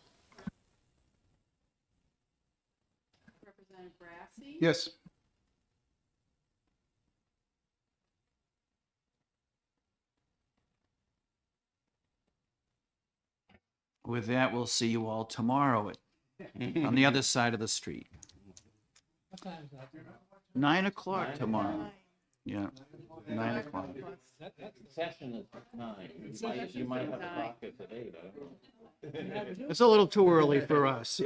S6: Representative Grassi?
S17: Yes.
S1: With that, we'll see you all tomorrow on the other side of the street. 9 o'clock tomorrow. Yeah, 9 o'clock.
S2: Session is at 9. You might have a caucus at 8.
S1: It's a little too early for us.